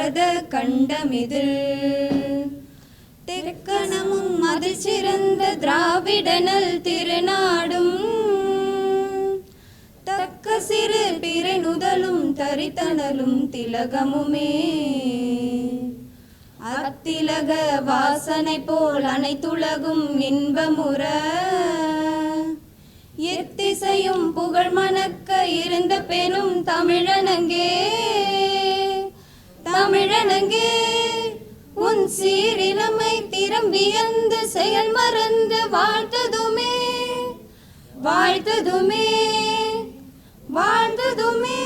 பாரத கண்டமிதில் தெக்கணமும் அதில் சிறந்த திராவிடனல் திருநாடும் தக்க சிறு பிறை நுதலும் தரித்தனலும் திலகமுமே அத்திலக வாசனை போல் அனைத்துலகும் இன்பமுற எத்திசையும் புகழ் மணக்க இருந்த பெரும் தமிழனங்கே தமிழனங்கே உன் சீரிலமை திறம்பியந்து செயல் மறந்து வாழ்த்ததுமே வாழ்த்ததுமே வாழ்த்ததுமே.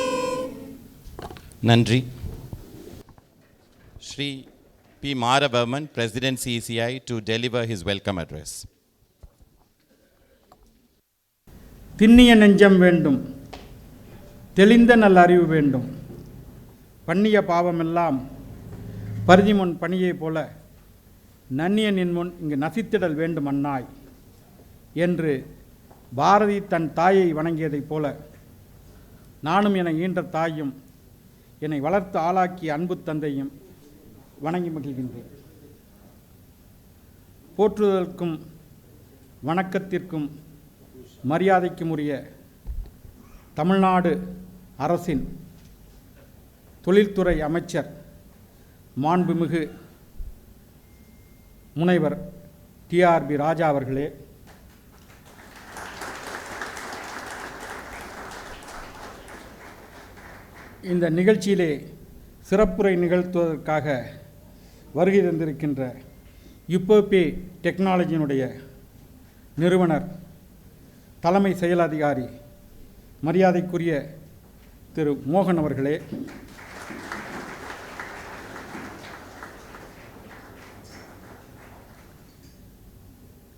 நன்றி. Shri P. Maravarman, President CCI, to deliver his welcome address. திண்ணிய நெஞ்சம் வேண்டும், தெளிந்த நல்ல அறிவு வேண்டும், பண்ணிய பாவமெல்லாம் பரிதிமுன் பணியை போல நன்னிய நின்முன் இங்கு நசித்திடல் வேண்டும் அன்னாய் என்று பாரதி தன் தாயை வணங்கியதைப் போல நானும் என ஈன்ற தாயும் என்னை வளர்த்து ஆளாக்கிய அன்பு தந்தையும் வணங்கி மகிழ்கின்றேன். போற்றுதலுக்கும் வணக்கத்திற்கும் மரியாதைக்கும் உரிய தமிழ்நாடு அரசின் தொழில்துறை அமைச்சர் மாண்புமிகு முனைவர் T.R.B.Raja அவர்களே, இந்த நிகழ்ச்சியிலே சிறப்புரை நிகழ்த்துவதற்காக வருகை தந்திருக்கின்ற யுப்போபே டெக்னாலஜியினுடைய நிறுவனர் தலைமை செயல் அதிகாரி மரியாதைக்குரிய திரு மோகன் அவர்களே,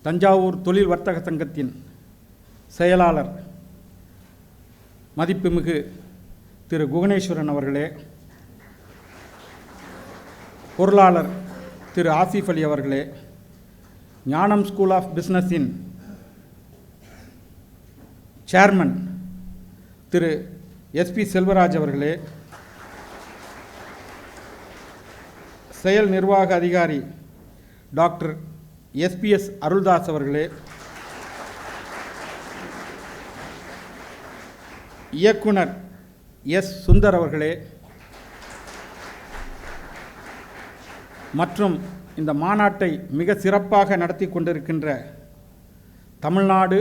தஞ்சாவூர் தொழில் வர்த்தக சங்கத்தின் செயலாளர் மதிப்புமிகு திரு குகணேஸ்வரன் அவர்களே, பொருளாளர் திரு ஆசிஃப் அலி அவர்களே, ஞானம் ஸ்கூல் ஆஃப் பிஸ்னஸின் சேர்மன் திரு S.P. செல்வராஜ் அவர்களே, செயல் நிர்வாக அதிகாரி டாக்டர் S.P.S. அருள்தாஸ் அவர்களே, இயக்குனர் S. சுந்தர் அவர்களே மற்றும் இந்த மாநாட்டை மிக சிறப்பாக நடத்தி கொண்டிருக்கின்ற தமிழ்நாடு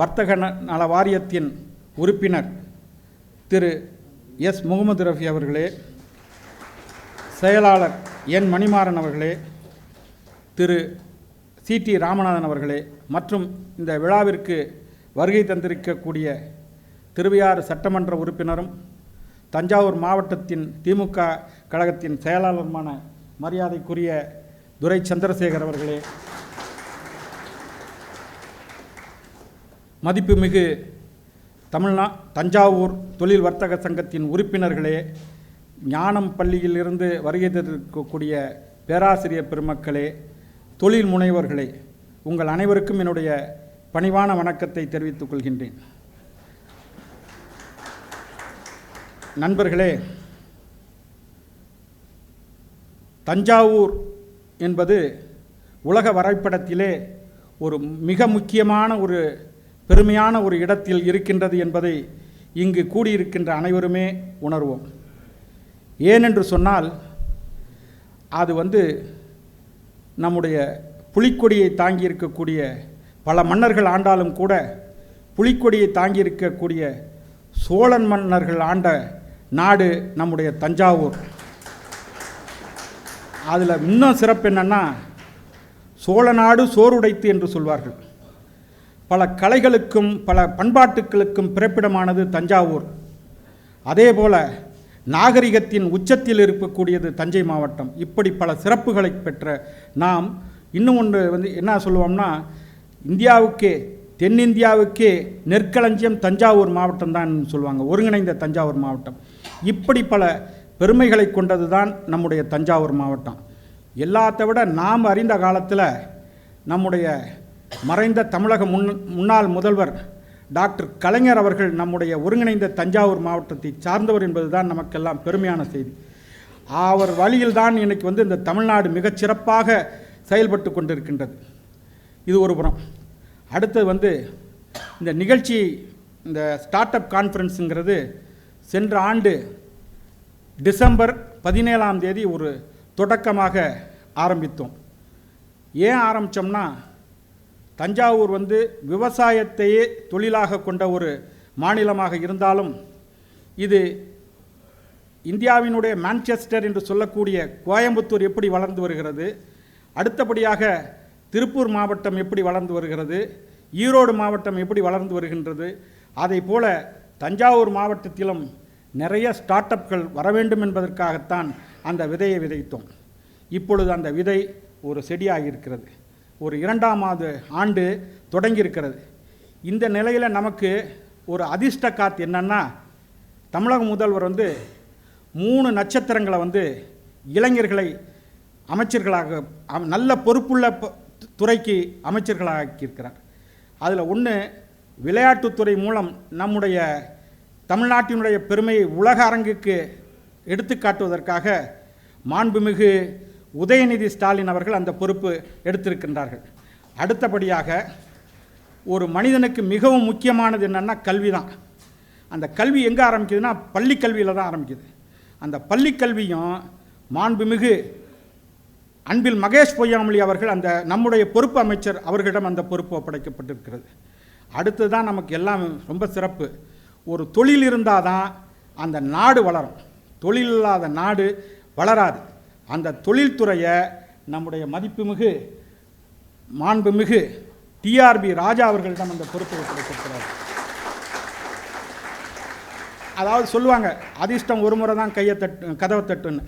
வர்த்தக நல வாரியத்தின் உறுப்பினர் திரு S. முகமது ரஃபி அவர்களே, செயலாளர் N. மணிமாறன் அவர்களே, திரு C.T. ராமநாதன் அவர்களே மற்றும் இந்த விழாவிற்கு வருகை தந்திருக்கக்கூடிய திருவையாறு சட்டமன்ற உறுப்பினரும் தஞ்சாவூர் மாவட்டத்தின் திமுக கழகத்தின் செயலாளருமான மரியாதைக்குரிய துரை சந்திரசேகர் அவர்களே, மதிப்புமிகு தஞ்சாவூர் தொழில் வர்த்தக சங்கத்தின் உறுப்பினர்களே, ஞானம் பள்ளியிலிருந்து வருகை தந்திருக்கக்கூடிய பேராசிரியர் பெருமக்களே, தொழில் முனைவர்களே, உங்கள் அனைவருக்கும் என்னுடைய பணிவான வணக்கத்தை தெரிவித்துக் கொள்கின்றேன். நண்பர்களே, தஞ்சாவூர் என்பது உலக வரைபடத்திலே ஒரு மிக முக்கியமான ஒரு பெருமையான ஒரு இடத்தில் இருக்கின்றது என்பதை இங்கு கூடியிருக்கின்ற அனைவருமே உணர்வோம். ஏனென்று சொன்னால் அது நம்முடைய புலிக்கொடியை தாங்கியிருக்கக்கூடிய பல மன்னர்கள் ஆண்டாலும் கூட புலிக்கொடியை தாங்கியிருக்கக்கூடிய சோழன் மன்னர்கள் ஆண்ட நாடு நம்முடைய தஞ்சாவூர். அதில் இன்னும் சிறப்பு என்னன்னா, சோழ நாடு சோறுடைத்து என்று சொல்வார்கள். பல கலைகளுக்கும் பல பண்பாட்டுக்களுக்கும் பிறப்பிடமானது தஞ்சாவூர். அதே போல நாகரிகத்தின் உச்சத்தில் இருக்கக்கூடியது தஞ்சை மாவட்டம். இப்படி பல சிறப்புகளை பெற்ற நாம் இன்னும் ஒன்று என்ன சொல்லுவோம்னா, இந்தியாவுக்கே தென்னிந்தியாவுக்கே நெற்களஞ்சியம் தஞ்சாவூர் மாவட்டம் தான் சொல்லுவாங்க, ஒருங்கிணைந்த தஞ்சாவூர் மாவட்டம். இப்படி பல பெருமைகளை கொண்டது தான் நம்முடைய தஞ்சாவூர் மாவட்டம். எல்லாத்த விட நாம் அறிந்த காலத்தில் நம்முடைய மறைந்த தமிழக முன்னாள் முதல்வர் டாக்டர் கலைஞர் அவர்கள் நம்முடைய ஒருங்கிணைந்த தஞ்சாவூர் மாவட்டத்தை சார்ந்தவர் என்பது தான் நமக்கெல்லாம் பெருமையான செய்தி. அவர் வழியில்தான் இன்னைக்கு வந்து இந்த தமிழ்நாடு மிகச்சிறப்பாக செயல்பட்டு கொண்டிருக்கின்றது. இது ஒரு புறம். அடுத்தது வந்து இந்த நிகழ்ச்சி, இந்த ஸ்டார்ட் அப் கான்ஃபரன்ஸுங்கிறது சென்ற ஆண்டு டிசம்பர் 17 ஒரு தொடக்கமாக ஆரம்பித்தோம். ஏன் ஆரம்பித்தோம்னா, தஞ்சாவூர் வந்து விவசாயத்தையே தொழிலாக கொண்ட ஒரு மாநிலமாக இருந்தாலும் இது இந்தியாவினுடைய மான்செஸ்டர் என்று சொல்லக்கூடிய கோயம்புத்தூர் எப்படி வளர்ந்து வருகிறது, அடுத்தபடியாக திருப்பூர் மாவட்டம் எப்படி வளர்ந்து வருகிறது, ஈரோடு மாவட்டம் எப்படி வளர்ந்து வருகின்றது, அதை போல தஞ்சாவூர் மாவட்டத்திலும் நிறைய ஸ்டார்ட் அப்கள் வர வேண்டும் என்பதற்காகத்தான் அந்த விதையை விதைத்தோம். இப்பொழுது அந்த விதை ஒரு செடியாக இருக்கிறது. ஒரு 2ஆம் ஆண்டு தொடங்கியிருக்கிறது. இந்த நிலையில் நமக்கு ஒரு அதிர்ஷ்ட காத்து என்னன்னா, தமிழக முதல்வர் வந்து 3 நட்சத்திரங்களை வந்து இளைஞர்களை அமைச்சர்களாக, நல்ல பொறுப்புள்ள துறைக்கு அமைச்சர்களாக ஆக்கியிருக்கிறார். அதில் ஒன்று, விளையாட்டுத்துறை மூலம் நம்முடைய தமிழ்நாட்டினுடைய பெருமையை உலக அரங்குக்கு எடுத்துக்காட்டுவதற்காக மாண்புமிகு உதயநிதி ஸ்டாலின் அவர்கள் அந்த பொறுப்பு எடுத்திருக்கின்றார்கள். அடுத்தபடியாக ஒரு மனிதனுக்கு மிகவும் முக்கியமானது என்னென்னா கல்வி தான். அந்த கல்வி எங்கே ஆரம்பிக்குதுன்னா பள்ளி கல்வியில் தான் ஆரம்பிக்குது. அந்த பள்ளி கல்வியும் மாண்புமிகு அன்பில் மகேஷ் பொய்யாமொழி அவர்கள், அந்த நம்முடைய பொறுப்பு அமைச்சர் அவர்களிடம் அந்த பொறுப்பு ஒப்படைக்கப்பட்டிருக்கிறது. அடுத்து தான் நமக்கு எல்லாம் ரொம்ப சிறப்பு. ஒரு தொழில் இருந்தால் தான் அந்த நாடு வளரும். தொழில் இல்லாத நாடு வளராது. அந்த தொழில்துறையை நம்முடைய மதிப்புமிகு மாண்புமிகு T.R.B.Raja அவர்களிடம் அந்த பொறுப்பை ஒப்படைத்திருக்கிறார். அதாவது சொல்லுவாங்க, அதிர்ஷ்டம் ஒரு முறை தான் கதவை தட்டுன்னு.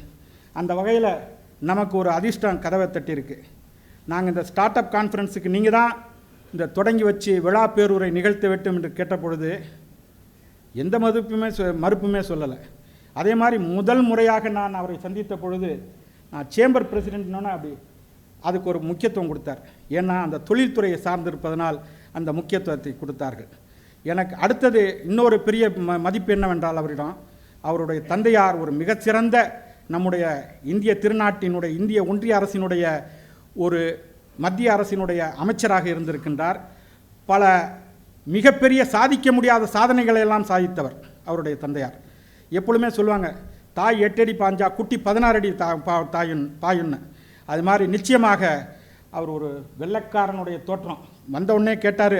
அந்த வகையில் நமக்கு ஒரு அதிர்ஷ்டம் கதவை தட்டியிருக்கு. நாங்கள் இந்த ஸ்டார்ட் அப் கான்ஃபரன்ஸுக்கு நீங்கள் தான் இந்த தொடங்கி வச்சு விழா பேருரை நிகழ்த்த வேண்டும் என்று கேட்ட பொழுது எந்த மறுப்புமே சொல்லலை. அதே மாதிரி முதல் முறையாக நான் அவரை சந்தித்த பொழுது நான் சேம்பர் பிரசிடென்ட்னோன்னா அப்படி அதுக்கு ஒரு முக்கியத்துவம் கொடுத்தார். ஏன்னா அந்த தொழில்துறையை சார்ந்திருப்பதனால் அந்த முக்கியத்துவத்தை கொடுத்தார்கள். எனக்கு அடுத்தது இன்னொரு பெரிய மதிப்பு என்னவென்றால், அவருடைய தந்தையார் ஒரு மிகச்சிறந்த நம்முடைய இந்திய திருநாட்டினுடைய, இந்திய ஒன்றிய அரசினுடைய, ஒரு மத்திய அரசினுடைய அமைச்சராக இருந்திருக்கின்றார். பல மிகப்பெரிய சாதிக்க முடியாத சாதனைகளை எல்லாம் சாதித்தவர் அவருடைய தந்தையார். எப்பொழுதுமே சொல்லுவாங்க, தாய் 8 அடி பாஞ்சா குட்டி 16 அடி பாயுன்னு. அது மாதிரி நிச்சயமாக அவர் ஒரு வெள்ளைக்காரனுடைய தோற்றம். வந்தவுடனே கேட்டார்,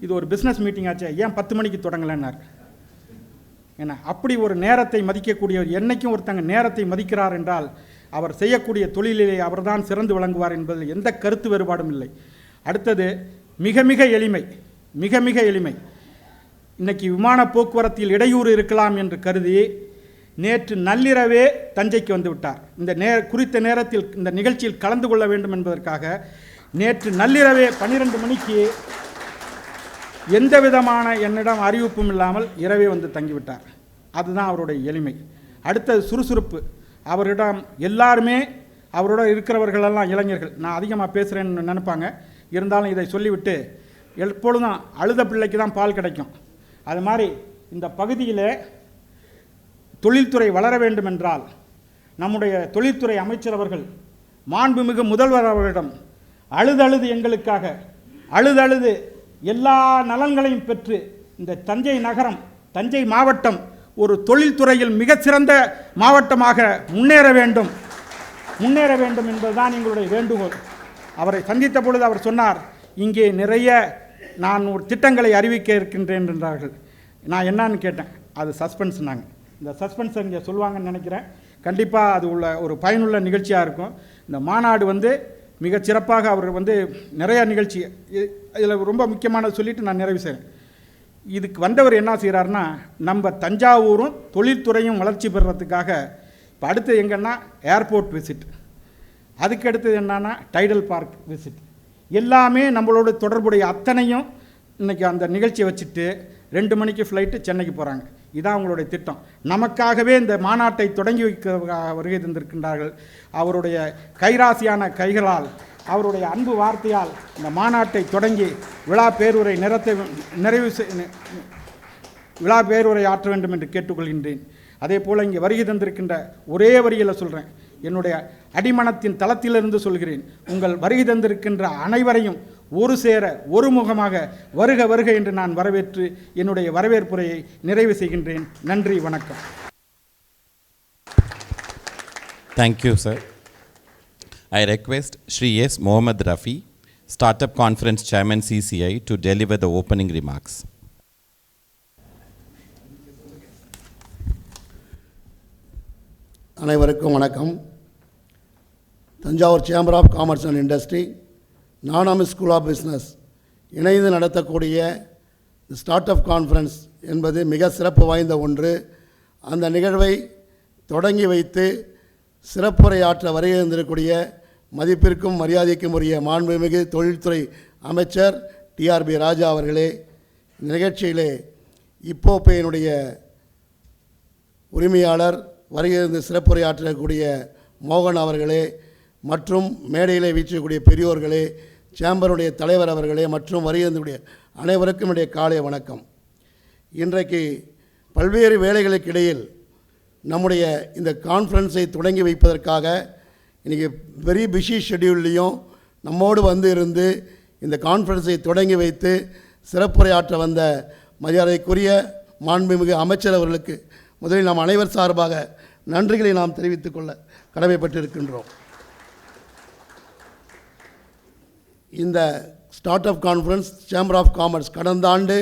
இது ஒரு பிஸ்னஸ் மீட்டிங் ஆச்சு, ஏன் 10 மணிக்கு தொடங்கலைன்னார். ஏன்னா அப்படி ஒரு நேரத்தை மதிக்கக்கூடியவர். என்றைக்கும் ஒருத்தங்க நேரத்தை மதிக்கிறார் என்றால் அவர் செய்யக்கூடிய தொழிலிலே அவர்தான் சிறந்து விளங்குவார் என்பதில் எந்த கருத்து வேறுபாடும் இல்லை. அடுத்தது மிக மிக எளிமை, மிக மிக எளிமை. இன்றைக்கி விமான போக்குவரத்தில் இடையூறு இருக்கலாம் என்று கருதி நேற்று நள்ளிரவே தஞ்சைக்கு வந்து விட்டார். இந்த குறித்த நேரத்தில் இந்த நிகழ்ச்சியில் கலந்து கொள்ள வேண்டும் என்பதற்காக நேற்று நள்ளிரவே 12 மணிக்கு எந்த விதமான என்னிடம் அறிவிப்பும் இல்லாமல் இரவே வந்து தங்கிவிட்டார். அதுதான் அவருடைய எளிமை. அடுத்தது சுறுசுறுப்பு. அவரிடம் எல்லாருமே, அவரோட இருக்கிறவர்களெல்லாம் இளைஞர்கள். நான் அதிகமாக பேசுகிறேன்னு நினைப்பாங்க, இருந்தாலும் இதை சொல்லிவிட்டு, எப்பொழுதும் அழுத பிள்ளைக்கு தான் பால் கிடைக்கும். அது மாதிரி இந்த பகுதியில் தொழில்துறை வளர வேண்டும் என்றால் நம்முடைய தொழில்துறை அமைச்சர் அவர்கள் மாண்புமிகு முதல்வர் அவர்களிடம் அழுதழுது எங்களுக்காக அழுதழுது எல்லா நலன்களையும் பெற்று இந்த தஞ்சை நகரம், தஞ்சை மாவட்டம் ஒரு தொழில்துறையில் மிகச்சிறந்த மாவட்டமாக முன்னேற வேண்டும் என்பதுதான் எங்களுடைய வேண்டுகோள். அவரை சந்தித்த பொழுது அவர் சொன்னார், இங்கே நிறைய நான் ஒரு திட்டங்களை அறிவிக்க இருக்கின்றேன் என்றார்கள். நான் என்னன்னு கேட்டேன், அது சஸ்பென்ஸ்னாங்க. இந்த சஸ்பென்ஸ் இங்கே சொல்லுவாங்கன்னு நினைக்கிறேன். கண்டிப்பாக அது உள்ள ஒரு பயனுள்ள நிகழ்ச்சியாக இருக்கும். இந்த மாநாடு வந்து மிகச்சிறப்பாக அவர் வந்து நிறையா நிகழ்ச்சி, இதில் ரொம்ப முக்கியமானது சொல்லிவிட்டு நான் நிறைவு செய்கிறேன். இதுக்கு வந்தவர் என்ன செய்கிறாருன்னா, நம்ம தஞ்சாவூரும் தொழில்துறையும் வளர்ச்சி பெறுறதுக்காக இப்போ அடுத்து எங்கன்னா ஏர்போர்ட் விசிட், அதுக்கு அடுத்தது என்னன்னா டைடல் பார்க் விசிட், எல்லாமே நம்மளோட தொடர்புடைய அத்தனையும் இன்றைக்கி அந்த நிகழ்ச்சியை வச்சுட்டு 2 மணிக்கு ஃப்ளைட்டு சென்னைக்கு போகிறாங்க. இதான் அவங்களுடைய திட்டம். நமக்காகவே இந்த மாநாட்டை தொடங்கி வைக்க வருகை தந்திருக்கின்றார்கள். அவருடைய கைராசியான கைகளால், அவருடைய அன்பு வார்த்தையால் இந்த மாநாட்டை தொடங்கி விழா பேருரை ஆற்ற வேண்டும் என்று கேட்டுக்கொள்கின்றேன். அதே போல் இங்கே வருகை தந்திருக்கின்ற ஒரே வரியில் சொல்கிறேன், என்னுடைய அடிமனத்தின் தளத்திலிருந்து சொல்கிறேன், உங்கள் வருகை தந்திருக்கின்ற அனைவரையும் ஒரு சேர ஒருமுகமாக வருக வருக என்று நான் வரவேற்று என்னுடைய வரவேற்புரையை நிறைவு செய்கின்றேன். நன்றி, வணக்கம். Thank you, sir. I request Shri S. Mohammad Rafi, Startup Conference Chairman CCI, to deliver the opening remarks. அனைவருக்கும் வணக்கம். Thanjavur chamber of commerce and industry, Gnanam school of business இணைந்து நடத்தக்கூடிய ஸ்டார்ட் அப் கான்ஃபரன்ஸ் என்பது மிக சிறப்பு வாய்ந்த ஒன்று. அந்த நிகழ்வை தொடங்கி வைத்து சிறப்புரையாற்ற வருகை இருந்திருக்கக்கூடிய மதிப்பிற்கும் மரியாதைக்கும் உரிய மாண்புமிகு தொழில்துறை அமைச்சர் T.R.B.Raja அவர்களே, இந்த நிகழ்ச்சியிலே இப்போப்பையினுடைய உரிமையாளர் வருகை சிறப்புரையாற்றக்கூடிய மோகன் அவர்களே, மற்றும் மேடையில் வீச்சக்கூடிய பெரியோர்களே, சேம்பருடைய தலைவர் அவர்களே, மற்றும் வருகின்ற அனைவருக்கும் என்னுடைய காலை வணக்கம். இன்றைக்கு பல்வேறு வேலைகளுக்கு இடையில் நம்முடைய இந்த கான்ஃபரன்ஸை தொடங்கி வைப்பதற்காக இன்றைக்கி வெரி பிஸி ஷெட்யூல்லையும் நம்மோடு வந்து இருந்து இந்த கான்ஃபரன்ஸை தொடங்கி வைத்து சிறப்புரையாற்ற வந்த மரியாதைக்குரிய மாண்புமிகு அமைச்சர் அவர்களுக்கு முதலில் நாம் அனைவர் சார்பாக நன்றிகளை நாம் தெரிவித்துக் கொள்ள கடமைப்பட்டிருக்கின்றோம். இந்த startup conference chamber of commerce கடந்த ஆண்டு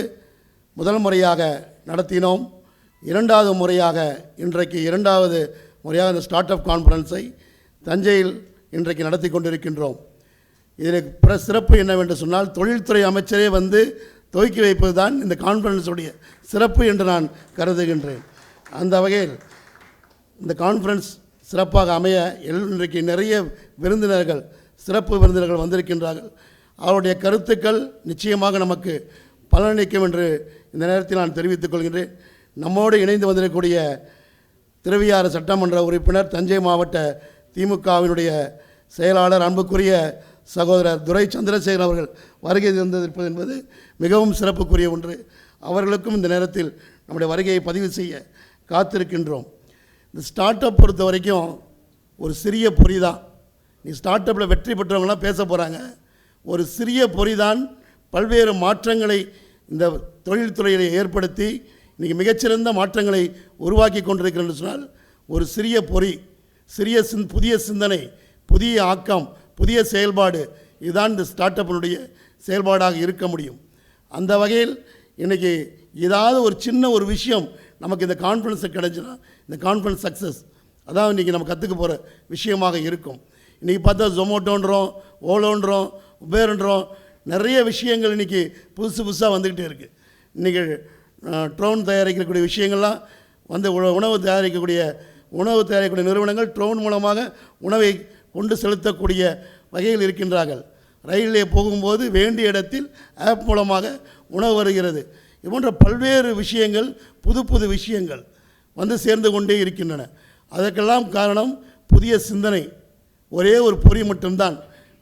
முதல் முறையாக நடத்தினோம். இரண்டாவது முறையாக இன்றைக்கு இரண்டாவது முறையாக இந்த ஸ்டார்ட் அப் கான்ஃபரன்ஸை தஞ்சையில் இன்றைக்கு நடத்தி கொண்டிருக்கின்றோம். இதில் சிறப்பு என்னவென்று சொன்னால், தொழில்துறை அமைச்சரே வந்து துவக்கி வைப்பது தான் இந்த கான்ஃபரன்ஸுடைய சிறப்பு என்று நான் கருதுகின்றேன். அந்த வகையில் இந்த கான்ஃபரன்ஸ் சிறப்பாக அமைய இன்றைக்கு நிறைய விருந்தினர்கள், சிறப்பு விருந்தினர்கள் வந்திருக்கின்றார்கள். அவருடைய கருத்துக்கள் நிச்சயமாக நமக்கு பலனளிக்கும் என்று இந்த நேரத்தில் நான் தெரிவித்துக் கொள்கின்றேன். நம்மோடு இணைந்து வந்திருக்கக்கூடிய திருவையாறு சட்டமன்ற உறுப்பினர், தஞ்சை மாவட்ட திமுகவினுடைய செயலாளர், அன்புக்குரிய சகோதரர் துரை சந்திரசேகர் அவர்கள் வருகை தந்திருப்பது என்பது மிகவும் சிறப்புக்குரிய ஒன்று. அவர்களுக்கும் இந்த நேரத்தில் நம்முடைய வருகையை பதிவு செய்ய காத்திருக்கின்றோம். இந்த ஸ்டார்ட் அப் பொறுத்த வரைக்கும் ஒரு சிறிய பொறி தான். நீ ஸ்டார்ட் அப்பில் வெற்றி பெற்றவங்களாம் பேச போகிறாங்க. ஒரு சிறிய பொறி தான் பல்வேறு மாற்றங்களை இந்த தொழில்துறையில் ஏற்படுத்தி இன்றைக்கி மிகச்சிறந்த மாற்றங்களை உருவாக்கி கொண்டிருக்கிறேன்னு சொன்னால், ஒரு சிறிய பொறி, புதிய சிந்தனை, புதிய ஆக்கம், புதிய செயல்பாடு, இதுதான் இந்த ஸ்டார்ட் அப்பினுடைய செயல்பாடாக இருக்க முடியும். அந்த வகையில் இன்றைக்கி ஏதாவது ஒரு சின்ன ஒரு விஷயம் நமக்கு இந்த கான்ஃபரன்ஸை கிடைச்சுன்னா இந்த கான்ஃபரன்ஸ் சக்ஸஸ், அதான் இன்றைக்கி நம்ம கற்றுக்க போகிற விஷயமாக இருக்கும். இன்றைக்கி பார்த்தா ஜொமோட்டோன்றோம், ஓலோன்றோம், உபேர்ன்றோம், நிறைய விஷயங்கள் இன்றைக்கி புதுசாக வந்துக்கிட்டே இருக்குது. இன்றைக்கி ட்ரோன் தயாரிக்கக்கூடிய விஷயங்கள்லாம் வந்து உணவு தயாரிக்கக்கூடிய நிறுவனங்கள் ட்ரோன் மூலமாக உணவை கொண்டு செலுத்தக்கூடிய வகையில் இருக்கின்றார்கள். ரயிலே போகும்போது வேண்டிய இடத்தில் ஆப் மூலமாக உணவு வருகிறது. இது போன்ற பல்வேறு விஷயங்கள், புது விஷயங்கள் வந்து சேர்ந்து கொண்டே இருக்கின்றன. அதற்கெல்லாம் காரணம் புதிய சிந்தனை. ஒரே ஒரு பொறி மட்டும்தான்.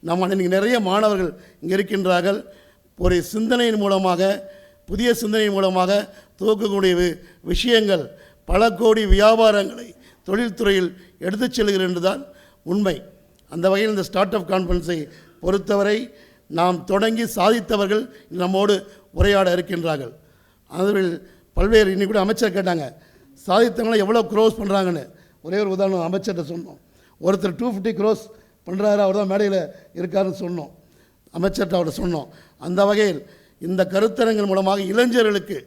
நம்ம இன்றைக்கி நிறைய மாணவர்கள் இங்கே இருக்கின்றார்கள். ஒரு சிந்தனையின் மூலமாக, புதிய சிந்தனையின் மூலமாக துவக்கக்கூடிய விஷயங்கள் பல கோடி வியாபாரங்களை தொழில்துறையில் எடுத்துச் செல்கிறது என்றுதான் உண்மை. அந்த வகையில் இந்த ஸ்டார்ட் அப் கான்ஃபரன்ஸை பொறுத்தவரை நாம் தொடங்கி சாதித்தவர்கள் நம்மோடு உரையாட இருக்கின்றார்கள். அதில் பல்வேறு இன்றைக்கி கூட அமைச்சர் கேட்டாங்க, சாதித்தவங்களை எவ்வளோ க்ரோஸ் பண்ணுறாங்கன்னு. ஒரே ஒரு உதாரணம் அமைச்சர்கிட்ட சொன்னோம். ஒருத்தர் 250 crores பண்ணுறாரு, அவர் தான் மேடையில் இருக்காருன்னு சொன்னோம். அமைச்சர்கிட்ட அவர்கிட்ட சொன்னோம். அந்த வகையில் இந்த கருத்தரங்கின் மூலமாக இளைஞர்களுக்கு,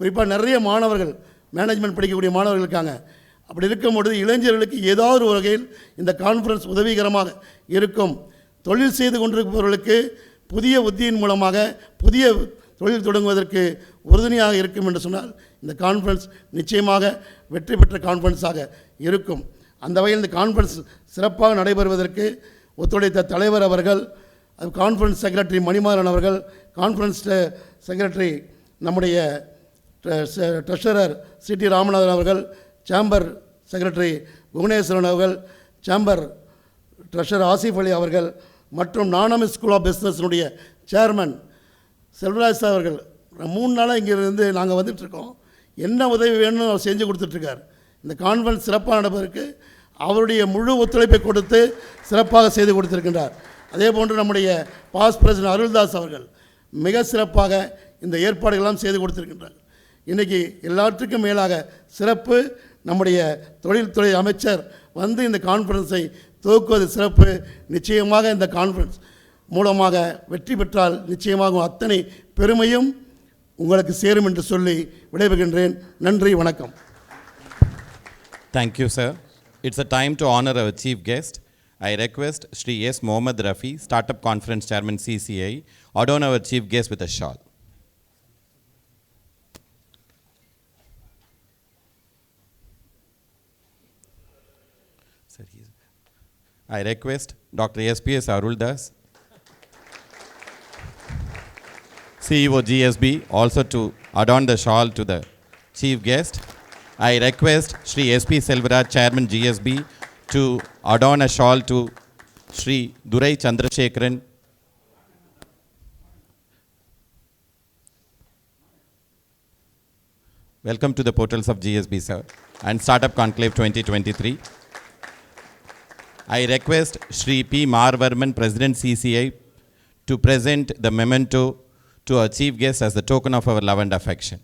குறிப்பாக நிறைய மாணவர்கள் மேனேஜ்மெண்ட் படிக்கக்கூடிய மாணவர்கள் இருக்காங்க. அப்படி இருக்கும்பொழுது இளைஞர்களுக்கு ஏதாவது ஒரு வகையில் இந்த கான்ஃபரன்ஸ் உதவிகரமாக இருக்கும். தொழில் செய்து கொண்டிருப்பவர்களுக்கு புதிய உத்தியின் மூலமாக புதிய தொழில் தொடங்குவதற்கு உறுதுணையாக இருக்கும் என்று சொன்னால் இந்த கான்ஃபரன்ஸ் நிச்சயமாக வெற்றி பெற்ற கான்ஃபரன்ஸாக இருக்கும். அந்த வகையில் இந்த கான்ஃபரன்ஸ் சிறப்பாக நடைபெறுவதற்கு ஒத்துழைத்த தலைவர் அவர்கள், கான்ஃபரன்ஸ் செக்ரட்டரி மணிமாறன் அவர்கள், கான்ஃபரன்ஸ் செக்ரட்டரி நம்முடைய ட்ரெஷரர் T.R.B. ராமநாதன் அவர்கள், சேம்பர் செக்ரட்டரி புவனேஸ்வரன் அவர்கள், சேம்பர் ட்ரெஷரர் ஆசிஃப் அலி அவர்கள், மற்றும் ஞானம் ஸ்கூல் ஆஃப் பிஸ்னஸினுடைய சேர்மன் செல்வராஜ் அவர்கள் 3 நாளாக இங்கிருந்து நாங்கள் வந்துட்டுருக்கோம். என்ன உதவி வேணும்னு அவர் செஞ்சு கொடுத்துட்ருக்கார். இந்த கான்ஃபரன்ஸ் சிறப்பாக நடப்பதற்கு அவருடைய முழு ஒத்துழைப்பை கொடுத்து சிறப்பாக செய்து கொடுத்திருக்கின்றார். அதே போன்று நம்முடைய பாஸ் பிரசிடென்ட் அருள்தாஸ் அவர்கள் மிக சிறப்பாக இந்த ஏற்பாடுகளெல்லாம் செய்து கொடுத்திருக்கின்றார். இன்றைக்கி எல்லாத்துக்கும் மேலாக சிறப்பு நம்முடைய தொழில்துறை அமைச்சர் வந்து இந்த கான்ஃபரன்ஸை துவக்குவது சிறப்பு. நிச்சயமாக இந்த கான்ஃபரன்ஸ் மூலமாக வெற்றி பெற்றால் நிச்சயமாக அத்தனை பெருமையும் உங்களுக்கு சேரும் என்று சொல்லி விடைபெறுகின்றேன். நன்றி, வணக்கம். Thank you, sir. It's a time to honor our chief guest. I request Shri S. Mohammed Rafi, Startup Conference Chairman CCI, adorn our chief guest with a shawl. I request Dr. S.P.S. Aruldas, CEO GSB, also to adorn the shawl to the chief guest. I request Shri S.P. Selvaraj, Chairman GSB, to adorn a shawl to Shri Durai Chandrasekharan. Welcome to the portals of GSB, sir, and Startup Conclave 2023. I request Shri P. Marvarman, President CCI, to present the memento to our chief guest as the token of our love and affection.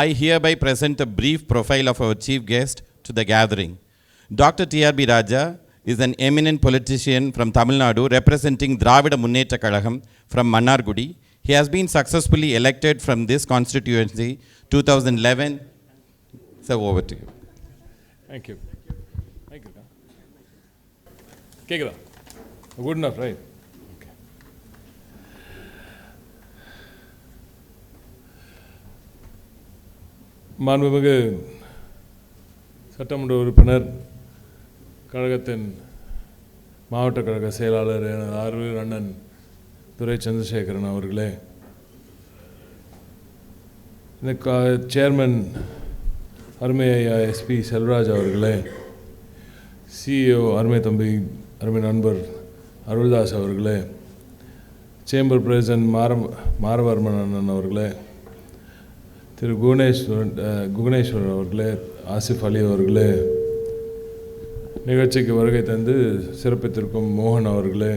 I hereby present a brief profile of our chief guest to the gathering. Dr. T.R.B.Raja is an eminent politician from Tamil Nadu representing Dravida Munneta Kalagam from Mannargudi. He has been successfully elected from this constituency 2011. So over to you. Thank you. Thank you. Kekada. Good enough, right? Okay. மாண்புமிகு சட்டமன்ற உறுப்பினர், கழகத்தின் மாவட்ட கழக செயலாளர் எனது ஆர்வ அண்ணன் துரை சந்திரசேகரன் அவர்களே, இந்த சேர்மன் அருமை ஐயா எஸ்பி செல்வராஜ் அவர்களே, சிஇஓ அருமை தம்பி அருமை நண்பர் அருள்தாஸ் அவர்களே, சேம்பர் பிரசிடென்ட் மாரவர்மன் அண்ணன் அவர்களே, திரு குகணேஸ்வர் அவர்களே, ஆசிஃப் அலி அவர்களே, நிகழ்ச்சிக்கு வருகை தந்து சிறப்பித்திருக்கும் மோகன் அவர்களே,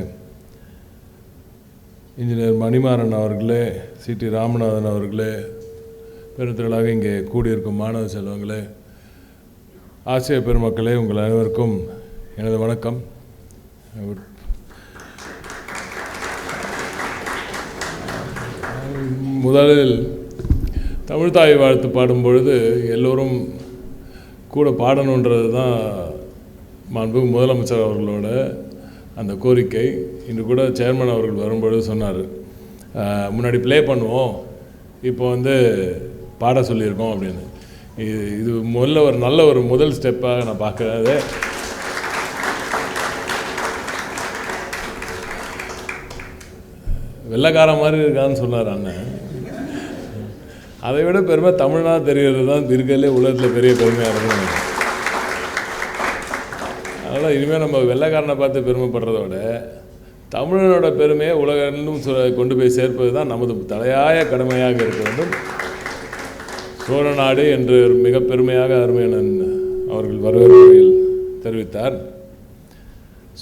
இன்ஜினியர் மணிமாறன் அவர்களே, சி.டி. ராமநாதன் அவர்களே, பெருந்திரளாக இங்கே கூடியிருக்கும் மாணவ செல்வங்களே, ஆசிரியர் பெருமக்களே, உங்கள் அனைவருக்கும் எனது வணக்கம். முதலில் தமிழ்தாய் வாழ்த்து பாடும்பொழுது எல்லோரும் கூட பாடணுன்றது தான் மாண்புமிகு முதலமைச்சர் அவர்களோட அந்த கோரிக்கை. இன்று கூட சேர்மன் அவர்கள் வரும்பொழுது சொன்னார், முன்னாடி ப்ளே பண்ணுவோம், இப்போ பாட சொல்லியிருக்கோம் அப்படின்னு. இது முதல்ல ஒரு நல்ல ஒரு முதல் ஸ்டெப்பாக நான் பார்க்குறது. வெள்ளைக்கார மாதிரி இருக்கான்னு சொன்னார் அண்ணன். அதை விட பெருமை தமிழ்நாடு தெரிகிறது தான் இருக்கிறதுலே உலகத்தில் பெரிய பெருமையாக இருக்கும். அதனால் இனிமேல் நம்ம வெள்ளைக்காரனை பார்த்து பெருமைப்படுறத விட தமிழனோட பெருமையை உலகம் கொண்டு போய் சேர்ப்பது தான் நமது தலையாய கடமையாக இருக்க வேண்டும். சோழ நாடு என்று மிக பெருமையாக அருமையண்ணன் அவர்கள் வரவேற்புரையில் தெரிவித்தார்.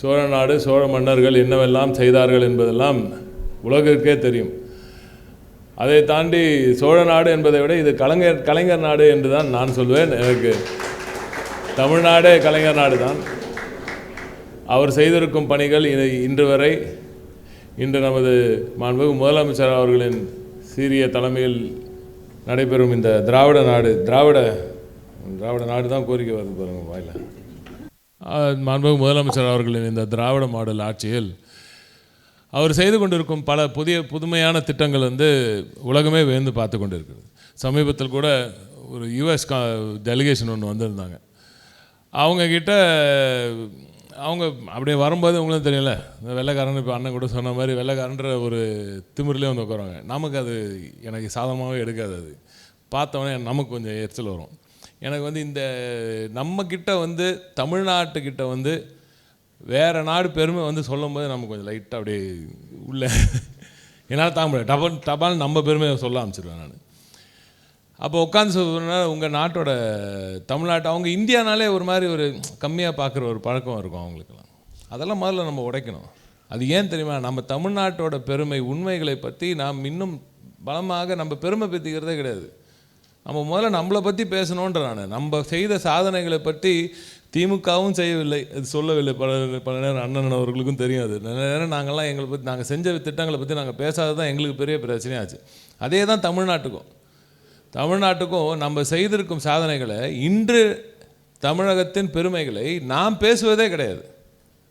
சோழ நாடு, சோழ மன்னர்கள் என்னவெல்லாம் செய்தார்கள் என்பதெல்லாம் உலகிற்கே தெரியும். அதை தாண்டி சோழ நாடு என்பதை விட இது கலைஞர் நாடு என்று தான் நான் சொல்வேன். எனக்கு தமிழ்நாடே கலைஞர் நாடு தான். அவர் செய்திருக்கும் பணிகள் இன்று வரை, இன்று நமது மாண்புமிகு முதலமைச்சர் அவர்களின் சீரிய தலைமையில் நடைபெறும் இந்த திராவிட நாடு தான் கோரிக்கை வருது பாருங்கள் வாயில. மாண்புமிகு முதலமைச்சர் அவர்களின் இந்த திராவிட மாடல் ஆட்சியில் அவர் செய்து கொண்டிருக்கும் பல புதுமையான திட்டங்கள் உலகமே வியந்து பார்த்து கொண்டு இருக்குது. சமீபத்தில் கூட ஒரு யுஎஸ் டெலிகேஷன் ஒன்று வந்திருந்தாங்க. அவங்கக்கிட்ட அவங்க அப்படியே வரும்போது உங்களுக்கு தெரியல, இந்த வெள்ளைக்காரன் இப்போ அண்ணன் கூட சொன்ன மாதிரி வெள்ளைக்காரன்ற ஒரு திமிரிலே உட்காருவாங்க. நமக்கு அது எனக்கு சாதகமாகவே எடுக்காது. அது பார்த்தோன்னே நமக்கு கொஞ்சம் எரிச்சல் வரும். எனக்கு இந்த நம்மக்கிட்ட தமிழ்நாட்டுக்கிட்ட வேறு நாடு பெருமை சொல்லும்போது நமக்கு கொஞ்சம் லைட்டாக அப்படியே உள்ள என்னால் தாங்க முடியாது. டபால் நம்ம பெருமையை சொல்ல ஆரம்பிச்சிடுவேன் நான். அப்போ உட்காந்து சொல்லுன்னா உங்கள் நாட்டோட தமிழ்நாட்டை அவங்க இந்தியானாலே ஒரு மாதிரி ஒரு கம்மியாக பார்க்குற ஒரு பழக்கம் இருக்கும் அவங்களுக்கெல்லாம். அதெல்லாம் முதல்ல நம்ம உடைக்கணும். அது ஏன் தெரியுமா? நம்ம தமிழ்நாட்டோட பெருமை உண்மைகளை பற்றி நாம் இன்னும் பலமாக நம்ம பெருமை பற்றிக்கிறதே கிடையாது. நம்ம முதல்ல நம்மளை பற்றி பேசணுன்ற நான். நம்ம செய்த சாதனைகளை பற்றி திமுகவும் செய்யவில்லை, அது சொல்லவில்லை. பல நேரம் அண்ணன் அவர்களுக்கும் தெரியாது. நிறைய நேரம் நாங்கள்லாம் எங்களை பற்றி நாங்கள் செஞ்ச திட்டங்களை பற்றி நாங்கள் பேசாதது தான் எங்களுக்கு பெரிய பிரச்சனையாச்சு. அதே தான் தமிழ்நாட்டுக்கும் நம்ம செய்திருக்கும் சாதனைகளை, இன்று தமிழகத்தின் பெருமைகளை நாம் பேசுவதே கிடையாது.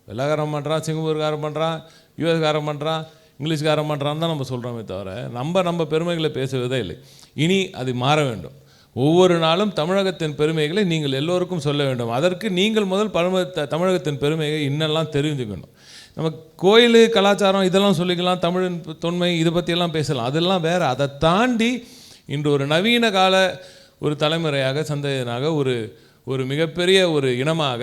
வெள்ளக்காரன் பண்ணுறான், சிங்கப்பூர்காரன் பண்ணுறான், யூஎஸ்காரன் பண்ணுறான், இங்கிலீஷ்காரன் பண்ணுறான்னு தான் நம்ம சொல்கிறோமே தவிர நம்ம பெருமைகளை பேசுவதே இல்லை. இனி அது மாற வேண்டும். ஒவ்வொரு நாளும் தமிழகத்தின் பெருமைகளை நீங்கள் எல்லோருக்கும் சொல்ல வேண்டும். அதற்கு நீங்கள் முதல் தமிழகத்தின் பெருமையை இன்னெல்லாம் தெரிஞ்சுக்கணும். நம்ம கோயில் கலாச்சாரம் இதெல்லாம் சொல்லிக்கலாம், தமிழின் தொன்மை இதை பற்றியெல்லாம் பேசலாம், அதெல்லாம் வேறு. அதை தாண்டி இன்று ஒரு நவீன கால ஒரு தலைமுறையாக சந்ததியனாக ஒரு மிகப்பெரிய ஒரு இனமாக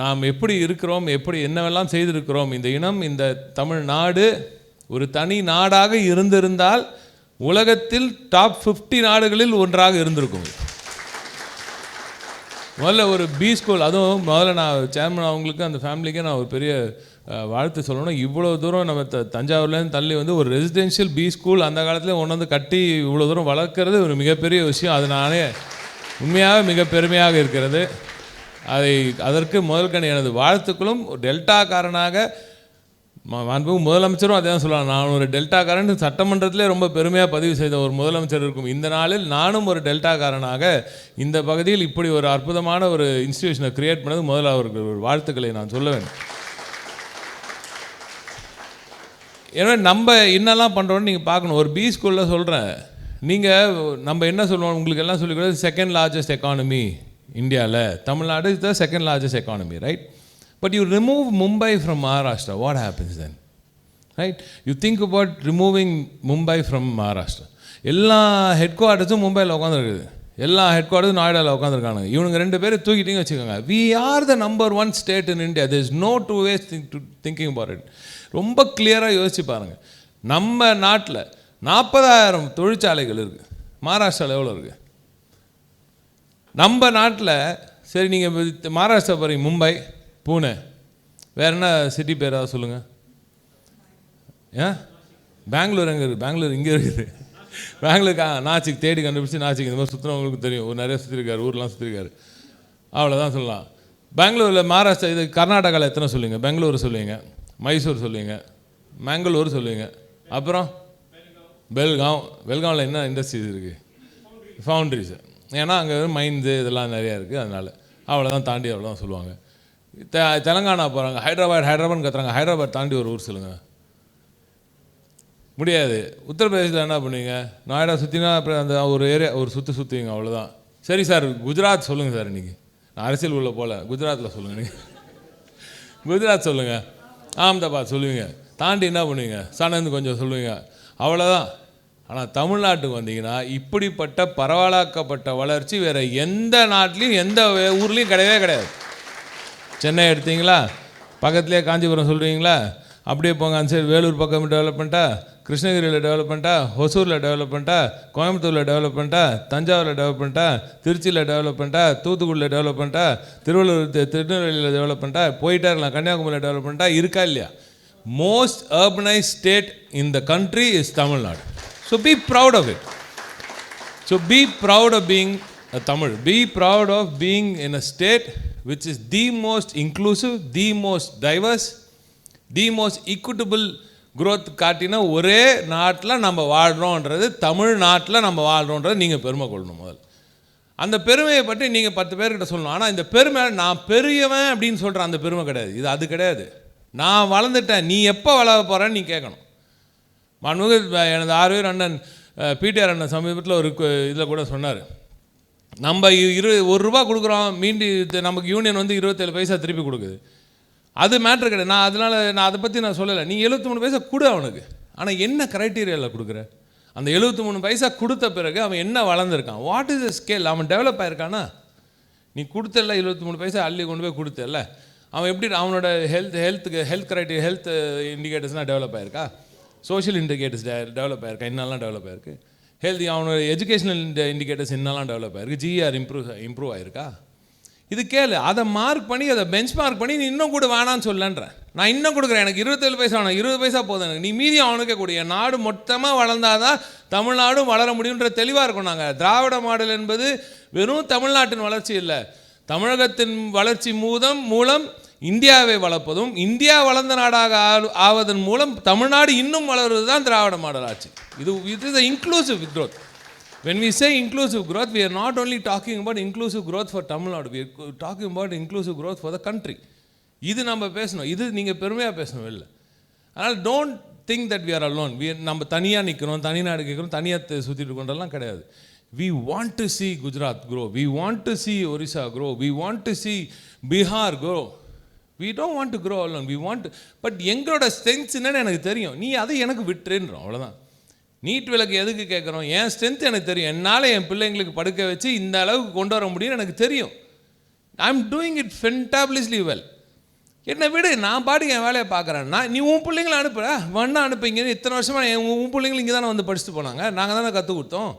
நாம் எப்படி இருக்கிறோம், எப்படி என்னவெல்லாம் செய்திருக்கிறோம். இந்த இனம், இந்த தமிழ்நாடு ஒரு தனி நாடாக இருந்திருந்தால் உலகத்தில் டாப் 50 நாடுகளில் ஒன்றாக இருந்திருக்கும். முதல்ல ஒரு பி ஸ்கூல், அதுவும் முதல்ல நான் சேர்மன் அவங்களுக்கு அந்த ஃபேமிலிக்கே நான் ஒரு பெரிய வாழ்த்து சொல்லணும். இவ்வளோ தூரம் நம்ம தஞ்சாவூர்லேருந்து தள்ளி வந்து ஒரு ரெசிடென்ஷியல் பி ஸ்கூல் அந்த காலத்தில் ஒன்று வந்து கட்டி இவ்வளோ தூரம் வளர்க்குறது ஒரு மிகப்பெரிய விஷயம். அது நானே உண்மையாக மிக பெருமையாக இருக்கிறது. அதற்கு முதல்கணி எனது வாழ்த்துக்களும். டெல்டாக்காரனாக மாண்புமிகு முதலமைச்சரும் அதே தான் சொல்லலாம். நான் ஒரு டெல்டாக்காரன் சட்டமன்றத்திலே ரொம்ப பெருமையாக பதிவு செய்த ஒரு முதலமைச்சர் இருக்கும். இந்த நாளில் நானும் ஒரு டெல்டாக்காரனாக இந்த பகுதியில் இப்படி ஒரு அற்புதமான ஒரு இன்ஸ்டிடியூஷனை கிரியேட் பண்ணது முதல்ல அவருக்கு ஒரு வாழ்த்துக்களை நான் சொல்ல வேண்டும். ஏன்னா நம்ம என்னெல்லாம் பண்ணுறோன்னு நீங்கள் பார்க்கணும். ஒரு பி ஸ்கூலில் சொல்கிறேன், நீங்கள் நம்ம என்ன சொல்லுவோம், உங்களுக்கு எல்லாம் சொல்லிக்கூடாது செகண்ட் லார்ஜஸ்ட் எக்கானமி இந்தியாவில் Tamil Nadu is the second largest economy, right? But you remove Mumbai from Maharashtra, what happens then? Right? You think about removing Mumbai from Maharashtra. எல்லா ஹெட் குவார்ட்டர்ஸும் மும்பையில் உட்காந்துருக்குது, எல்லா ஹெட் குவார்ட்டர்ஸும் நாய்டாவில் உட்காந்துருக்காங்க. இவனுங்க 2 பேரும் தூக்கிட்டீங்க வச்சுக்கோங்க. We are the number 1 state in India. There is no two ways thinking about it. ரொம்ப கிளியராக யோசிச்சு பாருங்கள். நம்ம நாட்டில் 40,000 தொழிற்சாலைகள் இருக்குது. மகாராஷ்டிராவில் எவ்வளோ இருக்குது? நம்ம நாட்டில் சரி, நீங்கள் மகாராஷ்டிரா பாருங்க, மும்பை, பூனே, வேறு என்ன சிட்டி பேராக சொல்லுங்கள். பெங்களூர் எங்கே இருக்குது? பெங்களூர் இங்கே இருக்குது. பெங்களூருக்கு நாச்சிக்கு தேடி கண்டுபிடிச்சி நாச்சிக்கு இந்த மாதிரி சுற்றுனவங்களுக்கு தெரியும். ஒரு நிறைய சுற்றிருக்காரு, ஊர்லாம் சுற்றிருக்காரு, அவ்வளோதான் சொல்லலாம். பெங்களூரில் மகாராஷ்டிரா இது கர்நாடகாவில் எத்தனை சொல்லுவீங்க? பெங்களூர் சொல்லுவீங்க, மைசூர் சொல்லுவீங்க, மேங்களூர் சொல்லுவீங்க, அப்புறம் பெல்காவில் என்ன இண்டஸ்ட்ரீஸ் இருக்குது? ஃபவுண்ட்ரிஸ். ஏன்னா அங்கே மைன்ஸு இதெல்லாம் நிறையா இருக்குது, அதனால் அவ்வளோதான், தாண்டி அவ்வளோதான் சொல்லுவாங்க. தெலங்கானா போகிறாங்க, ஹைதராபாத்னு கத்துறாங்க, ஹைதராபாத் தாண்டி ஒரு ஊர் சொல்லுங்கள், முடியாது. உத்தரப்பிரதேசில் என்ன பண்ணுவீங்க? நாய்டா சுற்றினா அப்புறம் அந்த ஒரு ஏரியா ஒரு சுற்றுவீங்க, அவ்வளோதான். சரி சார், குஜராத் சொல்லுங்கள் சார். இன்றைக்கி நான் அரசியல் உள்ள போகல, குஜராத்தில் சொல்லுங்கள். நீங்கள் குஜராத் சொல்லுங்கள், அகமதாபாத் சொல்லுவீங்க, தாண்டி என்ன பண்ணுவீங்க? சனந்து கொஞ்சம் சொல்லுவீங்க, அவ்வளோதான். ஆனால் தமிழ்நாட்டுக்கு வந்தீங்கன்னா இப்படிப்பட்ட பரவலாக்கப்பட்ட வளர்ச்சி வேறு எந்த நாட்டிலையும் எந்த ஊர்லேயும் கிடையவே கிடையாது. சென்னை எடுத்தீங்களா, பக்கத்துலேயே காஞ்சிபுரம் சொல்கிறீங்களா, அப்படியே போங்க அந்த சைடு வேலூர் பக்கம் டெவலப்மெண்ட்டா, கிருஷ்ணகிரியில் டெவலப்மெண்ட்டா, ஹொசூரில் டெவலப்மெண்ட்டா, கோயம்புத்தூரில் டெவலப்மெண்ட்டா, தஞ்சாவூரில் டெவலப்மெண்ட்டா, திருச்சியில் டெவலப்மெண்ட்டா, தூத்துக்குடியில் டெவலப்மெண்ட்டா, திருநெல்வேலியில் டெவலப்மெண்ட்டா, போயிட்டே இருக்கலாம், கன்னியாகுமரியில் டெவலப்மெண்ட்டா, இருக்கா இல்லையா? Most urbanized state in the country is Tamil Nadu. So be proud of it. So be proud of being a Tamil. Be proud of being in a state which is the most inclusive, the most diverse, the most equitable growth காட்டின ஒரே நாட்டில் நம்ம வாழ்கிறோன்றது, தமிழ்நாட்டில் நம்ம வாழ்கிறோன்றது நீங்கள் பெருமை கொள்ளணும். முதல் அந்த பெருமையை பற்றி நீங்கள் 10 பேர்கிட்ட சொல்லணும். ஆனால் இந்த பெருமை நான் பெரியவன் அப்படின்னு சொல்கிற அந்த பெருமை கிடையாது. இது அது கிடையாது. நான் வளர்ந்துட்டேன், நீ எப்போ வளர போகிறேன்னு நீ கேட்கணும். மன்முக எனது 6 பேர் அண்ணன் T.R.B.Raja அண்ணன் சமீபத்தில் ஒரு இதில் கூட சொன்னார், நம்ம ₹1 கொடுக்குறோம், மீண்டி நமக்கு யூனியன் வந்து 27 பைசா திருப்பி கொடுக்குது. அது மேட்ரு கிடையாது. நான் அதை பற்றி நான் சொல்லலை. நீ 73 பைசா கொடு அவனுக்கு. ஆனால் என்ன க்ரைட்டீரியாவில் கொடுக்குற? அந்த 73 பைசா கொடுத்த பிறகு அவன் என்ன வளர்ந்துருக்கான்? What is the scale? அவன் டெவலப் ஆகிருக்கானா? நீ கொடுத்தல 73 பைசா அள்ளி கொண்டு போய் கொடுத்தல, அவன் எப்படி அவனோட ஹெல்த் க்ரைட்டீரியா, ஹெல்த் இண்டிகேட்டர்ஸ்லாம் டெவலப் ஆகிருக்கா? சோஷியல் இண்டிகேட்டர்ஸ் டெவலப் ஆயிருக்கு, என்னெல்லாம் டெவலப் ஆயிருக்கு, ஹெல்தி அவனோட எஜுகேஷனல் இண்டிகேட்டர்ஸ் என்னெல்லாம் டெவலப் ஆயிருக்கு, ஜிஆர் இம்ப்ரூவ் ஆயிருக்கா, இது கேளு. அதை மார்க் பண்ணி அதை பெஞ்ச் மார்க் பண்ணி நீ இன்னும் கூட வேணான்னு சொல்லன்றேன். நான் இன்னும் கொடுக்குறேன், எனக்கு 27 பைசா வேணும், 20 பைசா போதும் எனக்கு, நீ மீதி அவனுக்கே கூடிய நாடு மொத்தமாக வளர்ந்தாதான் தமிழ்நாடும் வளர முடியுன்ற தெளிவாக இருக்கும். நாங்கள் திராவிட மாடல் என்பது வெறும் தமிழ்நாட்டின் வளர்ச்சி இல்லை, தமிழகத்தின் வளர்ச்சி மூலம் இந்தியாவை வளர்ப்பதும், இந்தியா வளர்ந்த நாடாக ஆவதன் மூலம் தமிழ்நாடு இன்னும் வளர்வது தான் திராவிட மாடல் ஆட்சி. இது is inclusive growth. When we say inclusive growth, we are not only talking about inclusive growth for Tamil Nadu, we are talking about inclusive growth for the country. இது நம்ம பேசணும், இது நீங்கள் பெருமையாக பேசணும் இல்லை. அதனால் don't think that we are alone. நம்ம தனியாக நிற்கிறோம், தனிநாடு கேட்குறோம், தனியாக சுற்றிட்டு இருக்கோன்றலாம் கிடையாது. We want to see Gujarat grow, we want to see Orissa grow, we want to see Bihar grow. We don't want to grow alone, we want to, but எங்களோட strengths என்னன்னு எனக்கு தெரியும், நீ அதை எனக்கு விட்டுருன்றோம், அவ்வளோதான். நீட் விலக்கு எதுக்கு கேட்குறோம், என் ஸ்ட்ரென்த் எனக்கு தெரியும், என்னால் என் பிள்ளைங்களுக்கு படுக்க வச்சு இந்த அளவுக்கு கொண்டு வர முடியும்னு எனக்கு தெரியும். I am doing it fantabulously well. என்னை விடு, நான் பாட்டுக்கு என் வேலையை பார்க்குறேன். நீ உன் பிள்ளைங்களை அனுப்புற, வேணா அனுப்பிங்க. இத்தனை வருஷமாக உன் பிள்ளைங்களும் இங்கே தானே வந்து படிச்சுட்டு போனாங்க, நாங்கள் தானே கற்றுக் கொடுத்தோம்.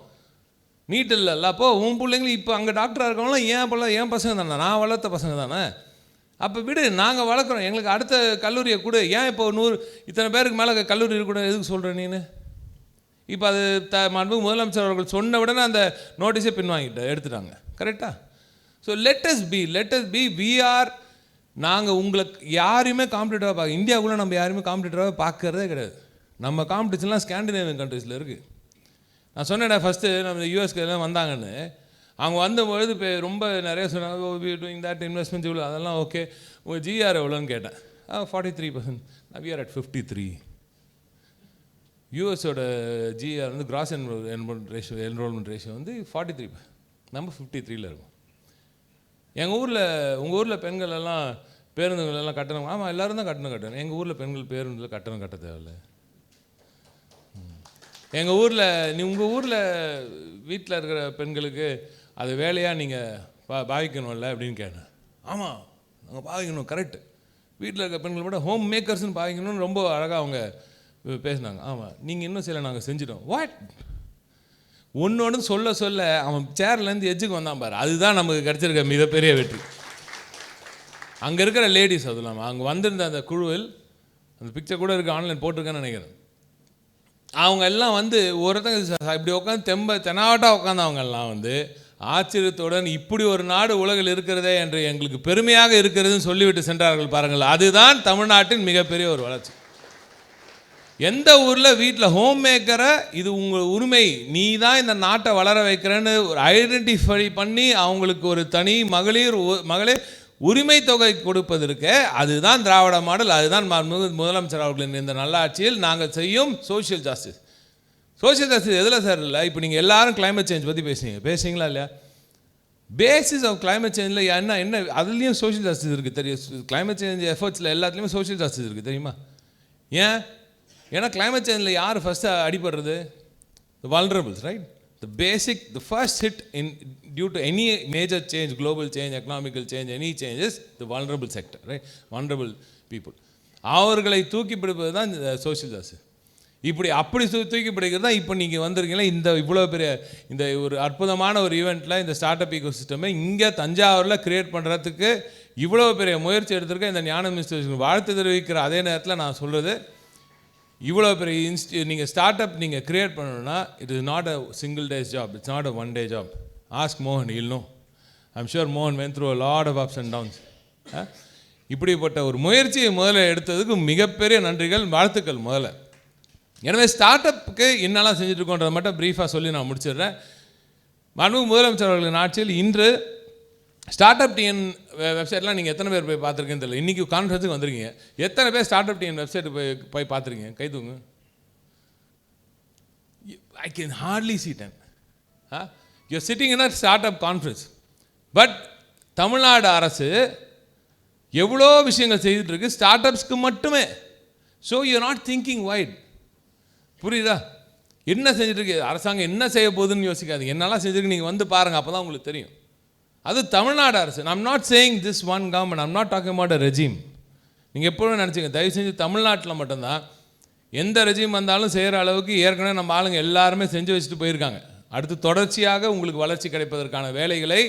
நீட் இல்லைல்ல, அப்போது உன் பிள்ளைங்களும் இப்போ அங்கே டாக்டராக இருக்கவங்களாம் என் பசங்க தானே, நான் வளர்த்த பசங்க தானே. அப்போ விடு, நாங்கள் வளர்க்குறோம், எங்களுக்கு அடுத்த கல்லூரியை கொடு. ஏன் இப்போ இத்தனை பேருக்கு மேலே கல்லூரி இருக்கக்கூடாது எதுக்கு சொல்கிறேன் நீನು? இப்போ அது மாண்புமிகு முதலமைச்சர் அவர்கள் சொன்ன உடனே அந்த நோட்டீஸை எடுத்துட்டாங்க. கரெக்டாக? So let us be we are. நாங்கள் உங்களுக்கு யாரையுமே காம்படிட்டராக பார்க்க, இந்தியாவுக்குள்ளே நம்ம யாரையுமே காம்படிட்டராக பார்க்கறதே கிடையாது. நம்ம காம்படிஷன்லாம் ஸ்காண்டினேவியன் கண்ட்ரீஸில் இருக்குது. நான் சொன்னேன் ஃபஸ்ட்டு நம்ம யூஎஸ்க்கு எல்லாம் வந்தாங்கன்னு, அவங்க வந்தபொழுது இப்போ ரொம்ப நிறைய சொன்னாங்க, டூயிங் தட் இன்வெஸ்ட்மெண்ட்ஸ் இவ்வளோ, அதெல்லாம் ஓகே. உங்கள் ஜிஆர் எவ்வளோன்னு கேட்டேன். 43%. We are at 53. யூஎஸோட ஜிஆர் வந்து கிராஸ் என்ரோல்மெண்ட் ரேஷியோ வந்து 43, நம்ம 53ல் இருக்கும். உங்கள் ஊரில் பெண்கள் எல்லாம் பேருந்துகள் எல்லாம் கட்டணம், ஆமாம் எல்லோரும் தான் கட்டணம். எங்கள் ஊரில் பெண்கள் பேருந்தில் கட்டணம் கட்ட தேவையில்லை. எங்கள் ஊரில் உங்கள் ஊரில் வீட்டில் இருக்கிற பெண்களுக்கு அது வேலையாக நீங்கள் பாவிக்கணும்ல அப்படின்னு கேட்டேன். ஆமாம், நாங்கள் பாவிக்கணும், கரெக்டு. வீட்டில் இருக்கிற பெண்கள் கூட ஹோம் மேக்கர்ஸ்ன்னு பாவிக்கணும்னு ரொம்ப அழகாக அவங்க பேசினாங்க. ஆமாம், நீங்கள் இன்னும் சில நாங்கள் செஞ்சிட்டோம். வாட் ஒன்று சொல்ல அவன் சேர்லேருந்து எஜ்ஜுக்கு வந்தான் பாரு, அதுதான் நமக்கு கிடச்சிருக்க மிகப்பெரிய வெற்றி. அங்கே இருக்கிற லேடிஸ், அதுவும் இல்லாமல் அங்கே வந்திருந்த அந்த குழுவில், அந்த பிக்சர் கூட இருக்குது, ஆன்லைன் போட்டிருக்கேன்னு நினைக்கிறேன். அவங்க எல்லாம் வந்து ஒருத்தங்க இப்படி உட்காந்து தெனாவட்டாக உட்காந்து அவங்க எல்லாம் வந்து ஆச்சரியத்துடன் இப்படி ஒரு நாடு உலகில் இருக்கிறதே என்று எங்களுக்கு பெருமையாக இருக்கிறதுன்னு சொல்லிவிட்டு சென்றார்கள் பாருங்கள். அதுதான் தமிழ்நாட்டின் மிகப்பெரிய ஒரு வளர்ச்சி. எந்த ஊரில் வீட்டில் ஹோம் மேக்கரை இது உங்கள் உரிமை, நீ தான் இந்த நாட்டை வளர வைக்கிறேன்னு ஒரு ஐடென்டிஃபை பண்ணி அவங்களுக்கு ஒரு தனி மகளிர் உரிமை தொகை கொடுப்பதற்கு, அதுதான் திராவிட மாடல், அதுதான் முதலமைச்சர் அவர்களின் இந்த நல்லாட்சியில் நாங்கள் செய்யும் சோஷியல் ஜஸ்டிஸ். சோஷியல் ஜஸ்டிஸ் எதில் சார் இல்லை? இப்போ நீங்கள் எல்லாரும் கிளைமேட் சேஞ்ச் பற்றி பேசுறீங்களா இல்லையா? பேசிஸ் ஆஃப் கிளைமேட் சேஞ்சில் என்ன அதுலேயும் சோஷியல் ஜஸ்டிஸ் இருக்குது தெரியும். கிளைமேட் சேஞ்ச் எஃபர்ட்ஸில் எல்லாத்துலேயுமே சோஷியல் ஜஸ்டிஸ் இருக்குது தெரியுமா? ஏன்னா கிளைமேட் சேஞ்சில் யார் ஃபஸ்ட்டு அடிபடுறது? The vulnerables, right? The first hit due to any major change, global change, economical change, any changes, the vulnerable sector, right? Vulnerable people. அவர்களை தூக்கி பிடிப்பது தான் சோஷியல் ஜஸ்டிஸ். அப்படி தூக்கி பிடிக்கிறது தான் இப்போ நீங்கள் வந்திருக்கீங்களா இந்த இவ்வளோ பெரிய இந்த ஒரு அற்புதமான ஒரு ஈவெண்ட்டில், இந்த ஸ்டார்ட் அப் ஈகோ சிஸ்டமை இங்கே தஞ்சாவூரில் க்ரியேட் பண்ணுறதுக்கு இவ்வளோ பெரிய முயற்சி எடுத்திருக்க இந்த ஞானம் இன்ஸ்டியூஷன் வாழ்த்து தெரிவிக்கிற அதே நேரத்தில் நான் சொல்கிறது, இவ்வளோ பெரிய நீங்கள் ஸ்டார்ட் அப் நீங்கள் க்ரியேட் பண்ணணும்னா it is not a single days job, it's not a one day job. Ask மோகன், he'll know. I'm sure Mohan went through a lot of ups and downs. இப்படிப்பட்ட ஒரு முயற்சியை முதல்ல எடுத்ததுக்கு மிகப்பெரிய நன்றிகள், வாழ்த்துக்கள் முதல்ல. எனவே ஸ்டார்ட் அப்புக்கு என்னெல்லாம் செஞ்சுட்ருக்கோன்றதை மட்டும் ப்ரீஃபாக சொல்லி நான் முடிச்சிடுறேன். மாண்புமிகு முதலமைச்சர் அவர்களின் ஆட்சியில் இன்று ஸ்டார்ட் அப் டிஎன் வெப்சைட்லாம் நீங்கள் எத்தனை பேர் போய் பார்த்துருக்கேன்னு தெரியல. இன்றைக்கி கான்ஃபரன்ஸுக்கு வந்திருக்கீங்க, எத்தனை பேர் ஸ்டார்ட் அப் டிஎன் வெப்சைட்டு போய் பார்த்துருக்கீங்க? கை தூங்க. I can hardly see 10. You're sitting in a startup conference. But Tamil Nadu அரசு எவ்வளோ விஷயங்கள் செய்துட்டுருக்கு ஸ்டார்ட் அப்ஸ்க்கு மட்டுமே. So you're not thinking wide. புரியுதா? என்ன செஞ்சுட்ருக்கு அரசாங்கம், என்ன செய்ய போகுதுன்னு யோசிக்காதீங்க. என்னெல்லாம் செஞ்சுருக்கு நீங்கள் வந்து பாருங்கள், அப்போ தான் உங்களுக்கு தெரியும். அது தமிழ்நாடு அரசு. I'm not saying this one government, I'm not talking about a regime. நீங்கள் எப்போதும் நினச்சிங்க, தயவு செஞ்சு தமிழ்நாட்டில் மட்டும்தான் எந்த ரெஜிம் வந்தாலும் செய்கிற அளவுக்கு ஏற்கனவே நம்ம ஆளுங்க எல்லாருமே செஞ்சு வச்சுட்டு போயிருக்காங்க. அடுத்து தொடர்ச்சியாக உங்களுக்கு வளர்ச்சி கிடைப்பதற்கான வேலைகளை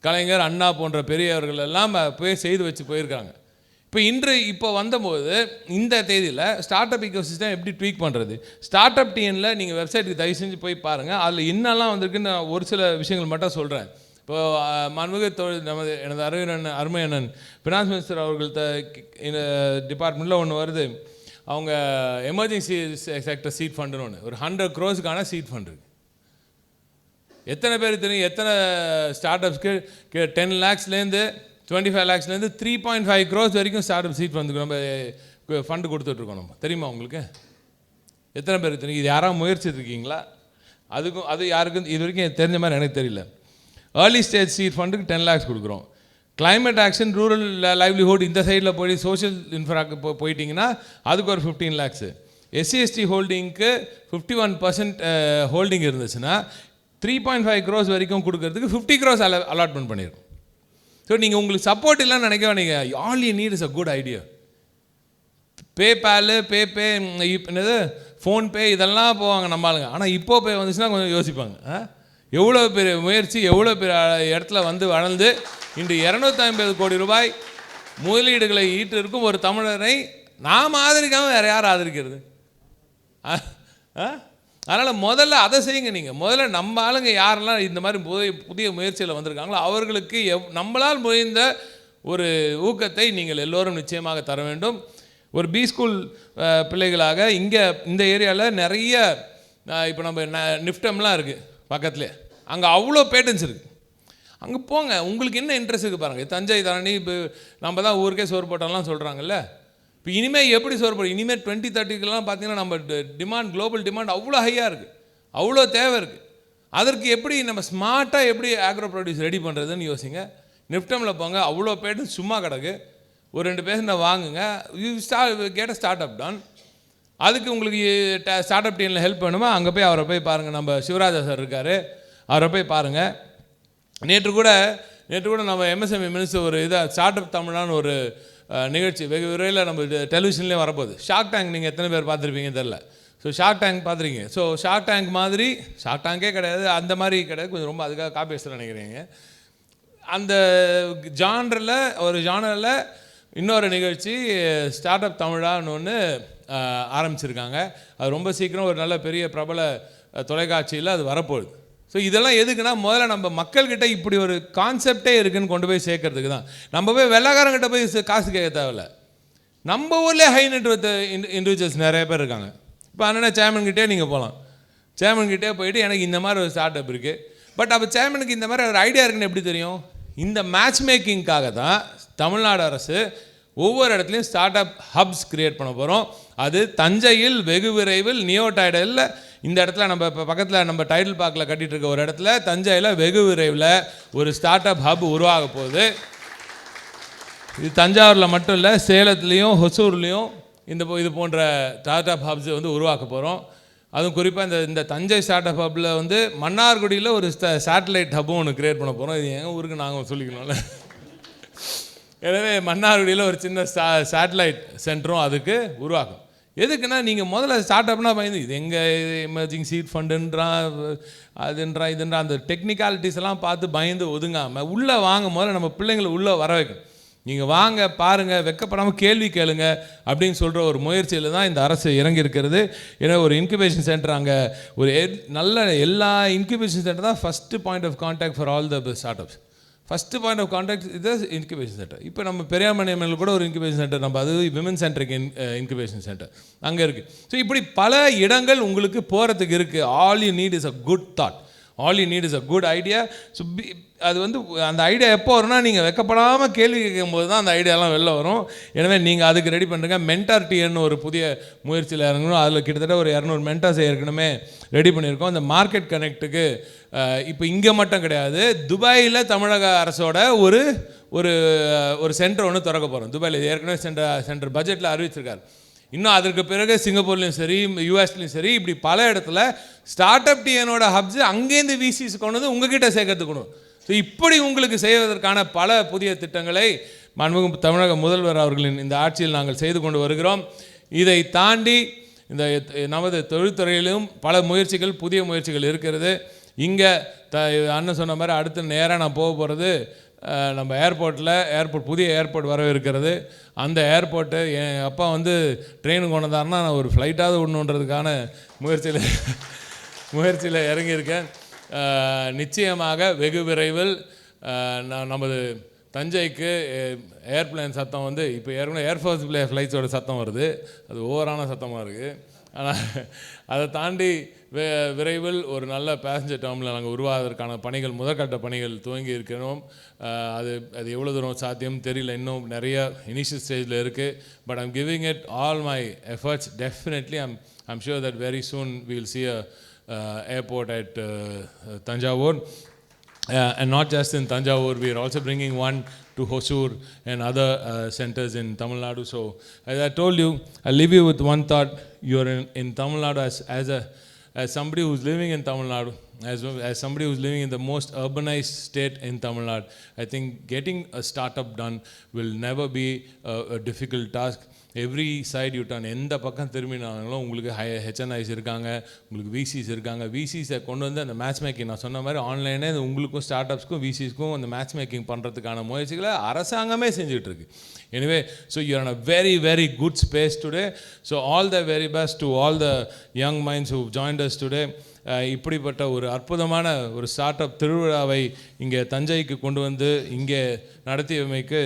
கலைஞர், அண்ணா போன்ற பெரியவர்கள் எல்லாம் போய் செய்து வச்சு போயிருக்காங்க. இப்போ வந்தபோது இந்த தேதியில் ஸ்டார்ட் அப் இக்கோசிஸ்டம் எப்படி ட்வீக் பண்ணுறது, ஸ்டார்ட் அப் டிஎனில் நீங்கள் வெப்சைட்டுக்கு தயவு செஞ்சு போய் பாருங்கள். அதில் என்னெல்லாம் வந்திருக்குன்னு நான் ஒரு சில விஷயங்கள் மட்டும் சொல்கிறேன். இப்போது மாண்புமிகு எனது அருமை அண்ணன் ஃபினான்ஸ் மினிஸ்டர் அவர்கள் டிபார்ட்மெண்ட்டில் ஒன்று வருது. அவங்க எமர்ஜென்சி செக்டர் சீட் ஃபண்டுன்னு ஒன்று, ஒரு 100 crores சீட் ஃபண்ட் இருக்குது. எத்தனை பேர் தெரியும்? எத்தனை ஸ்டார்ட் அப்ஸ்க்கு 10 lakhsலேருந்து 25 lakhsலேருந்து 3.5 crores வரைக்கும் ஸ்டார்ட் அப் சீட் ஃபண்டுக்கு நம்ம ஃபண்டு கொடுத்துட்ருக்கோம். நம்ம தெரியுமா உங்களுக்கு? எத்தனை பேருக்கு தெரியும்? இது யாராவது முயற்சிருக்கீங்களா? அது யாருக்கும் இது வரைக்கும் தெரிஞ்ச மாதிரி எனக்கு தெரியல. ஏர்லி ஸ்டேஜ் சீட் ஃபண்டுக்கு 10 lakhs கொடுக்குறோம். கிளைமேட் ஆக்ஷன், ரூரல் லைவ்லிஹுட் இந்த சைடில் போய் சோஷியல் இன்ஃப்ராக்கு போயிட்டிங்கன்னா அதுக்கு ஒரு 15 lakhs. SC/ST ஹோல்டிங்க்கு 51% ஹோல்டிங் இருந்துச்சுன்னா 3.5 crores வரைக்கும் கொடுக்கறதுக்கு 50 crores அலாட்மெண்ட் பண்ணியிருக்கோம். ஸோ நீங்கள் உங்களுக்கு சப்போர்ட் இல்லைன்னு நினைக்க வேண்டிய, all you need is a good idea. PayPal, baby, என்னது ஃபோன்பே இதெல்லாம் போவாங்க நம்ம ஆளுங்க. ஆனால் இப்போ பே வந்துச்சுன்னா கொஞ்சம் யோசிப்பாங்க. எவ்வளோ பெரிய முயற்சி, எவ்வளோ பெரிய இடத்துல வளர்ந்து இன்று 250 கோடி ரூபாய் முதலீடுகளை ஈட்டு இருக்கும் ஒரு தமிழரை நாம் ஆதரிக்காமல் வேறு யார் ஆதரிக்கிறது? அதனால் முதல்ல அதை செய்யுங்க. நீங்கள் முதல்ல நம்ம ஆளுங்க யாரெல்லாம் இந்த மாதிரி புதிய முயற்சியில் வந்திருக்காங்களோ அவர்களுக்கு நம்மளால் முயன்ற ஒரு ஊக்கத்தை நீங்கள் எல்லோரும் நிச்சயமாக தர வேண்டும். ஒரு பி ஸ்கூல் பிள்ளைகளாக இங்கே இந்த ஏரியாவில் நிறைய இப்போ நம்ம நிஃப்டம்லாம் இருக்குது பக்கத்துலேயே, அங்கே அவ்வளோ பேட்டன்ஸ் இருக்குது. அங்கே போங்க, உங்களுக்கு என்ன இன்ட்ரெஸ்ட் இருக்குது பாருங்கள். தஞ்சை தாண்டி இப்போ நம்ம தான் ஊருக்கே சோறு போட்டோம்லாம் சொல்கிறாங்கல்ல. இப்போ இனிமேல் எப்படி சோறு போடும்? இனிமேல் 2030க்கெல்லாம் பார்த்தீங்கன்னா நம்ம டிமாண்ட், குளோபல் டிமாண்ட் அவ்வளோ ஹையாக இருக்குது, அவ்வளோ தேவை இருக்குது. அதற்கு எப்படி நம்ம ஸ்மார்ட்டாக எப்படி ஆக்ரோ ப்ரொடியூஸ் ரெடி பண்ணுறதுன்னு யோசிங்க. நிஃப்டமில் போங்க, அவ்வளோ பேட்டன்ஸ் சும்மா கிடக்கு. ஒரு 2 பேர் வாங்குங்க, கேட்ட ஸ்டார்ட் அப் டான். அதுக்கு உங்களுக்கு ஸ்டார்ட் அப் டீமில் ஹெல்ப் வேணுமா? அங்கே போய் அவரை போய் பாருங்கள். நம்ம சிவராஜா சார் இருக்கார், அவரை போய் பாருங்கள். நேற்று கூட நம்ம எம்எஸ்எம்இ மினிஸ்டர் ஒரு ஸ்டார்ட் அப் தமிழான்னு ஒரு நிகழ்ச்சி வெகு விரைவில் நம்ம டெலிவிஷன்லேயே வரப்போகுது. ஷார்க் டேங்க் நீங்கள் எத்தனை பேர் பார்த்துருப்பீங்கன்னு தெரில. ஸோ ஷார்க் டேங்க் பார்த்துருக்கீங்க. ஸோ ஷார்க் டேங்க் மாதிரி, ஷார்க் டேங்கே கிடையாது, அந்த மாதிரி கிடையாது, கொஞ்சம் ரொம்ப அதுக்காக காப்பி பேசுகிற நினைக்கிறீங்க. அந்த ஜானரில் இன்னொரு நிகழ்ச்சி ஸ்டார்ட் அப் தமிழான்னு ஒன்று ஆரம்பிச்சிருக்காங்க. அது ரொம்ப சீக்கிரம் ஒரு நல்ல பெரிய பிரபல தொலைக்காட்சியில் அது வரப்போகுது. ஸோ இதெல்லாம் எதுக்குன்னா, முதல்ல நம்ம மக்கள்கிட்ட இப்படி ஒரு கான்செப்டே இருக்குதுன்னு கொண்டு போய் சேர்க்கறதுக்கு தான். நம்ம போய் வெள்ளைக்காரங்கிட்ட போய் காசு கேட்க தேவையில்ல. நம்ம ஊர்லேயே ஹை நெட்வொர்த் இண்டிவிஜுவல்ஸ் நிறைய பேர் இருக்காங்க. இப்போ அதனால் சேர்மன்கிட்டே நீங்கள் போகலாம். சேர்மன்கிட்டே போயிட்டு எனக்கு இந்த மாதிரி ஒரு ஸ்டார்ட் அப் இருக்குது, பட் அப்போ சேர்மனுக்கு இந்த மாதிரி ஒரு ஐடியா இருக்குன்னு எப்படி தெரியும்? இந்த மேட்ச் மேக்கிங்காக தான் தமிழ்நாடு அரசு ஒவ்வொரு இடத்துலையும் ஸ்டார்ட் அப் ஹப்ஸ் கிரியேட் பண்ண போகிறோம். அது தஞ்சையில் வெகு விரைவில் நியோடைடலில், இந்த இடத்துல நம்ம இப்போ பக்கத்தில் நம்ம டைட்டில் பார்க்கில் கட்டிகிட்டு இருக்க ஒரு இடத்துல தஞ்சையில் வெகு விரைவில் ஒரு ஸ்டார்ட் அப் ஹப் உருவாக போகுது. இது தஞ்சாவூரில் மட்டும் இல்லை, சேலத்துலேயும் ஹொசூர்லேயும் இது போன்ற ஸ்டார்ட் அப் ஹப்ஸ் உருவாக்க போகிறோம். அதுவும் குறிப்பாக இந்த தஞ்சை ஸ்டார்ட் அப் ஹப்பில் மன்னார்குடியில் ஒரு சேட்டலைட் ஹப்பும் ஒன்று கிரியேட் பண்ண போகிறோம். இது எங்கள் ஊருக்கு நாங்கள் சொல்லிக்கணும்ல. எனவே மன்னார்குடியில் ஒரு சின்ன சேட்டலைட் சென்டரும் அதுக்கு உருவாக்கும். எதுக்குன்னா, நீங்கள் முதல்ல ஸ்டார்ட் அப்னா பயந்து இது எங்கள் எமர்ஜிங் சீட் ஃபண்டுன்றான், இதுன்றா அந்த டெக்னிக்காலிட்டிஸ் எல்லாம் பார்த்து பயந்து ஒதுங்காமல் உள்ளே வாங்க. முதல்ல நம்ம பிள்ளைங்களை உள்ளே வர வைக்கணும். நீங்கள் வாங்க, பாருங்கள், வெக்கப்படாமல் கேள்வி கேளுங்க அப்படின்னு சொல்கிற ஒரு முயற்சியில் தான் இந்த அரசு இறங்கியிருக்கிறது. ஏன்னா ஒரு இன்குபேஷன் சென்டர், அங்கே ஒரு நல்ல எல்லா இன்குபேஷன் சென்டர் தான் first point of contact for all the startups. First point of contact இது இன்குபேஷன் சென்டர். இப்போ நம்ம பெரியாமணியம்ல கூட ஒரு இன்குபேஷன் சென்டர், நம்ம அது விமன் சென்டருக்கு இன்குபேஷன் சென்டர் அங்கே இருக்குது. ஸோ இப்படி பல இடங்கள் உங்களுக்கு போகிறதுக்கு இருக்குது. All you need is a good thought, all you need is a good idea. So அது அந்த ஐடியா எப்போ வரும்னா, நீங்கள் வெக்கப்படாமல் கேள்வி கேட்கும்போது தான் அந்த ஐடியாலாம் வெளில வரும். எனவே நீங்கள் அதுக்கு ரெடி பண்ணுறங்க. மென்டார் டிஎன்னு ஒரு புதிய முயற்சியில் இறங்கணும். அதில் கிட்டத்தட்ட ஒரு 200 மென்டார்ஸ் ஏற்கனவே ரெடி பண்ணியிருக்கோம். இந்த மார்க்கெட் கனெக்ட்டுக்கு இப்போ இங்கே மட்டும் கிடையாது, துபாயில் தமிழக அரசோட ஒரு சென்டர் ஒன்று திறக்க போகிறோம். துபாயில் ஏற்கனவே சென்டர் பட்ஜெட்டில் அறிவிச்சிருக்காரு. இன்னும் அதற்கு பிறகு சிங்கப்பூர்லேயும் சரி, யூஎஸ்லேயும் சரி, இப்படி பல இடத்துல ஸ்டார்ட் அப் டிஎனோட ஹப்ஸ் அங்கேருந்து விசிஸ் கொண்டு வந்து உங்ககிட்ட சேர்க்கறதுக்கணும். ஸோ இப்படி உங்களுக்கு செய்வதற்கான பல புதிய திட்டங்களை மாண்புமிகு தமிழக முதல்வர் அவர்களின் இந்த ஆட்சியில் நாங்கள் செய்து கொண்டு வருகிறோம். இதை தாண்டி இந்த நமது தொழில்துறையிலும் பல முயற்சிகள், புதிய முயற்சிகள் இருக்கிறது. இங்கே அண்ணன் சொன்ன மாதிரி அடுத்த நேராக நான் போக போகிறது நம்ம ஏர்போர்ட் புதிய ஏர்போர்ட் வரவிருக்கிறது. அந்த ஏர்போர்ட்டு என் அப்பா வந்து ட்ரெயினுக்கு கொண்டாருன்னா நான் ஒரு ஃப்ளைட்டாவது விடணுன்றதுக்கான முயற்சியில் இறங்கியிருக்கேன். நிச்சயமாக வெகு விரைவில் நமது தஞ்சைக்கு ஏர்பிளைன் சத்தம் வந்து இப்போ ஏற்கனவே ஏர்ஃபோர்ஸ் ஃப்ளைட்ஸோட சத்தம் வருது, அது ஓவரான சத்தமாக இருக்குது. ஆனால் அதை தாண்டி விரைவில் ஒரு நல்ல பேசஞ்சர் டெர்மினல் நாங்கள் உருவாவதற்கான பணிகள், முதற்கட்ட பணிகள் துவங்கி இருக்கிறோம். அது எவ்வளோ தூரம் சாத்தியம் தெரியல, இன்னும் நிறைய இனிஷியல் ஸ்டேஜில் இருக்குது. But I'm giving it all my efforts. Definitely I'm sure that very soon we will see a airport at Thanjavur. And not just in Thanjavur, we are also bringing one to Hosur and other centers in Tamil Nadu. So as I told you, I'll leave you with one thought. You're in Tamil Nadu as somebody who's living in Tamil Nadu, as somebody who's living in the most urbanized state in Tamil Nadu. I think getting a startup done will never be a difficult task. Every side you turn, எந்த பக்கம் திரும்பினாலும் உங்களுக்கு HNIs இருக்காங்க, உங்களுக்கு விசிஸ் இருக்காங்க. விசிஸை கொண்டு வந்து அந்த மேட்ச் மேக்கிங், நான் சொன்ன மாதிரி ஆன்லைனே உங்களுக்கும் ஸ்டார்ட் அப்ஸ்க்கும் விசிஸ்க்கும் அந்த மேட்ச் மேக்கிங் பண்ணுறதுக்கான முயற்சிகளை அரசாங்கமே செஞ்சுட்ருக்கு. Anyway, so you're in a very very good space today. So all the very best to all the young minds who joined us today. இப்படிப்பட்ட ஒரு அற்புதமான ஒரு ஸ்டார்ட் அப் திருவிழாவை இங்கே தஞ்சைக்கு கொண்டு வந்து இங்கே நடத்தியமைக்கு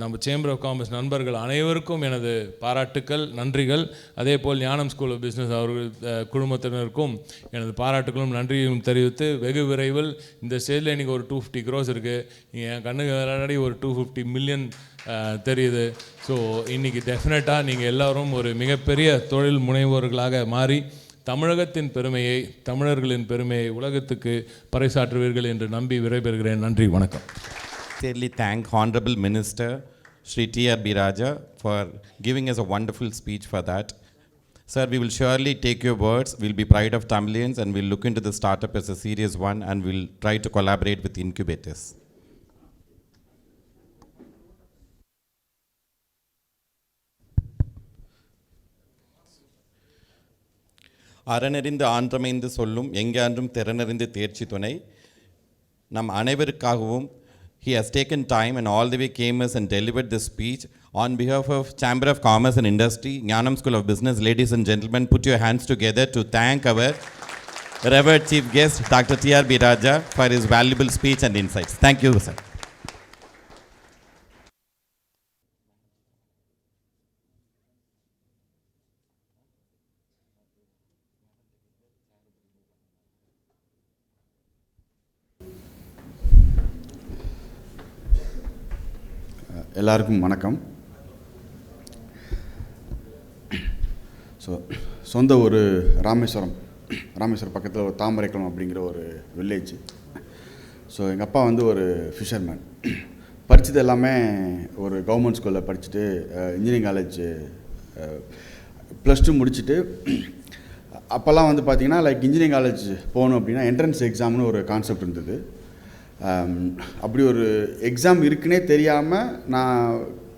நம்ம சேம்பர் ஆஃப் காமர்ஸ் நண்பர்கள் அனைவருக்கும் எனது பாராட்டுக்கள், நன்றிகள். அதே போல் ஞானம் ஸ்கூல் ஆஃப் பிஸ்னஸ் அவர்கள் குழுமத்தினருக்கும் எனது பாராட்டுகளும் நன்றியும் தெரிவித்து, வெகு விரைவில் இந்த ஸ்டேஜில் இன்றைக்கி ஒரு 250 crores இருக்குது. என் கண்ணுக்கு விளையாடி ஒரு 250 million தெரியுது. ஸோ இன்றைக்கி டெஃபினட்டாக நீங்கள் எல்லோரும் ஒரு மிகப்பெரிய தொழில் முனைவோர்களாக மாறி தமிழகத்தின் பெருமையை, தமிழர்களின் பெருமையை உலகத்துக்கு பறைசாற்றுவீர்கள் என்று நம்பி விடைபெறுகிறேன். நன்றி, வணக்கம். Sincerely thank Hon'ble Minister Shri T.R.B.Raja for giving us a wonderful speech for that. Sir, we will surely take your words. We'll be pride of Tamilians and we'll look into the startup as a serious one and we'll try to collaborate with incubators. அறனறிந்து ஆன்றமைந்து சொல்லும் எங்கான்றும் திறனறிந்து தேர்ச்சி துணை நம் அனைவருக்காகவும் he has taken time and all the way came us and delivered this speech on behalf of Chamber of Commerce and Industry, Gnanam School of Business. Ladies and gentlemen, put your hands together to thank our revered chief guest Dr. T.R.B.Raja for his valuable speech and insights. Thank you, sir. எல்லாருக்கும் வணக்கம். சொந்த ஒரு ராமேஸ்வரம் பக்கத்தில் ஒரு தாமரைக்குளம் அப்படிங்கிற ஒரு village. எங்கள் அப்பா வந்து ஒரு ஃபிஷர்மேன். படித்தது எல்லாமே ஒரு கவர்மெண்ட் ஸ்கூலில் படிச்சுட்டு இன்ஜினியரிங் காலேஜ் +2 முடிச்சுட்டு, அப்போல்லாம் வந்து பார்த்திங்கன்னா லைக் இன்ஜினியரிங் காலேஜ் போகணும் அப்படின்னா என்ட்ரன்ஸ் எக்ஸாம்னு ஒரு கான்செப்ட் இருந்தது. அப்படி ஒரு எக்ஸாம் இருக்குன்னே தெரியாமல் நான்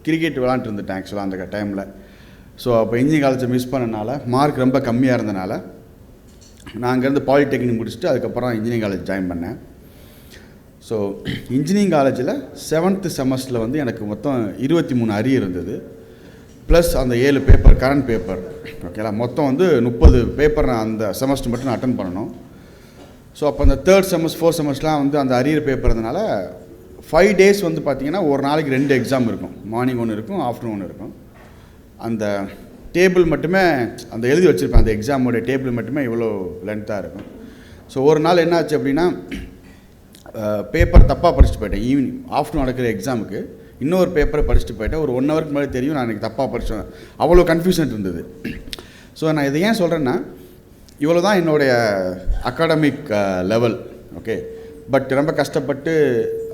கிரிக்கெட் விளாண்டுருந்துட்டேன் ஆக்சுவலாக அந்த டைமில். அப்போ இன்ஜினியரிங் காலேஜை மிஸ் பண்ணனால, மார்க் ரொம்ப கம்மியாக இருந்தனால நான் அங்கேருந்து பாலிடெக்னிக் முடிச்சுட்டு அதுக்கப்புறம் இன்ஜினியரிங் காலேஜ் ஜாயின் பண்ணேன். இன்ஜினியரிங் காலேஜில் 7th செமஸ்டரில் வந்து எனக்கு மொத்தம் 23 அரியர் இருந்தது. ப்ளஸ் அந்த 7 பேப்பர் கரண்ட் பேப்பர். ஓகேங்களா, மொத்தம் வந்து 30 பேப்பர் நான் அந்த செமஸ்டர் மட்டும் நான் அட்டன் பண்ணணும். அப்போ அந்த 3rd செமஸ்டர் 4th செமஸ்டர்லாம் வந்து அந்த அரியர் பேப்பர் இருந்தனால 5 days வந்து பார்த்திங்கன்னா ஒரு நாளைக்கு 2 எக்ஸாம் இருக்கும். மார்னிங் ஒன்று இருக்கும், ஆஃப்டர்நூன் ஒன்று இருக்கும். அந்த டேபிள் மட்டுமே அந்த எழுதி வச்சுருப்பேன், அந்த எக்ஸாமோடைய டேபிள் மட்டுமே இவ்வளோ லென்த்தாக இருக்கும். ஒரு நாள் என்னாச்சு அப்படின்னா, பேப்பர் தப்பாக படிச்சுட்டு போயிட்டேன். ஈவினிங் ஆஃப்டர்நூன் நடக்கிற எக்ஸாமுக்கு இன்னொரு பேப்பரை படிச்சுட்டு போயிட்டேன். ஒரு 1 ஹவருக்கு முன்னாடி தெரியும் நான் எனக்கு தப்பாக படித்தேன். அவ்வளோ கன்ஃபியூஷன் இருந்தது. நான் இதை ஏன் சொல்கிறேன்னா, இவ்வளோ தான் என்னுடைய அகாடமிக் லெவல். ஓகே, பட் ரொம்ப கஷ்டப்பட்டு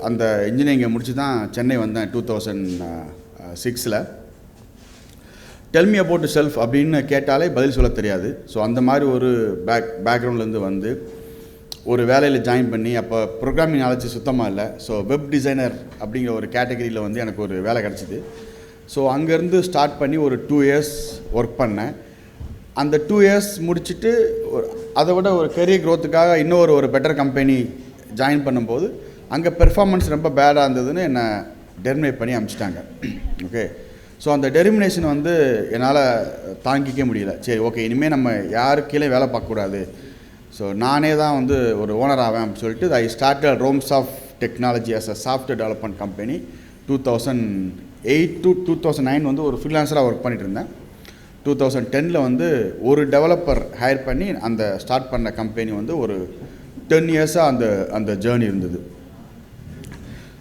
அந்த இன்ஜினியரிங்கை முடிச்சு தான் சென்னை வந்தேன் 2006. டெல் மீ அபவுட் செல்ஃப் அப்படின்னு கேட்டாலே பதில் சொல்ல தெரியாது. அந்த மாதிரி ஒரு பேக்ரவுண்ட்லேருந்து வந்து ஒரு வேலையில் ஜாயின் பண்ணி, அப்போ ப்ரோக்ராமிங் நாலேஜ் சுத்தமாக இல்லை. வெப் டிசைனர் அப்படிங்கிற ஒரு கேட்டகரியில் வந்து எனக்கு ஒரு வேலை கிடச்சிது. ஸோ அங்கேருந்து ஸ்டார்ட் பண்ணி ஒரு 2 இயர்ஸ் ஒர்க் பண்ணேன். அந்த 2 இயர்ஸ் முடிச்சுட்டு அதை விட ஒரு கெரியர் க்ரோத்துக்காக இன்னொரு ஒரு பெட்டர் கம்பெனி ஜாயின் பண்ணும்போது அங்கே பெர்ஃபார்மன்ஸ் ரொம்ப பேடாக இருந்ததுன்னு என்னை டெர்மினேட் பண்ணி அனுப்பிச்சிட்டாங்க. ஓகே, ஸோ அந்த டெர்மினேஷன் வந்து என்னால் தாங்கிக்க முடியல. சரி, ஓகே, இனிமேல் நம்ம யாருக்கு கீழே வேலை பார்க்கக்கூடாது, ஸோ நானே தான் வந்து ஒரு ஓனர் ஆவேன் அப்படின்னு சொல்லிட்டு I started Romsoft technology as a software development company. 2008 to 2009 வந்து ஒரு ஃப்ரீலான்சராக ஒர்க் பண்ணிட்டு இருந்தேன். 2010 வந்து ஒரு டெவலப்பர் ஹையர் பண்ணி அந்த ஸ்டார்ட் பண்ண கம்பெனி வந்து ஒரு 10 இயர்ஸாக அந்த ஜேர்னி இருந்தது.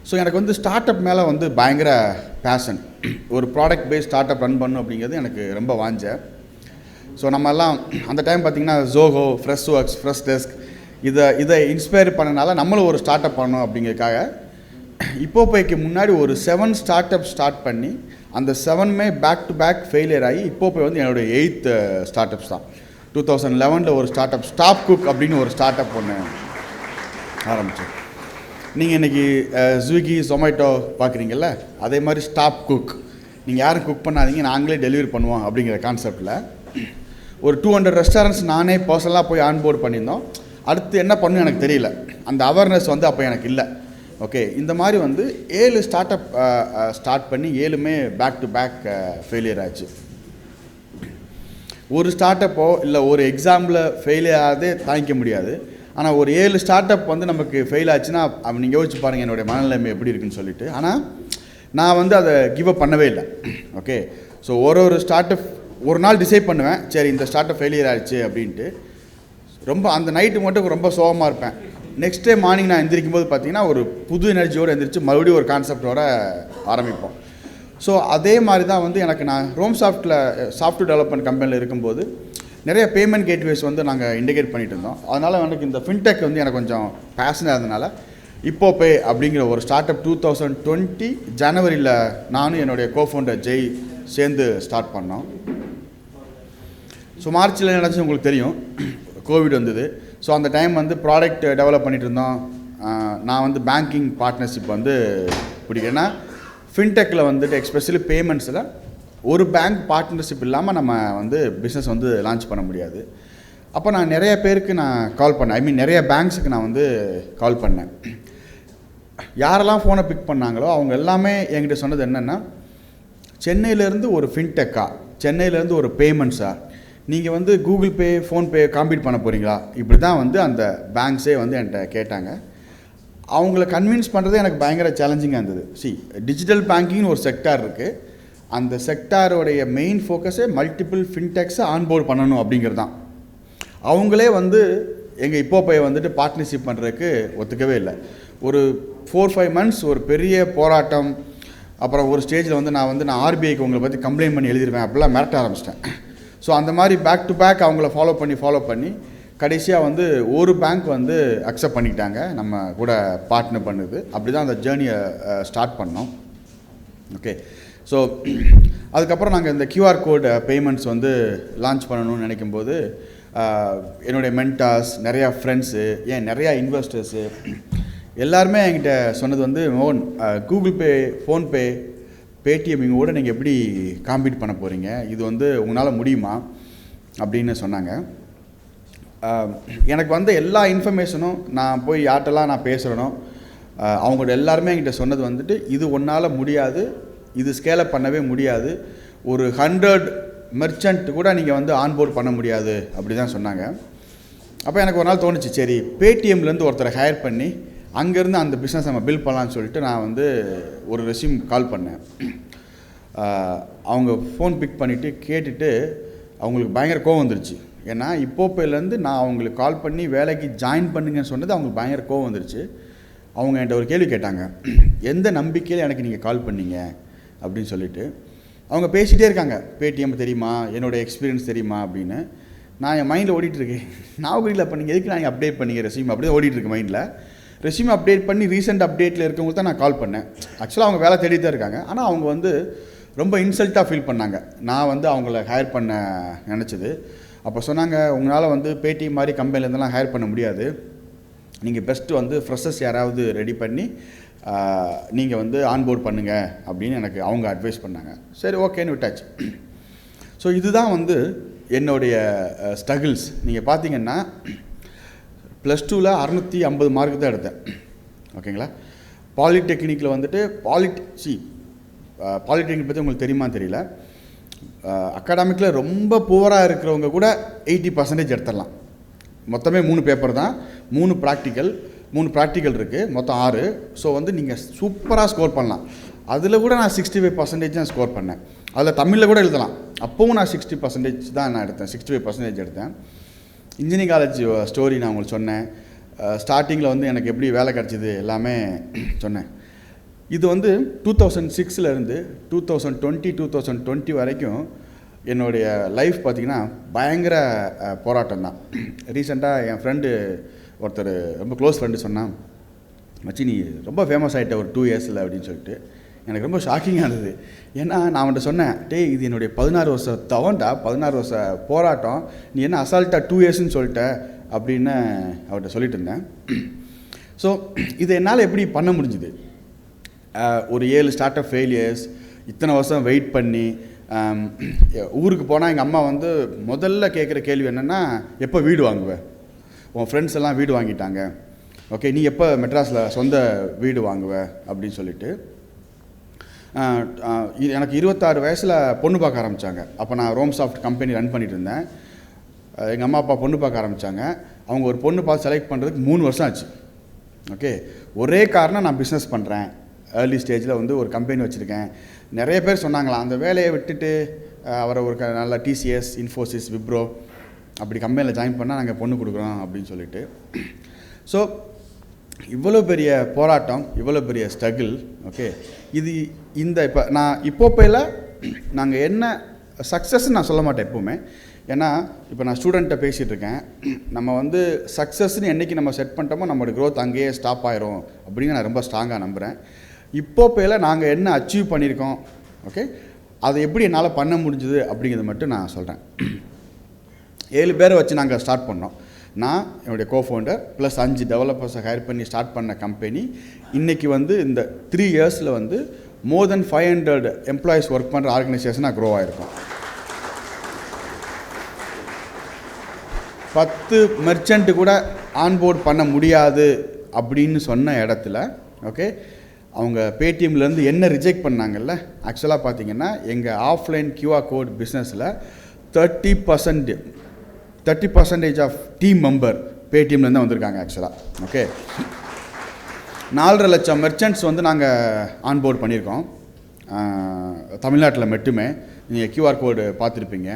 ஸோ எனக்கு வந்து ஸ்டார்ட் அப் மேலே வந்து பயங்கர பேஷன். ஒரு product based start up run பண்ணணும் அப்படிங்கிறது எனக்கு ரொம்ப வாஞ்ச. ஸோ நம்ம எல்லாம் அந்த டைம் பார்த்திங்கன்னா Zoho, fresh works, fresh desk இதை இன்ஸ்பயர் பண்ணனால நம்மளும் ஒரு ஸ்டார்ட் அப் பண்ணணும் அப்படிங்கிறதுக்காக இப்போப்பைக்கு முன்னாடி ஒரு 7 ஸ்டார்ட் அப் ஸ்டார்ட் பண்ணி அந்த 7மே பேக் டு பேக் ஃபெயிலியர் ஆகி இப்போப்பை வந்து என்னுடைய 8th ஸ்டார்ட் அப்ஸ் தான். 2011 ஒரு ஸ்டார்ட் அப் ஸ்டாப் குக் அப்படின்னு ஒரு ஸ்டார்ட் அப் ஒன்று ஆரம்பித்தோம். நீங்கள் இன்றைக்கி ஸ்விக்கி, ஜொமேட்டோ பார்க்குறீங்கல்ல, அதே மாதிரி ஸ்டாப் குக், நீங்கள் யாரும் குக் பண்ணாதீங்க, நாங்களே டெலிவரி பண்ணுவோம் அப்படிங்கிற கான்செப்டில் ஒரு 200 ரெஸ்டாரண்ட்ஸ் நானே பர்சனலாக போய் ஆன்போர்ட் பண்ணியிருந்தோம். அடுத்து என்ன பண்ணணும் எனக்கு தெரியல, அந்த அவேர்னஸ் வந்து அப்போ எனக்கு இல்லை. ஓகே, இந்த மாதிரி வந்து 7 ஸ்டார்ட் அப் ஸ்டார்ட் பண்ணி 7மே பேக் டு பேக் ஃபெயிலியர் ஆச்சு. ஒரு ஸ்டார்ட் அப்போ இல்லை ஒரு எக்ஸாம்பிள் ஃபெயிலியர் ஆகதே தாங்கிக்க முடியாது. ஆனால் ஒரு 7 ஸ்டார்ட் அப் வந்து நமக்கு ஃபெயில் ஆச்சுன்னா நீங்கள் யோசிச்சு பாருங்கள் என்னுடைய மனநிலைமை எப்படி இருக்குன்னு சொல்லிட்டு. ஆனால் நான் வந்து அதை கிவ் அப் பண்ணவே இல்லை. ஓகே, ஸோ ஒரு ஸ்டார்ட் அப் ஒரு நாள் டிசைட் பண்ணுவேன், சரி இந்த ஸ்டார்ட் அப் ஃபெயிலியர் ஆகிடுச்சு அப்படின்ட்டு. ரொம்ப அந்த நைட்டு மட்டும் ரொம்ப சோகமாக இருப்பேன். நெக்ஸ்ட் டே மார்னிங் நான் எந்திரிக்கும் போது பார்த்தீங்கன்னா ஒரு புது எனர்ஜியோடு எந்திரிச்சு மறுபடியும் ஒரு கான்செப்டோட ஆரம்பிப்போம். ஸோ அதே மாதிரி தான் வந்து எனக்கு நான் சாஃப்ட்வேர் டெவலப்மெண்ட் கம்பெனியில் இருக்கும்போது நிறைய பேமெண்ட் கேட்வேஸ் வந்து நாங்கள் இன்டிகேட் பண்ணிகிட்டு இருந்தோம். அதனால் எனக்கு இந்த ஃபின்டெக் வந்து எனக்கு கொஞ்சம் பேஷனாக இருந்தனால இப்போப்பே அப்படிங்கிற ஒரு ஸ்டார்ட் அப் 2020 ஜனவரியில் நானும் என்னுடைய கோஃபவுண்டர் ஜெய் சேர்ந்து ஸ்டார்ட் பண்ணோம். ஸோ மார்ச்சில் நினச்சி உங்களுக்கு தெரியும், கோவிட் வந்தது. ஸோ அந்த டைம் வந்து ப்ராடக்ட் டெவலப் பண்ணிகிட்டு இருந்தோம். நான் வந்து பேங்கிங் பார்ட்னர்ஷிப் வந்து பிடிக்குன்னா ஃபின்டெக்கில் வந்துட்டு எஸ்பெஷலி பேமெண்ட்ஸில் ஒரு பேங்க் பார்ட்னர்ஷிப் இல்லாமல் நம்ம வந்து பிஸ்னஸ் வந்து லான்ச் பண்ண முடியாது. அப்போ நான் நிறைய பேருக்கு நான் கால் பண்ணேன், நிறைய பேங்க்ஸுக்கு நான் வந்து கால் பண்ணேன். யாரெல்லாம் ஃபோனை பிக் பண்ணாங்களோ அவங்க எல்லாமே என்கிட்ட சொன்னது என்னென்னா, சென்னையிலேருந்து ஒரு ஃபின்டெக்கா, சென்னையிலேருந்து ஒரு பேமெண்ட்ஸா, நீங்கள் வந்து கூகுள் பே, ஃபோன்பே காம்பீட் பண்ண போகிறீங்களா, இப்படி தான் வந்து அந்த பேங்க்ஸே வந்து என்கிட்ட கேட்டாங்க. அவங்கள கன்வின்ஸ் பண்ணுறது எனக்கு பயங்கர சேலஞ்சிங்காக இருந்தது. டிஜிட்டல் பேங்கிங்னு ஒரு செக்டார் இருக்குது, அந்த செக்டாரோடைய மெயின் ஃபோக்கஸே மல்டிபிள் ஃபின்டெக்ஸை ஆன்போர்ட் பண்ணணும் அப்படிங்கிறது தான். அவங்களே வந்து எங்கள் இப்போப்பை வந்துட்டு பார்ட்னர்ஷிப் பண்ணுறதுக்கு ஒத்துக்கவே இல்லை. ஒரு 4-5 மந்த்ஸ் ஒரு பெரிய போராட்டம். அப்புறம் ஒரு ஸ்டேஜில் வந்து நான் ஆர்பிஐக்கு உங்களை பற்றி கம்ப்ளைண்ட் பண்ணி எழுதிருவேன் அப்படிலாம் மிரட்ட ஆரம்பிச்சிட்டேன். ஸோ அந்த மாதிரி பேக் டு பேக் அவங்கள ஃபாலோ பண்ணி கடைசியாக வந்து ஒரு பேங்க் வந்து அக்செப்ட் பண்ணிக்கிட்டாங்க நம்ம கூட பார்ட்னர் பண்ணுது. அப்படி தான் அந்த ஜேர்னியை ஸ்டார்ட் பண்ணோம். ஓகே, ஸோ அதுக்கப்புறம் நாங்கள் இந்த QR கோட் பேமெண்ட்ஸ் வந்து லான்ச் பண்ணணும்னு நினைக்கும்போது என்னுடைய மென்டார்ஸ், நிறையா ஃப்ரெண்ட்ஸு, நிறையா இன்வெஸ்டர்ஸு எல்லாருமே என்கிட்ட சொன்னது வந்து, மோகன், கூகுள் பே, ஃபோன்பே, பேடிஎம் இவங்க கூட நீங்கள் எப்படி காம்பீட் பண்ண போகிறீங்க, இது வந்து உங்களால் முடியுமா அப்படின்னு சொன்னாங்க. எனக்கு வந்து எல்லா இன்ஃபர்மேஷனும் நான் போய் யார்ட்டெல்லாம் நான் பேசுகிறேனோ அவங்களோட எல்லாருமே என்கிட்ட சொன்னது வந்துட்டு, இது ஒன்றால் முடியாது, இது ஸ்கேலப் பண்ணவே முடியாது, ஒரு 100 மெர்ச்சன்ட் கூட நீங்கள் வந்து ஆன்போர்ட் பண்ண முடியாது அப்படி தான் சொன்னாங்க. அப்போ எனக்கு ஒரு நாள் தோணுச்சு, சரி பேடிஎம்லேருந்து ஒருத்தரை ஹையர் பண்ணி அங்கேருந்து அந்த பிஸ்னஸ் நம்ம பில்ட் பண்ணலான்னு சொல்லிட்டு நான் வந்து ஒரு ரெஸ்யூம் கால் பண்ணேன். அவங்க ஃபோன் பிக் பண்ணிவிட்டு கேட்டுட்டு அவங்களுக்கு பயங்கர கோவம் வந்துருச்சு. ஏன்னா இப்போப்பேலேருந்து நான் அவங்களுக்கு கால் பண்ணி வேலைக்கு ஜாயின் பண்ணுங்கன்னு சொன்னது அவங்களுக்கு பயங்கர கோவம் வந்துருச்சு. அவங்க என்கிட்ட ஒரு கேள்வி கேட்டாங்க, எந்த நம்பிக்கையில் எனக்கு நீங்கள் கால் பண்ணீங்க அப்படின்னு சொல்லிட்டு. அவங்க பேசிகிட்டே இருக்காங்க, பேடிஎம் தெரியுமா, என்னோடய எக்ஸ்பீரியன்ஸ் தெரியுமா அப்படின்னு. நான் என் மைண்டில் ஓடிட்டுருக்கேன், நான் இல்லை இப்போ நீங்கள் எதுக்கு நான் அப்டேட் பண்ணிங்க ரெஸ்யூம் அப்படியே ஓடிட்டுருக்கு மைண்டில். ரெஸ்யூம் அப்டேட் பண்ணி ரீசெண்ட் அப்டேட்டில் இருக்கவங்க தான் நான் கால் பண்ணேன். ஆக்சுவலாக அவங்க வேலை தேடி தான் இருக்காங்க. ஆனால் அவங்க வந்து ரொம்ப இன்சல்ட்டாக ஃபீல் பண்ணாங்க நான் வந்து அவங்கள ஹையர் பண்ண நினச்சது. அப்போ சொன்னாங்க, உங்களால் வந்து பேடிஎம் மாதிரி கம்பெனிலேருந்தெல்லாம் ஹையர் பண்ண முடியாது, நீங்கள் பெஸ்ட்டு வந்து ஃப்ரெஷர்ஸ் யாராவது ரெடி பண்ணி நீங்கள் வந்து ஆன்போர்ட் பண்ணுங்கள் அப்படின்னு எனக்கு அவங்க அட்வைஸ் பண்ணாங்க. சரி ஓகேன்னு விட்டாச்சு. ஸோ இதுதான் வந்து என்னுடைய ஸ்ட்ரகிள்ஸ். நீங்கள் பார்த்தீங்கன்னா +2ல் 650 மார்க் தான் எடுத்தேன். ஓகேங்களா? பாலிடெக்னிக்கில் வந்துட்டு பாலிடெக்னிக் பற்றி உங்களுக்கு தெரியுமா தெரியல, அகாடமிக்கில் ரொம்ப புவராக இருக்கிறவங்க கூட 80% எடுத்துடலாம். மொத்தமே 3 பேப்பர் தான், 3 ப்ராக்டிக்கல் இருக்குது, மொத்தம் 6. ஸோ வந்து நீங்கள் சூப்பராக ஸ்கோர் பண்ணலாம். அதில் கூட நான் 65% தான் ஸ்கோர் பண்ணேன். அதில் தமிழில் கூட எழுதலாம். அப்போவும் நான் 60% தான் நான் எடுத்தேன், 65% எடுத்தேன். இன்ஜினியரிங் காலேஜ் ஸ்டோரி நான் உங்களுக்கு சொன்னேன். ஸ்டார்டிங்கில் வந்து எனக்கு எப்படி வேலை கிடச்சிது எல்லாமே சொன்னேன். இது வந்து 2006லேருந்து 2020 வரைக்கும் என்னுடைய லைஃப் பார்த்திங்கன்னா பயங்கர போராட்டம் தான். ரீசெண்டாக என் ஃப்ரெண்டு ஒருத்தர், ரொம்ப க்ளோஸ் ஃப்ரெண்டு சொன்னான், மச்சி நீ ரொம்ப ஃபேமஸ் ஆகிட்ட ஒரு 2 இயர்ஸில் அப்படின்னு சொல்லிட்டு. எனக்கு ரொம்ப ஷாக்கிங்காக இருந்தது. ஏன்னா நான் அவன்கிட்ட சொன்னேன், டேய் இது என்னுடைய 16 வருஷம் தவண்டா, 16 வருஷம் போராட்டம், நீ என்ன அசால்ட்டாக 2 இயர்ஸ்ன்னு சொல்லிட்ட அப்படின்னு அவர்கிட்ட சொல்லிட்டு இருந்தேன். ஸோ இதை என்னால் எப்படி பண்ண முடிஞ்சுது? ஒரு 7 ஸ்டார்ட் அப் ஃபெயிலியர்ஸ், இத்தனை வருஷம் வெயிட் பண்ணி ஊருக்கு போனால் எங்கள் அம்மா வந்து முதல்ல கேட்குற கேள்வி என்னென்னா, எப்போ வீடு வாங்குவேன்? உன் ஃப்ரெண்ட்ஸ் எல்லாம் வீடு வாங்கிட்டாங்க, ஓகே நீ எப்போ மெட்ராஸில் சொந்த வீடு வாங்குவேன் அப்படின்னு சொல்லிட்டு. எனக்கு 26 வயசில் பொண்ணு பார்க்க ஆரம்பித்தாங்க. அப்போ நான் ரோம் சாஃப்ட் கம்பெனி ரன் பண்ணிட்டு இருந்தேன். எங்கள் அம்மா அப்பா பொண்ணு பார்க்க ஆரம்பித்தாங்க. அவங்க ஒரு பொண்ணு பார்த்து செலக்ட் பண்ணுறதுக்கு 3 வருஷம் ஆச்சு. ஓகே, ஒரே காரணம் நான் பிஸ்னஸ் பண்ணுறேன், ஏர்லி ஸ்டேஜில் வந்து ஒரு கம்பெனி வச்சுருக்கேன். நிறைய பேர் சொன்னாங்களாம், அந்த வேலையை விட்டுட்டு அவரை ஒரு நல்ல டிசிஎஸ், இன்ஃபோசிஸ், விப்ரோ அப்படி கம்பெனியில் ஜாயின் பண்ணால் நாங்கள் பொண்ணு கொடுக்குறோம் அப்படின்னு சொல்லிட்டு. ஸோ இவ்வளோ பெரிய போராட்டம், இவ்வளோ பெரிய ஸ்ட்ரகிள். ஓகே, இப்போ நான் இப்போப்பையில் நாங்கள் என்ன சக்ஸஸ்ன்னு நான் சொல்ல மாட்டேன் எப்போவுமே. ஏன்னா இப்போ நான் ஸ்டூடெண்ட்டை பேசிகிட்டு இருக்கேன், நம்ம வந்து சக்ஸஸ்ன்னு என்றைக்கு நம்ம செட் பண்ணிட்டோமோ நம்மளோட க்ரோத் அங்கேயே ஸ்டாப் ஆயிரும் அப்படின்னு நான் ரொம்ப ஸ்ட்ராங்காக நம்புகிறேன். இப்போப்பையில் நாங்கள் என்ன அச்சீவ் பண்ணியிருக்கோம், ஓகே அதை எப்படி என்னால் பண்ண முடிஞ்சுது அப்படிங்கிறது மட்டும் நான் சொல்கிறேன். 7 பேரை வச்சு நாங்கள் ஸ்டார்ட் பண்ணோம். நான் என்னுடைய கோஃபவுண்டர் ப்ளஸ் 5 டெவலப்பர்ஸை ஹையர் பண்ணி ஸ்டார்ட் பண்ண கம்பெனி இன்றைக்கி வந்து இந்த 3 இயர்ஸில் வந்து மோர் தென் 500 எம்ப்ளாயீஸ் ஒர்க் பண்ணுற ஆர்கனைசேஷனாக க்ரோ ஆகிருக்கும். 10 மெர்ச்சன்ட்டு கூட ஆன்போர்ட் பண்ண முடியாது அப்படின்னு சொன்ன இடத்துல, ஓகே அவங்க பேடிஎம்லேருந்து என்ன ரிஜெக்ட் பண்ணாங்கல்ல, ஆக்சுவலாக பார்த்தீங்கன்னா எங்கள் ஆஃப்லைன் QR கோட் பிஸ்னஸில் 30% ஆஃப் டீம் மெம்பர் பேடிஎம்லேருந்து வந்திருக்காங்க ஆக்சுவலாக. ஓகே, 4.5 லட்சம் மெர்ச்சன்ட்ஸ் வந்து நாங்கள் ஆன்போர்ட் பண்ணியிருக்கோம் தமிழ்நாட்டில் மட்டுமே. நீங்கள் QR கோடு பார்த்துருப்பீங்க.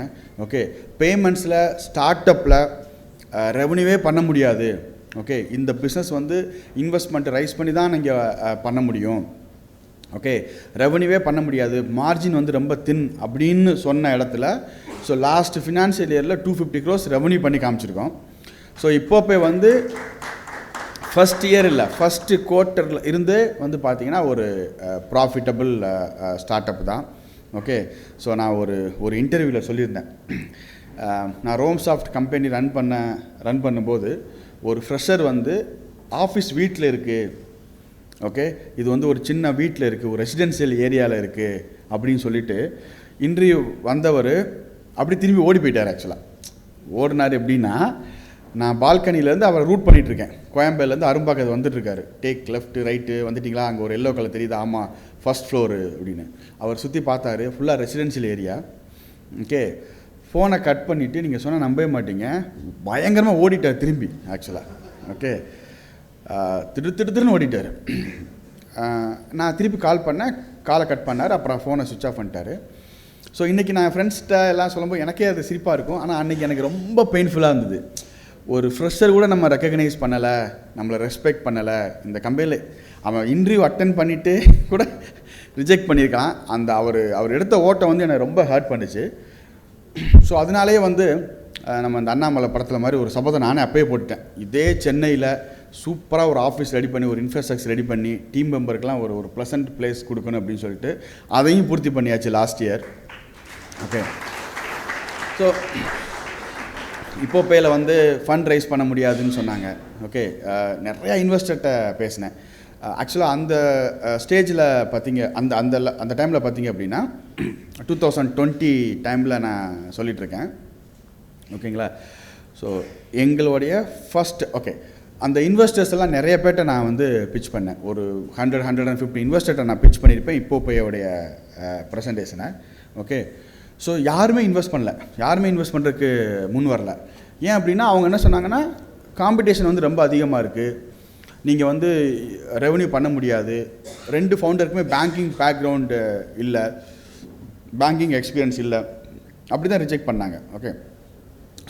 ஓகே, பேமெண்ட்ஸில் ஸ்டார்ட் அப்பில் ரெவன்யூவே பண்ண முடியாது. ஓகே, இந்த பிஸ்னஸ் வந்து இன்வெஸ்ட்மெண்ட் ரைஸ் பண்ணி தான் நீங்கள் பண்ண முடியும். ஓகே, ரெவன்யூவே பண்ண முடியாது, மார்ஜின் வந்து ரொம்ப தின் அப்படின்னு சொன்ன இடத்துல ஸோ லாஸ்ட் ஃபினான்ஷியல் இயரில் 250 crores ரெவன்யூ பண்ணி காமிச்சிருக்கோம். ஸோ இப்போ வந்து ஃபஸ்ட் இயர் இல்லை, ஃபஸ்ட்டு குவார்ட்டரில் இருந்தே வந்து பார்த்திங்கன்னா ஒரு ப்ராஃபிட்டபிள் ஸ்டார்ட் அப் தான். ஓகே, ஸோ நான் ஒரு இன்டர்வியூவில் சொல்லியிருந்தேன், நான் ரோம் சாஃப்ட் கம்பெனி ரன் பண்ணும்போது ஒரு ஃப்ரெஷர் வந்து ஆஃபீஸ் வீட்டில் இருக்குது, ஓகே இது வந்து ஒரு சின்ன வீட்டில் இருக்குது, ஒரு ரெசிடென்ஷியல் ஏரியாவில் இருக்குது அப்படின்னு சொல்லிட்டு இன்டர்வியூ வந்தவர் அப்படி திரும்பி ஓடி போயிட்டார். ஆக்சுவலாக ஓடினார் எப்படின்னா, நான் பால்கனிலேருந்து அவரை ரூட் பண்ணிகிட்ருக்கேன், கோயம்பேலேருந்து அரும்பாக்கத்து வந்துட்டுருக்காரு, டேக் லெஃப்ட் ரைட்டு வந்துட்டிங்களா, அங்கே ஒரு எல்லோ கலர் தெரியுது, ஆமாம் ஃபஸ்ட் ஃப்ளோரு அப்படின்னு. அவர் சுற்றி பார்த்தாரு, ஃபுல்லாக ரெசிடென்ஷியல் ஏரியா. ஓகே, ஃபோனை கட் பண்ணிவிட்டு நீங்கள் சொன்னால் நம்பவே மாட்டீங்க, பயங்கரமாக ஓடிட்டார் திரும்பி ஆக்சுவலாக. ஓகே, திடுன்னு ஓடிட்டார். நான் திருப்பி கால் பண்ணேன், காலை கட் பண்ணார், அப்புறம் ஃபோனை சுவிட்ச் ஆஃப் பண்ணிட்டார். ஸோ இன்றைக்கி நான் ஃப்ரெண்ட்ஸ்கிட்ட எல்லாம் சொல்லும்போது எனக்கே அது சிரிப்பாக இருக்கும், ஆனால் அன்றைக்கி எனக்கு ரொம்ப பெயின்ஃபுல்லாக இருந்தது. ஒரு ஃப்ரெஷர் கூட நம்ம ரெக்கக்னைஸ் பண்ணலை, நம்மளை ரெஸ்பெக்ட் பண்ணலை. இந்த கம்பெனியில் அவன் இன்டர்வியூ அட்டன் பண்ணிவிட்டு கூட ரிஜெக்ட் பண்ணியிருக்கான். அந்த அவர் எடுத்த ஓட்டம் வந்து என்னை ரொம்ப ஹர்ட் பண்ணிச்சு. ஸோ அதனாலே வந்து நம்ம அந்த அண்ணாமலை படத்தில் மாதிரி ஒரு சபதத்தை நானே அப்பயே போட்டுட்டேன், இதே சென்னையில் சூப்பராக ஒரு ஆஃபீஸ் ரெடி பண்ணி, ஒரு இன்ஃப்ராஸ்ட்ரக்சர் ரெடி பண்ணி, டீம் மெம்பருக்கெலாம் ஒரு ப்ளசன்ட் பிளேஸ் கொடுக்கணும் அப்படின்னு சொல்லிட்டு அதையும் பூர்த்தி பண்ணியாச்சு லாஸ்ட் இயர். ஓகே, ஸோ இப்போப்பேயில் வந்து ஃபண்ட் ரைஸ் பண்ண முடியாதுன்னு சொன்னாங்க. ஓகே, நிறையா இன்வெஸ்டர்கிட்ட பேசினேன். ஆக்சுவலாக அந்த ஸ்டேஜில் பார்த்தீங்க அந்த டைமில் பார்த்தீங்க அப்படின்னா 2020 டைமில் நான் சொல்லிகிட்ருக்கேன். ஓகேங்களா? ஸோ எங்களுடைய ஃபஸ்ட் அந்த இன்வெஸ்டர்ஸ் எல்லாம் நிறைய பேர்ட்ட நான் வந்து பிச் பண்ணேன். ஒரு 150 இன்வெஸ்டர்கிட்ட நான் பிச் பண்ணியிருப்பேன் இப்போதைய ப்ரெசன்டேஷனை. ஓகே, ஸோ யாருமே இன்வெஸ்ட் பண்ணல, யாருமே இன்வெஸ்ட் பண்ணுறதுக்கு முன் வரல. ஏன் அப்படின்னா அவங்க என்ன சொன்னாங்கன்னா, காம்படிஷன் வந்து ரொம்ப அதிகமாக இருக்குது, நீங்கள் வந்து ரெவன்யூ பண்ண முடியாது, 2 ஃபவுண்டருக்குமே பேங்கிங் பேக்ரவுண்டு இல்லை, பேங்கிங் எக்ஸ்பீரியன்ஸ் இல்லை, அப்படி தான் ரிஜெக்ட் பண்ணாங்க. ஓகே,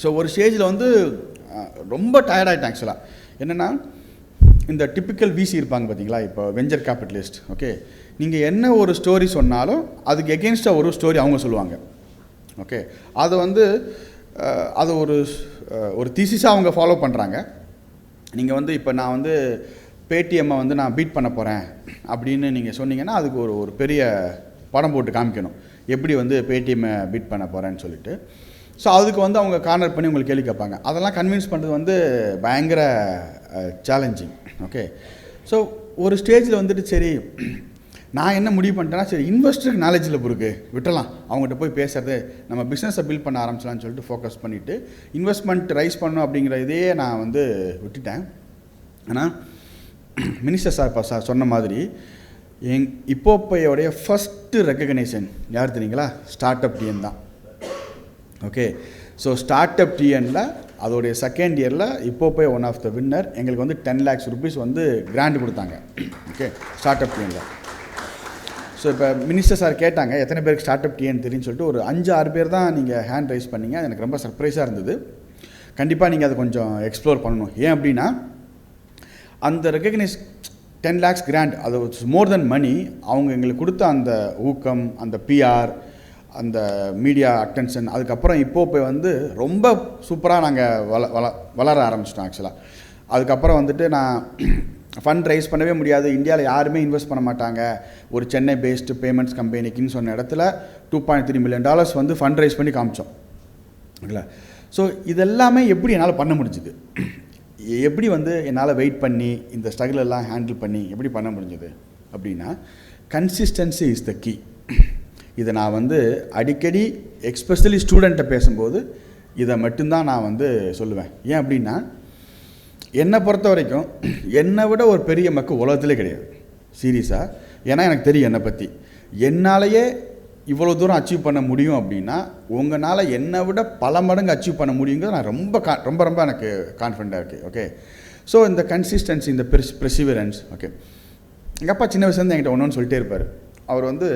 ஸோ ஒரு ஸ்டேஜில் வந்து ரொம்ப டயர்டாகிட்டேன். ஆக்சுவலாக என்னென்னா, இந்த டிப்பிக்கல் விசி இருப்பாங்க பார்த்தீங்களா, இப்போ வெஞ்சர் கேபிட்டலிஸ்ட். ஓகே, நீங்கள் என்ன ஒரு ஸ்டோரி சொன்னாலும் அதுக்கு எகென்ஸ்டாக ஒரு ஸ்டோரி அவங்க சொல்லுவாங்க. ஓகே, அதை வந்து அது ஒரு தீசிஸாக அவங்க ஃபாலோ பண்ணுறாங்க. நீங்கள் வந்து இப்போ நான் வந்து பேடிஎம்மை வந்து நான் பீட் பண்ண போகிறேன் அப்படின்னு நீங்கள் சொன்னீங்கன்னா அதுக்கு ஒரு பெரிய படம் போட்டு காமிக்கணும், எப்படி வந்து பேடிஎம்மை பீட் பண்ண போகிறேன்னு சொல்லிட்டு. ஸோ அதுக்கு வந்து அவங்க கார்னர் பண்ணி உங்களுக்கு கேள்வி கேட்பாங்க. அதெல்லாம் கன்வின்ஸ் பண்ணுறது வந்து பயங்கர சேலஞ்சிங். ஓகே, ஸோ ஒரு ஸ்டேஜில் வந்துட்டு சரி நான் என்ன முடிவு பண்ணிட்டேன்னா, சரி இன்வெஸ்டருக்கு நாலேஜில் பொறுக்கு விட்டுறலாம், அவங்ககிட்ட போய் பேசுறது, நம்ம பிஸ்னஸை பில்ட் பண்ண ஆரம்பிச்சலாம்னு சொல்லிட்டு ஃபோக்கஸ் பண்ணிவிட்டு இன்வெஸ்ட்மெண்ட் ரைஸ் பண்ணணும் அப்படிங்கிற இதையே நான் வந்து விட்டுட்டேன். ஆனால் மினிஸ்டர் சார் சொன்ன மாதிரி இப்போதையோடைய ஃபஸ்ட்டு ரெக்கக்னைசேஷன் யார் தெரியுங்களா? ஸ்டார்ட் அப் டிஎன் தான். ஓகே, ஸோ ஸ்டார்ட் அப் டிஎனில் அதோடைய செகண்ட் இயரில் இப்போதைய ஒன் ஆஃப் த வின்னர் எங்களுக்கு வந்து 10 lakhs rupees வந்து கிராண்ட் கொடுத்தாங்க. ஓகே, ஸ்டார்ட் அப் டிஎனில். ஸோ இப்போ மினிஸ்டர் சார் கேட்டாங்க எத்தனை பேருக்கு ஸ்டார்ட் அப் டிஎன் தெரியும்னு சொல்லிட்டு. ஒரு 5-6 பேர் தான் நீங்கள் ஹேண்ட் ரைஸ் பண்ணிங்க. எனக்கு ரொம்ப சர்ப்ரைஸாக இருந்தது. கண்டிப்பாக நீங்கள் அதை கொஞ்சம் எக்ஸ்ப்ளோர் பண்ணணும். ஏன் அப்படின்னா அந்த ரெக்கக்னைஸ் 10 lakhs கிராண்ட், அது மோர் தென் மணி. அவங்க எங்களுக்கு கொடுத்த அந்த ஊக்கம், அந்த பிஆர், அந்த மீடியா அட்டென்ஷன், அதுக்கப்புறம் இப்போது வந்து ரொம்ப சூப்பராக நாங்கள் வளர ஆரம்பிச்சிட்டோம். ஆக்சுவலாக அதுக்கப்புறம் வந்துட்டு நான் ஃபண்ட் ரைஸ் பண்ணவே முடியாது, இந்தியாவில் யாருமே இன்வெஸ்ட் பண்ண மாட்டாங்க, ஒரு சென்னை பேஸ்டு பேமெண்ட்ஸ் கம்பெனிக்குன்னு சொன்ன இடத்துல $2.3 million வந்து ஃபண்ட் ரைஸ் பண்ணி காமிச்சோம். இல்லை, ஸோ இதெல்லாமே எப்படி என்னால் பண்ண முடிஞ்சுது, எப்படி வந்து என்னால் வெயிட் பண்ணி இந்த ஸ்ட்ரகிள் எல்லாம் ஹேண்டில் பண்ணி எப்படி பண்ண முடிஞ்சுது அப்படின்னா, கன்சிஸ்டன்சி இஸ் த கீ. இதை நான் வந்து அடிக்கடி எக்ஸ்பெஷலி ஸ்டூடெண்ட்டை பேசும்போது இதை மட்டும்தான் நான் வந்து சொல்லுவேன். ஏன் அப்படின்னா, என்னை பொறுத்த வரைக்கும் என்னை விட ஒரு பெரிய மக்கள் உலகத்திலே கிடையாது, சீரியஸாக. ஏன்னா எனக்கு தெரியும் என்னை பற்றி. என்னாலேயே இவ்வளோ தூரம் அச்சீவ் பண்ண முடியும் அப்படின்னா உங்களால் என்னை விட பல மடங்கு அச்சீவ் பண்ண முடியுங்கிறது நான் ரொம்ப ரொம்ப எனக்கு கான்ஃபிடென்ட்டாக இருக்குது. ஓகே, ஸோ இந்த கன்சிஸ்டன்சி, இந்த பெர்சிவரன்ஸ். ஓகே, எங்கள் அப்பா சின்ன வயசுலேருந்து என்கிட்ட ஒன்று சொல்லிட்டே இருப்பார். அவர் வந்து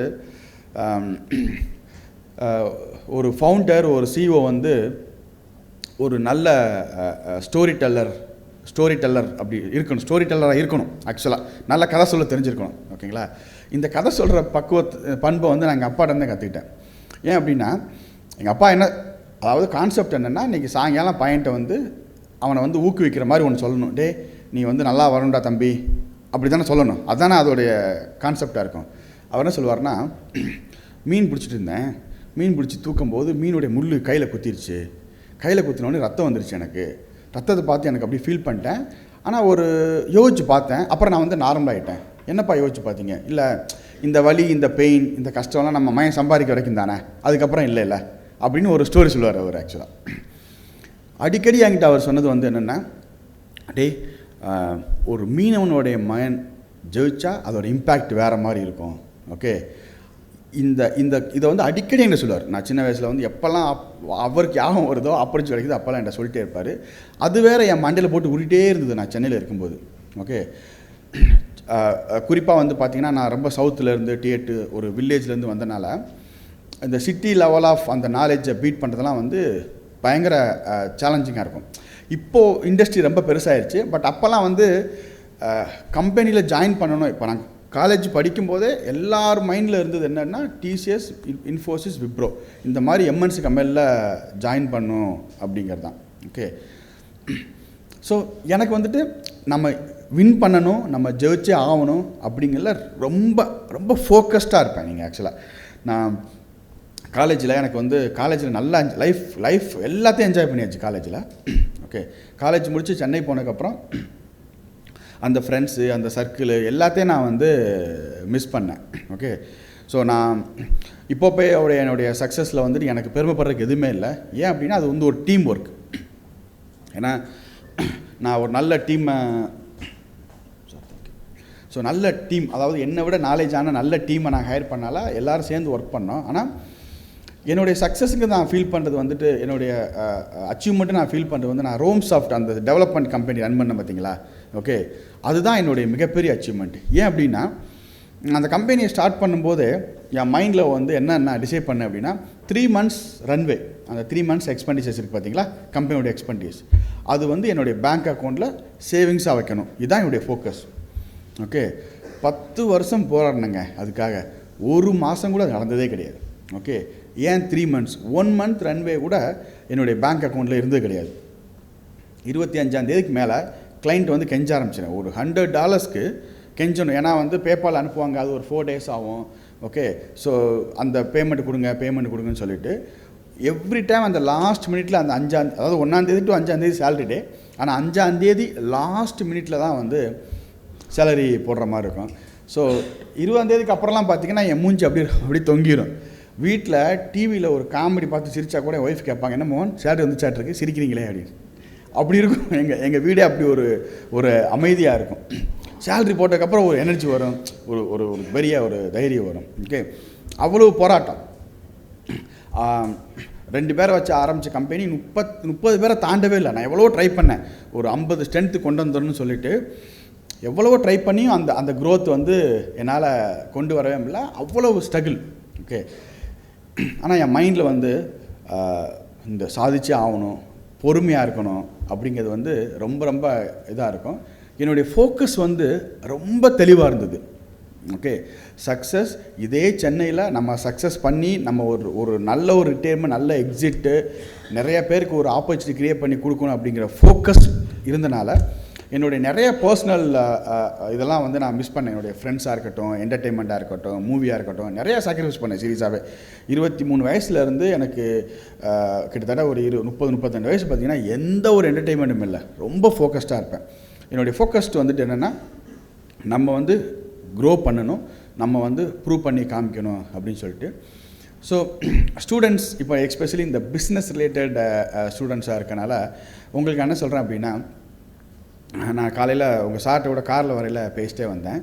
ஒரு ஃபவுண்டர், ஒரு சிஇஓ வந்து ஒரு நல்ல ஸ்டோரி டெல்லர் அப்படி இருக்கணும், ஸ்டோரி டெல்லராக இருக்கணும். ஆக்சுவலாக நல்ல கதை சொல்ல தெரிஞ்சிருக்கணும். ஓகேங்களா, இந்த கதை சொல்கிற பண்பை வந்து நான் எங்கள் அப்பாட்ட தான் கற்றுக்கிட்டேன். ஏன் அப்படின்னா, எங்கள் அப்பா அதாவது கான்செப்ட் என்னென்னா, இன்றைக்கி சாயங்காலம் பையன்ட்ட வந்து அவனை வந்து ஊக்குவிக்கிற மாதிரி ஒன்று சொல்லணும். டே நீ வந்து நல்லா வரணும்டா தம்பி, அப்படி தானே சொல்லணும். அதுதானே அதோடைய கான்செப்டாக இருக்கும். அவர் என்ன சொல்லுவார்னா, மீன் பிடிச்சிட்டு இருந்தேன், மீன் பிடிச்சி தூக்கும்போது மீனுடைய முள் கையில் குத்திருச்சு, கையில் குத்தினோடனே ரத்தம் வந்துருச்சு. எனக்கு ரத்தத்தை பார்த்து எனக்கு அப்படி ஃபீல் பண்ணிட்டேன். ஆனால் ஒரு யோசிச்சு பார்த்தேன், அப்புறம் நான் வந்து நார்மலாகிட்டேன். என்னப்பா யோசிச்சு பார்த்தீங்க? இல்லை, இந்த வலி, இந்த பெயின், இந்த கஷ்டம்லாம் நம்ம மயம் சம்பாதிக்க வரைக்கும் தானே, அதுக்கப்புறம் இல்லை அப்படின்னு ஒரு ஸ்டோரி சொல்லுவார் அவர். ஆக்சுவலாக அடிக்கடி என்கிட்ட அவர் சொன்னது வந்து என்னென்னா, டே ஒரு மீனவனுடைய மயன் ஜெயிச்சா அதோட இம்பேக்ட் வேறு மாதிரி இருக்கும். ஓகே, இதை வந்து அடிக்கடி என்கிட்ட சொல்லுவார். நான் சின்ன வயசில் வந்து எப்போல்லாம் அவருக்கு யாகம் வருதோ அப்படி கிடைக்குது அப்போல்லாம் என்கிட்ட சொல்லிட்டே இருப்பார். அது வேறு என் மண்டையில் போட்டு உருட்டே இருந்தது நான் சென்னையில் இருக்கும்போது. ஓகே, குறிப்பாக வந்து பார்த்திங்கன்னா, நான் ரொம்ப சவுத்துலேருந்து T8 ஒரு வில்லேஜ்லேருந்து வந்தனால இந்த சிட்டி லெவல் ஆஃப் அந்த நாலேஜை பீட் பண்ணுறதுலாம் வந்து பயங்கர சேலஞ்சிங்காக இருக்கும். இப்போது இண்டஸ்ட்ரி ரொம்ப பெருசாகிடுச்சு. பட் அப்போல்லாம் வந்து கம்பெனியில் ஜாயின் பண்ணணும். இப்போ நான் காலேஜ் படிக்கும்போதே எல்லார் மைண்டில் இருந்தது என்னென்னா, டிசிஎஸ், இன்ஃபோசிஸ், விப்ரோ, இந்த மாதிரி எம்என்சி கம்பெனியில் ஜாயின் பண்ணும் அப்படிங்கிறது தான். ஓகே, ஸோ எனக்கு வந்துட்டு நம்ம வின் பண்ணணும், நம்ம ஜெயிச்சே ஆகணும் அப்படிங்கிறத ரொம்ப ரொம்ப ஃபோக்கஸ்டாக இருப்பேன். நீங்கள் ஆக்சுவலாக நான் காலேஜில் எனக்கு வந்து காலேஜில் நல்லா லைஃப் எல்லாத்தையும் என்ஜாய் பண்ணியாச்சு காலேஜில். ஓகே, காலேஜ் முடித்து சென்னை போனதுக்கப்புறம் அந்த ஃப்ரெண்ட்ஸு, அந்த சர்க்கிள் எல்லாத்தையும் நான் வந்து மிஸ் பண்ணேன். ஓகே, ஸோ நான் இப்போ போய் என்னுடைய சக்ஸஸில் வந்துட்டு எனக்கு பெருமைப்படுறதுக்கு எதுவுமே இல்லை. ஏன் அப்படின்னா அது வந்து ஒரு டீம் ஒர்க். ஏன்னா நான் ஒரு நல்ல டீமை நல்ல டீம், அதாவது என்னை விட நாலேஜான நல்ல டீமை நான் ஹையர் பண்ணால எல்லோரும் சேர்ந்து ஒர்க் பண்ணோம். ஆனால் என்னுடைய சக்ஸஸுக்கு நான் ஃபீல் பண்ணுறது வந்துட்டு, என்னுடைய அச்சீவ்மெண்ட்டு நான் ஃபீல் பண்ணுறது வந்து, நான் ரோம் சாஃப்ட் அந்த டெவலப்மெண்ட் கம்பெனி ரன் பண்ணேன் பார்த்தீங்களா. ஓகே, அதுதான் என்னுடைய மிகப்பெரிய அச்சீவ்மெண்ட். ஏன் அப்படின்னா அந்த கம்பெனியை ஸ்டார்ட் பண்ணும்போது என் மைண்டில் வந்து என்ன டிசைட் பண்ணேன் அப்படின்னா 3 months ரன்வே, அந்த 3 months எக்ஸ்பெண்டிச்சர்ஸ் இருக்குது பார்த்தீங்களா, கம்பெனியோட எக்ஸ்பெண்டிச்சர்ஸ், அது வந்து என்னுடைய பேங்க் அக்கௌண்ட்டில் சேவிங்ஸாக வைக்கணும். இதுதான் என்னுடைய ஃபோக்கஸ். ஓகே, 10 வருஷம் போராடினேங்க அதுக்காக. 1 மாதம் கூட அது நடந்ததே கிடையாது. ஓகே, ஏன் 3 months, 1 month ரன்வே கூட என்னுடைய பேங்க் அக்கௌண்ட்டில் இருந்தது கிடையாது. 25ஆம் தேதிக்கு மேலே கிளைண்ட் வந்து கெஞ்ச ஆரம்பிச்சிடேன். ஒரு $100 கெஞ்சணும். ஏன்னா வந்து பேபால் அனுப்புவாங்க, அது ஒரு 4 days ஆகும். ஓகே, ஸோ அந்த பேமெண்ட் கொடுங்கன்னு சொல்லிட்டு எவ்ரி டைம் அந்த லாஸ்ட் மினிட்ல அந்த 5ஆம், அதாவது 1ஆம் தேதி டு 5ஆம் தேதி சேலரி டே, ஆனால் 5ஆம் தேதி லாஸ்ட் மினிட்ல தான் வந்து சேலரி போடுற மாதிரி இருக்கும். ஸோ 20ஆம் தேதிக்கு அப்புறம்லாம் பார்த்தீங்கன்னா என் மூஞ்சி அப்படி தொங்கிடும். வீட்டில் டிவியில் ஒரு காமெடி பார்த்து சிரித்தா கூட ஒய்ஃப் கேட்பாங்க, என்ன மோகன் சேலரி வந்து சேட்டருக்கு சிரிக்கிறீங்களே அப்படின்னு. அப்படி இருக்கும் எங்கள் வீடே. அப்படி ஒரு அமைதியாக இருக்கும். சேலரி போட்டதுக்கப்புறம் ஒரு எனர்ஜி வரும், ஒரு பெரிய ஒரு தைரியம் வரும். ஓகே, அவ்வளோ போராட்டம். 2 பேரை வச்சு ஆரம்பித்த கம்பெனி 30 பேரை தாண்டவே இல்லை. நான் எவ்வளோ ட்ரை பண்ணேன், ஒரு 50 ஸ்ட்ரென்த்து கொண்டு வந்துடணும்னு சொல்லிட்டு எவ்வளவோ ட்ரை பண்ணியும் அந்த க்ரோத் வந்து என்னால் கொண்டு வரவே முடியல. அவ்வளவு ஸ்ட்ரகிள். ஓகே, ஆனால் என் மைண்டில் வந்து இந்த சாதிச்சே ஆகணும், பொறுமையாக இருக்கணும் அப்படிங்கிறது வந்து ரொம்ப இதாக இருக்கும். என்னுடைய ஃபோக்கஸ் வந்து ரொம்ப தெளிவாக இருந்தது. ஓகே, சக்ஸஸ் இதே சென்னையில் நம்ம சக்ஸஸ் பண்ணி நம்ம ஒரு நல்ல ஒரு ரிட்டையர்மெண்ட், நல்ல எக்ஸிட்டு, நிறைய பேருக்கு ஒரு ஆப்பர்ச்சுனிட்டி க்ரியேட் பண்ணி கொடுக்கணும் அப்படிங்கிற ஃபோக்கஸ் இருந்தனால என்னுடைய நிறைய பர்சனல் இதெல்லாம் வந்து நான் மிஸ் பண்ணேன். என்னுடைய ஃப்ரெண்ட்ஸாக இருக்கட்டும், என்டர்டெயின்மெண்ட்டாக இருக்கட்டும், மூவியாக இருக்கட்டும், நிறையா சாக்ரிஃபைஸ் பண்ணேன் சீரியஸாகவே. 23 வயசுலேருந்து எனக்கு கிட்டத்தட்ட ஒரு 30-32 வயசு பார்த்திங்கன்னா எந்த ஒரு என்டர்டெயின்மெண்ட்டும் இல்லை. ரொம்ப ஃபோக்கஸ்டாக இருப்பேன். என்னுடைய ஃபோக்கஸ்ட் வந்துட்டு என்னென்னா, நம்ம வந்து க்ரோ பண்ணணும், நம்ம வந்து ப்ரூவ் பண்ணி காமிக்கணும் அப்படின்னு சொல்லிட்டு. ஸோ ஸ்டூடெண்ட்ஸ், இப்போ எஸ்பெஷலி இந்த பிஸ்னஸ் ரிலேட்டட் ஸ்டூடெண்ட்ஸாக இருக்கனால உங்களுக்கு என்ன சொல்கிறேன் அப்படின்னா, நான் காலையில் உங்கள் சார்ட்டோட காரில் வரையில் பேசிட்டே வந்தேன்.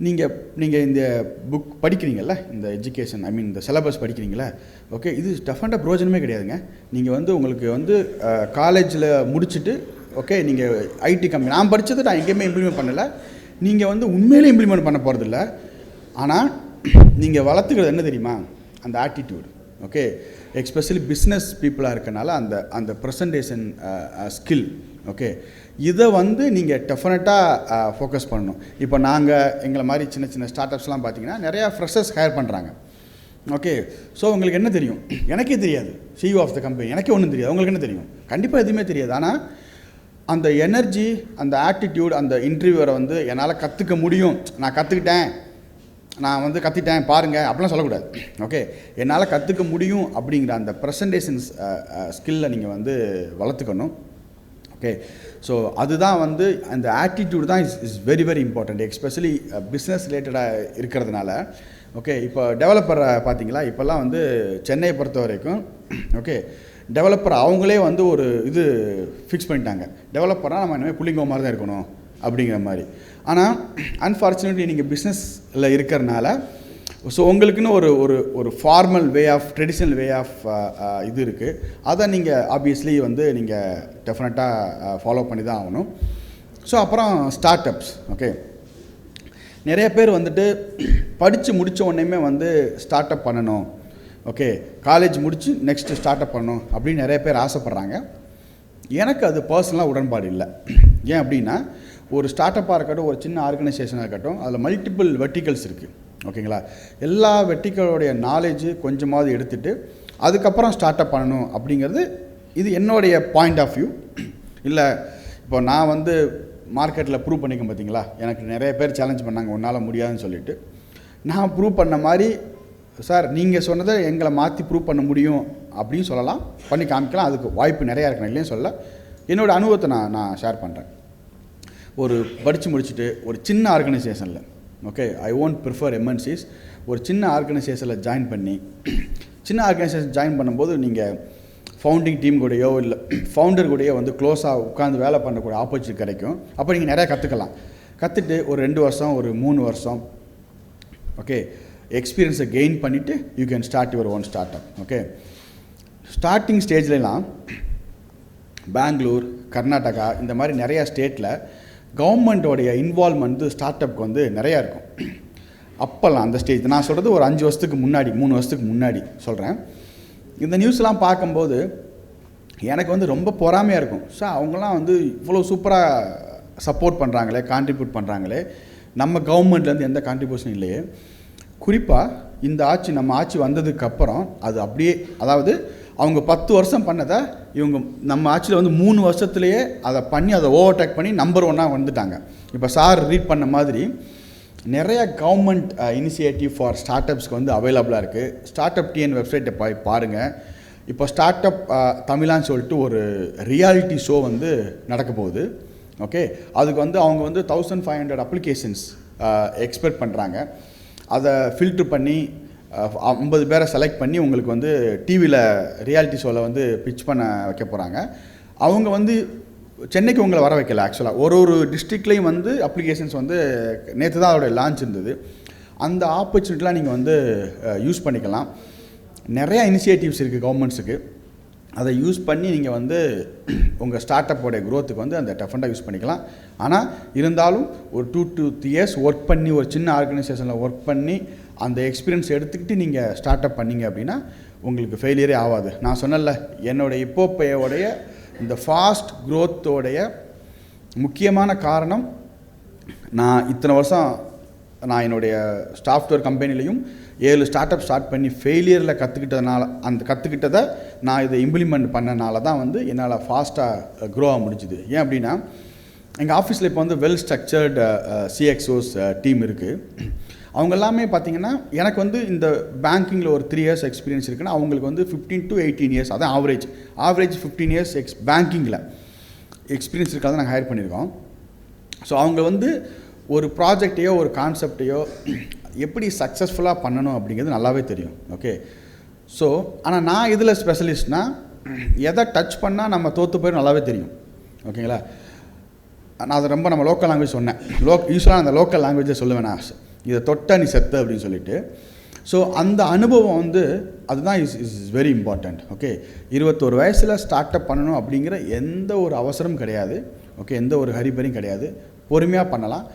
நீங்கள் இந்த புக் படிக்கிறீங்கல்ல, இந்த எஜுகேஷன் இந்த சிலபஸ் படிக்கிறீங்களா. ஓகே, இது டெஃபனட்டாக பிரயோஜனமே கிடையாதுங்க. நீங்கள் வந்து உங்களுக்கு வந்து காலேஜில் முடிச்சுட்டு, ஓகே, நீங்கள் ஐடி கம்பெனி, நான் படித்தது நான் எங்கேயுமே இம்ப்ளிமெண்ட் பண்ணலை. நீங்கள் வந்து உண்மையிலே இம்ப்ளிமெண்ட் பண்ண போகிறதில்ல. ஆனால் நீங்கள் வளர்த்துக்கிறது என்ன தெரியுமா, அந்த ஆட்டிடியூட். ஓகே, எஸ்பெஷலி பிஸ்னஸ் பீப்புளாக இருக்கனால அந்த ப்ரெசன்டேஷன் ஸ்கில். ஓகே, இதை வந்து நீங்கள் டெஃபினட்டாக ஃபோக்கஸ் பண்ணணும். இப்போ எங்களை மாதிரி சின்ன ஸ்டார்ட் அப்ஸ்லாம் பார்த்தீங்கன்னா நிறையா ஃப்ரெஷர்ஸ் ஹையர் பண்ணுறாங்க. ஓகே, ஸோ உங்களுக்கு என்ன தெரியும், எனக்கே தெரியாது. CEO ஆஃப் த கம்பெனி எனக்கே ஒன்றும் தெரியாது. உங்களுக்கு என்ன தெரியும், கண்டிப்பாக எதுவுமே தெரியாது. ஆனால் அந்த எனர்ஜி, அந்த ஆட்டிடியூட், அந்த இன்டர்வியூவரை வந்து என்னால் கற்றுக்க முடியும், நான் கற்றுக்கிட்டேன் பாருங்கள் அப்படிலாம் சொல்லக்கூடாது. ஓகே, என்னால் கற்றுக்க முடியும் அப்படிங்கிற அந்த ப்ரெசன்டேஷன் ஸ்கில்லை நீங்கள் வந்து வளர்த்துக்கணும். ஓகே, ஸோ அதுதான் வந்து அந்த ஆட்டிடியூட் தான் is very important, especially business ரிலேட்டடாக இருக்கிறதுனால. ஓகே, இப்போ டெவலப்பரை பார்த்தீங்களா, இப்போல்லாம் வந்து சென்னையை பொறுத்த வரைக்கும் ஓகே, டெவலப்பர் அவங்களே வந்து ஒரு இது ஃபிக்ஸ் பண்ணிட்டாங்க. டெவலப்பராக நம்ம இனிமேல் புள்ளிங்கோ மாதிரி தான் இருக்கணும் அப்படிங்கிற மாதிரி. ஆனால் அன்ஃபார்ச்சுனேட்லி நீங்கள் பிஸ்னஸில் இருக்கிறனால, ஸோ உங்களுக்குன்னு ஒரு formal way of, traditional way of இது இருக்குது. அதை நீங்கள் ஆப்வியஸ்லி வந்து நீங்கள் டெஃபினட்டாக ஃபாலோ பண்ணி தான் ஆகணும். ஸோ அப்புறம் ஸ்டார்ட் அப்ஸ். ஓகே, நிறைய பேர் வந்துட்டு படித்து முடித்த உடனேயுமே வந்து ஸ்டார்ட் அப் பண்ணணும். ஓகே, காலேஜ் முடித்து நெக்ஸ்ட்டு ஸ்டார்ட் அப் பண்ணணும் அப்படின்னு நிறைய பேர் ஆசைப்பட்றாங்க. எனக்கு அது பர்சனலாக உடன்பாடு இல்லை. ஏன் அப்படின்னா, ஒரு ஸ்டார்ட் அப்பாக இருக்கட்டும், ஒரு சின்ன ஆர்கனைசேஷனாக இருக்கட்டும், அதில் மல்டிபிள் வெர்டிகல்ஸ் இருக்குது. ஓகேங்களா, எல்லா வெர்டிகளுடைய நாலேஜு கொஞ்சமாவது எடுத்துகிட்டு அதுக்கப்புறம் ஸ்டார்ட் அப் பண்ணணும் அப்படிங்கிறது இது என்னுடைய பாயிண்ட் ஆஃப் வியூ. இல்லை, இப்போ நான் வந்து மார்க்கெட்டில் ப்ரூவ் பண்ணிக்க பார்த்தீங்களா, எனக்கு நிறைய பேர் சேலஞ்ச் பண்ணாங்க உன்னால் முடியாதுன்னு சொல்லிவிட்டு. நான் ப்ரூவ் பண்ண மாதிரி, சார் நீங்கள் சொன்னதை எங்களை மாற்றி ப்ரூவ் பண்ண முடியும் அப்படின்னு சொல்லலாம், பண்ணி காமிக்கலாம். அதுக்கு வாய்ப்பு நிறையா இருக்கணும், இல்லைன்னு சொல்ல. என்னோடய அனுபவத்தை நான் ஷேர் பண்ணுறேன். ஒரு படித்து முடிச்சுட்டு ஒரு சின்ன ஆர்கனைசேஷனில், okay, I won't prefer MNCs, ஒரு சின்ன ஆர்கனைசேஷனில் ஜாயின் பண்ணி, சின்ன ஆர்கனைசேஷன் ஜாயின் பண்ணும்போது நீங்கள் ஃபவுண்டிங் டீம் கூடயோ இல்லை ஃபவுண்டர் கூடயோ வந்து க்ளோஸாக உட்காந்து வேலை பண்ணக்கூடிய ஆப்பர்ச்சுனிட்டி கிடைக்கும். அப்போ நீங்கள் நிறையா கற்றுக்கலாம். கற்றுட்டு ஒரு 2 வருஷம் ஒரு 3 வருஷம் ஓகே எக்ஸ்பீரியன்ஸை கெயின் பண்ணிவிட்டு you can start your own startup. Okay, starting ஸ்டேஜ்லாம் பெங்களூர், கர்நாடகா இந்த மாதிரி நிறையா ஸ்டேட்டில் கவர்மெண்ட்டோடைய இன்வால்வ்மெண்ட் ஸ்டார்ட் அப்க்கு வந்து நிறையா இருக்கும். அப்போல்லாம் அந்த ஸ்டேஜ் நான் சொல்கிறது ஒரு 5 வருஷத்துக்கு முன்னாடி 3 வருஷத்துக்கு முன்னாடி சொல்கிறேன். இந்த நியூஸ்லாம் பார்க்கும்போது எனக்கு வந்து ரொம்ப பொறாமையாக இருக்கும். ஸோ அவங்களாம் வந்து இவ்வளோ சூப்பராக சப்போர்ட் பண்ணுறாங்களே, கான்ட்ரிபியூட் பண்ணுறாங்களே, நம்ம கவர்மெண்ட்லேருந்து எந்த கான்ட்ரிபியூஷனும் இல்லையே. குறிப்பாக இந்த ஆட்சி, நம்ம ஆட்சி வந்ததுக்கப்புறம் அது அப்படியே, அதாவது அவங்க 10 வருஷம் பண்ணதை இவங்க நம்ம ஆட்சியில் வந்து 3 வருஷத்துலேயே அதை பண்ணி அதை ஓவர்டேக் பண்ணி நம்பர் 1 வந்துட்டாங்க. இப்போ சார் ரீட் பண்ண மாதிரி நிறைய கவர்மெண்ட் இனிஷியேட்டிவ் ஃபார் ஸ்டார்ட் அப்ஸ்க்கு வந்து அவைலபிளாக இருக்குது. ஸ்டார்ட் அப் டிஎன் வெப்சைட்டை போய் பாருங்கள். இப்போ ஸ்டார்ட் அப் தமிழான்னு சொல்லிட்டு ஒரு ரியாலிட்டி ஷோ வந்து நடக்க போகுது. ஓகே, அதுக்கு வந்து அவங்க வந்து 1500 அப்ளிகேஷன்ஸ் எக்ஸ்பெக்ட் பண்ணுறாங்க. அதை ஃபில்ட்ரு பண்ணி 50 பேரை செலக்ட் பண்ணி உங்களுக்கு வந்து டிவியில் ரியாலிட்டி ஷோவில் வந்து பிச் பண்ண வைக்க போகிறாங்க. அவங்க வந்து சென்னைக்கு உங்களை வர வைக்கல. ஆக்சுவலாக ஒரு டிஸ்ட்ரிக்ட்லேயும் வந்து அப்ளிகேஷன்ஸ் வந்து நேற்று தான் அதோடைய லான்ச் இருந்தது. அந்த ஆப்பர்ச்சுனிட்டிலாம் நீங்கள் வந்து யூஸ் பண்ணிக்கலாம். நிறையா இனிஷியேட்டிவ்ஸ் இருக்குது கவர்மெண்ட்ஸுக்கு. அதை யூஸ் பண்ணி நீங்கள் வந்து உங்கள் ஸ்டார்ட் அப்போடைய க்ரோத்துக்கு வந்து அந்த டெஃபண்டாக யூஸ் பண்ணிக்கலாம். ஆனால் இருந்தாலும் ஒரு 2 to 3 years ஒர்க் பண்ணி, ஒரு சின்ன ஆர்கனைசேஷனில் ஒர்க் பண்ணி அந்த எக்ஸ்பீரியன்ஸ் எடுத்துக்கிட்டு நீங்கள் ஸ்டார்ட் அப் பண்ணிங்க அப்படின்னா உங்களுக்கு ஃபெயிலியரே ஆகாது. நான் சொன்னல, என்னுடைய இப்போடைய இந்த ஃபாஸ்ட் க்ரோத்தோடைய முக்கியமான காரணம், நான் இத்தனை வருஷம் நான் என்னுடைய சாஃப்ட்வேர் கம்பெனிலையும் 7 ஸ்டார்ட் அப் ஸ்டார்ட் பண்ணி ஃபெயிலியரில் கற்றுக்கிட்டதுனால, அந்த கற்றுக்கிட்டதை நான் இதை இம்ப்ளிமெண்ட் பண்ணனால தான் வந்து என்னால் ஃபாஸ்ட்டாக க்ரோ ஆக முடிஞ்சுது. ஏன் அப்படின்னா எங்கள் ஆஃபீஸில் இப்போ வந்து வெல் ஸ்ட்ரக்சர்டு சிஎக்ஸோஸ் டீம் இருக்குது. அவங்க எல்லாமே பார்த்திங்கன்னா எனக்கு வந்து இந்த பேங்கிங்கில் ஒரு 3 years எக்ஸ்பீரியன்ஸ் இருக்குன்னா அவங்களுக்கு வந்து 15 to 18 years, அதான் ஆவரேஜ் 15 years பேங்கிங்கில் எக்ஸ்பீரியன்ஸ் இருக்காது நாங்கள் ஹையர் பண்ணியிருக்கோம். ஸோ அவங்க வந்து ஒரு ப்ராஜெக்டையோ ஒரு கான்செப்டையோ எப்படி சக்ஸஸ்ஃபுல்லாக பண்ணணும் அப்படிங்கிறது நல்லாவே தெரியும். ஓகே, ஸோ ஆனால் நான் இதில் ஸ்பெஷலிஸ்ட்னால் எதை டச் பண்ணால் நம்ம தோற்று போயிடும் நல்லாவே தெரியும். ஓகேங்களா, நான் அதை ரொம்ப நம்ம லோக்கல் லாங்குவேஜ் சொன்னேன். யூஸ்வலாக அந்த லோக்கல் லாங்குவேஜை சொல்லுவேன், நான் இதை தொட்ட நீ செத்த அப்படின்னு சொல்லிட்டு. ஸோ அந்த அனுபவம் வந்து அதுதான் இஸ் வெரி இம்பார்ட்டண்ட். ஓகே, 21 வயசில் ஸ்டார்ட் அப் பண்ணணும் அப்படிங்கிற எந்த ஒரு அவசரமும் கிடையாது. ஓகே, எந்த ஒரு ஹரிபரியும் கிடையாது. பொறுமையாக பண்ணலாம்.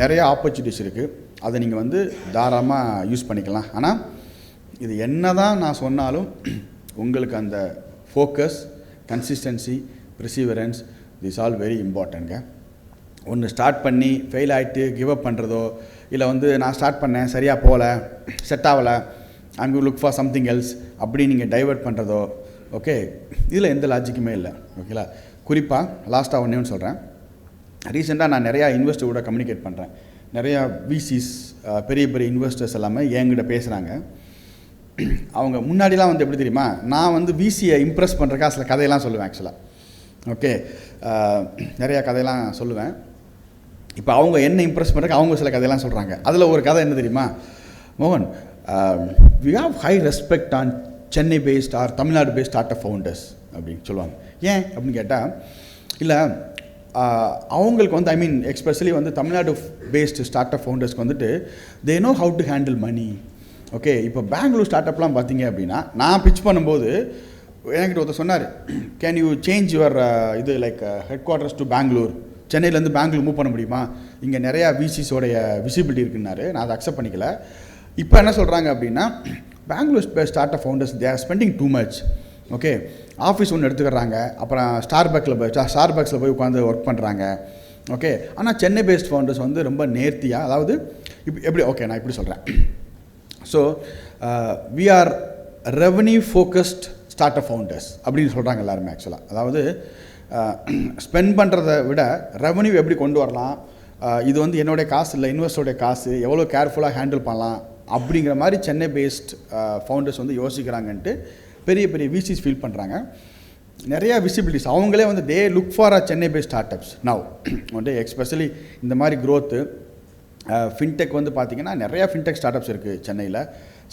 நிறையா ஆப்பர்ச்சுனிட்டிஸ் இருக்குது. அதை நீங்கள் வந்து தாராளமாக யூஸ் பண்ணிக்கலாம். ஆனால் இது என்ன தான் நான் சொன்னாலும் உங்களுக்கு அந்த focus, consistency, perseverance, this all very இம்பார்ட்டன்ட்ங்க. ஒன்று ஸ்டார்ட் பண்ணி ஃபெயில் ஆகிட்டு கிவ் அப் பண்ணுறதோ, இல்லை வந்து நான் ஸ்டார்ட் பண்ணேன் சரியாக போகல, செட் ஆகலை, அங்கே லுக் ஃபார் சம்திங் எல்ஸ் அப்படி நீங்கள் டைவர்ட் பண்ணுறதோ, ஓகே, இதில் எந்த லாஜிக்குமே இல்லை. ஓகேங்களா, குறிப்பாக லாஸ்ட்டாக ஒன்றே சொல்கிறேன். ரீசெண்டாக நான் நிறையா இன்வெஸ்டர் கூட கம்யூனிகேட் பண்ணுறேன். நிறையா விசிஸ், பெரிய பெரிய இன்வெஸ்டர்ஸ் எல்லாமே என்கிட்ட பேசுகிறாங்க. அவங்க முன்னாடிலாம் வந்து எப்படி தெரியுமா, நான் வந்து விசியை இம்ப்ரெஸ் பண்ணுறக்கா சில கதையெல்லாம் சொல்லுவேன். ஆக்சுவலாக ஓகே, நிறையா கதையெல்லாம் சொல்லுவேன். இப்போ அவங்க என்ன இம்ப்ரெஸ் பண்ணுறக்கு அவங்க சில கதையெல்லாம் சொல்கிறாங்க. அதில் ஒரு கதை என்ன தெரியுமா, மோகன், we have high respect on Chennai based or Tamil Nadu based startup founders அப்படின்னு சொல்லுவாங்க. ஏன் அப்படின்னு கேட்டால், இல்லை அவங்களுக்கு வந்து எஸ்பெஷலி வந்து தமிழ்நாடு பேஸ்டு ஸ்டார்ட் அப் ஃபவுண்டர்ஸ்க்கு வந்துட்டு they know how to handle money. Okay, இப்போ பெங்களூர் ஸ்டார்ட் அப்லாம் பார்த்தீங்க அப்படின்னா நான் பிச் பண்ணும்போது என்கிட்ட ஒருத்தர் சொன்னார், கேன் யூ சேஞ்ச் யுவர் இது like headquarters to Bangalore, சென்னையிலேருந்து பெங்களூர் மூவ் பண்ண முடியுமா, இங்கே நிறையா விசிஸோடைய விசிபிலிட்டி இருக்குன்னாரு. நான் அதை அக்செப்ட் பண்ணிக்கல. இப்போ என்ன சொல்கிறாங்க அப்படின்னா, Bangalore startup founders they are spending too much. Okay, office ஒன்று எடுத்துக்கிறாங்க, அப்புறம் ஸ்டார்பக்ஸில் போய் உட்காந்து ஒர்க் பண்ணுறாங்க. ஓகே, ஆனால் சென்னை பேஸ்ட் ஃபவுண்டர்ஸ் வந்து ரொம்ப நேர்த்தியாக, அதாவது எப்படி, ஓகே நான் இப்படி சொல்கிறேன். So we are revenue focused startup founders அப்படின்னு சொல்கிறாங்க எல்லாருமே. ஆக்சுவலாக அதாவது ஸ்பெண்ட் பண்ணுறதை விட ரெவன்யூ எப்படி கொண்டு வரலாம், இது வந்து என்னுடைய காசு இல்லை, இன்வெஸ்டருடைய காசு, எவ்வளோ கேர்ஃபுல்லாக ஹேண்டில் பண்ணலாம் அப்படிங்கிற மாதிரி சென்னை பேஸ்ட் ஃபவுண்டர்ஸ் வந்து யோசிக்கிறாங்கன்ட்டு பெரிய பெரிய விசிஸ் ஃபீல் பண்ணுறாங்க. நிறையா விசிபிலிட்டிஸ் அவங்களே வந்து they look for a Chennai based startups now வந்து எக்ஸ்பெஷலி இந்த மாதிரி க்ரோத்து ஃபின்டெக் வந்து பார்த்திங்கன்னா நிறையா ஃபின்டெக் ஸ்டார்ட் அப்ஸ் இருக்குது சென்னையில்.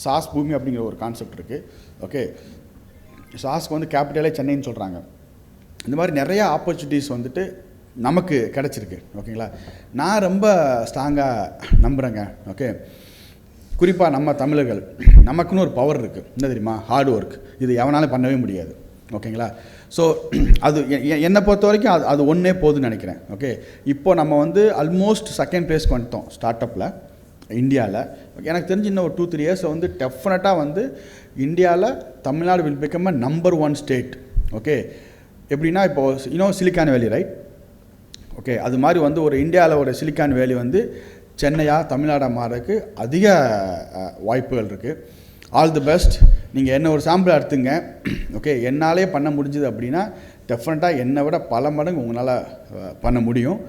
சாஸ் பூமி அப்படிங்கிற ஒரு கான்செப்ட் இருக்குது. ஓகே, சாஸ்க்கு வந்து கேபிட்டலே சென்னைன்னு சொல்கிறாங்க. இந்த மாதிரி நிறையா ஆப்பர்ச்சுனிட்டிஸ் வந்துட்டு நமக்கு கிடச்சிருக்கு. ஓகேங்களா, நான் ரொம்ப ஸ்ட்ராங்காக நம்புகிறேங்க. ஓகே, குறிப்பாக நம்ம தமிழர்கள் நமக்குன்னு ஒரு பவர் இருக்குது. என்ன தெரியுமா? Hard work. இது எவனாலும் பண்ணவே முடியாது. ஓகேங்களா, ஸோ அது என்னை பொறுத்த வரைக்கும் அது ஒன்றே போதுன்னு நினைக்கிறேன். ஓகே, இப்போ நம்ம வந்து ஆல்மோஸ்ட் செகண்ட் ப்ளேஸ்க்கு வந்துட்டோம் ஸ்டார்ட் அப்பில் இந்தியாவில். எனக்கு தெரிஞ்சு இன்னும் ஒரு 2-3 இயர்ஸை வந்து டெஃபினட்டாக வந்து இந்தியாவில் Tamil Nadu will become a number 1 state. Okay, எப்படின்னா இப்போது இன்னும் சிலிக்கான் வேலி ரைட். ஓகே, அது மாதிரி வந்து ஒரு இந்தியாவில் ஒரு சிலிக்கான் வேலி வந்து சென்னையாக தமிழ்நாடாக மாறதுக்கு அதிக வாய்ப்புகள் இருக்குது. All the best. நீங்கள் என்ன ஒரு சாம்பிள் எடுத்துங்க. ஓகே, என்னாலே பண்ண முடிஞ்சுது அப்படின்னா டெஃபினட்டாக என்னை விட பல மடங்கு உங்களால் பண்ண முடியும்.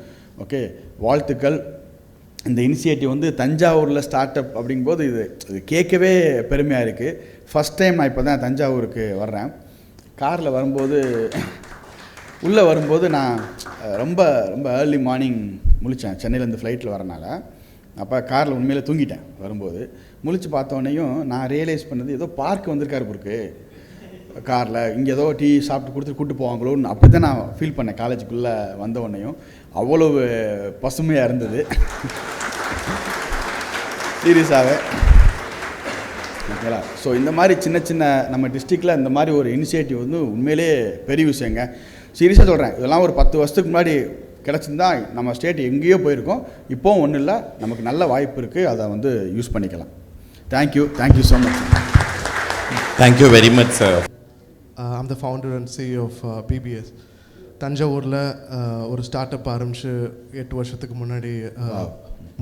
ஓகே, வாழ்த்துக்கள். இந்த இனிஷியேட்டிவ் வந்து தஞ்சாவூரில் ஸ்டார்ட் அப் அப்படிங்கும்போது இது கேட்கவே பெருமையாக இருக்குது. ஃபஸ்ட் டைம் நான் இப்போ தான் தஞ்சாவூருக்கு வர்றேன். காரில் வரும்போது உள்ளே வரும்போது நான் ரொம்ப ரொம்ப ஏர்லி மார்னிங் முழித்தேன். சென்னையிலேருந்து ஃப்ளைட்டில் வரனால அப்போ காரில் உண்மையிலே தூங்கிட்டேன். வரும்போது முழிச்சு பார்த்தோன்னையும் நான் ரியலைஸ் பண்ணது ஏதோ பார்க் வந்திருக்காரு பொருக்கு காரில், இங்கே ஏதோ டீ சாப்பிட்டு கொடுத்துட்டு கூப்பிட்டு போவாங்களோன்னு அப்படி தான் நான் ஃபீல் பண்ணேன். காலேஜுக்குள்ளே வந்த உடனேயும் அவ்வளவு பசுமையாக இருந்தது சீரியஸாகவே. ஓகேங்களா, ஸோ இந்த மாதிரி சின்ன சின்ன நம்ம டிஸ்ட்ரிக்டில் இந்த மாதிரி ஒரு இனிஷியேட்டிவ் வந்து உண்மையிலே பெரிய விஷயங்க. சீரியஸாக சொல்கிறேன். இதெல்லாம் ஒரு 10 வருஷத்துக்கு முன்னாடி கிடச்சிருந்தா நம்ம ஸ்டேட் எங்கேயோ போயிருக்கோம். இப்போவும் ஒன்றும் இல்லை, நமக்கு நல்ல வாய்ப்பு இருக்குது, அதை வந்து யூஸ் பண்ணிக்கலாம். Thank you so much. Thank you very much sir. I'm the founder and CEO of PBS. தஞ்சாவூரில் ஒரு ஸ்டார்ட் அப் ஆரம்பித்து 8 வருஷத்துக்கு முன்னாடி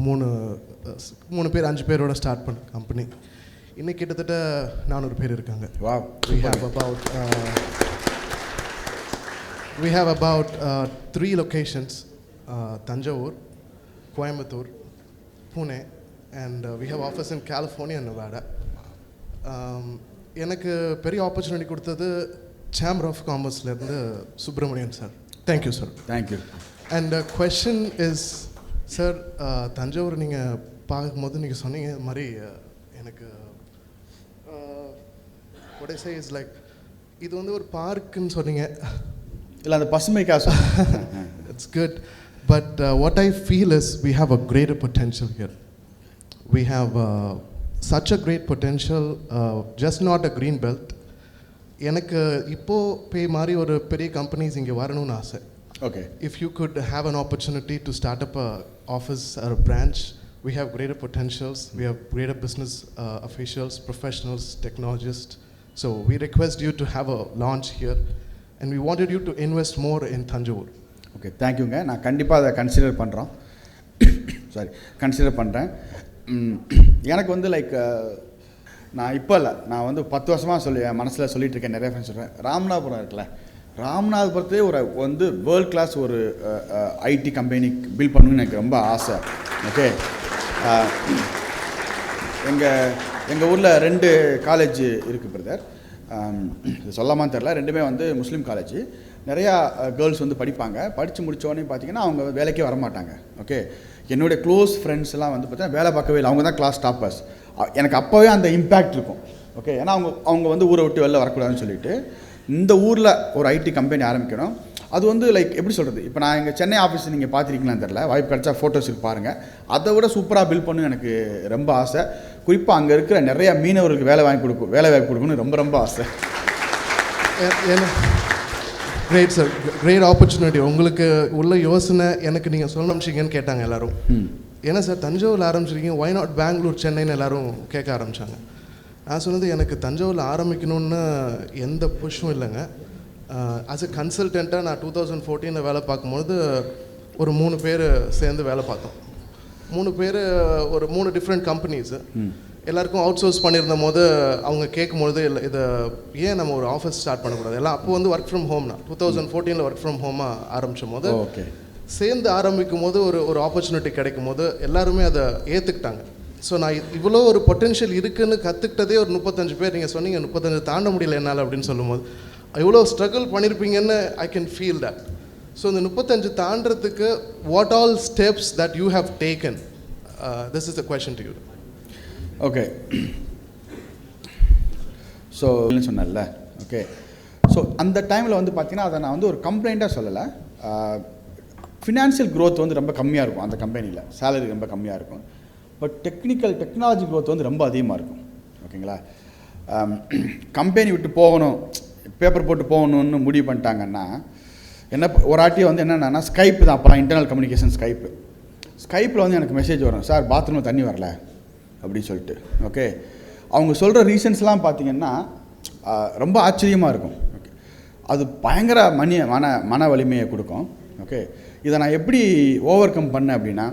3 பேர் 5 பேரோட ஸ்டார்ட் பண்ண கம்பெனி. இன்னைக்கு கிட்டத்தட்ட 400 பேர் இருக்காங்க. We have about 3 locations, Thanjavur, Coimbatore, Pune, and we have office in California and Nevada. எனக்கு பெரிய ஆப்பர்ச்சுனிட்டி கொடுத்தது சேம்பர் ஆஃப் காமர்ஸ்லேருந்து Subramanian sir. Thank you sir. Thank you. And question is sir, Thanjavur நீங்கள் பார்க்கும்போது நீங்கள் சொன்னீங்க இது மாதிரி எனக்கு what I say is like இது வந்து ஒரு பார்க்குன்னு சொன்னீங்க. இல்லை, அந்த பசுமைக்காக it's good. But what I feel is we have a greater potential here. We have such a great potential, just not a green belt. எனக்கு இப்போது பே மாதிரி ஒரு பெரிய கம்பெனிஸ் இங்கே வரணும்னு ஆசை. Okay, if you could have an opportunity to start up a office R a branch, we have greater potentials, we have greater business officials, professionals, technologists. So we request you to have a launch here and we wanted you to invest more in Thanjavur. Okay, தேங்க்யூங்க. நான் கண்டிப்பாக அதை consider பண்ணுறோம். Consider பண்ணுறேன். எனக்கு வந்து like நான் இப்போ இல்லை, நான் வந்து 10 வருஷமாக என் மனசில் சொல்லிகிட்டு இருக்கேன். நிறைய ஃப்ரெண்ட்ஸ் சொல்கிறேன். ராமநாதபுரம் இருக்குல்ல, ராமநாதபுரத்தே ஒரு வந்து வேர்ல்ட் கிளாஸ் ஒரு ஐடி கம்பெனி பில்ட் பண்ணணும்னு எனக்கு ரொம்ப ஆசை. ஓகே, எங்கள் ஊரில் 2 காலேஜ் இருக்குது பிரதர். இது சொல்லாமான்னு தெரில, 2மே வந்து முஸ்லீம் காலேஜ். நிறையா கேர்ள்ஸ் வந்து படிப்பாங்க. படித்து முடித்தோடனே பார்த்தீங்கன்னா அவங்க வேலைக்கே வரமாட்டாங்க. ஓகே, என்னுடைய க்ளோஸ் ஃப்ரெண்ட்ஸ் எல்லாம் வந்து பார்த்தீங்கன்னா வேலை பார்க்கவே இல்லை, அவங்க தான் கிளாஸ் டாப்பர்ஸ். எனக்கு அப்போவே அந்த இம்பேக்ட் இருக்கும். ஓகே, ஏன்னா அவங்க வந்து ஊரை விட்டு வெளில வரக்கூடாதுன்னு சொல்லிட்டு இந்த ஊரில் ஒரு ஐடி கம்பெனி ஆரம்பிக்கணும். அது வந்து லைக் எப்படி சொல்கிறது, இப்போ நான் எங்கள் சென்னை ஆஃபீஸ் நீங்கள் பார்த்துருக்கீங்களான்னு தெரில, வாய்ப்பு கிடச்சா ஃபோட்டோஸ் பாருங்கள். அதை விட சூப்பராக பில்ட் பண்ணணும் எனக்கு ரொம்ப ஆசை. குறிப்பாக அங்கே இருக்கிற நிறையா மீனவர்களுக்கு வேலை வாய்ப்பு கொடுக்கணும்னு ரொம்ப ரொம்ப ஆசை. Great sir, great opportunity. உங்களுக்கு உள்ள யோசனை எனக்கு நீங்கள் சொல்ல ஆரம்பிச்சிங்கன்னு கேட்டாங்க எல்லோரும். ஏன்னா சார் தஞ்சாவூரில் ஆரம்பிச்சிருக்கீங்க, ஒய் நாட் பெங்களூர், சென்னைன்னு எல்லோரும் கேட்க ஆரம்பித்தாங்க. நான் சொன்னது எனக்கு தஞ்சாவூரில் ஆரம்பிக்கணுன்னு எந்த புஷ்ஷும் இல்லைங்க. ஆஸ் எ கன்சல்டண்ட்டாக நான் 2014 வேலை பார்க்கும்போது ஒரு 3 பேர் சேர்ந்து வேலை பார்த்தோம். 3 பேர் ஒரு 3 டிஃப்ரெண்ட் கம்பெனிஸு. எல்லாருக்கும் அவுட் சோர்ஸ் பண்ணியிருந்த போது அவங்க கேட்கும்போது இதை ஏன் நம்ம ஒரு ஆஃபீஸ் ஸ்டார்ட் பண்ணக்கூடாது, எல்லாம் அப்போ வந்து ஒர்க் ஃப்ரம் ஹோம்னா 2014 ஒர்க் ஃப்ரம் ஹோமாக ஆரம்பிச்சும் போது சேர்ந்து ஆரம்பிக்கும் போது ஒரு ஆப்பர்ச்சுனிட்டி கிடைக்கும் போது எல்லாருமே அதை ஏற்றுக்கிட்டாங்க. ஸோ நான் இவ்வளோ ஒரு பொட்டென்ஷியல் இருக்குதுன்னு கற்றுக்கிட்டதே ஒரு 35 பேர். நீங்கள் சொன்னீங்க 35 தாண்ட முடியல என்னால் அப்படின்னு சொல்லும்போது எவ்வளோ ஸ்ட்ரகிள் பண்ணியிருப்பீங்கன்னு I can feel that. So இந்த 35 தாண்டறதுக்கு what all steps that you have taken, this is the question to you. Okay, so சொன்னேன்ல, ஓகே. ஸோ அந்த டைமில் வந்து பார்த்தீங்கன்னா அதை நான் வந்து ஒரு கம்ப்ளைண்ட்டாக சொல்லலை. ஃபினான்ஷியல் க்ரோத் வந்து ரொம்ப கம்மியாக இருக்கும் அந்த கம்பெனியில், சேலரி ரொம்ப கம்மியாக இருக்கும். பட் டெக்னாலஜி க்ரோத் வந்து ரொம்ப அதிகமாக இருக்கும். ஓகேங்களா, கம்பெனி விட்டு போகணும், பேப்பர் போட்டு போகணுன்னு முடிவு பண்ணிட்டாங்கன்னா என்ன, ஒரு ஆட்டியை வந்து என்னென்னா ஸ்கைப்பு தான், அப்போலாம் இன்டர்னல் கம்யூனிகேஷன் ஸ்கைப்பில் வந்து எனக்கு மெசேஜ் வரும், சார் பாத்ரூமில் தண்ணி வரல அப்படின்னு சொல்லிட்டு. ஓகே, அவங்க சொல்கிற ரீசன்ஸ்லாம் பார்த்திங்கன்னா ரொம்ப ஆச்சரியமாக இருக்கும். ஓகே, அது பயங்கர மன வலிமையை கொடுக்கும். ஓகே, இதை நான் எப்படி ஓவர் கம் பண்ணேன் அப்படின்னா,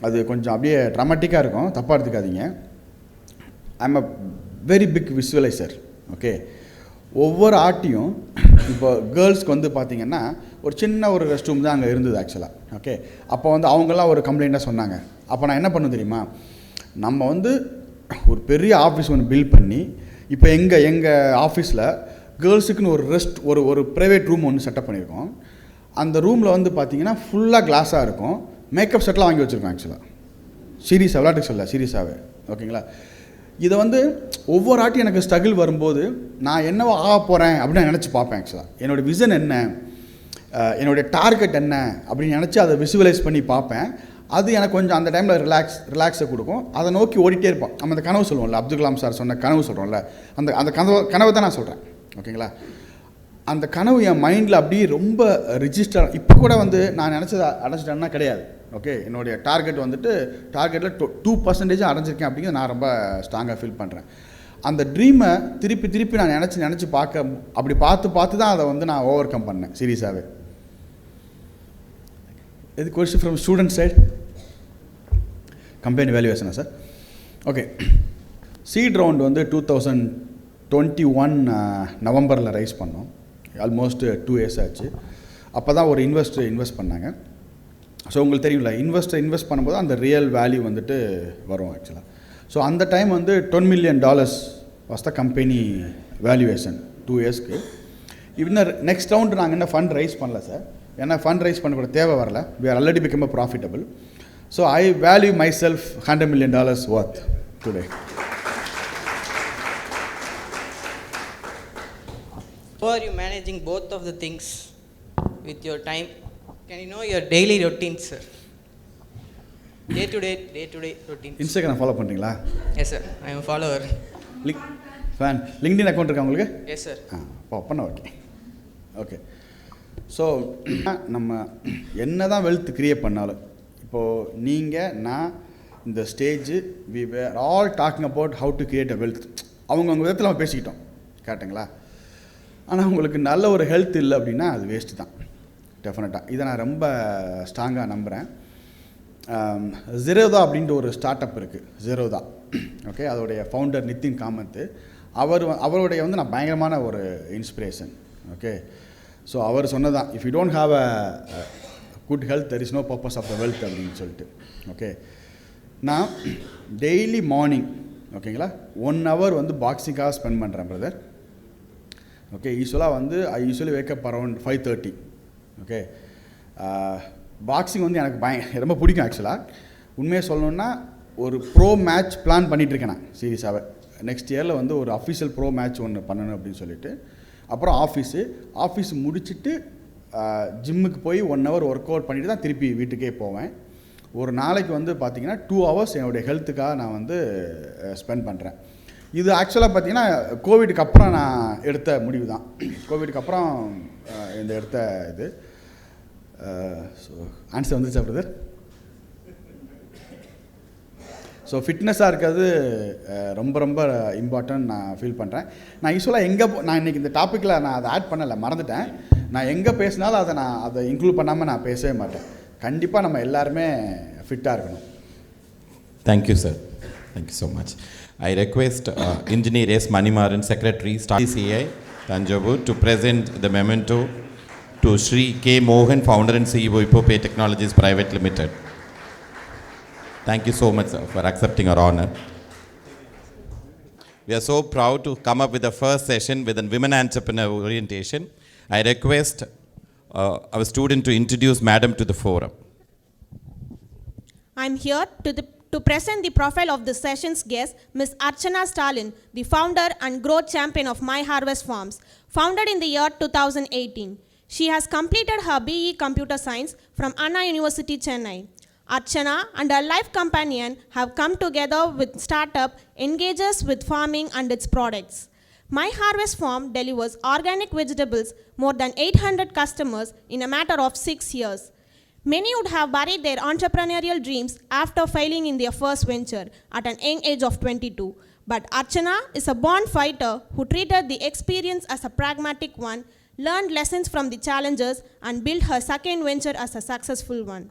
அது கொஞ்சம் அப்படியே ட்ராமாட்டிக்காக இருக்கும், தப்பாக எடுத்துக்காதீங்க. I am a very big visualiser. Okay, ஒவ்வொரு ஆட்டியும் இப்போ கேர்ள்ஸ்க்கு வந்து பார்த்திங்கன்னா ஒரு சின்ன ஒரு ரெஸ்ட் ரூம் தான் அங்கே இருந்தது ஆக்சுவலாக. ஓகே, அப்போ வந்து அவங்கெல்லாம் ஒரு கம்ப்ளைண்ட்டாக சொன்னாங்க. அப்போ நான் என்ன பண்ண தெரியுமா, நம்ம வந்து ஒரு பெரிய ஆஃபீஸ் ஒன்று பில்ட் பண்ணி இப்போ எங்கள் ஆஃபீஸில் கேர்ள்ஸுக்குன்னு ஒரு ஒரு ப்ரைவேட் ரூம் ஒன்று செட்டப் பண்ணியிருக்கோம். அந்த ரூமில் வந்து பார்த்திங்கன்னா ஃபுல்லாக கிளாஸாக இருக்கும், மேக்கப் செட்லாம் வாங்கி வச்சுருக்கோம் ஆக்சுவலாக. சீரியஸாக விளையாட்டுக்கு சொல்ல, சீரியஸாகவே. ஓகேங்களா, இதை வந்து ஒவ்வொரு ஆட்டி எனக்கு ஸ்ட்ரகிள் வரும்போது நான் என்னவோ ஆக போகிறேன் அப்படின்னு நான் நினச்சி பார்ப்பேன். ஆக்சுவலாக என்னோடய விஷன் என்ன, என்னுடைய டார்கெட் என்ன அப்படின்னு நினச்சி அதை விசுவலைஸ் பண்ணி பார்ப்பேன். அது எனக்கு கொஞ்சம் அந்த டைமில் ரிலாக்ஸை கொடுக்கும். அதை நோக்கி ஓடிட்டே இருப்போம். நம்ம அந்த கனவு சொல்லுவோம்ல, அப்துல் கலாம் சார் சொன்ன கனவு சொல்கிறோம்ல, அந்த கனவை தான் நான் சொல்கிறேன். ஓகேங்களா, அந்த கனவு என் மைண்டில் அப்படியே ரொம்ப ரிஜிஸ்டர். இப்போ கூட வந்து நான் நினச்சதை அடைஞ்சிட்டேன்னா கிடையாது. ஓகே, என்னுடைய டார்கெட் வந்துட்டு டார்கெட்டில் 2% அடைஞ்சிருக்கேன் அப்படிங்கிறது நான் ரொம்ப ஸ்ட்ராங்காக ஃபீல் பண்ணுறேன். அந்த ட்ரீமை திருப்பி நான் நினச்சி பார்க்க, அப்படி பார்த்து தான் அதை வந்து நான் ஓவர் கம் பண்ணேன் சீரியஸாகவே. இது question from student side. Company வேல்யூவேஷனா சார்? ஓகே, சீட் ரவுண்ட் வந்து 2021 நவம்பரில் ரைஸ் பண்ணோம். ஆல்மோஸ்ட் 2 years ஆச்சு. அப்போ தான் ஒரு இன்வெஸ்டர் இன்வெஸ்ட் பண்ணாங்க. ஸோ உங்களுக்கு தெரியும்ல, இன்வெஸ்ட் பண்ணும்போது அந்த ரியல் வேல்யூ வந்துட்டு வரும் ஆக்சுவலாக. ஸோ அந்த டைம் வந்து $10 million was the company valuation 2 yearsக்கு. இன்னும் நெக்ஸ்ட் ரவுண்டு நாங்கள் இன்னும் ஃபண்ட் ரைஸ் பண்ணல சார், ஏன்னா ஃபண்ட் ரைஸ் பண்ண கூட தேவை வரல. We are already become a profitable. So I value myself $100 million worth today. How are you managing both of the things with your time? Can you know your daily routines, sir? Day to day routines. Instagram follow பண்ணுறீங்களா? Yes, sir. I am a follower. LinkedIn account இருக்கா உங்களுக்கு? Yes, sir. பண்ண okay. So நம்ம என்ன தான் wealth create பண்ணாலும், இப்போது நீங்கள் நான் இந்த stage we were all talking about how to create a wealth. அவங்கவுங்க விதத்தில் நம்ம பேசிக்கிட்டோம், கரெக்டுங்களா? ஆனால் உங்களுக்கு நல்ல ஒரு ஹெல்த் இல்லை அப்படின்னா அது வேஸ்ட்டு தான், டெஃபினட்டாக. இதை நான் ரொம்ப ஸ்ட்ராங்காக நம்புகிறேன். ஜெரோதா அப்படின்ட்டு ஒரு ஸ்டார்ட் அப் இருக்குது, ஜெரோதா. ஓகே, அதோடைய ஃபவுண்டர் நிதின் காமத். அவருடைய வந்து நான் பயங்கரமான ஒரு இன்ஸ்பிரேஷன். ஓகே, ஸோ அவர் சொன்னதான், if you don't have a good health there is no purpose of the wealth அப்படின்னு சொல்லிட்டு. ஓகே, நான் டெய்லி மார்னிங், ஓகேங்களா, 1 hour வந்து பாக்ஸிங்காக ஸ்பெண்ட் பண்ணுறேன் பிரதர். ஓகே, யூஸ்வலாக வந்து ஐ usually wake up around 5:30. Okay, boxing வந்து எனக்கு ரொம்ப பிடிக்கும் ஆக்சுவலாக. உண்மையாக சொல்லணுன்னா ஒரு ப்ரோ மேட்ச் பிளான் பண்ணிகிட்ருக்கேன் நான் சீரியஸாகவே. நெக்ஸ்ட் இயரில் வந்து ஒரு அஃபிஷியல் ப்ரோ மேட்ச் ஒன்று பண்ணணும் அப்படின்னு சொல்லிட்டு. அப்புறம் ஆஃபீஸ் முடிச்சுட்டு ஜிம்முக்கு போய் 1 hour ஒர்க் அவுட் பண்ணிவிட்டு தான் திருப்பி வீட்டுக்கே போவேன். ஒரு நாளைக்கு வந்து பார்த்திங்கன்னா 2 hours என்னுடைய ஹெல்த்துக்காக நான் வந்து ஸ்பெண்ட் பண்ணுறேன். இது ஆக்சுவலாக பார்த்திங்கன்னா கோவிடுக்கு அப்புறம் நான் எடுத்த முடிவு தான். கோவிடுக்கு அப்புறம் இந்த எடுத்த இது. ஸோ ஆன்சர் வந்துச்சா பிரதர்? ஸோ ஃபிட்னஸாக இருக்கிறது ரொம்ப ரொம்ப இம்பார்ட்டன்ட் நான் ஃபீல் பண்ணுறேன். நான் யூஸ்வலாக நான் இன்றைக்கி இந்த டாப்பிக்கில் நான் அதை ஆட் பண்ணலை, மறந்துட்டேன். நான் எங்கே பேசினாலும் அதை இன்க்ளூட் பண்ணாமல் நான் பேசவே மாட்டேன். கண்டிப்பாக நம்ம எல்லாருமே ஃபிட்டாக இருக்கணும். Thank you sir, thank you so much. I request Engineer S. Manimaran, Secretary, CCI, Thanjavur, to present the memento to Shri K. Mohan, Founder and CEO, Ipopay Technologies Private Limited. Thank you so much, sir, for accepting our honor. We are so proud to come up with the first session with a women entrepreneur orientation. I request our student to introduce Madam to the forum. I'm here to present the profile of the session's guest, Ms. Archana Stalin, the founder and growth champion of My Harvest Farms, founded in the year 2018. She has completed her BE Computer Science from Anna University, Chennai. Archana and her life companion have come together with startup engages with farming and its products. My Harvest Farm delivers organic vegetables more than 800 customers in a matter of 6 years. Many would have buried their entrepreneurial dreams after failing in their first venture at an young age of 22. But Archana is a born fighter who treated the experience as a pragmatic one, learned lessons from the challenges, and built her second venture as a successful one.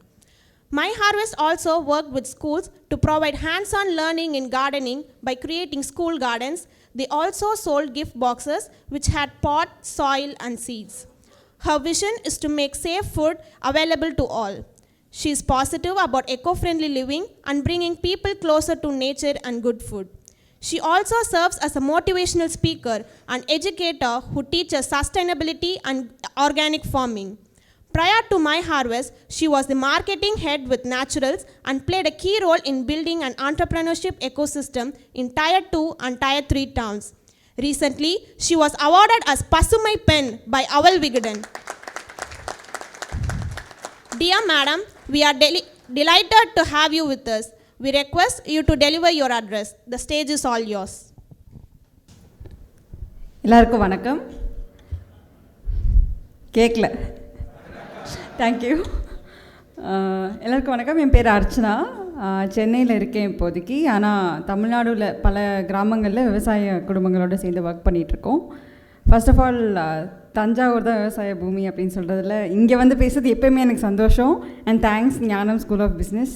My Harvest also worked with schools to provide hands-on learning in gardening by creating school gardens. They also sold gift boxes which had pot, soil, and seeds. Her vision is to make safe food available to all. She is positive about eco-friendly living and bringing people closer to nature and good food. She also serves as a motivational speaker and educator who teaches sustainability and organic farming. Prior to My Harvest, she was the marketing head with Naturals and played a key role in building an entrepreneurship ecosystem in Tier 2 and Tier 3 towns. Recently, she was awarded as Pasumai Pen by Aval Vigadan. Dear Madam, we are delighted to have you with us. We request you to deliver your address. The stage is all yours. எல்லாருக்கும் வணக்கம். கேட்கல. Thank you. எல்லாருக்கும் வணக்கம். என் பேர் அர்ச்சனா. சென்னையில் இருக்கேன் இப்போதைக்கு. ஆனால் தமிழ்நாடுல பல கிராமங்களில் விவசாய குடும்பங்களோடு சேர்ந்து ஒர்க் பண்ணிகிட்ருக்கோம். ஃபர்ஸ்ட் ஆஃப் ஆல் தஞ்சாவூர் தான் விவசாய பூமி அப்படின்னு சொல்கிறதுல இங்கே வந்து பேசுறது எப்போயுமே எனக்கு சந்தோஷம். அண்ட் தேங்க்ஸ் ஞானம் ஸ்கூல் ஆஃப் பிஸ்னஸ்.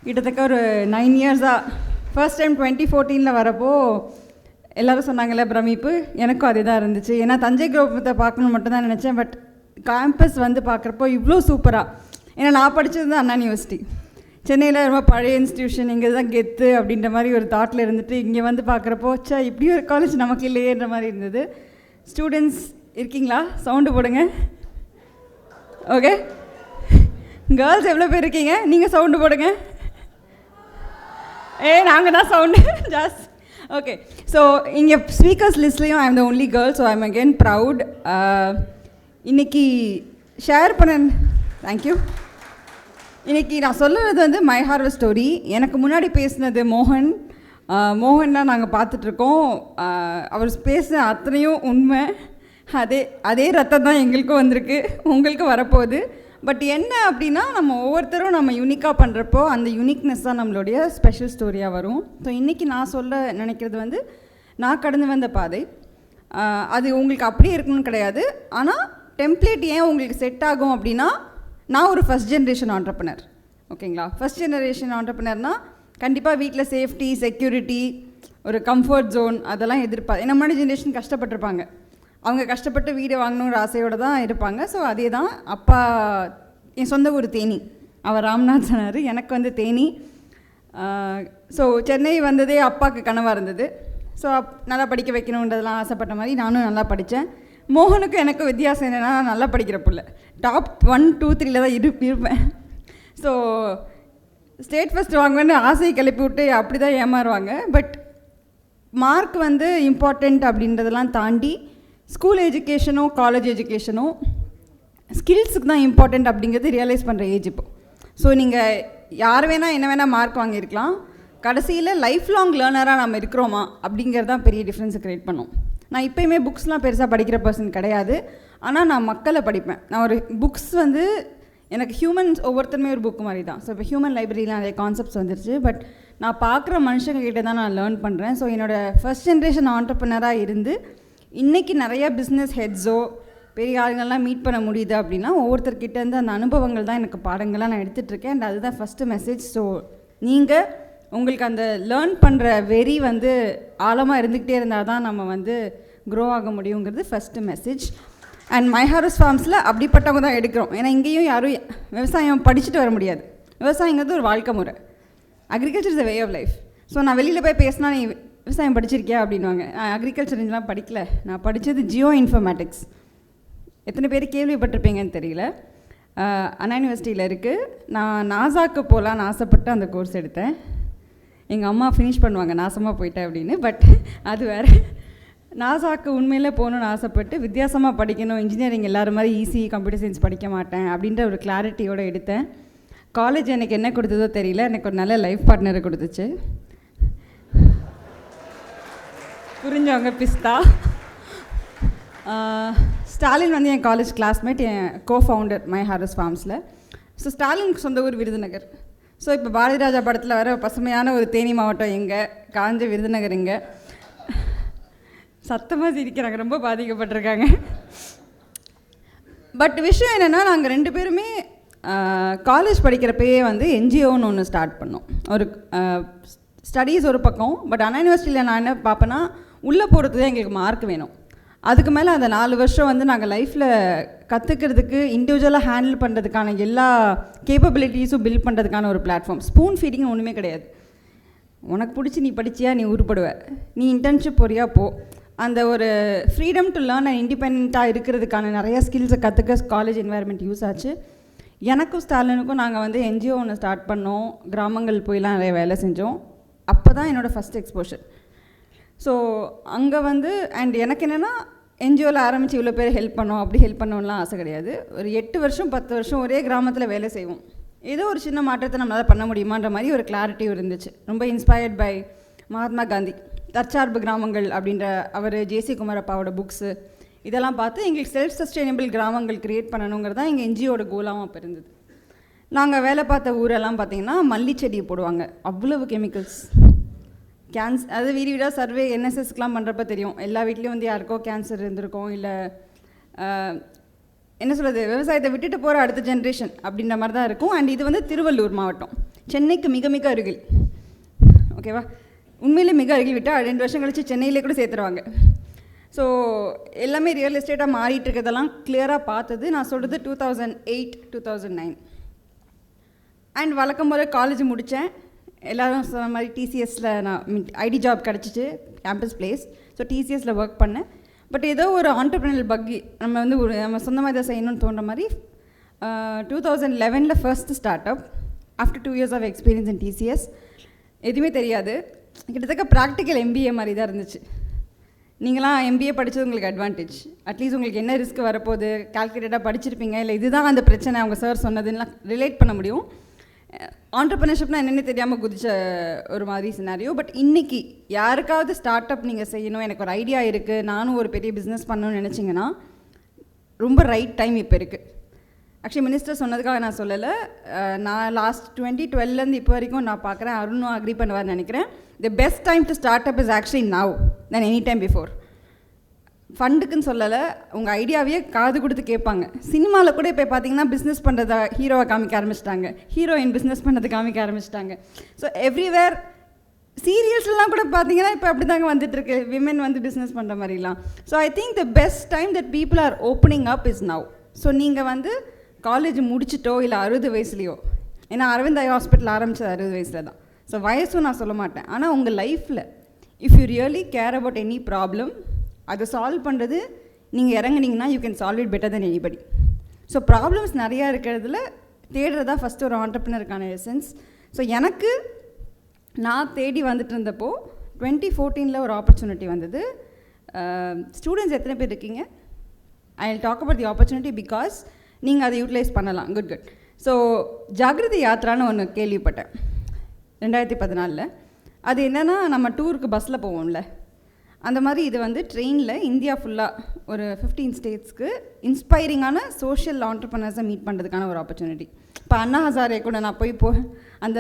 கிட்டத்தட்ட ஒரு 9 இயர்ஸாக ஃபர்ஸ்ட் டைம் 2014 வரப்போ எல்லோரும் சொன்னாங்கல்ல பிரமிப்பு, எனக்கும் அதே தான் இருந்துச்சு. ஏன்னா தஞ்சை கிராமத்தை பார்க்கணுன்னு மட்டும் தான் நினச்சேன். பட் கேம்பஸ் வந்து பார்க்குறப்போ இவ்வளோ சூப்பராக, ஏன்னா நான் படித்தது தான் அண்ணா யூனிவர்சிட்டி, சென்னையில் ரொம்ப பழைய இன்ஸ்டியூஷன், இங்கே தான் கெத்து அப்படின்ற மாதிரி ஒரு தாட்டில் இருந்துட்டு இங்கே வந்து பார்க்குறப்போ சா இப்படி ஒரு காலேஜ் நமக்கு இல்லையேன்ற மாதிரி இருந்தது. ஸ்டூடெண்ட்ஸ் இருக்கீங்களா? சவுண்டு போடுங்க. ஓகே, கேர்ள்ஸ் எவ்வளோ பேர் இருக்கீங்க? நீங்கள் சவுண்டு போடுங்க. நாங்கள் தான் சவுண்டு ஜாஸ்தி. ஓகே, ஸோ இங்கே ஸ்பீக்கர்ஸ் லிஸ்ட்லேயும் I am the only girl, so I am again proud. இன்றைக்கி ஷேர் பண்ண தேங்க்யூ. இன்றைக்கி நான் சொல்லுறது வந்து மை ஹார்வெஸ்ட் ஸ்டோரி. எனக்கு முன்னாடி பேசினது மோகன்லாம் நாங்கள் பார்த்துட்ருக்கோம். அவர் பேசின அத்தனையும் உண்மை. அதே ரத்தம் தான் எங்களுக்கும் வந்திருக்கு, உங்களுக்கும் வரப்போகுது. பட் என்ன அப்படின்னா, நம்ம ஒவ்வொருத்தரும் நம்ம யூனிக்காக பண்ணுறப்போ அந்த யூனிக்னஸ் தான் நம்மளுடைய ஸ்பெஷல் ஸ்டோரியாக வரும். ஸோ இன்றைக்கி நான் சொல்ல நினைக்கிறது வந்து நான் கடந்து வந்த பாதை. அது உங்களுக்கு அப்படியே இருக்கணும்னு கிடையாது. ஆனால் டெம்ப்ளேட் ஏன் உங்களுக்கு செட் ஆகும் அப்படின்னா, நான் ஒரு ஃபஸ்ட் ஜென்ரேஷன் ஆண்டர்ப்ரனர். ஓகேங்களா? ஃபஸ்ட் ஜெனரேஷன் ஆண்டர்ப்ரனர்னால் கண்டிப்பாக வீட்டில் சேஃப்டி, செக்யூரிட்டி, ஒரு கம்ஃபர்ட் ஜோன் அதெல்லாம் ஏன்னா முன்னாடி ஜென்ரேஷன் கஷ்டப்பட்டிருப்பாங்க. அவங்க கஷ்டப்பட்டு வீடு வாங்கணுங்கிற ஆசையோடு தான் இருப்பாங்க. ஸோ அதே தான். அப்பா என் சொந்த ஊர் தேனி, அவர் ராம்நாத் சொன்னார், எனக்கு வந்து தேனி. ஸோ சென்னை வந்ததே அப்பாவுக்கு கனவாக இருந்தது. ஸோ நல்லா படிக்க வைக்கணுன்றதெல்லாம் ஆசைப்பட்ட மாதிரி நானும் நல்லா படித்தேன். மோகனுக்கும் எனக்கும் வித்தியாசம் என்னென்னா, நல்லா படிக்கிற பிள்ளை, டாப் 1, 2, 3 தான் இருப்பேன். ஸோ ஸ்டேட் ஃபஸ்ட் வாங்குவேன்னு ஆசையை கிளப்பி விட்டு அப்படி தான் ஏமாறுவாங்க. பட் மார்க் வந்து இம்பார்ட்டண்ட் அப்படின்றதெல்லாம் தாண்டி ஸ்கூல் எஜுகேஷனோ காலேஜ் எஜுகேஷனோ ஸ்கில்ஸுக்கு தான் இம்பார்ட்டண்ட் அப்படிங்கிறது ரியலைஸ் பண்ணுற ஏஜ் இப்போ. ஸோ நீங்கள் யார் வேணால் என்ன வேணால் மார்க் வாங்கியிருக்கலாம், கடைசியில் லைஃப் லாங் லேர்னராக நம்ம இருக்கிறோமா அப்படிங்கிறது தான் பெரிய டிஃப்ரென்ஸை க்ரியேட் பண்ணோம். நான் இப்போயுமே புக்ஸ்லாம் பெருசாக படிக்கிற பர்சன் கிடையாது. ஆனால் நான் மக்களை படிப்பேன். நான் ஒரு புக்ஸ் வந்து எனக்கு ஹியூமன்ஸ் ஒவ்வொருத்தருமே ஒரு புக்கு மாதிரி தான். ஸோ இப்போ ஹியூமன் லைப்ரரியில் நிறைய கான்செப்ட்ஸ் வந்துருச்சு. பட் நான் பார்க்குற மனுஷங்கக்கிட்ட தான் நான் லேர்ன் பண்ணுறேன். ஸோ என்னோடய ஃபஸ்ட் ஜென்ரேஷன் ஆண்டர்ப்ரனராக இருந்து இன்றைக்கி நிறைய பிஸ்னஸ் ஹெட்ஸோ பெரிய ஆளுங்கள்லாம் மீட் பண்ண முடியுது அப்படின்னா ஒவ்வொருத்தர்கிட்ட இருந்து அந்த அனுபவங்கள் தான் எனக்கு பாடங்கள்லாம் நான் எடுத்துகிட்ருக்கேன். அண்ட் அதுதான் ஃபஸ்ட்டு மெசேஜ். ஸோ நீங்கள் உங்களுக்கு அந்த லேர்ன் பண்ணுற வெறி வந்து ஆழமாக இருந்துக்கிட்டே இருந்தால் தான் நம்ம வந்து க்ரோ ஆக முடியுங்கிறது first message. And My Harvest ஃபார்ம்ஸில் அப்படிப்பட்டவங்க தான் எடுக்கிறோம். ஏன்னா இங்கேயும் யாரும் விவசாயம் படிச்சுட்டு வர முடியாது. விவசாயங்கிறது ஒரு வாழ்க்கை முறை. Agriculture is a way of life. So நான் வெளியில் போய் பேசினா நீ விவசாயம் படிச்சிருக்கியா அப்படின்வாங்க. அக்ரிகல்ச்சர் இன்ஜினியர்லாம் படிக்கல, நான் படித்தது ஜியோ இன்ஃபர்மேட்டிக்ஸ். எத்தனை பேர் கேள்விப்பட்டிருப்பீங்கன்னு தெரியல. அண்ணா யூனிவர்சிட்டியில் இருக்குது. நான் நாசாக்கு போகலான்னு ஆசைப்பட்டு அந்த கோர்ஸ் எடுத்தேன். எங்கள் அம்மா ஃபினிஷ் பண்ணுவாங்க நாசமாக போயிட்டேன் அப்படின்னு. பட் அது வேறு. நாசாக்கு உண்மையிலே போகணுன்னு ஆசைப்பட்டு வித்தியாசமாக படிக்கணும், இன்ஜினியரிங் எல்லோரும் மாதிரி ஈஸி கம்ப்யூட்டர் சயின்ஸ் படிக்க மாட்டேன் அப்படின்ற ஒரு கிளாரிட்டியோடு எடுத்தேன். காலேஜ் எனக்கு என்ன கொடுத்ததோ தெரியல, எனக்கு ஒரு நல்ல லைஃப் பார்ட்னரை கொடுத்துச்சு. புரிஞ்சவங்க பிஸ்தா. ஸ்டாலின் வந்து என் காலேஜ் கிளாஸ்மேட், என் கோஃபவுண்டர் மை ஹார்வெஸ்ட் ஃபார்ம்ஸில். ஸோ ஸ்டாலினுக்கு சொந்த ஊர் விருதுநகர். ஸோ இப்போ பாரதிராஜா படத்தில் வர பசுமையான ஒரு தேனி மாவட்டம் எங்கே, காஞ்ச விருதுநகர் எங்கே. சத்தமாக சிரிக்கிறாங்க, ரொம்ப பாதிக்கப்பட்டிருக்காங்க. பட் விஷயம் என்னென்னா, நாங்கள் 2 பேருமே காலேஜ் படிக்கிறப்பயே வந்து என்ஜிஓன்னு ஒன்று ஸ்டார்ட் பண்ணோம். ஒரு ஸ்டடீஸ் ஒரு பக்கம், பட் அண்ணா யூனிவர்சிட்டியில் நான் என்ன பார்ப்பேன்னா, உள்ளே போகிறதுக்கு தான் எங்களுக்கு மார்க் வேணும். அதுக்கு மேலே அந்த 4 வருஷம் வந்து நாங்கள் லைஃப்பில் கற்றுக்கிறதுக்கு, இண்டிவிஜுவலாக ஹேண்டில் பண்ணுறதுக்கான எல்லா கேப்பபிலிட்டிஸும் பில்ட் பண்ணுறதுக்கான ஒரு பிளாட்ஃபார்ம். ஸ்பூன் ஃபீடிங் ஒன்றுமே கிடையாது. உனக்கு பிடிச்சி நீ படிச்சியா, நீ உருப்படுவ, நீ இன்டர்ன்ஷிப் போறியா போ. அந்த ஒரு ஃப்ரீடம் டு லேர்ன் அண்ட் இண்டிபெண்ட்டாக இருக்கிறதுக்கான நிறைய ஸ்கில்ஸை கற்றுக்க காலேஜ் என்வாயர்மெண்ட் யூஸ் ஆச்சு. எனக்கும் ஸ்டாலினுக்கும் நாங்கள் வந்து என்ஜிஓ ஒன்று ஸ்டார்ட் பண்ணோம். கிராமங்கள் போயெலாம் நிறைய வேலை செஞ்சோம். அப்போ தான் என்னோடய ஃபஸ்ட் எக்ஸ்போஷர். ஸோ அங்கே வந்து எனக்கு என்னென்னா, என்ஜிஓவில் ஆரம்பித்து இவ்வளோ பேர் ஹெல்ப் பண்ணோம், அப்படி ஹெல்ப் பண்ணோம்லாம் ஆசை கிடையாது. ஒரு 8 வருஷம் 10 வருஷம் ஒரே கிராமத்தில் வேலை செய்வோம். ஏதோ ஒரு சின்ன மாற்றத்தை நம்மளால் பண்ண முடியுமான்ற மாதிரி ஒரு கிளாரிட்டி இருந்துச்சு. ரொம்ப இன்ஸ்பயர்ட் பை மகாத்மா காந்தி, தற்சார்பு கிராமங்கள் அப்படின்ற அவர் ஜேசி குமாரப்பாவோட புக்ஸு இதெல்லாம் பார்த்து எங்களுக்கு செல்ஃப் சஸ்டெயினபிள் கிராமங்கள் க்ரியேட் பண்ணணுங்கிறது தான் எங்கள் என்ஜிஓட கோலாகவும் அப்போ இருந்தது. நாங்கள் வேலை பார்த்த ஊரெல்லாம் பார்த்திங்கன்னா மல்லிச்செடி போடுவாங்க, அவ்வளவு கெமிக்கல்ஸ். அது வீடு வீடாக சர்வே என்எஸ்எஸ்க்கெலாம் பண்ணுறப்ப தெரியும், எல்லா வீட்லேயும் வந்து யாருக்கோ கேன்சர் இருந்திருக்கும், இல்லை என்ன சொல்கிறது, விவசாயத்தை விட்டுட்டு போகிற அடுத்த ஜென்ரேஷன் அப்படின்ற மாதிரி தான் இருக்கும். அண்ட் இது வந்து திருவள்ளூர் மாவட்டம், சென்னைக்கு மிக மிக அருகில். ஓகேவா, உண்மையிலே மிக அருகில் விட்டால் 2 வருஷம் கழித்து சென்னையிலே கூட சேர்த்துருவாங்க. ஸோ எல்லாமே ரியல் எஸ்டேட்டாக மாறிட்டு இருக்கிறதெல்லாம் கிளியராக பார்த்தது. நான் சொல்கிறது 2008 2009. அண்ட் வழக்கம் போல் காலேஜ் முடித்தேன். எல்லோரும் சொன்ன மாதிரி டிசிஎஸில் நான் ஐடி ஜாப் கிடச்சிச்சு, கேம்பஸ் பிளேஸ். ஸோ டிசிஎஸில் ஒர்க் பண்ணேன். பட் ஏதோ ஒரு ஆண்டர்ப்ரனல் பக்கி நம்ம வந்து நம்ம சொந்தமாக இதை செய்யணும்னு தோன்ற மாதிரி 2011 first startup. After 2 years of experience in TCS. எதுவுமே தெரியாது, கிட்டத்தட்ட ப்ராக்டிக்கல் எம்பிஏ மாதிரி தான் இருந்துச்சு. நீங்களாம் எம்பிஏ படித்தது உங்களுக்கு அட்வான்டேஜ். அட்லீஸ்ட் உங்களுக்கு என்ன ரிஸ்க் வரப்போகுது கால்குலேட்டடாக படிச்சிருப்பீங்க, இல்லை இதுதான் அந்த பிரச்சனை அவங்க சார் சொன்னதுன்னா ரிலேட் பண்ண முடியும். ஆண்டர்ப்ரனர்ஷிப்னால் என்னென்னு தெரியாமல் குதிச்ச ஒரு மாதிரி சினாரியோ. பட் இன்றைக்கி யாருக்காவது ஸ்டார்ட் அப் நீங்கள் செய்யணும், எனக்கு ஒரு ஐடியா இருக்குது, நானும் ஒரு பெரிய பிஸ்னஸ் பண்ணணும்னு நினச்சிங்கன்னா ரொம்ப ரைட் டைம் இப்போ இருக்குது. ஆக்சுவலி மினிஸ்டர் சொன்னதுக்காக நான் சொல்லலை, நான் லாஸ்ட் 2012 இப்போ வரைக்கும் நான் பார்க்குறேன், அருணும் அக்ரி பண்ணுவார்னு நினைக்கிறேன். The best time to start up is actually now then any time before. ஃபண்டுக்குன்னு சொல்லலை, உங்கள் ஐடியாவையே காது கொடுத்து கேட்பாங்க. சினிமாவில் கூட இப்போ பார்த்தீங்கன்னா பிஸ்னஸ் பண்ணுறதா ஹீரோவை காமிக்க ஆரம்பிச்சிட்டாங்க, ஹீரோயின் பிஸ்னஸ் பண்ணுறது காமிக்க ஆரம்பிச்சிட்டாங்க. ஸோ எவ்ரிவேர் சீரியல்ஸ்லாம் கூட பார்த்தீங்கன்னா இப்போ அப்படி தாங்க வந்துட்டுருக்கு, விமென் வந்து பிஸ்னஸ் பண்ணுற மாதிரிலாம். So I think the best time that people are opening up is now. So நீங்கள் வந்து காலேஜ் முடிச்சிட்டோ இல்லை 60 வயசுலையோ, ஏன்னா அரவிந்த் ஐ ஹாஸ்பிட்டல் ஆரம்பித்தது 60 வயசில் தான். ஸோ வயசும் நான் சொல்ல மாட்டேன். ஆனால் உங்கள் லைஃப்பில் if you really care about any problem, அதை சால்வ் பண்ணுறது நீங்கள் இறங்குனீங்கன்னா you can solve it better then anybody. So problems நிறையா இருக்கிறதுல தேடுறதா ஃபஸ்ட்டு ஒரு ஆண்டர்ப்ரனருக்கான எசன்ஸ். ஸோ எனக்கு நான் தேடி வந்துட்டு இருந்தப்போ 2014 ஒரு ஆப்பர்ச்சுனிட்டி வந்தது. ஸ்டூடெண்ட்ஸ் எத்தனை பேர் இருக்கீங்க? I will talk about the opportunity because நீங்கள் அதை யூட்டிலைஸ் பண்ணலாம். குட். ஸோ ஜாகிரதி யாத்ரான்னு ஒன்று கேள்விப்பட்டேன் 2014. அது என்னென்னா, நம்ம டூருக்கு பஸ்ஸில் போவோம்ல, அந்த மாதிரி இது வந்து ட்ரெயினில் இந்தியா ஃபுல்லாக ஒரு 15 ஸ்டேட்ஸ்க்கு இன்ஸ்பைரிங்கான சோஷியல் ஆண்டர்ப்ரனர்ஸை மீட் பண்ணுறதுக்கான ஒரு ஆப்பர்ச்சுனிட்டி. இப்போ அண்ணா ஹசாரே கூட நான் போய் அந்த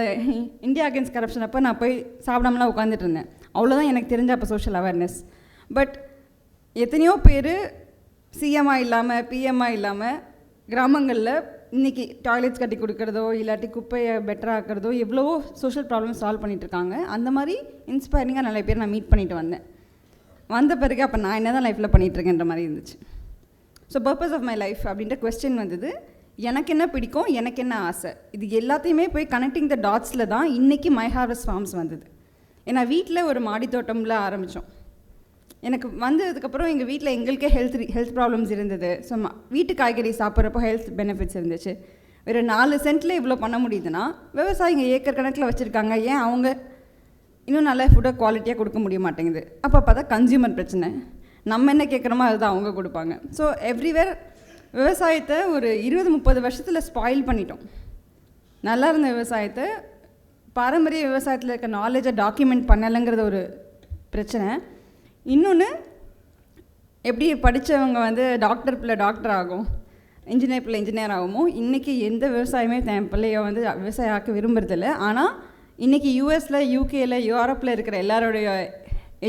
இந்தியா அகேன்ஸ்ட் கரப்ஷன் அப்போ நான் போய் சாப்பிடாமலாம் உட்காந்துட்டு இருந்தேன். அவ்வளோதான் எனக்கு தெரிஞ்ச அப்போ சோஷியல் அவேர்னஸ். பட் எத்தனையோ பேர் சிஎம்மாக இல்லாமல் பிஎம்மாக இல்லாமல் கிராமங்களில் இன்றைக்கி டாய்லெட்ஸ் கட்டி கொடுக்குறதோ இல்லாட்டி குப்பையை பெட்டராக ஆக்கிறதோ எவ்வளவோ சோஷியல் ப்ராப்ளம் சால்வ் பண்ணிகிட்ருக்காங்க. அந்த மாதிரி இன்ஸ்பைரிங்காக நிறைய பேர் நான் மீட் பண்ணிட்டு வந்த பிறகு அப்போ நான் என்ன தான் லைஃப்பில் பண்ணிகிட்ருக்கேன்ற மாதிரி இருந்துச்சு. So purpose of my life அப்படின்ற கொஸ்டின் வந்தது. எனக்கு என்ன பிடிக்கும், எனக்கு என்ன ஆசை, இது எல்லாத்தையுமே போய் கனெக்டிங் த டாட்ஸில் தான் இன்றைக்கி மை ஹார்வெஸ்ட் ஃபார்ம்ஸ் வந்தது. ஏன்னா வீட்டில் ஒரு மாடி தோட்டம்ல ஆரம்பித்தோம். எனக்கு வந்ததுக்கப்புறம் எங்கள் வீட்டில் எங்களுக்கே ஹெல்த் ப்ராப்ளம்ஸ் இருந்தது. ஸோ வீட்டு காய்கறி சாப்பிட்றப்போ ஹெல்த் பெனிஃபிட்ஸ் இருந்துச்சு. ஒரு 4 சென்ட்டில் இவ்வளோ பண்ண முடியுதுன்னா விவசாயிங்க ஏக்கர் கணக்கில் வச்சுருக்காங்க, ஏன் அவங்க இன்னும் நல்ல ஃபுட்டை குவாலிட்டியாக கொடுக்க முடிய மாட்டேங்குது? அப்போ பார்த்தா கன்சியூமர் பிரச்சனை. நம்ம என்ன கேட்குறோமோ அதுதான் அவங்க கொடுப்பாங்க. ஸோ எவ்ரிவேர் விவசாயத்தை ஒரு 20-30 வருஷத்தில் ஸ்பாயில் பண்ணிட்டோம். நல்லா இருந்த விவசாயத்தை, பாரம்பரிய விவசாயத்தில் இருக்க நாலேஜை டாக்குமெண்ட் பண்ணலைங்கிறது ஒரு பிரச்சனை. இன்னொன்று, எப்படி படித்தவங்க வந்து டாக்டர் பிள்ளை டாக்டர் ஆகும், இன்ஜினியர் பிள்ளை இன்ஜினியர் ஆகுமோ, இன்றைக்கி எந்த விவசாயமே தன் பிள்ளைய வந்து விவசாயம் ஆக்க விரும்புறதில்ல. ஆனால் இன்றைக்கி யூஎஸில், யூகேயில், யூரோப்பில் இருக்கிற எல்லாரோடைய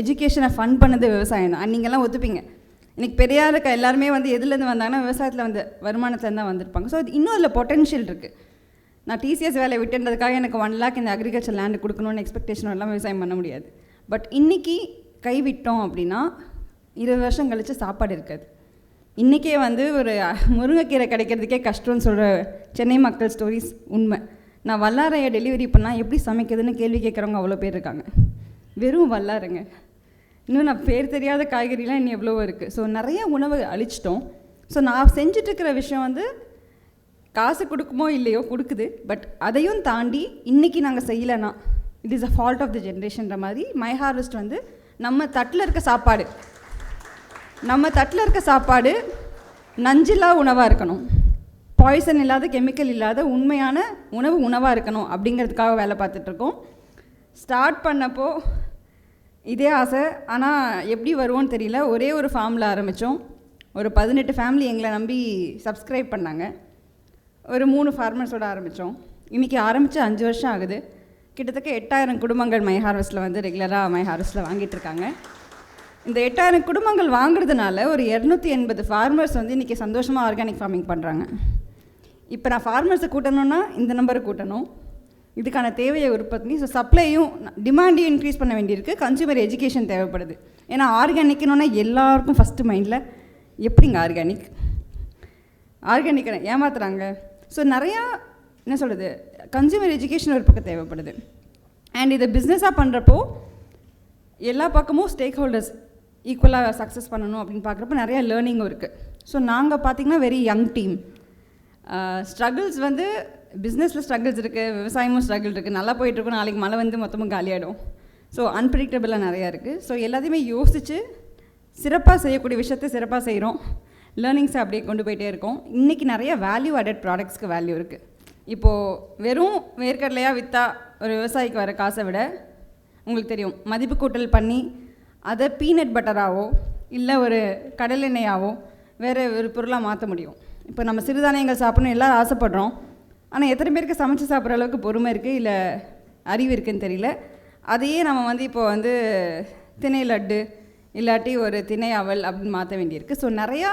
எஜுகேஷனை ஃபண்ட் பண்ணது விவசாயம் தான். நீங்கள்லாம் ஒத்துப்பீங்க. இன்றைக்கி பெரியார் இருக்க எல்லாருமே வந்து எதுலேருந்து வந்தாங்கன்னா விவசாயத்தில் வந்து வருமானத்துலேருந்து தான் வந்திருப்பாங்க. ஸோ இன்னும் அதில் பொட்டென்ஷியல் இருக்குது. நான் டிசிஎஸ் வேலையை விட்டுன்றதுக்காக எனக்கு 1 lakh இந்த அக்ரிகல்ச்சர் லேண்டு கொடுக்கணுன்னு எக்ஸ்பெக்டேஷன் எல்லாம் விவசாயம் பண்ண முடியாது. பட் இன்றைக்கி கைவிட்டோம் அப்படின்னா 20 வருஷம் கழித்து சாப்பாடு இருக்காது. இன்றைக்கே வந்து ஒரு முருங்கைக்கீரை கிடைக்கிறதுக்கே கஷ்டம்னு சொல்கிற சென்னை மக்கள் ஸ்டோரிஸ் உண்மை. நான் வல்லாரையை டெலிவரி பண்ணால் எப்படி சமைக்கிறதுன்னு கேள்வி கேட்குறவங்க அவ்வளோ பேர் இருக்காங்க. வெறும் வல்லாருங்க. இன்னும் நான் பேர் தெரியாத காய்கறிலாம் இன்னும் எவ்வளவோ இருக்குது. ஸோ நிறைய உணவு அழிச்சிட்டோம். ஸோ நான் செஞ்சிட்ருக்கிற விஷயம் வந்து காசு கொடுக்குமோ இல்லையோ கொடுக்குது. பட் அதையும் தாண்டி இன்றைக்கி நாங்கள் செய்யலைன்னா it is a fault of the ஜென்ரேஷன்ற மாதிரி மை ஹார்வெஸ்ட் வந்து நம்ம தட்டில் இருக்க சாப்பாடு நஞ்சில்லா உணவாக இருக்கணும், பாய்சன் இல்லாத, கெமிக்கல் இல்லாத உண்மையான உணவாக இருக்கணும் அப்படிங்கிறதுக்காக வேலை பார்த்துட்ருக்கோம். ஸ்டார்ட் பண்ணப்போ இதே ஆசை, ஆனால் எப்படி வருவோன்னு தெரியல. ஒரே ஒரு ஃபார்மில் ஆரம்பித்தோம். ஒரு 18 ஃபேமிலி எங்களை நம்பி சப்ஸ்கிரைப் பண்ணாங்க. ஒரு 3 ஃபார்மர்ஸோடு ஆரம்பித்தோம். இன்றைக்கி ஆரம்பித்து 5 வருஷம் ஆகுது. கிட்டத்தட்ட 8000 குடும்பங்கள் மை ஹார்வெஸ்ட்டில் வந்து ரெகுலராக மை ஹார்வெஸ்ட்டில் வாங்கிட்டுருக்காங்க. இந்த 8000 குடும்பங்கள் வாங்குறதுனால ஒரு 280 ஃபார்மர்ஸ் வந்து இன்றைக்கி சந்தோஷமாக ஆர்கானிக் ஃபார்மிங் பண்ணுறாங்க. இப்போ நான் ஃபார்மர்ஸை கூட்டணுன்னா இந்த நம்பரை கூட்டணும், இதுக்கான தேவையை உற்பத்தி. ஸோ சப்ளையும் டிமாண்டையும் இன்க்ரீஸ் பண்ண வேண்டியிருக்கு. கன்சியூமர் எஜுகேஷன் தேவைப்படுது. ஏன்னா ஆர்கானிக்னோன்னா எல்லாருக்கும் ஃபஸ்ட்டு மைண்டில் எப்படிங்க ஆர்கானிக் ஏமாத்துறாங்க. ஸோ நிறையா என்ன சொல்கிறது, கன்சியூமர் எஜுகேஷன் ஒரு பக்கம் தேவைப்படுது. அண்ட் இதை பிஸ்னஸாக பண்ணுறப்போ எல்லா பக்கமும் ஸ்டேக் ஹோல்டர்ஸ் ஈக்குவலாக சக்ஸஸ் பண்ணணும் அப்படின்னு பார்க்குறப்ப நிறையா லேர்னிங்கும் இருக்குது. ஸோ நாங்கள் பார்த்திங்கன்னா வெரி யங் டீம். ஸ்ட்ரகிள்ஸ் வந்து பிஸ்னஸில் ஸ்ட்ரகிள்ஸ் இருக்குது, விவசாயமும் ஸ்ட்ரகிள் இருக்குது. நல்லா போயிட்டுருக்கோம், நாளைக்கு மழை வந்து மொத்தமும் காலியாகிடும். ஸோ அன்பிரிடிக்டபிளாக நிறையா இருக்குது. ஸோ எல்லாத்தையுமே யோசித்து சிறப்பாக செய்யக்கூடிய விஷயத்தை சிறப்பாக செய்கிறோம். லேர்னிங்ஸை அப்படியே கொண்டு போயிட்டே இருக்கோம். இன்றைக்கி நிறைய வேல்யூ ஆடட் ப்ராடக்ட்ஸ்க்கு வேல்யூ இருக்குது. இப்போது வெறும் வேர்க்கடலையாக விற்றா ஒரு விவசாயிக்கு வர காசை விட உங்களுக்கு தெரியும், மதிப்பு கூட்டல் பண்ணி அதை பீனட் பட்டராகவோ இல்லை ஒரு கடல் எண்ணெயாவோ வேறு ஒரு பொருளாக மாற்ற முடியும். இப்போ நம்ம சிறுதானியங்கள் சாப்பிட்ணும் எல்லோரும் ஆசைப்படுறோம். ஆனால் எத்தனை பேருக்கு சமைச்சு சாப்பிட்ற அளவுக்கு பொறுமை இருக்குது இல்லை அறிவு இருக்குதுன்னு தெரியல. அதையே நம்ம வந்து இப்போ வந்து திணை லட்டு இல்லாட்டி ஒரு திணை அவல் அப்படின்னு மாற்ற வேண்டியிருக்கு. ஸோ நிறையா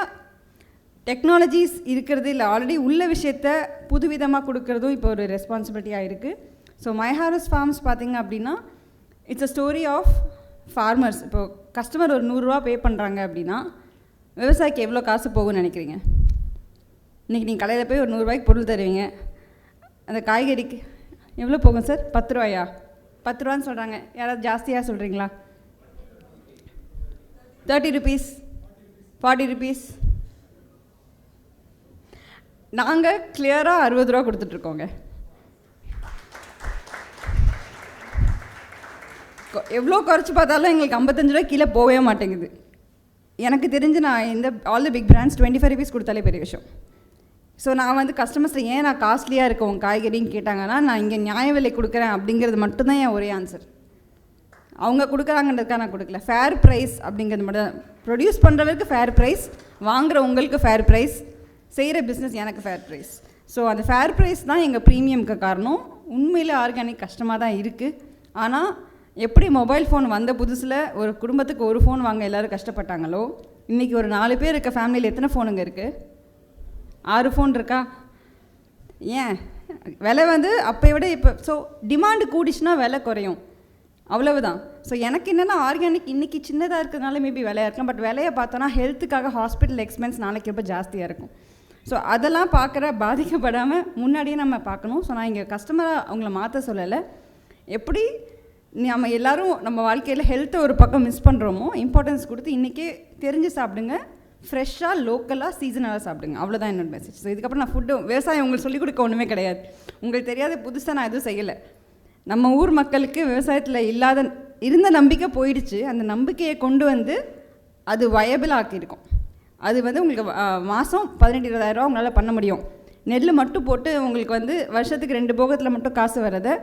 டெக்னாலஜிஸ் இருக்கிறது இல்லை, ஆல்ரெடி உள்ள விஷயத்த புதுவிதமாக கொடுக்குறதும் இப்போ ஒரு ரெஸ்பான்சிபிலிட்டியாக இருக்குது. ஸோ மை ஹார்வெஸ்ட் ஃபார்ம்ஸ் பார்த்திங்க அப்படின்னா it's a story of farmers. இப்போது கஸ்டமர் ஒரு 100 ரூபா பே பண்ணுறாங்க அப்படின்னா விவசாயிக்கு எவ்வளோ காசு போகும்னு நினைக்கிறீங்க? இன்றைக்கி நீங்கள் கடையில் போய் ஒரு 100 ரூபாய்க்கு பொருள் தருவீங்க, அந்த காய்கறிக்கு எவ்வளோ போகும் சார்? 10 ரூபாயா? 10 ரூபான்னு சொல்கிறாங்க. யாராவது ஜாஸ்தியாக சொல்கிறீங்களா? 30 rupees, 40 rupees. நாங்கள் கிளியராக 60 ரூபா கொடுத்துட்ருக்கோங்க. எவ்வளோ குறைச்சி பார்த்தாலும் எங்களுக்கு 55 ரூபா கீழே போகவே மாட்டேங்குது. எனக்கு தெரிஞ்சு நான் இந்த all the big brands 25 rupees கொடுத்தாலே பெரிய விஷயம். ஸோ நான் வந்து கஸ்டமர்ஸில் ஏன் நான் காஸ்ட்லியாக இருக்கோம் காய்கறின்னு கேட்டாங்கன்னா, நான் இங்கே நியாய விலை கொடுக்குறேன் அப்படிங்கிறது மட்டும்தான் என் ஒரே ஆன்சர். அவங்க கொடுக்குறாங்கன்றதுக்காக நான் கொடுக்கல. ஃபேர் ப்ரைஸ் அப்படிங்கிறது மட்டும் தான். ப்ரொடியூஸ் பண்ணுறவருக்கு ஃபேர் ப்ரைஸ், வாங்குகிற உங்களுக்கு ஃபேர் ப்ரைஸ், செய்கிற பிஸ்னஸ் எனக்கு ஃபேர் ப்ரைஸ். ஸோ அந்த ஃபேர் ப்ரைஸ் தான் எங்கள் ப்ரீமியம்க்கு காரணம். உண்மையில் ஆர்கானிக் கஷ்டமாக தான் இருக்குது. ஆனால் எப்படி மொபைல் ஃபோன் வந்த புதுசில் ஒரு குடும்பத்துக்கு ஒரு ஃபோன் வாங்க எல்லோரும் கஷ்டப்பட்டாங்களோ, இன்றைக்கி ஒரு 4 பேர் இருக்க ஃபேமிலியில் எத்தனை ஃபோனுங்க இருக்குது? 6 ஃபோன் இருக்கா? ஏன் விலை வந்து அப்போ விட இப்போ ஸோ டிமாண்டு கூடிச்சுன்னா விலை குறையும், அவ்வளவுதான். ஸோ எனக்கு என்னென்னா ஆர்கானிக் இன்றைக்கி சின்னதாக இருக்கிறதுனால மேபி விலையாக இருக்கலாம். பட் விலையை பார்த்தோன்னா ஹெல்த்துக்காக ஹாஸ்பிட்டல் எக்ஸ்பென்ஸ் நாளைக்கு ரொம்ப ஜாஸ்தியாக இருக்கும். ஸோ அதெல்லாம் பார்க்குற பாதிக்கப்படாமல் முன்னாடியே நம்ம பார்க்கணும். ஸோ நான் இங்கே கஸ்டமராக அவங்கள மாற்ற சொல்லலை. எப்படி நம்ம எல்லோரும் நம்ம வாழ்க்கையில் ஹெல்த்தை ஒரு பக்கம் மிஸ் பண்ணுறோமோ இம்பார்ட்டன்ஸ் கொடுத்து இன்றைக்கே தெரிஞ்சு சாப்பிடுங்க, ஃப்ரெஷ்ஷாக லோக்கலாக சீசனலாக சாப்பிடுங்க. அவ்வளோதான் என்னோட மெசேஜ். ஸோ இதுக்கப்புறம் நான் ஃபுட்டு விவசாயம் உங்களுக்கு சொல்லிக் கொடுக்க ஒன்றுமே கிடையாது. உங்களுக்கு தெரியாத புதுசாக நான் எதுவும் செய்யலை. நம்ம ஊர் மக்களுக்கு விவசாயத்தில் இருந்த நம்பிக்கை போயிடுச்சு. அந்த நம்பிக்கையை கொண்டு வந்து அது வயபிள் ஆக்கியிருக்கோம். அது வந்து உங்களுக்கு மாதம் 18-20 ரூபா உங்களால் பண்ண முடியும். நெல் மட்டும் போட்டு உங்களுக்கு வந்து வருஷத்துக்கு 2 போகத்தில் மட்டும் காசு வரதை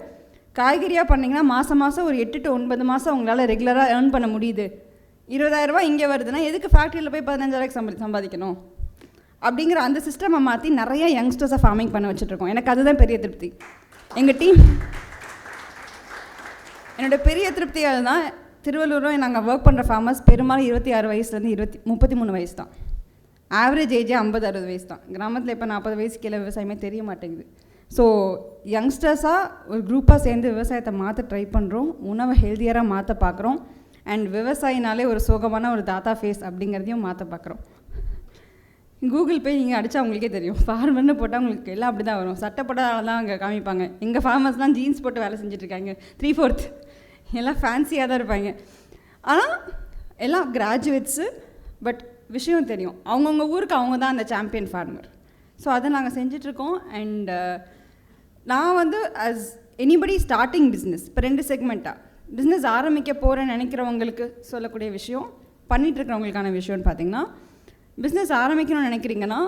காய்கறியாக பண்ணிங்கன்னா மாதம் ஒரு 8 to 9 மாதம் உங்களால் ரெகுலராக ஏர்ன் பண்ண முடியுது. 20,000 ரூபா இங்கே வருதுன்னா எதுக்கு ஃபேக்ட்ரியில் போய் 15,000 சம்பாதிக்கணும் அப்படிங்கிற அந்த சிஸ்டமை மாற்றி நிறைய யங்ஸ்டர்ஸை ஃபார்மிங் பண்ண வச்சுட்ருக்கோம். எனக்கு அதுதான் பெரிய திருப்தி. எங்கள் டீம் என்னோடய பெரிய திருப்தி அதுதான். திருவள்ளூரும் நாங்கள் ஒர்க் பண்ணுற ஃபார்மர்ஸ் பெரும்பாலும் 26 வயசுலேருந்து 33 வயசு தான். ஆவரேஜ் ஏஜே 50-60 வயசு தான். கிராமத்தில் இப்போ 40 வயசு கீழே விவசாயமே தெரிய மாட்டேங்குது. ஸோ யங்ஸ்டர்ஸாக ஒரு குரூப்பாக சேர்ந்து விவசாயத்தை மாற்ற ட்ரை பண்ணுறோம். உணவை ஹெல்த்தியராக மாற்ற பார்க்குறோம். அண்ட் விவசாயினாலே ஒரு சோகமான ஒரு தாத்தா ஃபேஸ் அப்படிங்கிறதையும் மாற்ற பார்க்குறோம். கூகுள் போய் நீங்கள் அடித்தா உங்களுக்கே தெரியும். ஃபார்மர்னு போட்டால் உங்களுக்கு எல்லாம் அப்படி தான் வரும். சட்டப்பட்டால் தான் அங்கே காமிப்பாங்க. எங்கள் ஃபார்மர்ஸ்லாம் ஜீன்ஸ் போட்டு வேலை செஞ்சுட்ருக்காங்க. 3/4 எல்லாம் ஃபேன்சியாக தான் இருப்பாங்க. ஆனால் எல்லாம் கிராஜுவேட்ஸு. பட் விஷயம் தெரியும், அவங்கவுங்க ஊருக்கு அவங்க தான் அந்த சாம்பியன் ஃபார்மர். ஸோ அதை நாங்கள் செஞ்சிட்ருக்கோம். அண்ட் நான் வந்து அஸ் எனிபடி ஸ்டார்டிங் பிஸ்னஸ் இப்போ 2 செக்மெண்ட்டாக பிஸ்னஸ் ஆரம்பிக்க போகிறேன்னு நினைக்கிறவங்களுக்கு சொல்லக்கூடிய விஷயம், பண்ணிகிட்ருக்கிறவங்களுக்கான விஷயம்னு பார்த்திங்கன்னா, பிஸ்னஸ் ஆரம்பிக்கணும்னு நினைக்கிறீங்கன்னா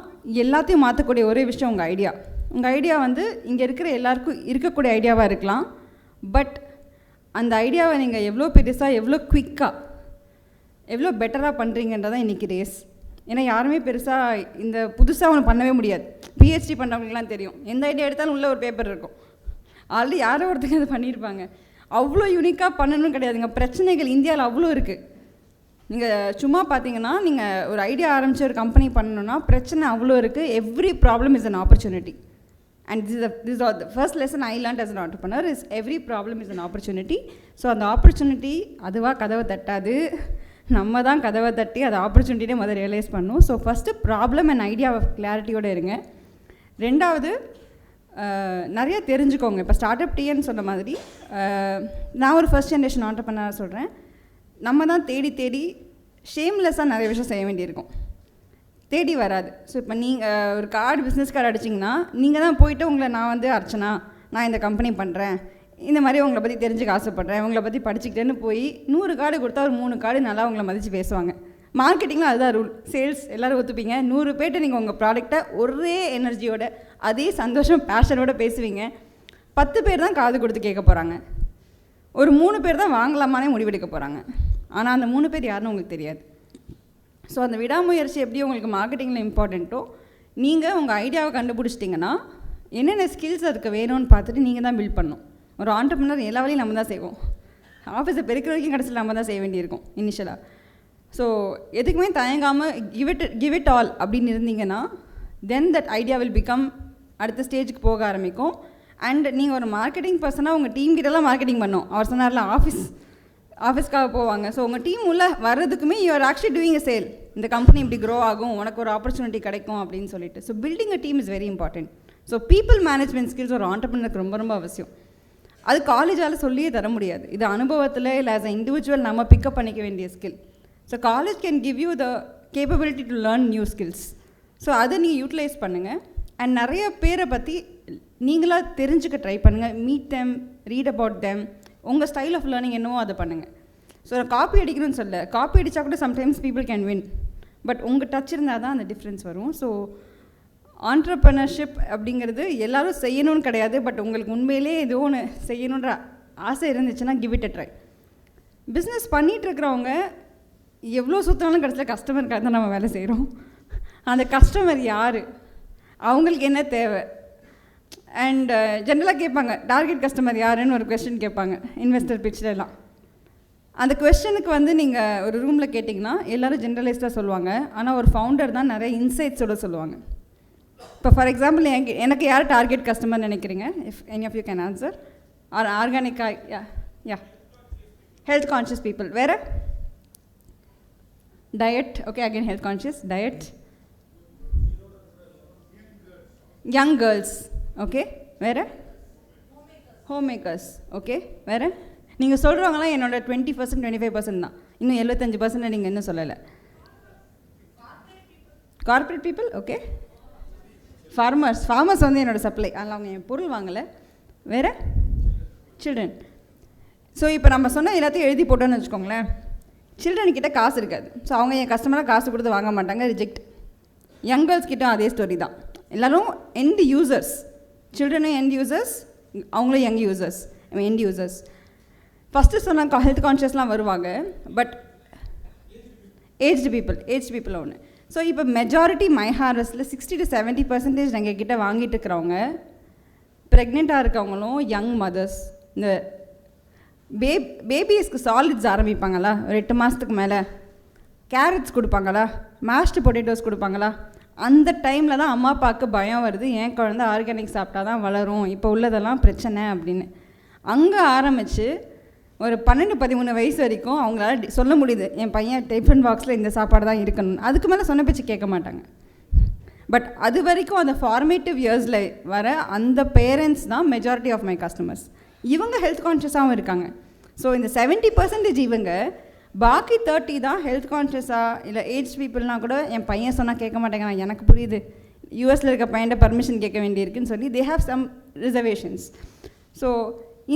எல்லாத்தையும் மாற்றக்கூடிய ஒரே விஷயம் உங்கள் ஐடியா. உங்கள் ஐடியா வந்து இங்கே இருக்கிற எல்லாருக்கும் இருக்கக்கூடிய ஐடியாவாக இருக்கலாம். பட் அந்த ஐடியாவை நீங்கள் எவ்வளோ பெருசாக, எவ்வளோ குயிக்காக, எவ்வளோ பெட்டராக பண்ணுறீங்கன்றதான் இன்றைக்கி ரேஸ். ஏன்னா யாருமே பெருசாக இந்த புதுசாக ஒன்று பண்ணவே முடியாது. பிஹெச்டி பண்ணுறவங்களுக்குலாம் தெரியும், எந்த ஐடியா எடுத்தாலும் உள்ளே ஒரு பேப்பர் இருக்கும். ஆல்ரெடி யாரோ ஒருத்தங்க அதை பண்ணியிருப்பாங்க. அவ்வளோ யூனிக்காக பண்ணணும்னு கிடையாதுங்க. பிரச்சனைகள் இந்தியாவில் அவ்வளோ இருக்குது. நீங்கள் சும்மா பார்த்தீங்கன்னா நீங்கள் ஒரு ஐடியா ஆரம்பித்து ஒரு கம்பெனி பண்ணணுன்னா பிரச்சனை அவ்வளோ இருக்குது. Every problem is an opportunity. And this is the first lesson I learned as an entrepreneur is every problem is an opportunity. So அந்த ஆப்பர்ச்சுனிட்டி அதுவாக கதவை தட்டாது, நம்ம தான் கதவை தட்டி அதை ஆப்பர்ச்சுனிட்டியே முதல்ல ரியலைஸ் பண்ணணும். So first problem and idea கிளாரிட்டியோடு இருங்க. ரெண்டாவது நிறைய தெரிஞ்சுக்கோங்க. இப்போ ஸ்டார்ட்அப் டீன்னு சொன்ன மாதிரி நான் ஒரு ஃபர்ஸ்ட் ஜென்ரேஷன் ஆண்டர்ப்ரனர் சொல்கிறேன். நம்ம தான் தேடி தேடி ஷேம்லெஸ்ஸாக நிறைய விஷயம் செய்ய வேண்டியிருக்கும். தேடி வராது. ஸோ இப்போ நீங்கள் ஒரு பிஸ்னஸ் கார்டு அடிச்சிங்கன்னா நீங்கள் தான் போயிட்டு உங்களை நான் வந்து அர்ச்சனா, நான் இந்த கம்பெனி பண்ணுறேன், இந்த மாதிரி உங்களை பற்றி தெரிஞ்சுக்க ஆசைப்பட்றேன், உங்களை பற்றி படிச்சுக்கிட்டேன்னு போய் 100 கார்டு கொடுத்தா ஒரு 3 கார்டு நல்லா உங்களை மதித்து பேசுவாங்க. மார்க்கெட்டிங்கில் அதுதான் ரூல். சேல்ஸ் எல்லோரும் ஒத்துப்பீங்க. 100 பேர்ட்ட நீங்கள் உங்கள் ப்ராடக்டை ஒரே எனர்ஜியோட அதே சந்தோஷம் பேஷனோட பேசுவீங்க. 10 பேர் தான் காது கொடுத்து கேட்க போகிறாங்க. ஒரு 3 பேர் தான் வாங்கலாமானே முடிவெடுக்க போகிறாங்க. ஆனால் அந்த 3 பேர் யாருன்னு உங்களுக்கு தெரியாது. ஸோ அந்த விடாமுயற்சி எப்படி உங்களுக்கு மார்க்கெட்டிங்கில் இம்பார்ட்டண்ட்டோ, நீங்கள் உங்கள் ஐடியாவை கண்டுபிடிச்சிட்டிங்கன்னா என்னென்ன ஸ்கில்ஸ் அதுக்கு வேணும்னு பார்த்துட்டு நீங்கள் தான் பில்ட் பண்ணணும். ஒரு ஆண்டர்ப்ரனர் எல்லா வேலையும் நம்ம தான் செய்வோம். ஆஃபீஸை பெருக்கிற வரைக்கும் கடைசியில் நம்ம தான் செய்ய வேண்டியிருக்கும் இனிஷியலாக. ஸோ எதுக்குமே தயங்காமல் கிவ் இட் ஆல் அப்படின்னு இருந்தீங்கன்னா தென் தட் ஐடியா வில் பிகம் அடுத்த ஸ்டேஜுக்கு போக ஆரம்பிக்கும். அண்ட் நீங்கள் ஒரு மார்க்கெட்டிங் பர்சனாக உங்கள் டீம் கிட்டலாம் மார்க்கெட்டிங் பண்ணணும். அவர் சொன்னார்ல ஆஃபீஸ்க்காக போவாங்க. ஸோ உங்கள் டீம் உள்ள வர்றதுக்குமே you are actually doing a sale. இந்த கம்பெனி இப்படி க்ரோ ஆகும், உனக்கு ஒரு ஆப்பர்ச்சுனிட்டி கிடைக்கும் அப்படின்னு சொல்லிட்டு. So building a team is very important. So people management skills ஒரு ஆண்டர்ப்ரனருக்கு ரொம்ப ரொம்ப அவசியம். அது காலேஜால் சொல்லியே தர முடியாது. இது அனுபவத்தில் இல்லை ஆஸ் அ இண்டிவிஜுவல் நம்ம பிக்கப் பண்ணிக்க வேண்டிய skill. So college can give you the capability to learn new skills. So அதை நீங்கள் யூட்டிலைஸ் பண்ணுங்கள். அண்ட் நிறைய பேரை பற்றி நீங்களாக தெரிஞ்சுக்க ட்ரை பண்ணுங்கள். Meet them, read about them. உங்கள் ஸ்டைல் ஆஃப் லேர்னிங் என்னவோ அதை பண்ணுங்கள். ஸோ நான் காப்பி அடிக்கணும்னு சொல்ல, காப்பி அடித்தா கூட sometimes people can win. But உங்கள் டச் இருந்தால் தான் அந்த டிஃப்ரென்ஸ் வரும். ஸோ ஆண்டர்ப்ரனர்ஷிப் அப்படிங்கிறது எல்லோரும் செய்யணும்னு கிடையாது. பட் உங்களுக்கு உண்மையிலே ஏதோ ஒன்று செய்யணுன்ற ஆசை இருந்துச்சுன்னா give it a try. Business பண்ணிகிட்ருக்கிறவங்க எவ்வளோ சுற்றினாலும் கடைசியில் கஸ்டமருக்காக தான் நம்ம வேலை செய்கிறோம். அந்த கஸ்டமர் யார், அவங்களுக்கு என்ன தேவை, அண்ட் ஜென்ரலாக கேட்பாங்க டார்கெட் கஸ்டமர் யாருன்னு ஒரு கொஸ்டின் கேட்பாங்க இன்வெஸ்டர் பிட்ச்லாம். அந்த கொஸ்டனுக்கு வந்து நீங்கள் ஒரு ரூமில் கேட்டிங்கன்னா எல்லோரும் ஜென்ரலைஸ்டாக சொல்லுவாங்க. ஆனால் ஒரு ஃபவுண்டர் தான் நிறைய இன்சைட்ஸோடு சொல்லுவாங்க. இப்போ ஃபார் எக்ஸாம்பிள் எனக்கு யார் டார்கெட் கஸ்டமர் நினைக்கிறீங்க? If any of you can answer. Or ஆர்கானிக்காக? Yeah health conscious people. வேறு diet. Okay, again health conscious. Diet. Young girls. Okay, வேறு ஹோம் மேக்கர்ஸ். ஓகே, வேறு நீங்கள் சொல்கிறவங்களாம் என்னோட 20% 25% தான், இன்னும் 75% நீங்கள் இன்னும் சொல்லலை. Corporate people okay. ஃபார்மர்ஸ் வந்து என்னோடய சப்ளை, அதில் அவங்க என் பொருள் வாங்கலை. வேறு சில்ட்ரன். ஸோ இப்போ நம்ம சொன்ன எல்லாத்தையும் எழுதி போட்டோன்னு வச்சுக்கோங்களேன், சில்ட்ரன்கிட்ட காசு இருக்காது. ஸோ அவங்க என் கஸ்டமராக காசு கொடுத்து வாங்க மாட்டாங்க, ரிஜெக்ட். யங் கேர்ள்ஸ் கிட்ட அதே ஸ்டோரி தான். எல்லோரும் எண்ட் யூசர்ஸ், சில்ட்ரனும் எண்ட் யூசர்ஸ், அவங்களும் young users, end users. First சொன்ன ஹெல்த் கான்ஷியஸ்லாம் வருவாங்க, பட் ஏஜ்டு பீப்புள் ஒன்று. ஸோ இப்போ மெஜாரிட்டி மை ஹார்வெஸ்ட்டில் 60 to 70% எங்கள் கிட்டே வாங்கிட்டு இருக்கிறவங்க ப்ரெக்னெண்ட்டாக இருக்கவங்களும் யங் மதர்ஸ். இந்த பேபிஸ்க்கு சாலிட்ஸ் ஆரம்பிப்பாங்களா ஒரு 8 மாதத்துக்கு மேலே, கேரட்ஸ் கொடுப்பாங்களா, மேஷ்டு பொட்டேட்டோஸ் கொடுப்பாங்களா, அந்த டைமில் தான் அம்மா அப்பாவுக்கு பயம் வருது, என் குழந்தை ஆர்கானிக் சாப்பிட்டா தான் வளரும், இப்போ உள்ளதெல்லாம் பிரச்சனை அப்படின்னு. அங்கே ஆரம்பித்து ஒரு 12-13 வயசு வரைக்கும் அவங்களால சொல்ல முடியுது, என் பையன் டிஃபன் பாக்ஸில் இந்த சாப்பாடு தான் இருக்கணும். அதுக்கு மேலே சொன்ன பேச்சு கேட்க மாட்டாங்க. பட் அது வரைக்கும் அந்த ஃபார்மேட்டிவ் இயர்ஸில் வர அந்த பேரண்ட்ஸ் தான் மெஜாரிட்டி ஆஃப் மை கஸ்டமர்ஸ். இவங்க ஹெல்த் கான்ஷியஸாகவும் இருக்காங்க. ஸோ இந்த 70% இவங்க, பாக்கி 30 தான் ஹெல்த் கான்ஷியஸாக இல்லை ஏஜ் பீப்புள்னால் கூட என் பையன் சொன்னால் கேட்க மாட்டேங்கிறான், எனக்கு புரியுது, யூஎஸில் இருக்க பையன்ட்ட பர்மிஷன் கேட்க வேண்டியிருக்குன்னு சொல்லி they have some reservations. So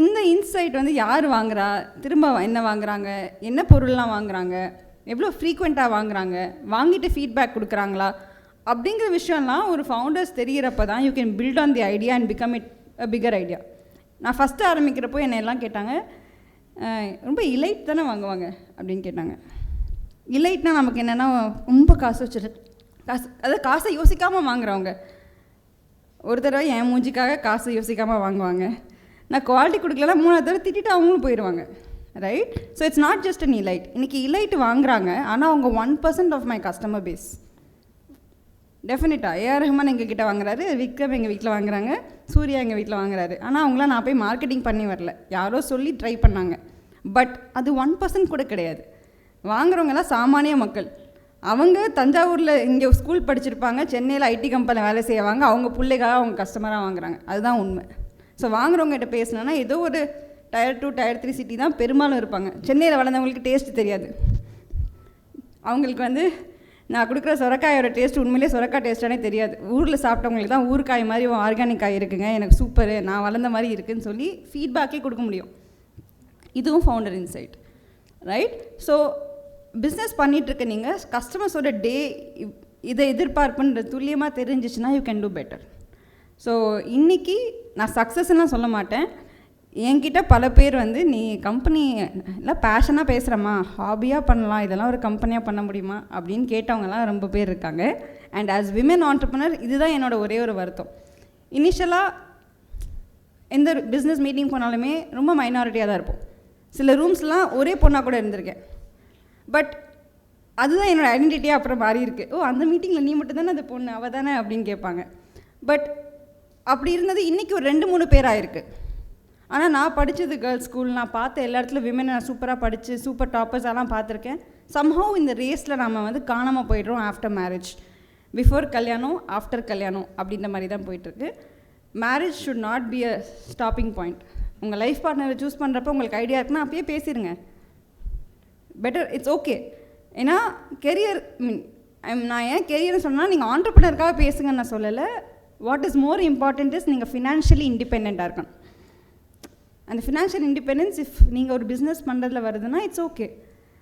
இந்த இன்சைட் வந்து யார் வாங்குறா, திரும்ப என்ன வாங்குறாங்க, என்ன பொருள்லாம் வாங்குறாங்க, எவ்வளோ ஃப்ரீக்வெண்ட்டாக வாங்குறாங்க, வாங்கிட்டு ஃபீட்பேக் கொடுக்குறாங்களா அப்படிங்கிற விஷயம்லாம் ஒரு ஃபவுண்டர்ஸ் தெரிகிறப்ப தான் you can build on the idea and become it a bigger idea. நான் ஃபஸ்ட்டு ஆரம்பிக்கிறப்போ என்னை எல்லாம் கேட்டாங்க, ரொம்ப இலைட் தானே வாங்குவாங்க அப்படின்னு கேட்டாங்க. இலைட்னா நமக்கு என்னென்னா ரொம்ப காசு வச்சுட்டு அதாவது காசை யோசிக்காமல் வாங்குறவங்க. ஒரு தடவை என் மூஞ்சிக்காக காசு யோசிக்காமல் வாங்குவாங்க, நான் குவாலிட்டி கொடுக்கலன்னா 3வது தடவை திட்டிட்டு அவங்களும் போயிடுவாங்க, right? So it's not just an elite. இன்றைக்கி இலைட் வாங்குறாங்க, ஆனால் அவங்க 1% ஆஃப் மை கஸ்டமர் பேஸ். டெஃபினட்டாக A.R. ரஹ்மான் எங்கள் கிட்டே வாங்குறாரு, விக்ரம் எங்கள் வீட்டில் வாங்குறாங்க, சூர்யா எங்கள் வீட்டில் வாங்குறாரு. ஆனால் அவங்களாம் நான் போய் மார்க்கெட்டிங் பண்ணி வரல, யாரோ சொல்லி ட்ரை பண்ணாங்க. பட் அது 1% கூட கிடையாது. வாங்குறவங்கலாம் சாமானிய மக்கள். அவங்க தஞ்சாவூரில் இங்கே ஸ்கூல் படிச்சிருப்பாங்க, சென்னையில் ஐடி கம்பெனியில் வேலை செய்வாங்க, அவங்க பிள்ளைக்காக அவங்க கஸ்டமராக வாங்குறாங்க, அதுதான் உண்மை. ஸோ வாங்குறவங்ககிட்ட பேசினோன்னா ஏதோ ஒரு Tier 2 Tier 3 சிட்டி தான் பெரும்பாலும் இருப்பாங்க. சென்னையில் வளர்ந்தவங்களுக்கு டேஸ்ட்டு தெரியாது. அவங்களுக்கு வந்து நான் கொடுக்குற சொரக்காயோட டேஸ்ட் உண்மையிலே சொரக்காய் டேஸ்ட்டானே தெரியாது. ஊரில் சாப்பிட்டவங்களுக்கு தான் ஊறுகாய் மாதிரி ஆர்கானிக் காய் இருக்குங்க, எனக்கு சூப்பரு, நான் வளர்ந்த மாதிரி இருக்குதுன்னு சொல்லி ஃபீட்பேக்கே கொடுக்க முடியும். இதுவும் founder insight, right? So business பண்ணிகிட்ருக்க நீங்கள் கஸ்டமர்ஸோட டே இதை எதிர்பார்ப்புன்ற துல்லியமாக தெரிஞ்சிச்சுன்னா you can do better. So இன்றைக்கி நான் சக்ஸஸ்லாம் சொல்ல மாட்டேன். என்கிட்ட பல பேர் வந்து நீ கம்பெனி எல்லாம் பேஷனாக பேசுகிறம்மா, ஹாபியாக பண்ணலாம், இதெல்லாம் ஒரு கம்பெனியாக பண்ண முடியுமா அப்படின்னு கேட்டவங்கலாம் ரொம்ப பேர் இருக்காங்க. அண்ட் ஆஸ் விமன் ஆண்டர்ப்ரனர் இதுதான் என்னோடய ஒரே ஒரு வருத்தம். இனிஷியலாக எந்த பிஸ்னஸ் மீட்டிங் போனாலுமே ரொம்ப மைனாரிட்டியாக தான் இருப்போம். சில ரூம்ஸ்லாம் ஒரே பொண்ணாக கூட இருந்திருக்கேன். பட் அதுதான் என்னோடய ஐடென்டிட்டியாக அப்புறம் மாறி இருக்குது. ஓ, அந்த மீட்டிங்கில் நீ மட்டும் தானே அந்த பொண்ணு, அவள் தானே அப்படின்னு கேட்பாங்க. பட் அப்படி இருந்தது இன்றைக்கி ஒரு 2-3 பேர் ஆயிருக்கு. ஆனால் நான் படித்தது கேர்ள்ஸ் ஸ்கூல், நான் பார்த்த எல்லா இடத்துல விமனை நான் சூப்பராக படித்து சூப்பர் டாப்பர்ஸ் எல்லாம் பார்த்துருக்கேன். சம்ஹவ் இந்த ரேஸில் நம்ம வந்து காணாமல் போய்ட்றோம். ஆஃப்டர் மேரேஜ், பிஃபோர் கல்யாணம், ஆஃப்டர் கல்யாணம் அப்படின்ற மாதிரி தான் போயிட்டுருக்கு. Marriage should not be a stopping point. உங்கள் லைஃப் பார்ட்னரை சூஸ் பண்ணுறப்போ உங்களுக்கு ஐடியா இருக்குன்னா அப்பயே பேசிடுங்க, பெட்டர், இட்ஸ் ஓகே. ஏன்னா கெரியர் நான் ஏன் கெரியர்னு சொன்னால் நீங்கள் ஆண்டர்ப்ரனருக்காக பேசுங்கன்னு நான் சொல்லலை. What is more important is நீங்கள் ஃபினான்ஷியலி இண்டிபெண்ட்டாக இருக்கணும். அந்த ஃபினான்ஷியல் இண்டிபெண்டன்ஸ் இஃப் நீங்கள் ஒரு பிஸ்னஸ் பண்ணுறதுல வருதுன்னா இட்ஸ் ஓகே.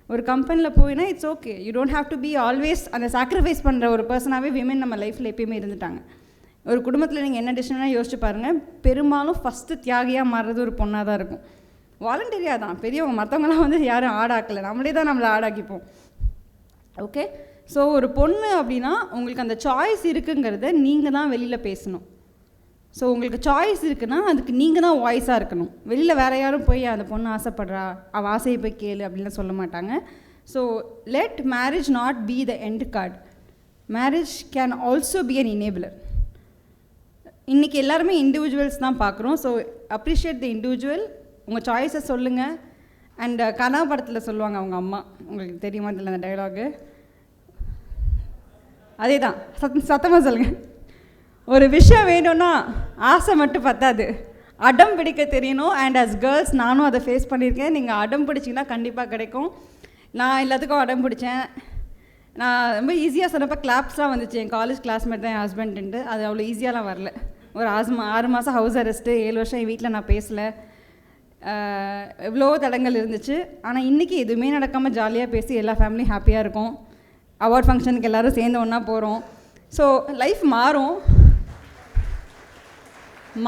ஒரு கம்பெனியில் போயினா it's okay. You don't have to be always அந்த சாக்ரிஃபைஸ் பண்ணுற ஒரு பர்சனாகவே விமன் நம்ம லைஃப்பில் எப்பயுமே இருந்துட்டாங்க. ஒரு குடும்பத்தில் நீங்கள் என்ன டிசிஷனாக யோசிச்சு பாருங்கள், பெரும்பாலும் ஃபஸ்ட்டு தியாகியாக மாறுறது ஒரு பொண்ணாக தான் இருக்கும். வாலண்டரியாக தான், பெரியவங்க மற்றவங்களாம் வந்து யாரும் ஆடாக்கலை, நம்மளே தான் நம்மளை ஆடாக்கிப்போம். ஓகே, ஸோ ஒரு பொண்ணு அப்படின்னா உங்களுக்கு அந்த சாய்ஸ் இருக்குங்கிறத நீங்கள் தான் வெளியில் பேசணும். ஸோ உங்களுக்கு சாய்ஸ் இருக்குன்னா அதுக்கு நீங்கள் தான் வாய்ஸாக இருக்கணும். வெளியில் வேறு யாரும் போய் அந்த பொண்ணு ஆசைப்படுறா, அவள் ஆசையை போய் கேளு அப்படின்லாம் சொல்ல மாட்டாங்க. So let marriage not be the end card. Marriage can also be an enabler. இன்றைக்கி எல்லாருமே இண்டிவிஜுவல்ஸ் தான் பார்க்குறோம். So appreciate the individual. உங்கள் சாய்ஸை சொல்லுங்கள். அண்ட் கனா படத்தில் சொல்லுவாங்க அவங்க அம்மா, உங்களுக்கு தெரியுமா தெரியல அந்த டைலாகு, அதே தான், சத்தமாக சொல்லுங்கள். ஒரு விஷயம் வேணும்னா ஆசை மட்டும் பத்தாது, அடம் பிடிக்க தெரியணும். அண்ட் அஸ் கேர்ள்ஸ் நானும் அதை ஃபேஸ் பண்ணியிருக்கேன். நீங்கள் அடம் பிடிச்சிங்கன்னா கண்டிப்பாக கிடைக்கும். நான் எல்லாத்துக்கும் அடம் பிடிச்சேன். நான் ரொம்ப ஈஸியாக சொன்னப்போ கிளாப்ஸ்லாம் வந்துச்சு. என் காலேஜ் கிளாஸ்மேட் தான் என் ஹஸ்பண்ட்டு. அது அவ்வளோ ஈஸியாலாம் வரல. ஒரு 6 மாதம் ஹவுஸ் அரெஸ்ட்டு, 7 வருஷம் என் வீட்டில் நான் பேசலை. எவ்வளோ தடங்கள் இருந்துச்சு. ஆனால் இன்றைக்கி எதுவுமே நடக்காமல் ஜாலியாக பேசி எல்லா ஃபேமிலியும் ஹாப்பியாக இருக்கும். அவார்ட் ஃபங்க்ஷனுக்கு எல்லோரும் சேர்ந்து ஒன்றா போகிறோம். ஸோ லைஃப் மாறும்,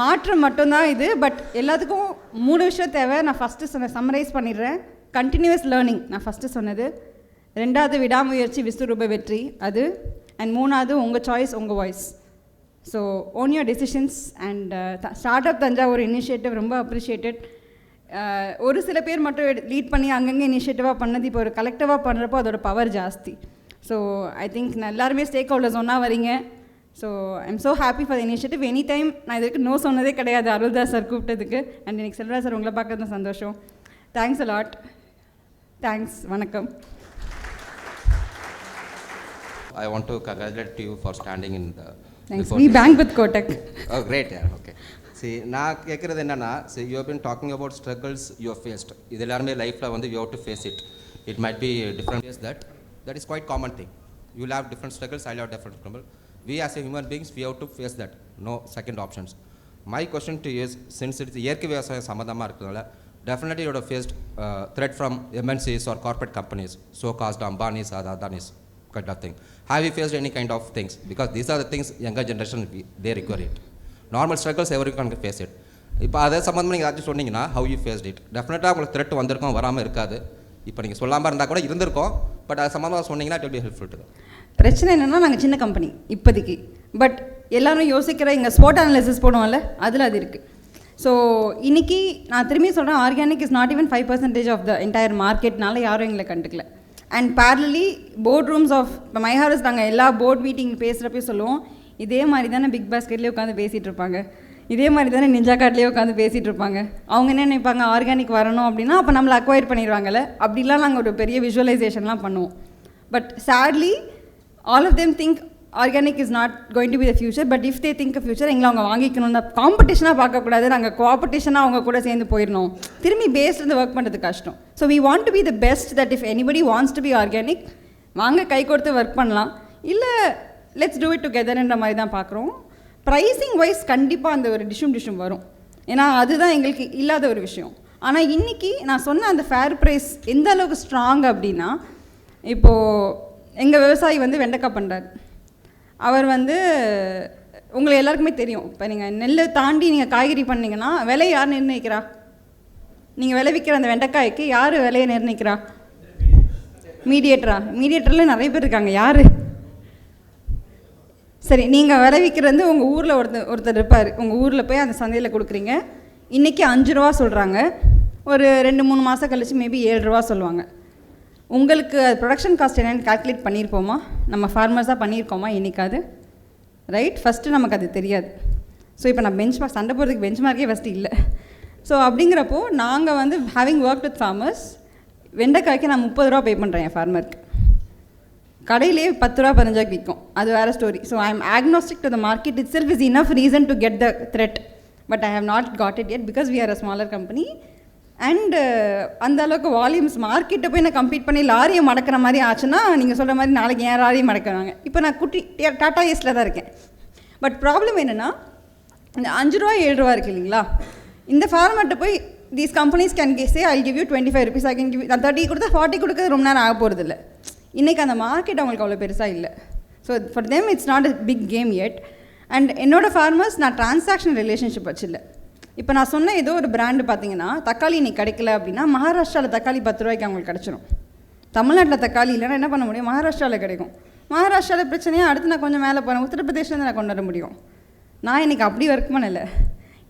மாற்றம் மட்டும்தான் இது. பட் எல்லாத்துக்கும் 3 விஷயம் தேவை. நான் ஃபஸ்ட்டு சம்மரைஸ் பண்ணிடுறேன். கண்டினியூஸ் லேர்னிங் நான் ஃபஸ்ட்டு சொன்னது. 2வது விடாமுயற்சி விஸ்வரூப வெற்றி அது. அண்ட் 3வது உங்கள் சாய்ஸ் உங்கள் voice. So own your decisions. And start up Thanjavur initiative ரொம்ப அப்ரிஷியேட்டட். ஒரு சில பேர் மட்டும் லீட் பண்ணி அங்கங்கே இனிஷியேட்டிவாக பண்ணது இப்போ ஒரு கலெக்டிவாக பண்ணுறப்போ அதோட பவர் ஜாஸ்தி. ஸோ ஐ திங்க் நான் எல்லாருமே ஸ்டேக் ஹோல்டர்ஸ் ஒன்றா வரீங்க. So I'm so happy for the initiative. Any time நான் இதுக்கு நோ சொன்னதே கிடையாது அருள்தாஸ் சார் கூப்பிட்டதுக்கு. அண்ட் எனக்கு செல்வராஜ் சார் உங்களை பார்க்கறது சந்தோஷம். Thanks a lot. தேங்க்ஸ். வணக்கம். I want to congratulate you for standing in the... Thanks. We bank with Kotak. Oh, great. Yeah, okay. See, நான் கேட்குறது என்னன்னா, see, you have been talking about struggles you have faced. இது எல்லாருமே லைஃப்பில் வந்து you have to face it. It might be different ways that is quite common thing. You will have different struggles, I will have different struggles. We as a human beings, we have to face that. No second options. My question to you is, since it's இயற்கை விவசாயம் சம்மந்தமாக இருக்கிறதுனால, definitely you would have faced threat from MNCs or corporate companies, so-called Ambanis or Adanis kind of thing. Have you faced any kind of things? Because these are the things younger generation, they require it. Normal struggles, everyone can face it. இப்போ அதே சம்மந்தமாக நீங்கள் ஏதாச்சும் சொன்னீங்கன்னா, how you faced it? டெஃபினட்டாக உங்களுக்கு thread வந்திருக்கும், வராமல் இருக்காது. இப்போ நீங்கள் சொல்லாமல் இருந்தால் கூட இருந்திருக்கோம். பட் அது சம்மந்தமாக சொன்னீங்கன்னா it will be helpful to them. பிரச்சனை என்னென்னா, நாங்கள் சின்ன கம்பெனி இப்போதைக்கு. பட் எல்லோரும் யோசிக்கிற இங்கே ஸ்போர்ட் அனாலிசிஸ் போடுவோம்ல, அதில் அது இருக்குது. ஸோ இன்றைக்கி நான் திரும்பி சொல்கிறேன், organic is not even 5% of the entire மார்க்கெட்னால யாரும் எங்களை கண்டுக்கல. And parallelly board rooms of இப்போ மை ஹார்வெஸ்ட் நாங்கள் எல்லா போர்ட் மீட்டிங் பேசுகிறப்பே சொல்லுவோம், இதே மாதிரி தானே பிக் பாஸ்கெட்லேயே உட்காந்து பேசிகிட்டு இருப்பாங்க, இதே மாதிரி தானே நிஞ்சா கார்ட்லேயே உட்காந்து பேசிகிட்டு இருப்பாங்க. அவங்க என்ன நினைப்பாங்க, ஆர்கானிக் வரணும் அப்படின்னா அப்போ நம்மளை அக்வயர் பண்ணிடுவாங்கல்ல. அப்படிலாம் நாங்கள் ஒரு பெரிய விஷுவலைசேஷன்லாம் பண்ணுவோம். But sadly all of them think organic is not going to be the future. But if they think future, எங்களை அவங்க வாங்கிக்கணும் தான். காம்படிஷனாக பார்க்கக்கூடாது, நாங்கள் கோஆப்படிஷனாக அவங்க கூட சேர்ந்து போயிடணும். திரும்பி பேஸ்லேருந்து ஒர்க் பண்ணுறது கஷ்டம். So we want to be the best that if anybody wants to be organic, வாங்க கை கொடுத்து ஒர்க் பண்ணலாம். இல்லை லெட்ஸ் டூ இட் டுகெதர்ன்ற மாதிரி தான் பார்க்குறோம். ப்ரைஸிங் வைஸ் கண்டிப்பாக அந்த ஒரு டிஷ்யூம் வரும். ஏன்னா அதுதான் எங்களுக்கு இல்லாத ஒரு விஷயம். ஆனால் இன்றைக்கி நான் சொன்ன அந்த ஃபேர் ப்ரைஸ் எந்த அளவுக்கு ஸ்ட்ராங் அப்படின்னா, இப்போது எங்கள் விவசாயி வந்து வெண்டைக்காய் பண்ணுறாரு. அவர் வந்து உங்களுக்கு எல்லாருக்குமே தெரியும், இப்போ நீங்கள் நெல்லை தாண்டி நீங்கள் காய்கறி பண்ணிங்கன்னா விலை யார் நிர்ணயிக்கிறா? நீங்கள் விளைவிக்கிற அந்த வெண்டைக்காய்க்கு யார் விலையை நிர்ணயிக்கிறா? மீடியேட்டரில் நிறைய பேர் இருக்காங்க. யார்? சரி, நீங்கள் விளைவிக்கிறது உங்கள் ஊரில் ஒருத்தர் இருப்பார். உங்கள் ஊரில் போய் அந்த சந்தையில் கொடுக்குறீங்க. இன்றைக்கி 5 ரூபா சொல்கிறாங்க. ஒரு 2-3 மாதம் கழிச்சு மேபி 7 ரூபா சொல்லுவாங்க. உங்களுக்கு அது ப்ரொடக்ஷன் காஸ்ட் என்னென்னு கால்குலேட் பண்ணியிருப்போமா? நம்ம ஃபார்மர்ஸாக பண்ணியிருக்கோமா என்னைக்காது? ரைட், ஃபஸ்ட்டு நமக்கு அது தெரியாது. ஸோ இப்போ நான் பெஞ்ச்மார்க் சண்டை போகிறதுக்கு பெஞ்ச்மார்க்கே ஃபஸ்ட்டு இல்லை. ஸோ அப்படிங்கிறப்போ நாங்கள் வந்து ஹேவிங் ஒர்க் வித் ஃபார்மர்ஸ், வெண்டைக்காய்க்கு நான் 30 ரூபா பே பண்ணுறேன் என் ஃபார்மருக்கு. கடையிலேயே 10 ரூபா 15 ரூபாய்க்கு விற்கும். அது வேறு story. So I am agnostic to the market itself is enough reason to get the thread. But I have not got it yet because we are a smaller company. And அந்த அளவுக்கு volumes மார்க்கெட்டை போய் நான் complete பண்ணி லாரியை மடக்கிற மாதிரி ஆச்சுன்னா நீங்கள் சொல்கிற மாதிரி நாளைக்கு ஏன் லாரியை மடக்கிறாங்க. இப்போ நான் குட்டி டாட்டா ஏஸில் தான் இருக்கேன். பட் ப்ராப்ளம் என்னென்னா, இந்த 5 ரூபா 7 ரூபா இருக்குது இல்லைங்களா, இந்த ஃபார்மர்கிட்ட போய் these companies can say I give you 25 rupees, I can give நான் 30 கொடுத்தா 40 கொடுக்க ரொம்ப நேரம் ஆக போகிறது இல்லை. இன்றைக்கி அந்த மார்க்கெட் அவங்களுக்கு அவ்வளோ பெருசாக இல்லை. So for them it's not a big game yet. And என்னோடய ஃபார்மர்ஸ் நான் டிரான்சாக்ஷன் ரிலேஷன்ஷிப் வச்சில்லை. இப்போ நான் சொன்ன ஏதோ ஒரு பிராண்டு பார்த்தீங்கன்னா, தக்காளி இன்னைக்கு கிடைக்கல அப்படின்னா மகாராஷ்டிராவில் தக்காளி 10 ரூபாய்க்கு அவங்களுக்கு கிடச்சிரும். தமிழ்நாட்டில் தக்காளி இல்லைன்னா என்ன பண்ண முடியும்? மகாராஷ்டிராவில் கிடைக்கும். மகாராஷ்டிராவில் பிரச்சனையாக அடுத்து நான் கொஞ்சம் மேலே போகிறேன், உத்தரப்பிரதேசில் நான் கொண்டு வர முடியும். நான் இன்றைக்கி அப்படி ஒர்க் பண்ணலை.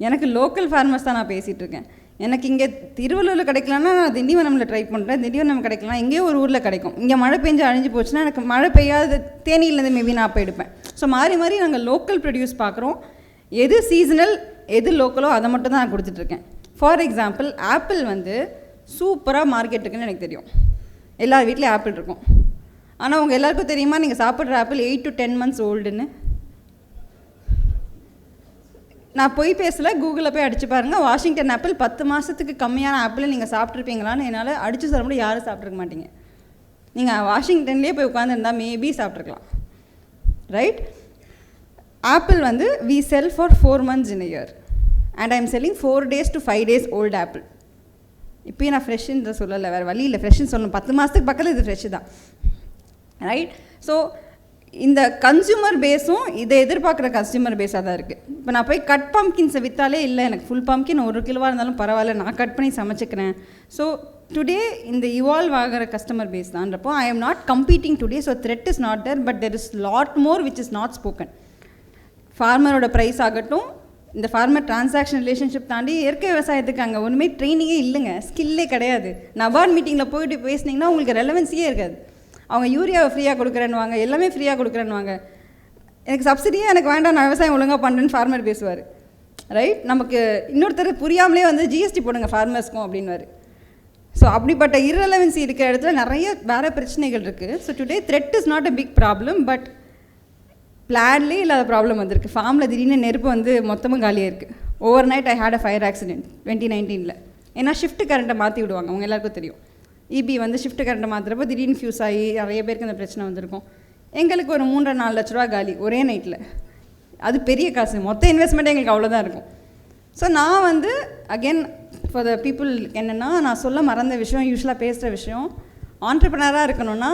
எனக்கு லோக்கல் ஃபார்மர்ஸ் தான் நான் பேசிகிட்டு இருக்கேன். எனக்கு இங்கே திருவள்ளூரில் கிடைக்கலன்னா நான் திண்டிவனமில் ட்ரை பண்ணுறேன். திண்டிவனம் கிடைக்கலாம், எங்கேயோ ஒரு ஊரில் கிடைக்கும். இங்கே மழை பெஞ்சு அழிஞ்சு போச்சுன்னா எனக்கு மழை பெய்யாத தேனியிலேருந்து மேபி நான் அப்போ எடுப்பேன். ஸோ மாறி மாறி நாங்கள் லோக்கல் ப்ரொடியூஸ் பார்க்குறோம். எது சீசனல் எது லோக்கலோ அதை மட்டும் தான் நான் கொடுத்துட்ருக்கேன். ஃபார் எக்ஸாம்பிள், ஆப்பிள் வந்து சூப்பராக மார்க்கெட் இருக்குன்னு எனக்கு தெரியும். எல்லார் வீட்லேயும் ஆப்பிள் இருக்கும். ஆனால் உங்கள் எல்லாருக்கும் தெரியுமா நீங்கள் சாப்பிட்ற ஆப்பிள் 8 to 10 months ஓல்டுன்னு? நான் போய் பேசலை, கூகுளில் போய் அடிச்சு பாருங்கள். வாஷிங்டன் ஆப்பிள் 10 மாதத்துக்கு கம்மியான ஆப்பிள் நீங்கள் சாப்பிட்ருப்பீங்களான்னு என்னால் அடித்து சொல்ல முடியும். யாரும் சாப்பிட்ருக்க மாட்டீங்க. நீங்கள் வாஷிங்டன்லேயே போய் உட்காந்துருந்தா மேபி சாப்பிட்ருக்கலாம். ரைட்? ஆப்பிள் வந்து we sell for 4 months in a year and I am selling 4 days to 5 days old apple. இப்போயும் நான் ஃப்ரெஷ்ஷுன்ற சொல்லலை, வேறு வழி இல்லை, ஃப்ரெஷ்ஷுன்னு சொல்லணும். 10 மாதத்துக்கு பக்கத்தில் இது ஃப்ரெஷ்ஷு தான். ரைட்? ஸோ இந்த கன்சியூமர் பேஸும் இதை எதிர்பார்க்குற கன்சியூமர் பேஸாக தான் இருக்குது. இப்போ நான் போய் கட் பம்ப்கின்ஸை விற்றாலே இல்லை, எனக்கு ஃபுல் பம்ப்கின் 1 கிலோவாக இருந்தாலும் பரவாயில்ல, நான் கட் பண்ணி சமைச்சிக்கிறேன். ஸோ டுடே இந்த இவால்வ் ஆகிற கஸ்டமர் பேஸ் தான்றப்போ I am not competing today. So threat is not there, but there is lot more which is not spoken. ஃபார்மரோட ப்ரைஸ் ஆகட்டும், இந்த ஃபார்மர் டிரான்சாக்ஷன் ரிலேஷன்ஷிப் தாண்டி இயற்கை விவசாயத்துக்கு அங்கே ஒன்றுமே ட்ரைனிங்கே இல்லைங்க, ஸ்கில்லே கிடையாது. நபார்ட் மீட்டிங்கில் போயிட்டு பேசினீங்கன்னா உங்களுக்கு ரெலவன்ஸியே இருக்காது. அவங்க யூரியாவை ஃப்ரீயாக கொடுக்குறேன்னுவாங்க, எல்லாமே ஃப்ரீயாக கொடுக்குறேன்னுவாங்க. எனக்கு சப்சிடியே எனக்கு வேண்டாம், நான் விவசாயம் ஒழுங்காக பண்ணுறேன்னு ஃபார்மர் பேசுவார். ரைட்? நமக்கு இன்னொருத்தர் புரியாமலே வந்து ஜிஎஸ்டி போடுங்க ஃபார்மர்ஸ்க்கும் அப்படின்வார். ஸோ அப்படிப்பட்ட irrelevancy இருக்கிற இடத்துல நிறைய வேறு பிரச்சனைகள் இருக்குது. So today threat is not a big problem, but பிளான்லேயே இல்லாத ப்ராப்ளம் வந்திருக்கு. ஃபார்மில் திடீர்னு நெருப்பு வந்து மொத்தமாக காலியாக இருக்குது. Overnight I had a fire accident 2019. ஏன்னா ஷிஃப்ட் கரண்ட்டை மாற்றி விடுவாங்க, அவங்க எல்லாருக்கும் தெரியும். இபி வந்து ஷிஃப்ட் கரண்ட்டை மாற்றுறப்போ திடீர்னு ஃபியூஸ் ஆகி நிறைய பேருக்கு அந்த பிரச்சனை வந்திருக்கும். எங்களுக்கு ஒரு 3-4 லட்ச ரூபா காலி ஒரே நைட்டில். அது பெரிய காசு, மொத்த இன்வெஸ்ட்மெண்ட்டே எங்களுக்கு அவ்வளோதான் இருக்கும். ஸோ நான் வந்து அகெயின் ஃபார் த பீப்புள் என்னென்னா, நான் சொல்ல மறந்த விஷயம், யூஸ்வலாக பேசுகிற விஷயம், ஆண்டர்ப்ரனராக இருக்கணும்னா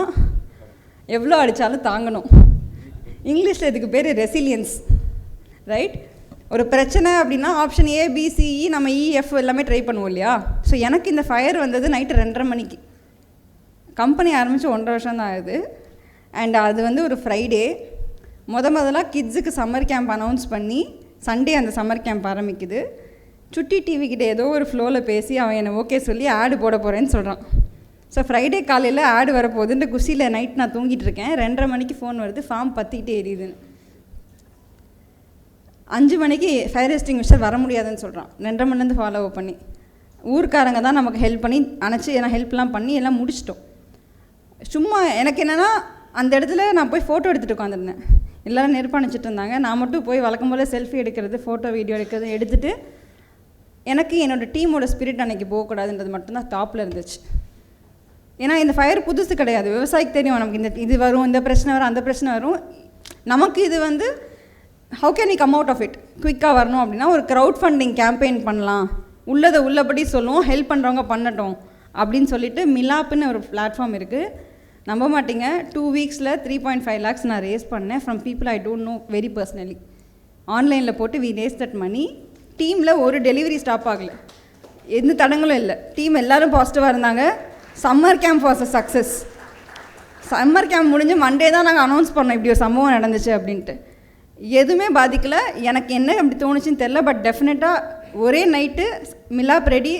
எவ்வளோ அடித்தாலும் தாங்கணும். இங்கிலீஷில் இதுக்கு பேர் ரெசிலியன்ஸ். ரைட்? ஒரு பிரச்சனை அப்படின்னா ஆப்ஷன் ஏபிசிஇ நம்ம இஎஃப் எல்லாமே ட்ரை பண்ணுவோம் இல்லையா? ஸோ எனக்கு இந்த ஃபயர் வந்தது நைட்டு 2:30 மணிக்கு. கம்பெனி ஆரம்பித்து 1.5 வருஷம் தான் ஆகுது. அண்ட் அது வந்து ஒரு ஃப்ரைடே. முதலாக கிட்ஸுக்கு சம்மர் கேம்ப் அனௌன்ஸ் பண்ணி சண்டே அந்த சம்மர் கேம்ப் ஆரம்பிக்குது. சுட்டி டிவிக்கிட்ட ஏதோ ஒரு ஃப்ளோவில் பேசி அவன் என்னை ஓகே சொல்லி ஆடு போட போகிறேன்னு சொல்கிறான். ஸோ ஃப்ரைடே காலையில் ஆடு வரப்போகுதுன்ற குஷியில் நைட் நான் தூங்கிட்டு இருக்கேன். 2:30 மணிக்கு ஃபோன் வருது, ஃபார்ம் பற்றிக்கிட்டே எரியுதுன்னு. 5 மணிக்கு ஃபயர் எக்ஸ்டிங்விஷர் வர முடியாதுன்னு சொல்கிறான். 2:30 மணிலேருந்து ஃபாலோ பண்ணி ஊருக்காரங்க தான் நமக்கு ஹெல்ப் பண்ணி அணைச்சி நான் ஹெல்ப்லாம் பண்ணி எல்லாம் முடிச்சிட்டோம். சும்மா எனக்கு என்னென்னா, அந்த இடத்துல நான் போய் ஃபோட்டோ எடுத்துகிட்டு உட்காந்துருந்தேன். எல்லோரும் நெருப்பு அணைச்சிட்டு இருந்தாங்க. நான் மட்டும் போய் வழக்கம் போல் செல்ஃபி எடுக்கிறது, ஃபோட்டோ வீடியோ எடுக்கிறது எடுத்துகிட்டு, எனக்கு என்னோடய டீமோட ஸ்பிரிட் அன்றைக்கி போகக்கூடாதுன்றது மட்டும்தான் டாப்பில் இருந்துச்சு. ஏன்னா இந்த ஃபயர் புதுசு கிடையாது, விவசாயிக்கு தெரியும் நமக்கு இந்த இது வரும், இந்த பிரச்சனை வரும், அந்த பிரச்சனை வரும். நமக்கு இது வந்து how can we come out of it குயிக்காக வரணும் அப்படின்னா ஒரு க்ரௌட் ஃபண்டிங் கேம்பெயின் பண்ணலாம், உள்ளதை உள்ளபடி சொல்லுவோம், ஹெல்ப் பண்ணுறவங்க பண்ணட்டும் அப்படின்னு சொல்லிட்டு மிலாப்புன்னு ஒரு பிளாட்ஃபார்ம் இருக்குது. நம்ப மாட்டீங்க, 2 வீக்ஸில் 3.5 lakhs நான் ரேஸ் பண்ணேன் from people I don't no very personally. ஆன்லைனில் போட்டு வி ரேஸ் தட் மணி. டீமில் ஒரு டெலிவரி ஸ்டாப் ஆகலை, எந்த தடங்களும் இல்லை. டீம் எல்லோரும் பாசிட்டிவாக இருந்தாங்க. Summer camp was a success. Summer camp முடிஞ்சு மண்டே தான் நாங்கள் அனௌன்ஸ் பண்ணோம் இப்படி ஒரு சம்பவம் நடந்துச்சு அப்படின்ட்டு. எதுவுமே பாதிக்கலை. எனக்கு என்ன அப்படி தோணுச்சுன்னு தெரில, பட் டெஃபினட்டாக ஒரே நைட்டு மிலாப் ரெடி.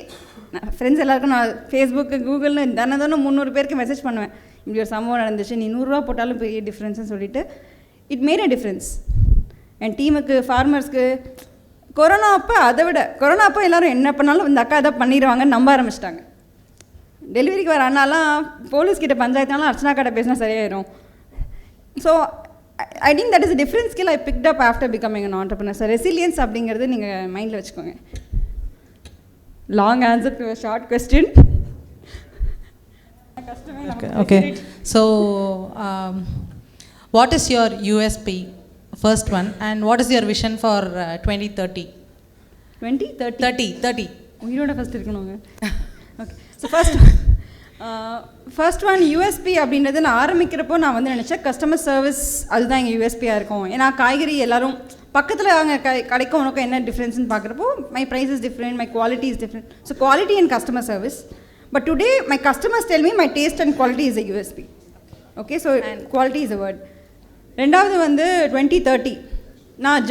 ஃப்ரெண்ட்ஸ் எல்லாருக்கும் நான் ஃபேஸ்புக்கு கூகுள்னு தானே 300 பேருக்கு மெசேஜ் பண்ணுவேன், இப்படி ஒரு சம்பவம் நடந்துச்சு, நீ 100 ரூபா போட்டாலும் பெரிய டிஃப்ரென்ஸ்னு சொல்லிவிட்டு இட் மேட் அ டிஃப்ரென்ஸ் என் டீமுக்கு, ஃபார்மர்ஸ்க்கு. கொரோனா அப்போ எல்லோரும் என்ன பண்ணாலும் இந்த அக்கா எதாவது பண்ணிடுவாங்கன்னு நம்ப ஆரம்பிச்சிட்டாங்க. டெலிவரிக்கு வர அண்ணாலாம் போலீஸ்கிட்ட பஞ்சாயத்துனாலும் அர்ச்சனா கடை பேசினா சரியாயிடும். So I think that is a different skill I picked up after becoming an entrepreneur. So resilience அப்படிங்கிறது நீங்கள் மைண்டில் வச்சுக்கோங்க. Long answer to a short question. Okay. So, what is your USP? First one, and what is your vision for 2030? 2030. உயிரோட first இருக்கணுங்க. Okay. So first one USB அப்படின்றது நான் ஆரம்பிக்கிறப்போ நான் வந்து நினச்சேன் கஸ்டமர் சர்வீஸ் அதுதான் எங்கள் யூஎஸ்பியாக இருக்கும். ஏன்னா காய்கறி எல்லோரும் பக்கத்தில் அங்கே கடைக்கும் உனக்கும் என்ன டிஃப்ரென்ஸ்னு பார்க்குறப்போ my price is different, my quality is different. So quality and customer service. But today my customers tell me my taste and quality is a USP. Okay, so quality is a word. ரெண்டாவது வந்து 2030 நான்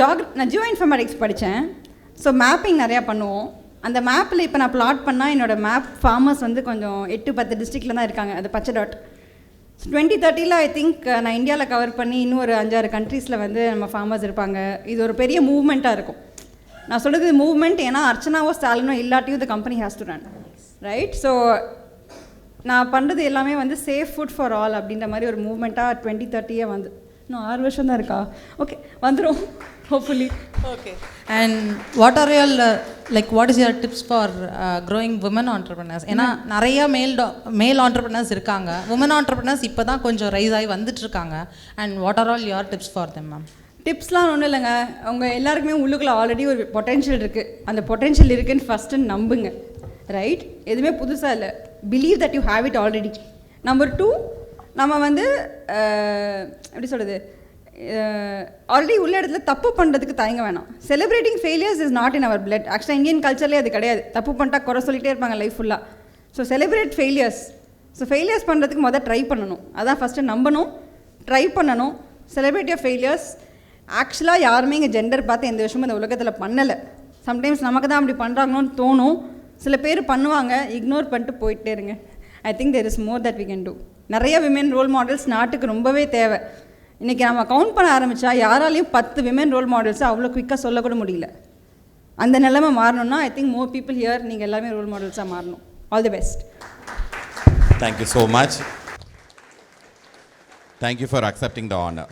Jio informatics படித்தேன். So mapping நிறையா பண்ணுவோம். அந்த மேப்பில் இப்போ நான் பிளாட் பண்ணால் என்னோடய மேப் ஃபார்மர்ஸ் வந்து கொஞ்சம் 8-10 டிஸ்ட்ரிக்டில் தான் இருக்காங்க, அது பச்சை டாட். 2030 ஐ திங்க் நான் இந்தியாவில் கவர் பண்ணி இன்னும் ஒரு 5-6 கண்ட்ரீஸில் வந்து நம்ம ஃபார்மர்ஸ் இருப்பாங்க. இது ஒரு பெரிய மூவ்மெண்ட்டாக இருக்கும். நான் சொல்கிறது மூவ்மெண்ட், ஏன்னா அர்ச்சனாவோ ஸ்டாலினோ இல்லாட்டியும் இந்த company has to run. Right? So நான் பண்ணுறது எல்லாமே வந்து சேஃப் ஃபுட் ஃபார் ஆல் அப்படின்ற மாதிரி ஒரு மூவ்மெண்ட்டாக 2030 வந்து இன்னும் 6 வருஷம் தான் இருக்கா? ஓகே, வந்துடும் hopefully. Okay. And what are your what is your tips for growing women entrepreneurs? ஏன்னா நிறைய மேல் entrepreneurs இருக்காங்க, women entrepreneurs இப்போ தான் கொஞ்சம் ரைஸ் ஆகி வந்துட்டு இருக்காங்க. And what are all your tips for them, ma'am? டிப்ஸ்லாம் ஒன்றும் இல்லைங்க. அவங்க எல்லாருக்குமே உள்ளுக்குள்ளே ஆல்ரெடி ஒரு பொட்டென்ஷியல் இருக்குது. அந்த பொட்டென்ஷியல் இருக்குன்னு ஃபஸ்ட்டு நம்புங்க. ரைட்? எதுவுமே புதுசாக இல்லை. Believe that you have it already. Number 2, நம்ம வந்து எப்படி சொல்கிறது, ஆல்ரெடி உள்ள இடத்துல தப்பு பண்ணுறதுக்கு தயங்க வேணாம். Celebrating failures is not in our blood. ஆக்சுவலாக இந்தியன் கல்ச்சர்லேயே அது கிடையாது. தப்பு பண்ணிட்டா குறை சொல்லிகிட்டே இருப்பாங்க லைஃப் ஃபுல்லாக. So celebrate failures. So failures பண்ணுறதுக்கு ட்ரை பண்ணணும். அதான் ஃபஸ்ட்டு நம்பணும், ட்ரை பண்ணணும். Celebrate your failures. ஆக்சுவலாக யாருமே இங்கே ஜெண்டர் பார்த்து எந்த விஷயமும் இந்த உலகத்தில் பண்ணலை. சம்டைம்ஸ் நமக்கு தான் அப்படி பண்ணுறாங்களோன்னு தோணும். சில பேர் பண்ணுவாங்க, இக்னோர் பண்ணிட்டு போயிட்டே இருங்க. I think there is more that we can do. நிறைய விமென் ரோல் மாடல்ஸ் நாட்டுக்கு ரொம்பவே தேவை. இன்றைக்கி நம்ம கவுண்ட் பண்ண ஆரம்பித்தா யாராலையும் 10 விமென் ரோல் மாடல்ஸை அவ்வளோ குயிக்காக சொல்லக்கூட முடியல. அந்த நிலைமை மாறணும்னா I think more people here நீங்கள் எல்லாமே ரோல் மாடல்ஸாக மாறணும். All the best. Thank you so much. Thank you for accepting the honor.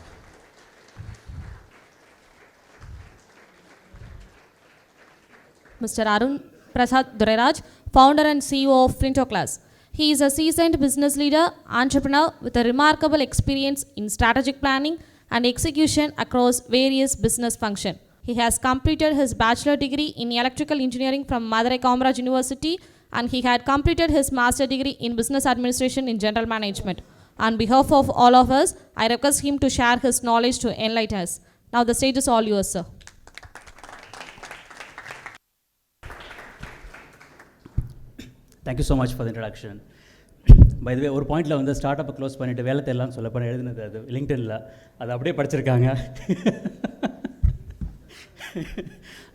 Mr. Arun Prasad Duraraj, founder and CEO of Flinto Class. He is a seasoned business leader, entrepreneur with a remarkable experience in strategic planning and execution across various business functions. He has completed his bachelor degree in electrical engineering from Madurai Kamaraj University, and he had completed his master degree in business administration in general management. On behalf of all of us, I request him to share his knowledge to enlighten us. Now the stage is all yours, sir. Thank you so much for the introduction. By the way, ஒரு பாயிண்டில் வந்து start அப்பை close பண்ணிவிட்டு வேலை தெரியலாம் சொல்ல போன எழுதுனது அது லிங்க்டின்ல, அது அப்படியே படிச்சிருக்காங்க.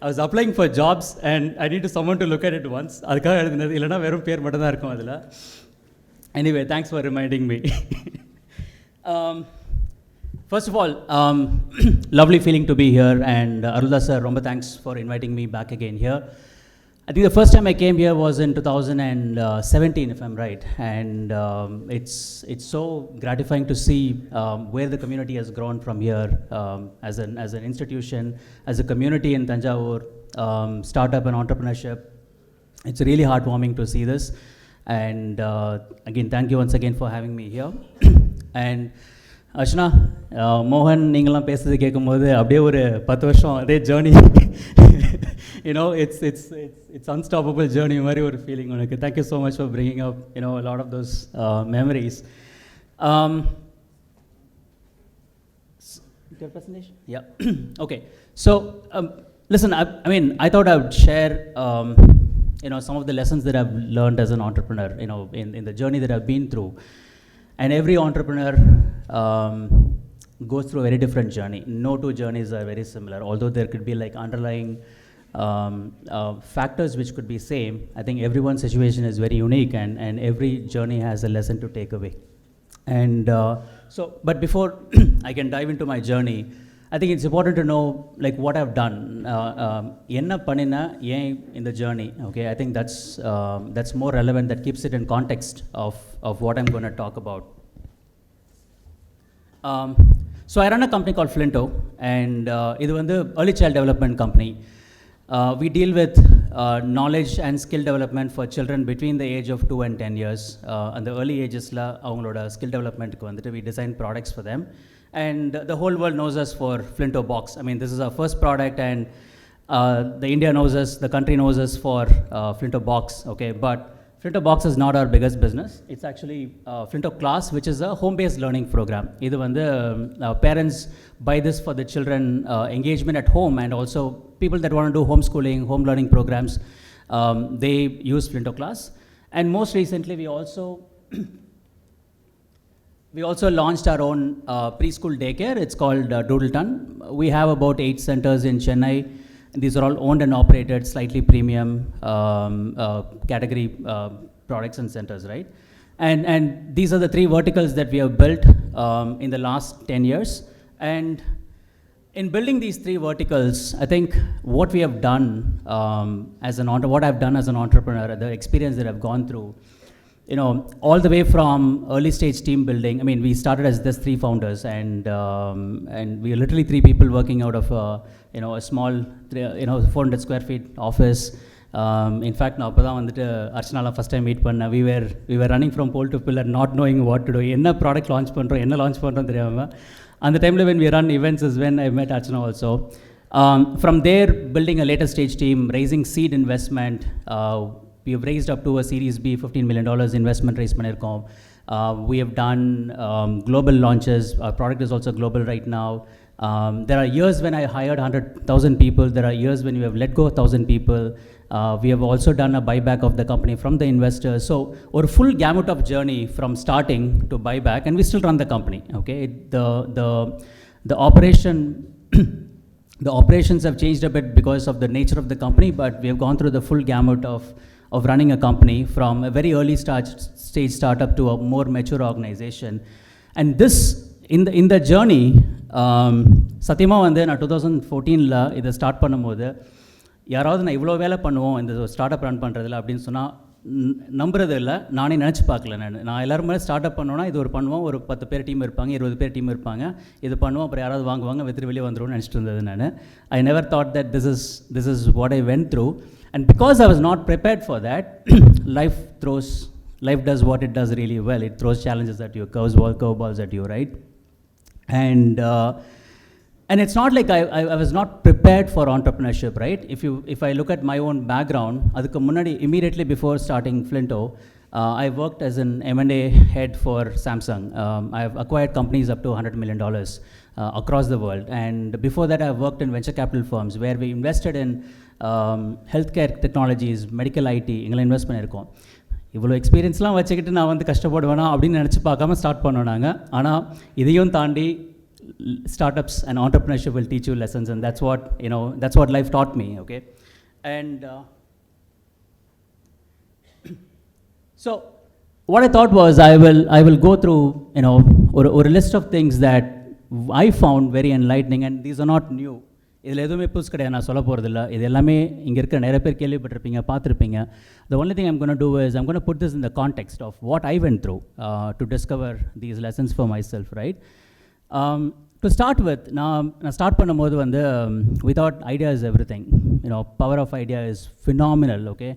I was applying for jobs and I needed someone to look at it once. அதுக்காக எழுதுனது, இல்லைனா வெறும் பேர் மட்டும் தான் இருக்கும் அதில். Anyway, thanks for reminding me. First of all, lovely feeling to be here, and Arulda sir, romba thanks for inviting me back again here. I think the first time I came here was in 2017, if I'm right, and it's so gratifying to see where the community has grown from here as an institution, as a community in Thanjavur, startup and entrepreneurship. It's really heartwarming to see this, and again, thank you once again for having me here. And Ashna, Mohan, நீங்களாம் பேசுறது கேட்கும்போது அப்படியே ஒரு 10 வருஷம் அதே journey, you know, it's unstoppable journey மாதிரி ஒரு feeling உனக்கு. Thank you so much for bringing up, you know, a lot of those memories. Your presentation? Yeah. Okay. So, listen, I mean, I thought I would share, you know, some of the lessons that I've learned as an entrepreneur, you know, in the journey that I've been through. And every entrepreneur goes through a very different journey. No two journeys are very similar, although there could be like underlying factors which could be same. I think everyone's situation is very unique, and every journey has a lesson to take away. And but before I can dive into my journey, I think it's important to know like what I've done. Enna panina in the journey. Okay, I think that's more relevant. That keeps it in context of what I'm going to talk about. So I run a company called Flinto, and இது வந்து early child development company. We deal with knowledge and skill development for children between the age of 2 and 10 years. And the early agesல அவங்களோட skill developmentக்கு வந்துட்டு we design products for them. And the whole world knows us for Flinto Box. I mean, this is our first product, and the India knows us, the country knows us for Flinto Box, okay? But Flinto Box is not our biggest business. It's actually Flinto Class, which is a home-based learning program. Either when the parents buy this for the children engagement at home, and also people that want to do homeschooling, home learning programs, they use Flinto Class. And most recently, we also launched our own preschool daycare. It's called Doodleton. We have about 8 centers in Chennai. These are all owned and operated, slightly premium category products and centers, right? And these are the 3 verticals that we have built in the last 10 years. And in building these 3 verticals, I think what we have done what I've done as an entrepreneur, the experience that I've gone through, you know, all the way from early stage team building. I mean, we started as just 3 founders, and we are literally 3 people working out of you know, a small 400 square feet office. In fact, நான் அப்போ தான் வந்துட்டு அர்ச்சனாலாம் first time meet பண்ணேன். we were running from pole to pillar, not knowing what to do. என்ன product launch பண்ணுறோம், என்ன launch பண்ணுறோம் தெரியாமல். அந்த டைமில் when we run events is when I met Archana also. From there, building a later stage team, raising seed investment. We have raised up to a Series B, $15 million investment raise பண்ணியிருக்கோம். We have done global launches. Our product is also global right now. There are years when I hired 100,000 people. There are years when we have let go 1,000 people. We have also done a buyback of the company from the investors. So, a full gamut of journey from starting to buyback, and we still run the company. Okay, the operation. The operations have changed a bit because of the nature of the company, but we have gone through the full gamut of running a company from a very early stage startup to a more mature organization. And this, in the journey, சத்தியமா வந்து நான் 2014ல் இதை start பண்ணும்போது யாராவது நான் இவ்வளோ வேலை பண்ணுவோம் இந்த ஸ்டார்ட் அப் ரன் பண்ணுறதில்ல அப்படின்னு சொன்னால் நம்புறது இல்லை. நானே நினச்சி பார்க்கல. நான் எல்லோரும் மேலே ஸ்டார்ட் அப் பண்ணோன்னா இது ஒரு பண்ணுவோம், ஒரு 10 பேர் டீம் இருப்பாங்க, 20 பேர் டீம் இருப்பாங்க, இது பண்ணுவோம், அப்புறம் யாராவது வாங்குவாங்க, வித்துட்டு வெளியே வந்துடும்னு நினச்சிட்டு இருந்தது நான். I never thought that this is what I went through, and because I was not prepared for that, life does what it does really well. It throws challenges at you, curveballs at you, right? And it's not like I was not prepared for entrepreneurship, right? If I look at my own background, adukku munnadi immediately before starting Flinto, I worked as an M&A head for Samsung. I have acquired companies up to $100 million across the world. And before that, I worked in venture capital firms where we invested in healthcare technologies, medical IT, எங்களை invest பண்ணியிருக்கோம். இவ்வளோ எக்ஸ்பீரியன்ஸ்லாம் வச்சுக்கிட்டு நான் வந்து கஷ்டப்படுவேனா அப்படின்னு நினச்சி பார்க்காம start பண்ணோம் நாங்கள். ஆனால் இதையும் தாண்டி startups and entrepreneurship will teach you lessons, and that's what life taught me. Okay, and so what I thought was I will go through or a list of things that I found very enlightening, and these are not new. இதில் எதுவுமே புதுசு கிடையாது, நான் சொல்ல போகிறதில்ல. இது எல்லாமே இங்கே இருக்கிற நிறைய பேர் கேள்விப்பட்டிருப்பீங்க, பார்த்துருப்பீங்க. The only thing I'm going to do is I'm going to put this in the context of what I went through to discover these lessons for myself, right? To start with, நான் start பண்ணும்போது வந்து we thought idea is everything. Power of idea is phenomenal. Okay,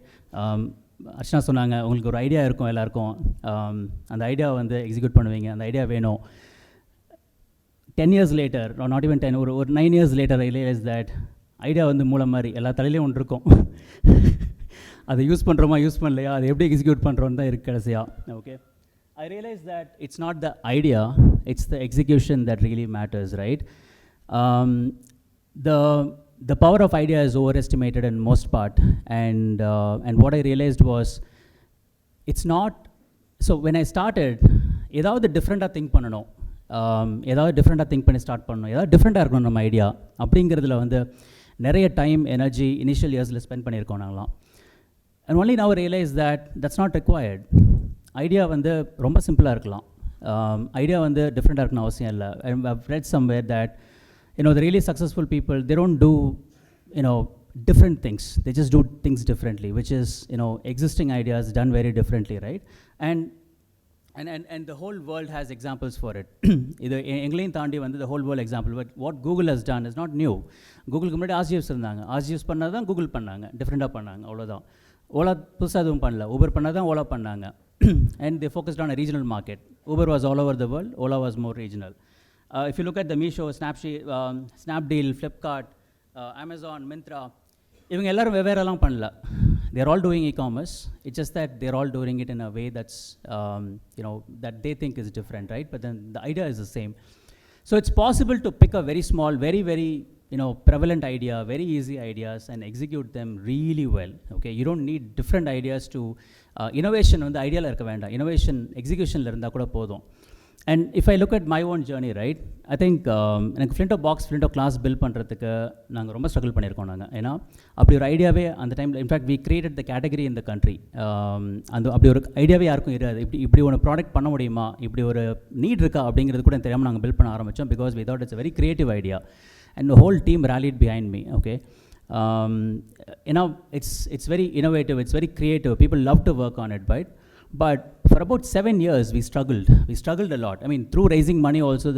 Archana சொன்னாங்க உங்களுக்கு ஒரு idea இருக்கும் எல்லாருக்கும், அந்த idea வந்து எக்ஸிக்யூட் பண்ணுவீங்க, அந்த ஐடியா வேணும். 10 years later, or not even 10, ஒரு 9 years later, I realized that idea வந்து மூலம் மாதிரி எல்லா தலையிலையும் ஒன்று இருக்கும். அதை யூஸ் பண்ணுறோமா யூஸ் பண்ணலையா, அதை எப்படி எக்ஸிக்யூட் பண்ணுறோன்னு தான் இருக்குது கடைசியாக. Okay, I realized that it's not the idea, it's the execution that really matters, right? The power of idea is overestimated in most part, and what I realized was it's not. So when I started, ஏதாவது டிஃப்ரெண்ட்டாக think பண்ணணும், ஏதாவது டிஃப்ரெண்ட்டாக think பண்ணி start பண்ணணும், ஏதாவது டிஃப்ரெண்ட்டாக இருக்கணும் நம்ம ஐடியா அப்படிங்கிறதுல வந்து நிறைய டைம் எனர்ஜி இனிஷியல் இயர்ஸில் ஸ்பெண்ட் பண்ணியிருக்கோம் நாங்களாம். And only now I realize that that's not required. Idea வந்து ரொம்ப சிம்பிளாக இருக்கலாம், ஐடியா வந்து டிஃப்ரெண்ட்டாக இருக்கணும் அவசியம் இல்லை. I've read somewhere that the really successful people, they don't do different things, they just do things differently, which is existing ideas done very differently, right? And the whole world has examples for it. இது எங்களையும் தாண்டி வந்து the whole world example, but what Google has done is not new. கூகுளுக்கு முன்னாடி RGFs இருந்தாங்க, RGFs பண்ணது தான் Google பண்ணாங்க, டிஃப்ரெண்ட்டாக பண்ணாங்க, அவ்வளோதான். ஓலா புதுசாக எதுவும் பண்ணல, ஊபர் பண்ணது தான் ஓலா பண்ணாங்க. And they focused on a regional market. Uber was all over the world, Ola was more regional. If you look at the Meesho, Snapdeal, Flipkart, Amazon, Myntra, இவங்க எல்லாரும் வெவ்வேறெல்லாம் பண்ணல. They're all doing e-commerce. It's just that they're all doing it in a way that's that they think is different, right? But then the idea is the same. So it's possible to pick a very small, very prevalent idea, very easy ideas, and execute them really well. Okay, you don't need different ideas to innovation வந்து ஐடியாவில் இருக்க வேண்டாம், innovation executionல இருந்தால் கூட போதும். And if I look at my own journey, right, I think எனக்கு Flinto class build பண்ணுறதுக்கு நாங்கள் ரொம்ப ஸ்ட்ரகிள் பண்ணியிருக்கோம் நாங்கள். ஏன்னா அப்படி ஒரு ஐடியாவே அந்த டைமில், in fact we created the category in the country. அப்படி ஒரு ஐடியாவே யாருக்கும் இருக்காது. இப்படி ஒரு ப்ராடக்ட் பண்ண முடியுமா, இப்படி ஒரு நீட் இருக்கா அப்படிங்கிறது கூட தெரியாமல் நாங்கள் பில்ட் பண்ண ஆரம்பித்தோம். Because we thought it's a very creative idea, and the whole team rallied behind me. Okay, it's very innovative, it's very creative, people love to work on it, right? But for about 7 years, we struggled. We struggled a lot. I mean, through raising money also,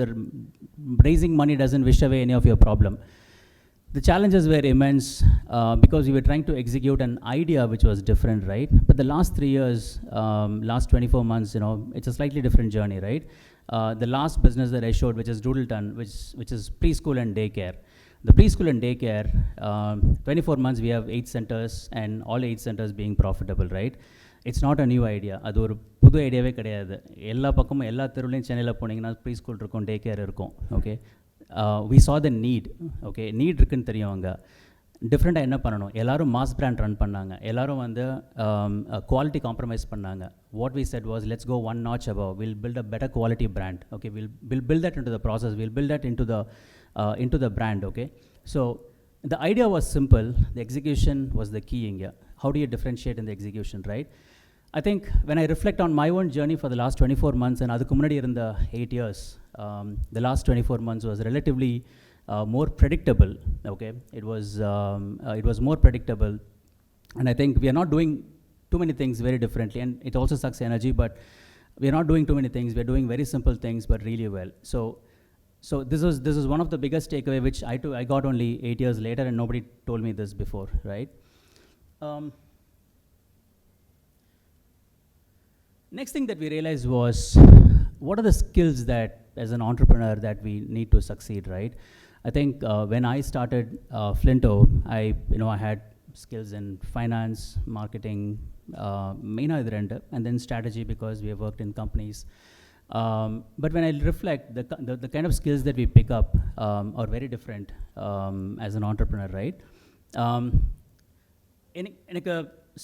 raising money doesn't wish away any of your problem. The challenges were immense because we were trying to execute an idea which was different, right? But the last 3 years, last 24 months, it's a slightly different journey, right? The last business that I showed, which is Doodleton, which is preschool and daycare. The preschool and daycare, 24 months we have 8 centers and all 8 centers being profitable, right? It's not a new idea. அது ஒரு புது ஐடியாவே கிடையாது. எல்லா பக்கமும் எல்லா தெருவுலையும் சென்னையில் போனீங்கன்னா ப்ரீ ஸ்கூல் இருக்கும், டே கேர் இருக்கும். Okay, we saw the need. Okay, need இருக்குன்னு தெரியும். அங்கே டிஃப்ரெண்ட்டாக என்ன பண்ணணும், எல்லோரும் மாஸ் பிராண்ட் ரன் பண்ணாங்க, எல்லோரும் வந்து குவாலிட்டி காம்ப்ரமைஸ் பண்ணாங்க. What we set was, let's go one notch above, we'll build a better quality brand. Okay, we'll build that into the process, we'll build that into the brand. Okay, so the idea was simple, the execution was the key in here. How do you differentiate in the execution, right? I think when I reflect on my own journey for the last 24 months and adukku munadi irundha 8 years, the last 24 months was relatively more predictable. Okay, it was more predictable, and I think we are not doing too many things very differently, and it also sucks energy, but we are not doing too many things, we are doing very simple things but really well. So this is one of the biggest takeaway which I got only 8 years later, and nobody told me this before, right? Next thing that we realized was, what are the skills that as an entrepreneur that we need to succeed, right? I think when I started Flinto, I had skills in finance, marketing, and then strategy because we have worked in companies. But when I reflect, the kind of skills that we pick up are very different as an entrepreneur, right? In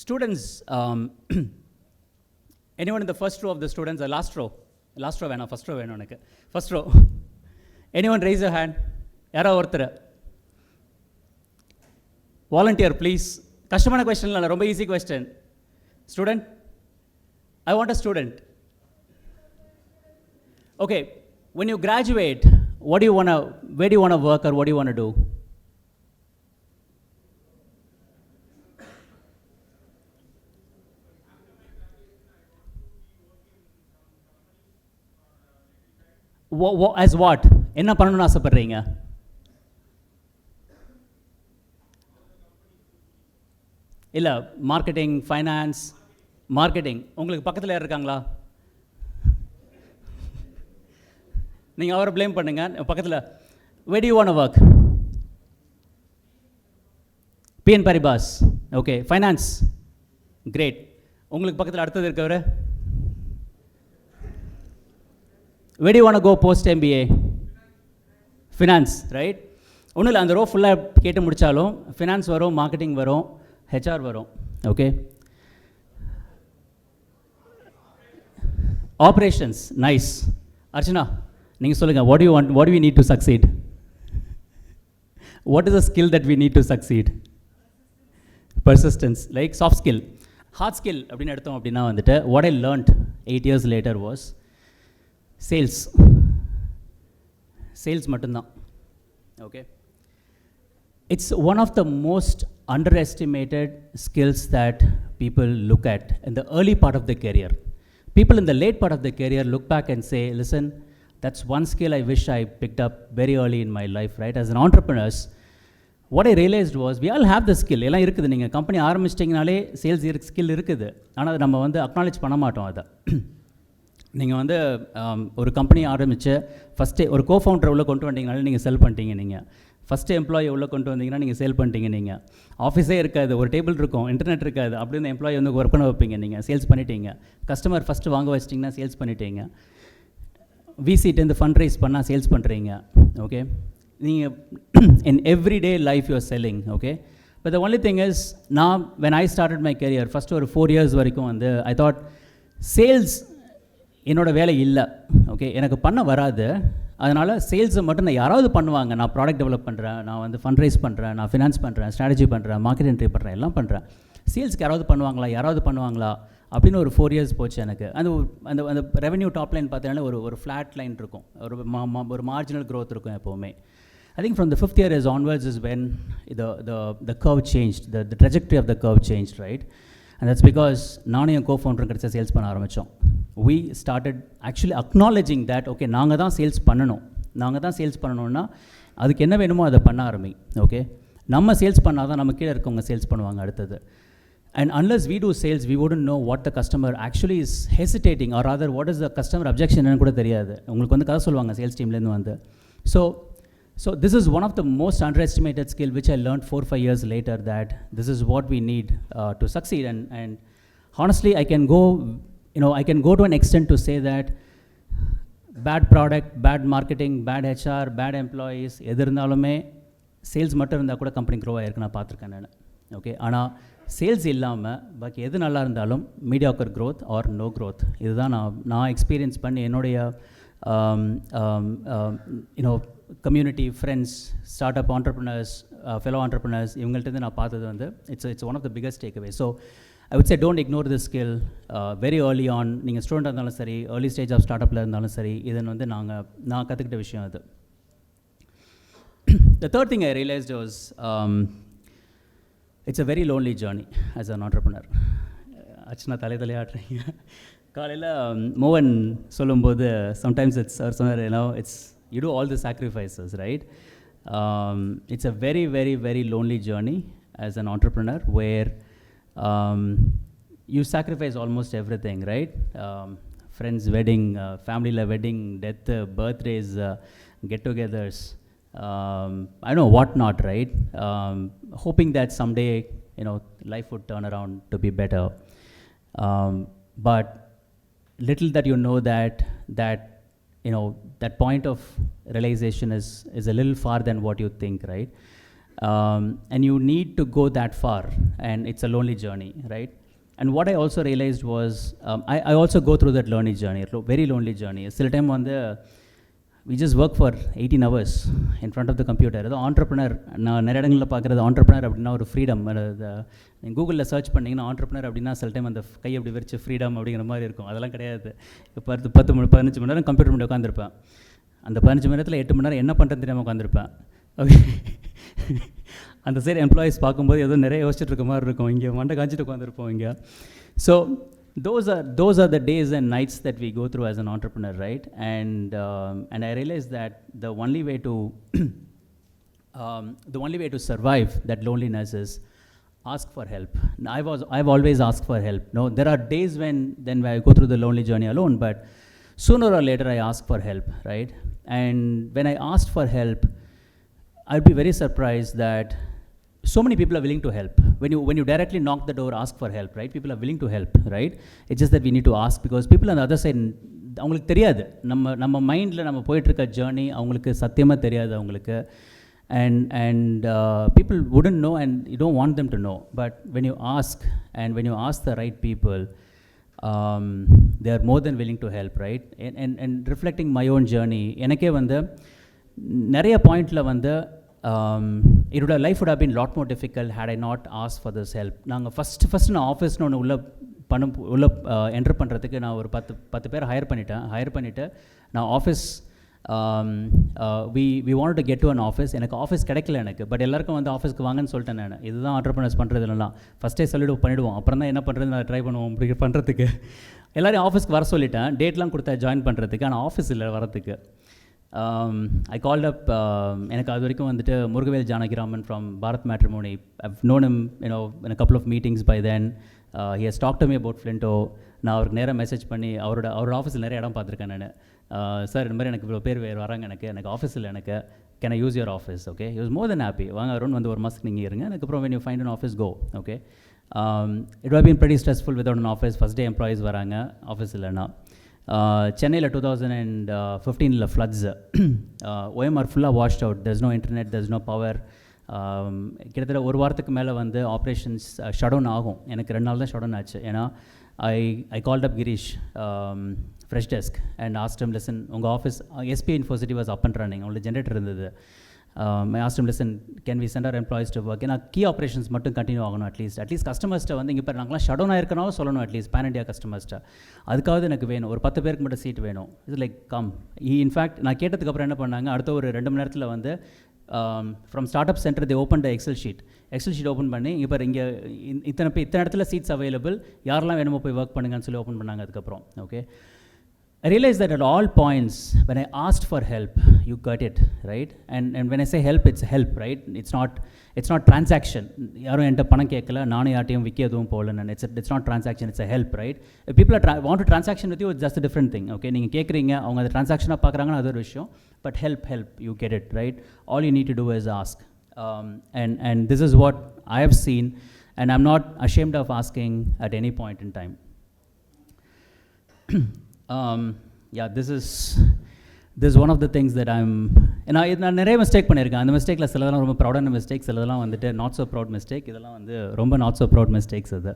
students, anyone in the first row of the students, or last row வேணாம், first row வேணும் எனக்கு, first row. Anyone raise your hand? யாரோ ஒருத்தர் volunteer please. கஷ்டமான question இல்லை, ரொம்ப easy question. Student, I want a student. Okay, when you graduate, where do you want to work, or what do you want to do? As what? என்ன பண்ணணும்னு ஆசைப்படுறீங்க? இல்லை, marketing, finance, marketing. உங்களுக்கு பக்கத்தில் யார் இருக்காங்களா? நீங்கள் அவரை ப்ளேம் பண்ணுங்க. பக்கத்தில் where do you want to work? P.N. Paribas. Okay, finance, great. உங்களுக்கு பக்கத்தில் அடுத்தது இருக்கவர்? Where do you want to go post MBA? Finance, right? ஒன்றும் இல்லை, அந்த ரோ ஃபுல்லாக கேட்டு முடித்தாலும் ஃபினான்ஸ் வரும், மார்க்கெட்டிங் வரும், ஹெச்ஆர் வரும். Okay, operations, nice. அர்ச்சனா, நீங்கள் சொல்லுங்கள், what do we need to succeed? What is the skill that we need to succeed? Persistence, like soft skill. Hard skill அப்படின்னு எடுத்தோம் அப்படின்னா வந்துட்டு, what I learned 8 years later was sales மட்டும்தான். Okay, it's one of the most underestimated skills that people look at in the early part of the career. People in the late part of the career look back and say, listen, that's one skill I wish I picked up very early in my life, right? As an entrepreneurs, what I realized was, we all have the skill. எல்லாம் இருக்குது. நீங்கள் company ஆரம்பிச்சிட்டிங்கனாலே sales skill இருக்குது, ஆனால் நம்ம வந்து acknowledge பண்ண மாட்டோம் அதை. நீங்கள் வந்து ஒரு கம்பெனி ஆரம்பித்து ஃபஸ்ட்டே ஒரு கோஃபவுண்டர் உள்ள கொண்டு வந்தீங்கனாலே நீங்கள் செல் பண்ணிட்டீங்க. நீங்கள் ஃபஸ்ட்டு எம்ப்ளாயி உள்ளே கொண்டு வந்தீங்கன்னா நீங்கள் சேல் பண்ணிட்டீங்க. நீங்கள் ஆஃபீஸே இருக்காது, ஒரு டேபிள் இருக்கும், இன்டர்நெட் இருக்காது, அப்படி இந்த எம்ப்ளாயி வந்து ஒர்க் பண்ண வைப்பீங்க. நீங்கள் சேல்ஸ் பண்ணிட்டீங்க. கஸ்டமர் ஃபஸ்ட்டு வாங்க வச்சிட்டிங்கன்னா சேல்ஸ் பண்ணிட்டீங்க. விசிட்டேருந்து ஃபண்ட் ரைஸ் பண்ணால் சேல்ஸ் பண்ணுறீங்க. ஓகே, நீங்கள் in everyday life you are selling. Okay, but the only thing is, நான் when I started my career, first ஒரு 4 years வரைக்கும் வந்து ஐ தாட் சேல்ஸ் என்னோடய வேலை இல்லை. ஓகே, எனக்கு பண்ண வராது, அதனால் சேல்ஸை மட்டும் நான் யாராவது பண்ணுவாங்க. நான் ப்ராடக்ட் டெவலப் பண்ணுறேன், நான் வந்து ஃபண்ட் ரைஸ் பண்ணுறேன், நான் ஃபினான்ஸ் பண்ணுறேன், ஸ்ட்ராட்டஜி பண்ணுறேன், மார்க்கெட் என்ட்ரி பண்ணுறேன், எல்லாம் பண்ணுறேன். சேல்ஸ்க்கு யாராவது பண்ணுவாங்களா அப்படின்னு ஒரு 4 years போச்சு எனக்கு. அந்த அந்த ரெவன்யூ டாப் லைன் பார்த்தீங்கன்னா ஒரு ஃப்ளாட் லைன் இருக்கும், ஒரு மார்ஜினல் க்ரோத் இருக்கும் எப்போவுமே. I think from the 5th year onwards is when the curve changed, the trajectory of the curve changed, right? and that's because நானும் என் co-founder கிட்ட சேல்ஸ் பண்ண ஆரம்பித்தோம். We started actually acknowledging that okay நாங்கள் தான் sales பண்ணணும்னா அதுக்கு என்ன வேணுமோ அதை பண்ண ஆரம்பி. ஓகே, நம்ம சேல்ஸ் பண்ணால் தான் நம்ம கீழே இருக்கவங்க சேல்ஸ் பண்ணுவாங்க அடுத்தது. And unless we do sales, we wouldn't know what the customer actually is hesitating, or rather what is the customer objection ன்னு கூட தெரியாது. உங்களுக்கு வந்து கதை சொல்லுவாங்க சேல்ஸ் டீம்லேருந்து வந்து. So this is one of the most underestimated skill which I learned 4-5 years later, that this is what we need to succeed. And honestly, I can go to an extent to say that bad product, bad marketing, bad HR, bad employees எது இருந்தாலுமே sales மட்டும் இருந்தால் கூட company grow ஆகிருக்கு நான் பார்த்துருக்கேன் நான். Okay, ஆனால் சேல்ஸ் இல்லாமல் பாக்கி எது நல்லா இருந்தாலும் mediocre growth or no growth. இதுதான் நான் எக்ஸ்பீரியன்ஸ் பண்ணி என்னுடைய community, friends, startup entrepreneurs, fellow entrepreneurs இவங்கள்ட்ட நான் பார்த்தது வந்து it's one of the biggest takeaway. So I would say don't ignore this skill very early on. நீங்கள் student இருந்தாலும் சரி, ஏர்லி ஸ்டேஜ் ஆஃப் ஸ்டார்ட் அப்பில் இருந்தாலும் சரி, இது வந்து நான் கற்றுக்கிட்ட விஷயம் அது. The third thing I realized was it's a very lonely journey as an entrepreneur. அச்சுனா தலையாட்டுறீங்க. காலையில் மோகன் சொல்லும்போது sometimes it's சொன்னார், it's you do all the sacrifices, right? It's a very, very, very lonely journey as an entrepreneur where you sacrifice almost everything, right? Friends wedding, family wedding, death, birthdays, get-togethers, I know what not, right? Hoping that someday life would turn around to be better, but little that you know that that point of realization is a little far than what you think, right? And you need to go that far, and it's a lonely journey, right? And what I also realized was I also go through that lonely journey, very lonely journey. Still time on we just work for 18 hours in front of the computer. The entrepreneur, நான் நிறைய இடங்களில் பார்க்குறது entrepreneur அப்படின்னா ஒரு freedom. கூகுளில் search பண்ணிங்கன்னா entrepreneur அப்படின்னா சில டைம் அந்த கை அப்படி விரிச்சு ஃப்ரீடம் அப்படிங்கிற மாதிரி இருக்கும். அதெல்லாம் கிடையாது. இப்போ 10-15 மணி நேரம் கம்ப்யூட்டர் முன்னாடி உட்காந்துருப்பேன். அந்த 15 மணி நேரத்தில் 8 மணி நேரம் என்ன பண்ணுறது தெரியாமல் உட்காந்துருப்பேன். ஓகே, அந்த சைடு எம்ப்ளாயீஸ் பார்க்கும்போது ஏதோ நிறைய யோசிச்சுட்டு இருக்க மாதிரி இருக்கும். இங்கே மண்டை காய்ச்சிட்டு உட்காந்துருப்போம் இங்கே. So those are the days and nights that we go through as an entrepreneur, right? And I realized that the only way to survive that loneliness is ask for help. I've always asked for help. No, there are days when I go through the lonely journey alone, but sooner or later I ask for help, right? And when I asked for help, I'd be very surprised that so many people are willing to help. When you directly knock the door, ask for help, right? People are willing to help, right? It's just that we need to ask, because people on the other side, அவங்களுக்கு தெரியாது, நம்ம மைண்டில் நம்ம போயிட்டுருக்க journey அவங்களுக்கு சத்தியமாக தெரியாது அவங்களுக்கு. And people wouldn't know, and you don't want them to know. But when you ask the right people, they are more than willing to help, right? And reflecting my own journey, எனக்கே வந்து நிறைய பாயிண்டில் வந்து life would have been a lot more difficult had I not asked for this help. நாங்கள் first நான் ஆஃபீஸ்னு ஒன்று உள்ள enter பண்ணுறதுக்கு நான் ஒரு 10 பேர் ஹையர் பண்ணிவிட்டு நான் office we wanted to get to an office. எனக்கு ஆஃபீஸ் கிடைக்கல எனக்கு. பட் எல்லாருக்கும் வந்து ஆஃபீஸ்க்கு வாங்கன்னு சொல்லிட்டேன் நான். இதுதான் ஆண்டர்ப்ரனர்ஸ் பண்ணுறது இல்லைலாம். ஃபஸ்ட்டே பண்ணிவிடுவோம், அப்புறம் தான் என்ன பண்ணுறது நான் ட்ரை பண்ணுவோம் இப்படி பண்ணுறதுக்கு. எல்லோரும் ஆஃபீஸ்க்கு வர சொல்லிட்டேன், டேட்லாம் கொடுத்தா ஜாயின் பண்ணுறதுக்கு. ஆனால் ஆஃபீஸ் இல்லை வரத்துக்கு. I called up, எனக்கு அது வரைக்கும் வந்துட்டு Murugavel Janakiraman from Bharat Matrimony. I've known him in a couple of meetings by then. He has talked to me about Flinto. நான் அவருக்கு நேராக மெசேஜ் பண்ணி அவரோட ஆஃபீஸில் நிறைய இடம் பார்த்துருக்கேன் நான். சார் இந்த மாதிரி எனக்கு இவ்வளோ பேர் வராங்க, எனக்கு ஆஃபீஸில் எனக்கு can I use your office? Okay, he was more than happy. வாங்க அருண் வந்து ஒரு மாதத்துக்கு நீங்கள் இருங்க, அதுக்கப்புறம் when you find an office go. Okay, it would have been pretty stressful without an office. First day employees வராங்க, ஆஃபீஸ் இல்லைன்னா. சென்னையில் 2015 ஃப்ளட்ஸ், OMR ஃபுல்லாக washed out. there's no internet, there's no power. கிட்டத்தட்ட ஒரு வாரத்துக்கு மேலே வந்து ஆப்ரேஷன்ஸ் ஷடவுன் ஆகும். எனக்கு 2 நாள் தான் ஷடவுன் ஆச்சு. ஏன்னா I called up Girish, Fresh Desk, and asked him, listen, உங்கள் office SPI Infocity was up and running, அவங்களோட ஜென்ரேட்டர் இருந்தது. I asked him, listen, can we send our employees to work? ஏன்னா கீ ஆப்ரேஷன்ஸ் மட்டும் continue ஆகணும். At least கஸ்டமர்ஸ்ட்டை வந்து இங்கே இப்போ நாங்களாம் ஷடவுன் ஆயிருக்கனாலும் சொல்லணும், அட்லீஸ்ட் பேன் இண்டியா கஸ்டமர்ஸ்ட்டை. அதுக்காவது எனக்கு வேணும், ஒரு 10 பேருக்கு மட்டும் சீட் வேணும். இது லைக் கம். இன்ஃபேக்ட் நான் கேட்டதுக்கப்புறம் என்ன பண்ணாங்க, அடுத்த ஒரு 2 மணி நேரத்தில் வந்து From Startup Center, they opened the Excel sheet open பண்ணி இப்போ இங்கே இத்தனை இடத்துல சீட்ஸ் அவைலபிள், யாரெல்லாம் வேணுமோ போய் ஒர்க் பண்ணுங்கன்னு சொல்லி ஓப்பன் பண்ணாங்க. அதுக்கப்புறம் okay, I realized that at all points when I asked for help, you got it, right? And when I say help, it's help, right? It's not transaction. யாரும் என்கிட்ட பணம் கேட்கல, நானும் யார்ட்டையும் விற்க எதுவும் போகல. It's not transaction, it's a help, right? If people want to transaction with you, it's just a different thing, okay? நீங்கள் கேட்குறீங்க, அவங்க அதை ட்ரான்சாக்ஷனாக பார்க்குறாங்கன்னு அது ஒரு விஷயம். But help, you get it, right? All you need to do is ask. And this is what I have seen, and I'm not ashamed of asking at any point in time. Yeah, this is one of the things that நான் நிறைய mistake பண்ணியிருக்கேன். அந்த மிஸ்டேக்கில் சிலதெல்லாம் ரொம்ப ப்ரௌடான mistake, சிலதெல்லாம் வந்துட்டு not so proud mistake. இதெல்லாம் வந்து ரொம்ப நாட் ஸோ ப்ரௌட் மிஸ்டேக்ஸ் அது.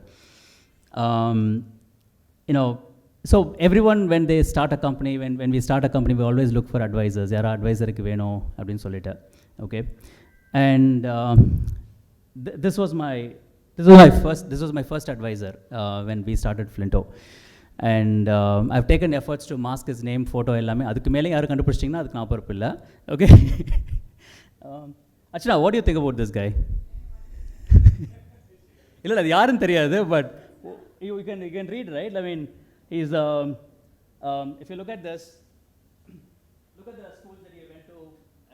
So everyone, when they start a company, when we start a company, we always look for advisors. யாரா அட்வைசருக்கு வேணும் அப்படின்னு சொல்லிட்டு, okay? And this was my first advisor when we started Flinto. And I've taken efforts to mask his name, photo எல்லாமே. அதுக்கு மேலே யாரும் கண்டுபிடிச்சிட்டிங்கன்னா அதுக்கு நான் பொறுப்பு இல்லை, okay? Archana, what do you think about this guy? இல்லை அது யாருன்னு தெரியாது, but you can read, right? I mean, he's if you look at this, look at the schools that he went to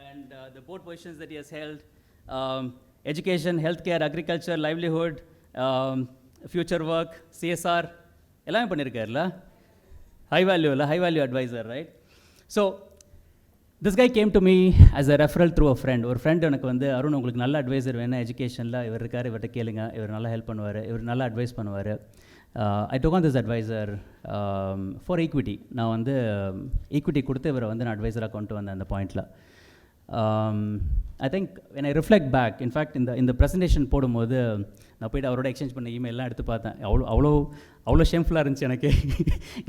and the board positions that he has held, education, healthcare, agriculture, livelihood, future work, CSR, எல்லாமே பண்ணியிருக்காருல. High value advisor, right? So this guy came to me as a referral through a friend. ஒரு friend எனக்கு வந்து, அருண் உங்களுக்கு நல்ல advisor வேணும் எஜுகேஷனில், இவர் இருக்கார், இவர்கிட்ட கேளுங்க, இவர் நல்லா ஹெல்ப் பண்ணுவார், இவர் நல்லா அட்வைஸ் பண்ணுவார். I took on this advisor for equity. நான் வந்து ஈக்விட்டி கொடுத்து இவரை வந்து நான் அட்வைசராக கொண்டு வந்தேன் அந்த பாயிண்டில். I think when I reflect back, in fact இந்த ப்ரெசன்டேஷன் போடும்போது நான் போய்ட்டு அவரோட எக்ஸ்சேஞ்ச் பண்ண இமெயிலெலாம் எடுத்து பார்த்தேன். அவ்வளோ ஷேம்ஃபுல்லாக இருந்துச்சு எனக்கு.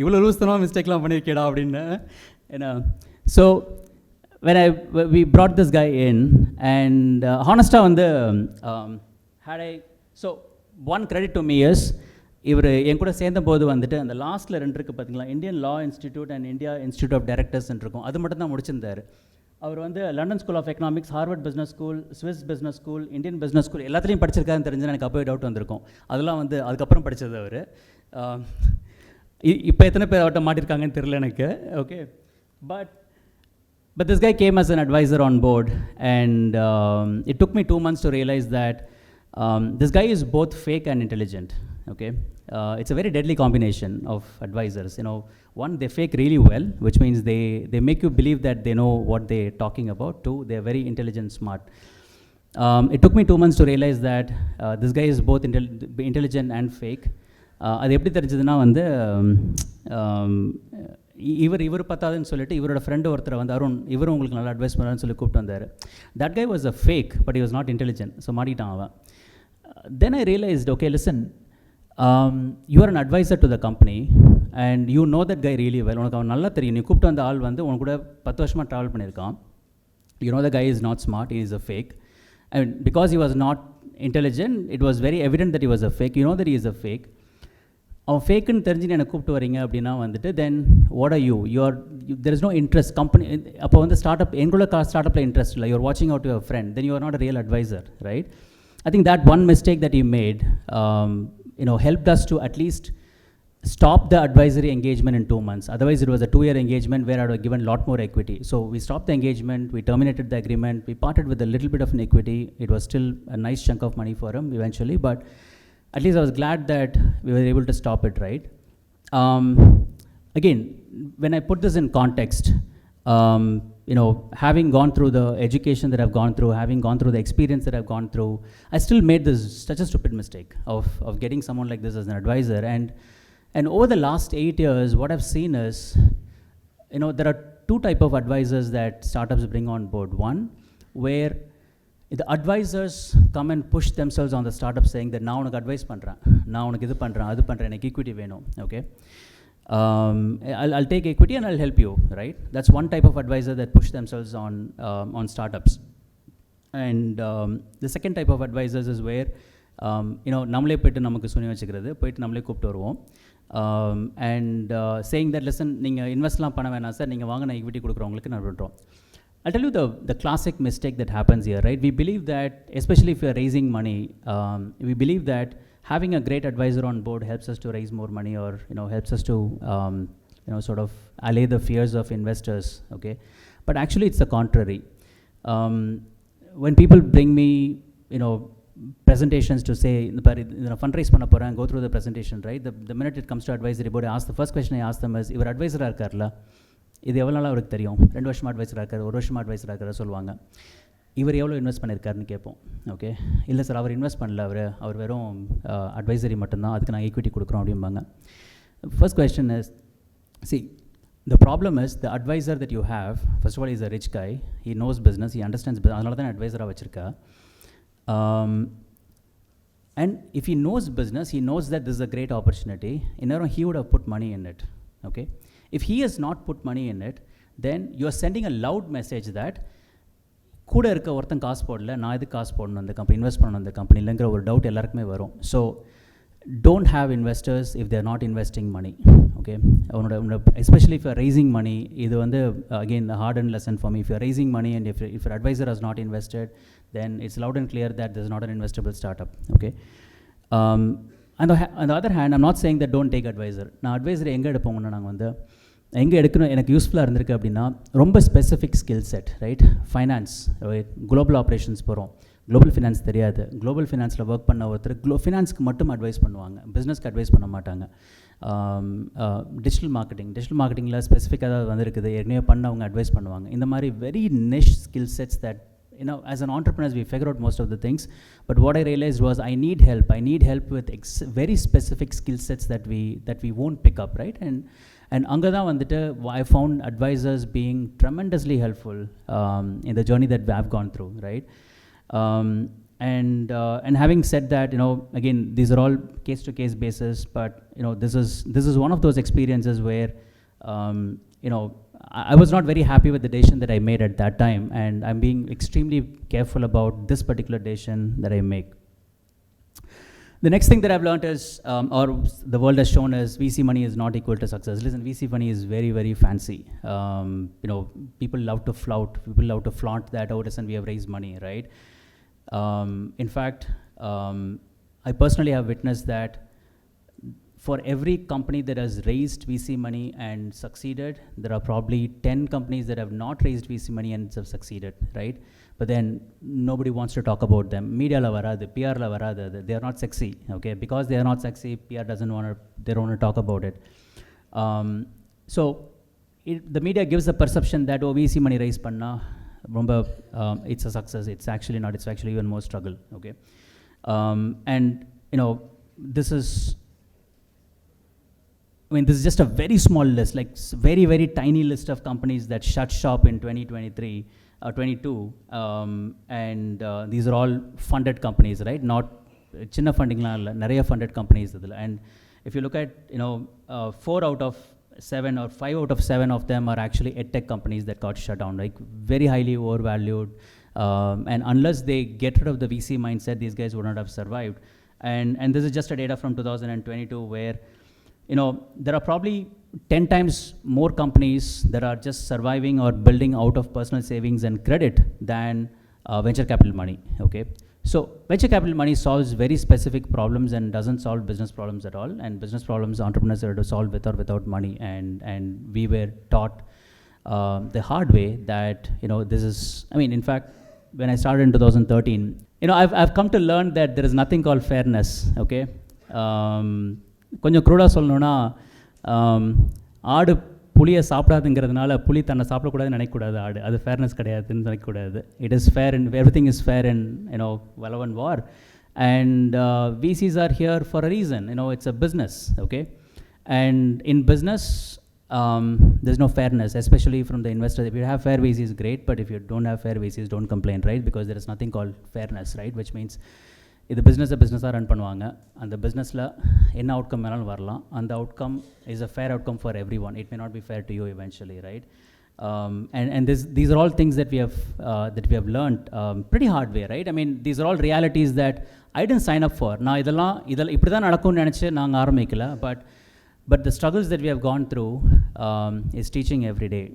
இவ்வளோ லூஸ்தனமாக மிஸ்டேக்லாம் பண்ணியிருக்கேடா அப்படின்னு. ஏன்னா so when we brought this guy in, and honestly வந்து so one credit to me is, இவர் என் கூட சேர்ந்த போது வந்துட்டு அந்த லாஸ்ட்டில் 2 இருக்குது பார்த்தீங்களா, Indian Law Institute and India Institute of டைரக்டர்ஸ்ன்னு இருக்கும். அது மட்டும் தான் முடிச்சிருந்தார். அவர் வந்து London School of Economics, Harvard Business School, Swiss Business School, Indian Business School எல்லாத்துலேயும் படிச்சிருக்காருன்னு தெரிஞ்சு எனக்கு அப்போவே டவுட் வந்திருக்கும். அதெல்லாம் வந்து அதுக்கப்புறம் படித்தது அவர். இப்போ எத்தனை பேர் அவர்கிட்ட மாட்டிருக்காங்கன்னு தெரியல எனக்கு, okay? But this guy came as an advisor on board, and it took me 2 months to realize that this guy is both fake and intelligent, okay? It's a very deadly combination of advisors. One, they fake really well, which means they make you believe that they know what they're talking about. Two, they're very intelligent, smart. It took me 2 months to realize that this guy is both intelligent and fake. அது எப்படி தெரிஞ்சதுன்னா வந்து, இவர் பத்தாதுன்னு சொல்லிட்டு இவரோட friend ஒருத்தர் வந்து, அருண் இவரும் உங்களுக்கு நல்லா அட்வைஸ் பண்ணுறான்னு சொல்லி கூப்பிட்டு வந்தார். That guy was a fake, but he was not intelligent. So மாட்டிட்டான் அவன். Then I realized, okay, listen, you are an advisor to the company and you know that guy really well. உனக்கு அவன் நல்லா தெரியும். நீ கூப்பிட்டு வந்த ஆள் வந்து உனக்கு கூட 10 வருஷமாக ட்ராவல் பண்ணியிருக்கான். You know the guy is not smart, he is a fake. And because he was not intelligent, it was very evident that he was a fake. You know that he is a fake. அவன் ஃபேக்குன்னு தெரிஞ்சு என்னை கூப்பிட்டு வரீங்க அப்படின்னா வந்துட்டு, then what are you there is no interest company. அப்போ வந்து எங்களோட ஸ்டார்ட்அப்பில் இன்ட்ரெஸ்ட் இல்லை, யூஆர் வாட்சிங் out your friend, then you are not a real advisor, right? I think that one mistake that he made helped us to at least stop the advisory engagement in 2 months. Otherwise it was a 2-year engagement where I would have given a lot more equity. So we stopped the engagement, we terminated the agreement, we parted with a little bit of an equity. It was still a nice chunk of money for him eventually, but at least I was glad that we were able to stop it, right? Again, when I put this in context, having gone through the education that I've gone through, having gone through the experience that I've gone through, I still made such a stupid mistake of getting someone like this as an advisor. And over the last 8 years, what I've seen is, there are 2 types of advisors that startups bring on board. One, where the advisors come and push themselves on the startup saying that நான் உனக்கு advice பண்ணுறேன், நான் உனக்கு இது பண்ணுறேன், அது பண்ணுறேன், எனக்கு equity வேணும், okay? I'll take equity and I'll help you, right? That's one type of advisor that push themselves on startups. And the second type of advisors is where, நம்மளே போய்ட்டு நமக்கு சுனி வச்சுக்கிறது, போய்ட்டு நம்மளே கூப்பிட்டு வருவோம். And saying that, listen, நீங்கள் இன்வெஸ்ட்லாம் பண்ண வேணாம் சார், நீங்கள் வாங்க நான் equity கொடுக்குறவங்களுக்கு நான் பண்ணுறோம். I'll tell you the classic mistake that happens here, right? We believe that, especially if you're raising money, we believe that having a great advisor on board helps us to raise more money, or helps us to sort of allay the fears of investors, okay? But actually it's the contrary. When people bring me presentations to say fundraise panna poren, go through the presentation, right? The minute it comes to advisory board, I ask, the first question I ask them is, ivar advisor irkarla, இது எவ்வளோ நாளாக அவருக்கு தெரியும்? 2 வருஷமாக அட்வைஸராக இருக்கார், 1 வருஷமாக அட்வைஸராக இருக்கார் சொல்லுவாங்க. இவர் எவ்வளோ இன்வெஸ்ட் பண்ணியிருக்காருன்னு கேட்போம். ஓகே, இல்லை சார் அவர் இன்வெஸ்ட் பண்ணல, அவர் வெறும் அட்வைசரி மட்டும்தான், அதுக்கு நான் ஈக்விட்டி கொடுக்குறோம் அப்படிம்பாங்க. First question is, the problem is the advisor that you have, first of all, he's a rich guy, he knows business, he understands business, அதனால தான் அட்வைசராக வச்சுருக்கா. And if he knows business, he knows that this is a great opportunity, he would have put money in it, okay? If he has not put money in it, then you are sending a loud message that கூட இருக்க ஒருத்தன் காசு போடல, நான் எது காசு போடணும் அந்த கம்பெனி, இன்வெஸ்ட் பண்ணணும் அந்த கம்பெனி இல்லைங்கிற ஒரு டவுட் எல்லாருக்குமே வரும். So don't have investors if they are not investing money, okay? Especially if you are raising money, இது வந்து again a hardened lesson for me. If you are raising money and if your advisor has not invested, then it's loud and clear that this is not an investable startup, okay? On the other hand, I'm not saying that don't take advisor. நான் advisor எங்கே எடுப்போம்னா, நாங்கள் வந்து எங்கே எடுக்கணும் எனக்கு யூஸ்ஃபுல்லாக இருந்திருக்கு அப்படின்னா, ரொம்ப specific skill set, right? Finance, global operations போகிறோம், குளோபல் ஃபினான்ஸ் தெரியாது, குளோபல் ஃபினான்ஸில் ஒர்க் பண்ண ஒருத்தர் ஃபினான்ஸ்க்கு மட்டும் அட்வைஸ் பண்ணுவாங்க, பிஸ்னஸ்க்கு அட்வைஸ் பண்ண மாட்டாங்க. டிஜிட்டல் மார்க்கெட்டிங்கில் ஸ்பெசிஃபிக்காக ஏதாவது வந்திருக்குது, ஏற்கனவே பண்ணவங்க அட்வைஸ் பண்ணுவாங்க. இந்த மாதிரி very Nish skill sets that as an entrepreneur we figure out most of the things, but what I realized was I need help with very specific skill sets that we won't pick up, right? And anga da vandittu I found advisors being tremendously helpful in the journey that I've gone through, right? And having said that, again, these are all case to case basis, but this is one of those experiences where I was not very happy with the decision that I made at that time, and I'm being extremely careful about this particular decision that I make. The next thing that I've learned is, or the world has shown, is VC money is not equal to success. Listen, VC money is very, very fancy. People love to flaunt that, oh, listen, we have raised money, right? In fact, I personally have witnessed that for every company that has raised VC money and succeeded, there are probably 10 companies that have not raised VC money and have succeeded, right? But then nobody wants to talk about them. Media la varadu, PR la varadu, they are not sexy, okay? Because they are not sexy, PR they don't want to talk about it. So the media gives the perception that, oh, VC money raise panna, it's a success. It's actually not, it's actually even more struggle, okay? And this is just a very small list, like very, very tiny list of companies that shut shop in 2023 or 22, and these are all funded companies, right? Not chinna funding la illa, nariya funded companies idhula. And if you look at 4 out of 7 or 5 out of 7 of them are actually edtech companies that got shut down, like very highly overvalued, and unless they get rid of the VC mindset, these guys would not have survived. And this is just a data from 2022 where there are probably 10 times more companies that are just surviving or building out of personal savings and credit than venture capital money, okay? So venture capital money solves very specific problems and doesn't solve business problems at all, and business problems entrepreneurs are to solve with or without money, and we were taught the hard way that this is, in fact, when I started in 2013, I've come to learn that there is nothing called fairness, okay? கொஞ்சம் க்ரூடாக சொல்லணுன்னா, ஆடு புளியை சாப்பிடாதுங்கிறதுனால புளி தன்னை சாப்பிடக்கூடாதுன்னு நினைக்கக்கூடாது, அது fairness கிடையாதுன்னு நினைக்கக்கூடாது. It is fair and everything is fair in love and war, and VCs are here for a reason. It's a business, okay? And in business there's no fairness, especially from the investor. If you have fair VCs, great, but if you don't have fair VCs, don't complain, right? Because there is nothing called fairness, right? Which means இது பிஸ்னஸாக run பண்ணுவாங்க, அந்த பிஸ்னஸில் என்ன outcome வேணாலும் வரலாம், அந்த outcome is a fair outcome for everyone. It may not be fair to you eventually, right? And these are all things that we have learned pretty hard way, right? These are all realities that I didn't sign up for. நான் இதெல்லாம் இப்படி தான் நடக்கும்னு நினச்சி நாங்கள் ஆரம்பிக்கல, but the struggles that we have gone through is teaching every day.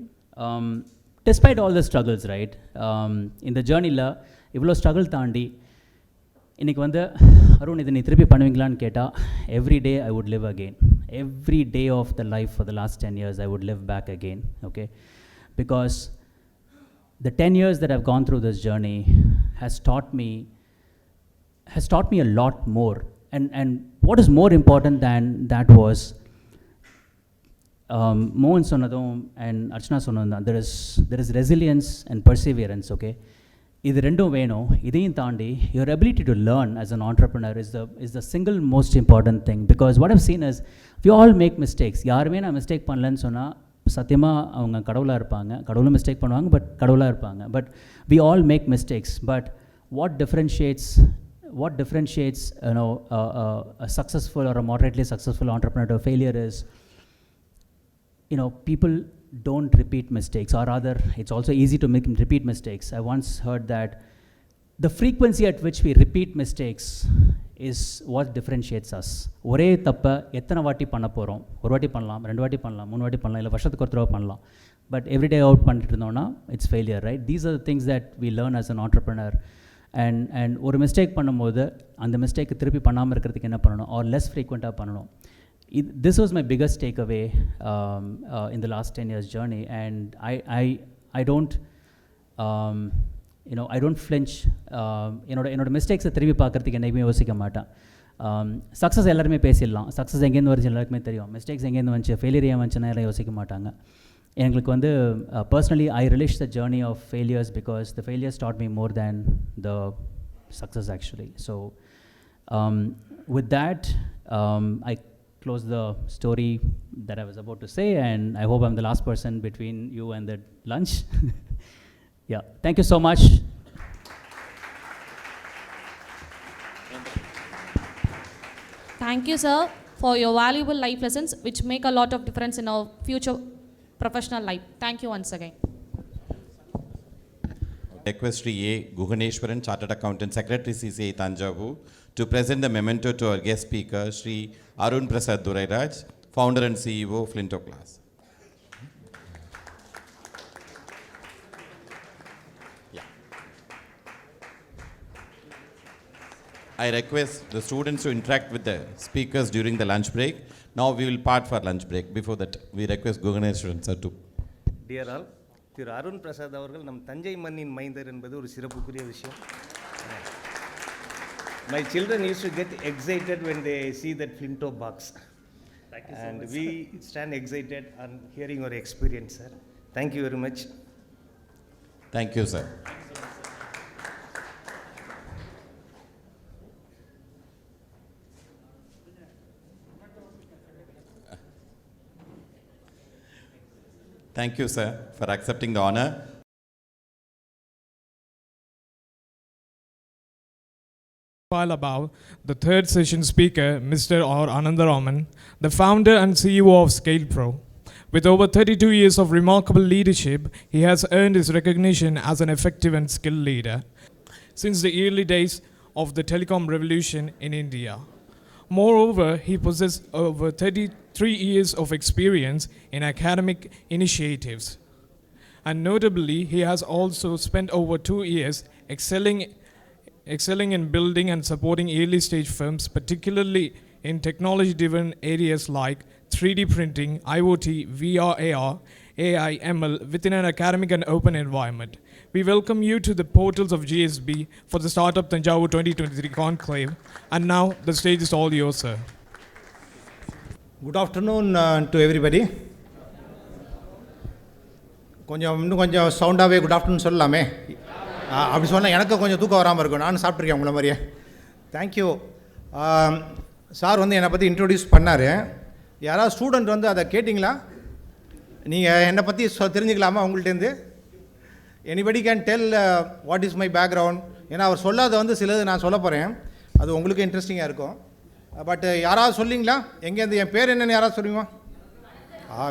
despite all the struggles, right, in the journey la ivlo struggle தாண்டி இன்னைக்கு வந்து அருண் இதை நீ திருப்பி பண்ணுவீங்களான்னு கேட்டால் every day I would live again. Every day of the life for the last 10 years I would live back again. Okay, because the 10 years that I've gone through this journey has taught me a lot more. And what is more important than that was Mohan sonadum and Archana sonadum, there is resilience and perseverance. Okay, இது ரெண்டும் வேணும். இதையும் தாண்டி your ability to learn as an entrepreneur is the single most important thing, because what I've seen is we all make mistakes. யாருமே நான் mistake பண்ணலன்னு சொன்னால் சத்தியமாக அவங்க கடவுளாக இருப்பாங்க. கடவுளும் மிஸ்டேக் பண்ணுவாங்க, பட் கடவுளாக இருப்பாங்க. But we all make mistakes. But what differentiates a successful or a moderately successful entrepreneur to a failure is, people don't repeat mistakes, or rather it's also easy to make repeat mistakes. I once heard that the frequency at which we repeat mistakes is what differentiates us. ஒரே தப்பை எத்தனை வாட்டி பண்ண போகிறோம்? ஒரு வாட்டி பண்ணலாம், 2 வாட்டி பண்ணலாம், 3 வாட்டி பண்ணலாம், இல்லை வருஷத்துக்கு ஒரு தடவை பண்ணலாம். பட் எவ்ரிடே அவுட் பண்ணிட்டு இருந்தோம்னா it's failure, right? These are the things that we learn as an entrepreneur. And ஒரு மிஸ்டேக் பண்ணும்போது அந்த மிஸ்டேக்கு திருப்பி பண்ணாமல் இருக்கிறதுக்கு என்ன பண்ணணும், ஆர் லெஸ் ஃப்ரீக்வெண்ட்டாக பண்ணணும். This was my biggest takeaway in the last 10 years journey, and I don't I don't flinch. என்னோட மிஸ்டேக்ஸை திரும்பி பார்க்குறதுக்கு என்றைக்குமே யோசிக்க மாட்டேன். சக்ஸஸ் எல்லாருமே பேசிடலாம், சக்ஸஸ் எங்கேருந்து வந்துச்சு எல்லாருக்குமே தெரியும். மிஸ்டேக்ஸ் எங்கேருந்து வந்துச்சு, ஃபெயிலியர் ஏன் வந்துச்சுன்னா எல்லாம் யோசிக்க மாட்டாங்க. எங்களுக்கு வந்து personally I relish the journey of failures because the failures taught me more than the success actually. So with that I close the story that I was about to say, and I hope I'm the last person between you and the lunch. Yeah, thank you so much. Thank you, sir, for your valuable life lessons which make a lot of difference in our future professional life. Thank you once again. Request Sri A. Guganeshwaran, Chartered Accountant, Secretary CCI Thanjavur, to present the memento to our guest speaker, Sri T.R.B.Raja, Founder and CEO of Flinto Class. Yeah. I request the students to interact with the speakers during the lunch break. Now we will part for lunch break. Before that, we request Guganeshwaran sir to. Dear all, திரு அருண் பிரசாத் அவர்கள் நம் தஞ்சை மண்ணின் மைந்தர் என்பது ஒரு சிறப்புக்குரிய விஷயம். My children used to get excited when they see that Flinto box. Thank you so much. And we stand excited on hearing your experience, sir. Thank you very much. Thank you, sir. Thank you, sir, for accepting the honor. While above, the third session speaker, Mr. R. Anandaraman, the founder and CEO of ScalePro. With over 32 years of remarkable leadership, he has earned his recognition as an effective and skilled leader since the early days of the telecom revolution in India. Moreover, he possesses over 33 years of experience in academic initiatives. And notably, he has also spent over 2 years excelling in building and supporting early stage firms, particularly in technology-driven areas like 3D printing, IoT, VR, AR, AI, ML within an academic and open environment. We welcome you to the portals of GSB for the Startup Thanjavur 2023 conclave. And now the stage is all yours, sir. Good afternoon to everybody. இன்னும் கொஞ்சம் சவுண்டாகவே good afternoon சொல்லலாமே? அப்படி சொன்னால் எனக்கு கொஞ்சம் தூக்கம் வராமல் இருக்கும். நானும் சாப்பிட்ருக்கேன் உங்களை மாதிரியே. தேங்க்யூ. சார் வந்து என்னை பற்றி இன்ட்ரொடியூஸ் பண்ணார். யாராவது ஸ்டூடெண்ட் வந்து அதை கேட்டிங்களா? நீங்கள் என்னை பற்றி தெரிஞ்சுக்கலாமா உங்கள்கிட்டேருந்து? Anybody can tell what is my background. ஏன்னா அவர் சொல்லாத வந்து சிலது நான் சொல்ல போகிறேன், அது உங்களுக்கு இன்ட்ரெஸ்டிங்காக இருக்கும். பட் யாராவது சொல்லிங்களா? எங்கேருந்து என் பேர் என்னென்னு யாராவது சொல்லுவீங்க?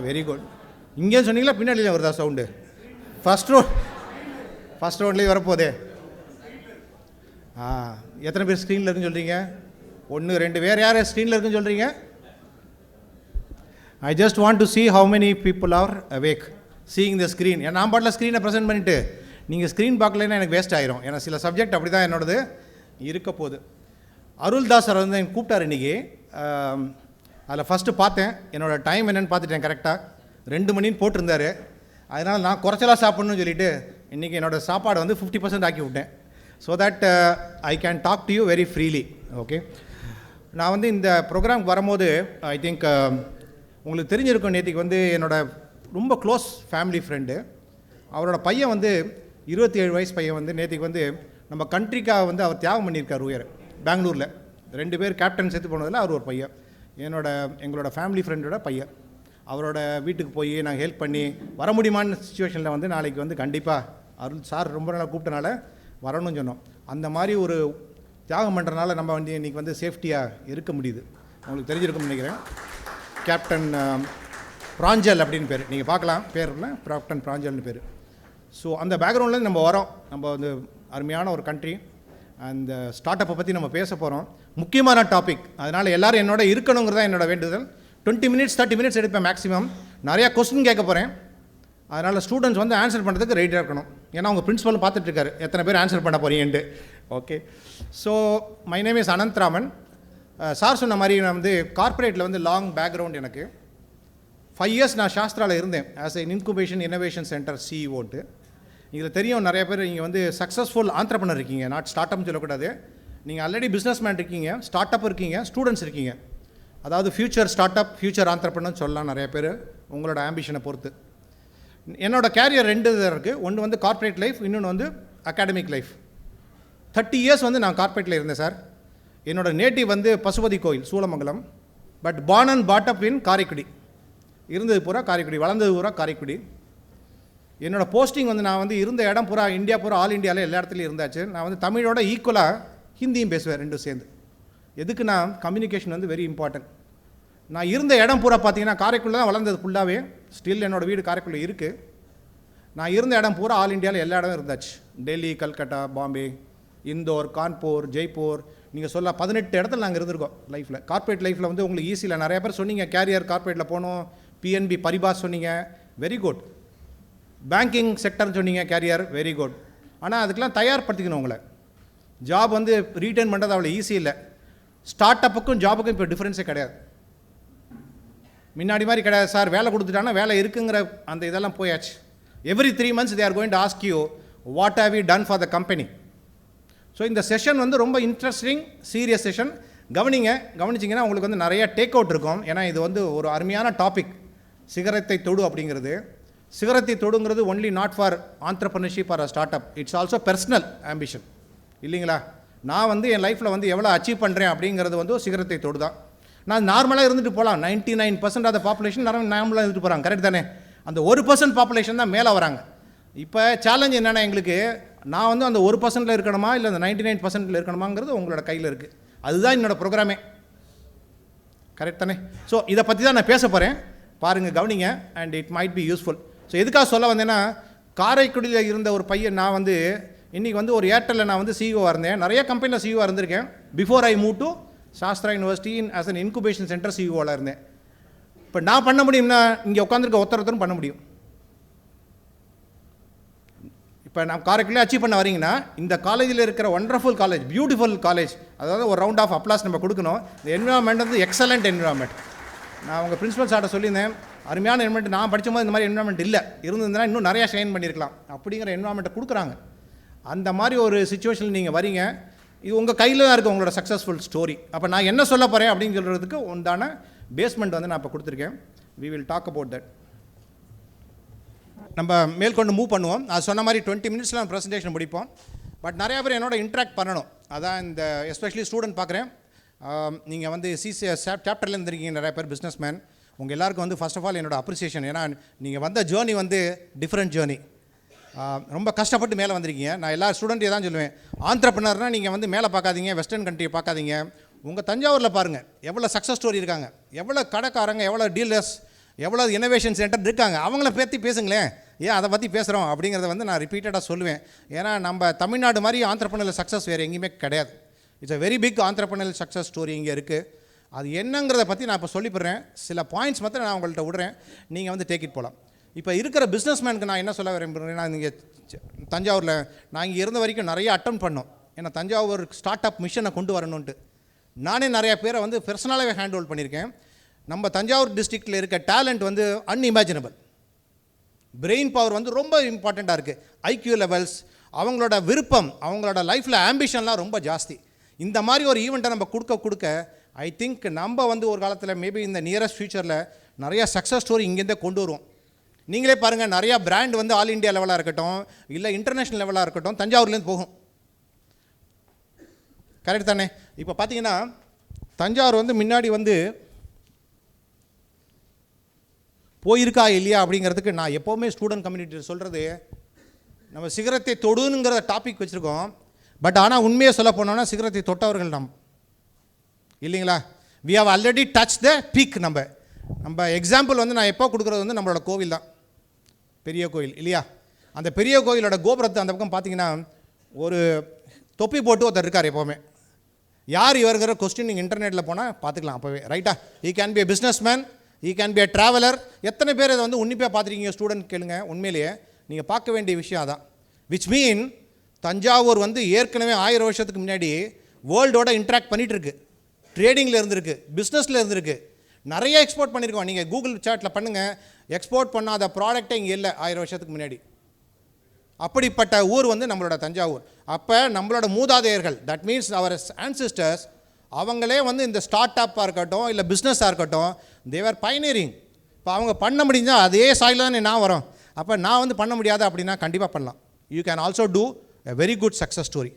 Very good. இங்கே சொன்னீங்களா பின்னாடியில் வருதா சவுண்டு? ஃபஸ்ட் ரவுண்ட்லேயே வரப்போதே. எத்தனை பேர் ஸ்க்ரீனில் இருக்குன்னு சொல்கிறீங்க? 1 2 வேறு யார் ஸ்க்ரீனில் இருக்குன்னு சொல்கிறீங்க? I just want to see how many people are awake. Seeing the screen. நான் பாட்டில் ஸ்க்ரீனை ப்ரெசென்ட் பண்ணிவிட்டு நீங்கள் ஸ்க்ரீன் பார்க்கலைன்னா எனக்கு வேஸ்ட் ஆயிரும். ஏன்னா சில சப்ஜெக்ட் அப்படி தான் என்னோடது இருக்க போகுது. அருள்தாஸ் சார் வந்து எனக்கு கூப்பிட்டார் இன்றைக்கி. அதில் ஃபஸ்ட்டு பார்த்தேன், என்னோடய டைம் என்னென்னு பார்த்துட்டேன். கரெக்டாக 2 மணின்னு போட்டிருந்தார். அதனால் நான் குறைச்சலாக சாப்பிட்ணுன்னு சொல்லிவிட்டு இன்றைக்கி என்னோடய சாப்பாடு வந்து 50% ஆக்கி விட்டேன். So that I can talk to you very freely. Okay, நான் வந்து இந்த ப்ரோக்ராம்க்கு வரும்போது ஐ திங்க் உங்களுக்கு தெரிஞ்சிருக்கும், நேற்றுக்கு வந்து என்னோடய ரொம்ப க்ளோஸ் ஃபேமிலி ஃப்ரெண்டு, அவரோட பையன் வந்து 27 வயசு பையன் வந்து நேற்றுக்கு வந்து நம்ம கண்ட்ரிக்காக வந்து அவர் தியாகம் பண்ணியிருக்கார் உயர் பெங்களூரில். 2 பேர் கேப்டன் சேர்த்து போனதில் அவர் ஒரு பையன், எங்களோட ஃபேமிலி ஃப்ரெண்டோட பையன். அவரோட வீட்டுக்கு போய் நாங்கள் ஹெல்ப் பண்ணி வர முடியுமான்னு சுச்சுவேஷனில் வந்து நாளைக்கு வந்து கண்டிப்பாக அருள் சார் ரொம்ப நாளாக கூப்பிட்டனால வரணும்னு சொன்னோம். அந்த மாதிரி ஒரு தியாகம் பண்ணுறனால நம்ம வந்து இன்றைக்கி வந்து சேஃப்டியாக இருக்க முடியுது. உங்களுக்கு தெரிஞ்சிருக்கும்னு நினைக்கிறேன். கேப்டன் பிராஞ்சல் அப்படின்னு பேர், நீங்கள் பார்க்கலாம் பேரில், கேப்டன் பிராஞ்சல்னு பேர். ஸோ அந்த பேக்ரவுண்ட்லேருந்து நம்ம வரோம். நம்ம வந்து அருமையான ஒரு கண்ட்ரி. அந்த ஸ்டார்ட் அப்பை பற்றி நம்ம பேச போகிறோம். முக்கியமான டாபிக், அதனால் எல்லோரும் என்னோட இருக்கணுங்கிறதா என்னோட வேண்டுதல். 20 மினிட்ஸ் 30 மினிட்ஸ் எடுப்பேன் மேக்ஸிமம். நிறையா கொஸ்டின் கேட்க போகிறேன். அதனால் ஸ்டூடெண்ட்ஸ் வந்து ஆன்சர் பண்ணுறதுக்கு ரெடியாக இருக்கணும். ஏன்னா அவங்க பிரின்ஸிபல் பார்த்துட்ருக்காரு எத்தனை பேர் ஆன்சர் பண்ண போகிறீங்கன்ட்டு. Okay, so my name is Ananthraman. Sir சொன்ன மாதிரி நான் வந்து கார்ப்பரேட்டில் வந்து லாங் பேக்ரவுண்ட். எனக்கு 5 இயர்ஸ் நான் சாஸ்திராவில் இருந்தேன் as a incubation innovation centre சிஇஓன்ட்டு. இதில் தெரியும் நிறைய பேர் நீங்கள் வந்து சக்ஸஸ்ஃபுல் ஆண்டர்ப்ரனர் இருக்கீங்க. நாட் ஸ்டார்ட் அப்னு சொல்லக்கூடாது. நீங்கள் ஆல்ரெடி பிஸ்னஸ் மேன் இருக்கீங்க, ஸ்டார்ட் அப் இருக்கீங்க, ஸ்டூடெண்ட்ஸ் இருக்கீங்க. அதாவது future startup, future entrepreneur சொல்லலாம் நிறைய பேர், உங்களோட ஆம்பிஷனை பொறுத்து. என்னோட கேரியர் 2 இருக்குது. ஒன்று வந்து கார்ப்பரேட் லைஃப், இன்னொன்று வந்து அகாடமிக் லைஃப். 30 இயர்ஸ் வந்து நான் கார்ப்பரேட்டில் இருந்தேன் சார். என்னோட நேட்டிவ் வந்து பசுபதி கோயில் சூளமங்கலம். பட் பார்ன் அண்ட் பாட் அப் இன் காரைக்குடி. இருந்தது பூரா காரைக்குடி, வளர்ந்தது பூரா காரைக்குடி. என்னோடய போஸ்டிங் வந்து நான் வந்து இருந்த இடம் பூரா இந்தியா பூரா ஆல் இண்டியாவில் எல்லா இடத்துலையும் இருந்தாச்சு. நான் வந்து தமிழோட ஈக்குவலாக ஹிந்தியும் பேசுவேன், 2 சேர்ந்து. எதுக்குன்னா கம்யூனிகேஷன் வந்து வெரி இம்பார்ட்டன்ட். நான் இருந்த இடம் பூரா பார்த்தீங்கன்னா காரைக்குடியில் தான் வளர்ந்தது ஃபுல்லாகவே. ஸ்டில் என்னோடய வீடு காரைக்குடியில் இருக்குது. நான் இருந்த இடம் பூரா ஆல் இண்டியாவில் எல்லா இடமும் இருந்தாச்சு. டெல்லி, கல்கட்டா, பாம்பே, இந்தோர், கான்பூர், ஜெய்ப்பூர், நீங்கள் சொல்ல 18 இடத்துல நாங்கள் இருந்திருக்கோம் லைஃப்பில். கார்ப்பரேட் லைஃப்பில் வந்து உங்களுக்கு ஈஸியில் நிறைய பேர் சொன்னீங்க கேரியர் கார்ப்பரேட்டில் போகணும், பிஎன்பி பரிபாஸ் சொன்னீங்க, வெரி குட். பேங்கிங் செக்டர்னு சொன்னீங்க கேரியர், வெரி குட். ஆனால் அதுக்கெலாம் தயார்படுத்திக்கணும் உங்களை. ஜாப் வந்து ரீட்டைன் பண்ணுறது அவ்வளோ ஈஸி இல்லை. ஸ்டார்ட் அப்புக்கும் ஜாபுக்கும் இப்போ டிஃப்ரென்ஸே கிடையாது. முன்னாடி மாதிரி கிடையாது சார். வேலை கொடுத்துட்டாங்கன்னா வேலை இருக்குங்கிற அந்த இதெல்லாம் போயாச்சு. Every 3 months they are going to ask you what have you done for the company. So இந்த செஷன் வந்து ரொம்ப இன்ட்ரெஸ்டிங் சீரியஸ் செஷன். கவனிச்சிங்கன்னா உங்களுக்கு வந்து நிறைய டேக் அவுட் இருக்கும். ஏன்னா இது வந்து ஒரு அருமையான டாபிக், சிகரத்தை தொடு அப்படிங்கிறது. சிகரத்தை தொடுங்கிறது only not for entrepreneurship or startup, it's also personal ambition இல்லைங்களா. நான் வந்து என் லைஃப்பில் வந்து எவ்வளோ அச்சீவ் பண்ணுறேன் அப்படிங்கிறது வந்து சிகரத்தை தொடு தான். நான் நார்மலாக இருந்துட்டு போகலாம். 99% ஆஃப் த பாப்புலேஷன் நார்மலாக இருந்துட்டு போகிறாங்க, கரெக்ட் தானே. அந்த 1% பாப்புலேஷன் தான் மேலே வராங்க. இப்போ சேலஞ்ச் என்னென்னா எங்களுக்கு, நான் வந்து அந்த 1%ல் இருக்கணுமா இல்லை அந்த 99%ல் இருக்கணுமாங்கிறது உங்களோட கையில் இருக்குது. அதுதான் என்னோடய ப்ரோக்ராமே, கரெக்ட் தானே. ஸோ இதை பற்றி தான் நான் பேச போகிறேன். பாருங்கள், கவனிங்க, and it might be useful. So எதுக்காக சொல்ல வந்தேன்னா, காரைக்குடியில் இருந்த ஒரு பையன் நான் வந்து இன்றைக்கி வந்து ஒரு ஏர்டெல்லில் நான் வந்து சிஇஓவாக இருந்தேன். நிறைய கம்பெனியில் சிஇஓவாக இருந்திருக்கேன். Before I move to Sastra university as an incubation centre சிஇஓவில் இருந்தேன். இப்போ நான் பண்ண முடியும்னா இங்கே உட்காந்துருக்க ஒருத்தரும் பண்ண முடியும். இப்போ நான் காரைக்குடியில் அச்சீவ் பண்ண வரீங்கன்னா, இந்த காலேஜில் இருக்கிற ஒண்டர்ஃபுல் காலேஜ், பியூட்டிஃபுல் காலேஜ், அதாவது ஒரு ரவுண்ட் ஆஃப் அப்ளாஸ் நம்ம கொடுக்கணும். இந்த என்விரான்மெண்ட் வந்து எக்ஸலண்ட் என்விரான்மெண்ட். நான் உங்கள் பிரின்ஸிபல் சார்ட்ட சொல்லியிருந்தேன், அருமையான என்விரான்மெண்ட். நான் படிக்கும்போது இந்த மாதிரி என்விரான்மெண்ட் இல்லை, இருந்திருந்தேன்னா இன்னும் நிறையா ஷைன் பண்ணியிருக்கலாம். அப்படிங்கிற என்விரான்மெண்ட்டை கொடுக்குறாங்க. அந்த மாதிரி ஒரு சுச்சுவேஷனில் நீங்கள் வரீங்க. இது உங்கள் கையில் தான் இருக்குது உங்களோட சக்ஸஸ்ஃபுல் ஸ்டோரி. அப்போ நான் என்ன சொல்ல போகிறேன் அப்படின்னு சொல்கிறதுக்கு உண்டான பேஸ்மெண்ட் வந்து நான் இப்போ கொடுத்துருக்கேன். We will talk about that. நம்ம மேற்கொண்டு மூவ் பண்ணுவோம். நான் சொன்ன மாதிரி 20 மினிட்ஸில் நம்ம ப்ரெசன்டேஷன் முடிப்போம். பட் நிறையா பேர் என்னோட இன்ட்ராக்ட் பண்ணணும். அதான் இந்த எஸ்பெஷலி ஸ்டூடெண்ட் பார்க்குறேன். நீங்கள் வந்து சிசிஐ சாப்டர்லேருந்து இருந்திருக்கீங்க நிறைய பேர், பிஸ்னஸ் மேன். உங்கள் எல்லாருக்கும் வந்து ஃபர்ஸ்ட் ஆஃப் ஆல் என்னோட அப்ரிசியேஷன். ஏன்னா நீங்கள் வந்த ஜேர்னி வந்து டிஃப்ரெண்ட் ஜேர்னி. ரொம்ப கஷ்டப்பட்டு மேலே வந்திருக்கீங்க. நான் எல்லா ஸ்டூடெண்ட்டையும் தான் சொல்லுவேன், ஆண்டர்ப்ரனர்னால் நீங்கள் வந்து மேலே பார்க்காதீங்க, வெஸ்டர்ன் கண்ட்ரியை பார்க்காதீங்க. உங்கள் தஞ்சாவூரில் பாருங்கள், எவ்வளோ சக்ஸஸ் ஸ்டோரி இருக்காங்க, எவ்வளோ கடைக்காரங்க, எவ்வளோ டீலர்ஸ், எவ்வளோ இனோவேஷன் சென்டர் இருக்காங்க. அவங்கள பற்றி பேசுங்களேன். ஏன் அதை பற்றி பேசுகிறோம் அப்படிங்கிறத வந்து நான் ரிப்பீட்டடாக சொல்லுவேன். ஏன்னா நம்ம தமிழ்நாடு மாதிரி ஆண்டர்ப்ரனரில் சக்ஸஸ் வேறு எங்கேயுமே கிடையாது. It's a very big entrepreneurial success story இங்கே இருக்குது. அது என்னங்கிறத பற்றி நான் இப்போ சொல்லிப்படுறேன். சில பாயிண்ட்ஸ் மட்டும் நான் உங்கள்கிட்ட விடுறேன், நீங்கள் வந்து டேக் இட் போகலாம். இப்போ இருக்கிற பிஸ்னஸ்மேனுக்கு நான் என்ன சொல்ல விரும்புகிறேன்னா, நீங்கள் தஞ்சாவூரில் நான் இங்கே இருந்த வரைக்கும் நிறைய அட்டன் பண்ணோம். ஏன்னா தஞ்சாவூர் ஸ்டார்ட் அப் மிஷனை கொண்டு வரணுன்ட்டு நானே நிறையா பேரை வந்து பர்சனலாகவே ஹேண்ட் ஹோல்ட் பண்ணியிருக்கேன். நம்ம தஞ்சாவூர் டிஸ்ட்ரிக்டில் இருக்க டேலண்ட் வந்து அன்இமேஜினபிள். பிரெயின் பவர் வந்து ரொம்ப இம்பார்ட்டண்ட்டாக இருக்குது. ஐக்யூ லெவல்ஸ், அவங்களோட விருப்பம், அவங்களோட லைஃப்பில் ஆம்பிஷன்லாம் ரொம்ப ஜாஸ்தி. இந்த மாதிரி ஒரு ஈவெண்ட்டை நம்ம கொடுக்க ஐ திங்க் நம்ம வந்து ஒரு காலத்தில் மேபி இந்த நியரஸ்ட் ஃபியூச்சரில் நிறையா சக்ஸஸ் ஸ்டோரி இங்கேருந்தே கொண்டு வருவோம். நீங்களே பாருங்கள், நிறையா பிராண்ட் வந்து ஆல் இண்டியா லெவலாக இருக்கட்டும், இல்லை இன்டர்நேஷ்னல் லெவலாக இருக்கட்டும், தஞ்சாவூர்லேருந்து போகும். கரெக்ட் தானே? இப்போ பார்த்தீங்கன்னா தஞ்சாவூர் வந்து முன்னாடி வந்து போயிருக்கா இல்லையா அப்படிங்கிறதுக்கு நான் எப்போவுமே ஸ்டூடெண்ட் கம்யூனிட்டி சொல்கிறது, நம்ம சிகரத்தை தொடுனுங்கிற டாபிக் வச்சுருக்கோம். பட் ஆனால் உண்மையை சொல்ல போனோம்னா சிகரத்தை தொட்டவர்கள் இல்லைங்களா? We have already touch the peak. நம்ம எக்ஸாம்பிள் வந்து நான் எப்போ கொடுக்குறது வந்து நம்மளோட கோவில் தான், பெரிய கோவில் இல்லையா? அந்த பெரிய கோவிலோட கோபுரத்தை அந்த பக்கம் பார்த்தீங்கன்னா ஒரு தொப்பி போட்டு ஒருத்தர் இருக்கார் எப்போவுமே. யார் இவருங்கிற கொஸ்டின் நீங்கள் இன்டர்நெட்டில் போனால் பார்த்துக்கலாம் அப்போவே. ரைட்டா? ஈ can be a business man, E can be a traveller. எத்தனை பேர் இதை வந்து உன்னிப்பாக பார்த்துருக்கீங்க? ஸ்டூடெண்ட் கேளுங்க. உண்மையிலேயே நீங்கள் பார்க்க வேண்டிய விஷயம் அதான். விச் மீன் தஞ்சாவூர் வந்து ஏற்கனவே 1000 வருஷத்துக்கு முன்னாடி வேர்ல்டோட இன்ட்ராக்ட் பண்ணிகிட்டு இருக்கு. ட்ரேடிங்கில் இருந்திருக்கு, பிஸ்னஸில் இருந்திருக்கு, நிறைய எக்ஸ்போர்ட் பண்ணியிருக்கோம். நீங்கள் கூகுள் சாட்டில் பண்ணுங்கள், எக்ஸ்போர்ட் பண்ணாத ப்ராடக்டே இங்கே இல்லை 1000 வருஷத்துக்கு முன்னாடி. அப்படிப்பட்ட ஊர் வந்து நம்மளோட தஞ்சாவூர். அப்போ நம்மளோட மூதாதையர்கள், தட் மீன்ஸ் அவர் ஆன்சிஸ்டர்ஸ், அவங்களே வந்து இந்த ஸ்டார்ட் அப்பாக இருக்கட்டும் இல்லை பிஸ்னஸாக இருக்கட்டும், தேவர் பைனியரிங். இப்போ அவங்க பண்ண முடிஞ்சால் அதே சாயில் தானே நான் வரோம். அப்போ நான் வந்து பண்ண முடியாது அப்படின்னா கண்டிப்பாக பண்ணலாம். You can also do a very good success story.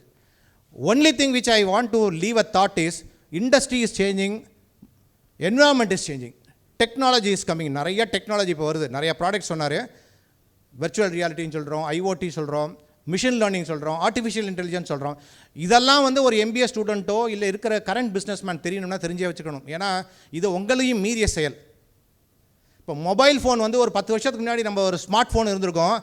Only thing which I want to leave a thought is, industry is changing, environment is changing, technology is coming. நிறைய டெக்னாலஜி இப்போ வருது. நிறைய ப்ராடக்ட் சொன்னார். வெர்ச்சுவல் ரியாலிட்டின்னு சொல்கிறோம், IoT சொல்கிறோம், machine learning சொல்கிறோம், artificial intelligence சொல்கிறோம். இதெல்லாம் வந்து ஒரு எம்பிஏ ஸ்டூடெண்ட்டோ இல்லை இருக்கிற கரண்ட் பிஸ்னஸ்மேன் தெரியணும்னா தெரிஞ்சே வச்சுக்கணும். ஏன்னா இது உங்களையும் மீறிய செயல். இப்போ மொபைல் ஃபோன் வந்து ஒரு 10 வருஷத்துக்கு முன்னாடி நம்ம ஒரு ஸ்மார்ட் ஃபோன் இருந்திருக்கோம்.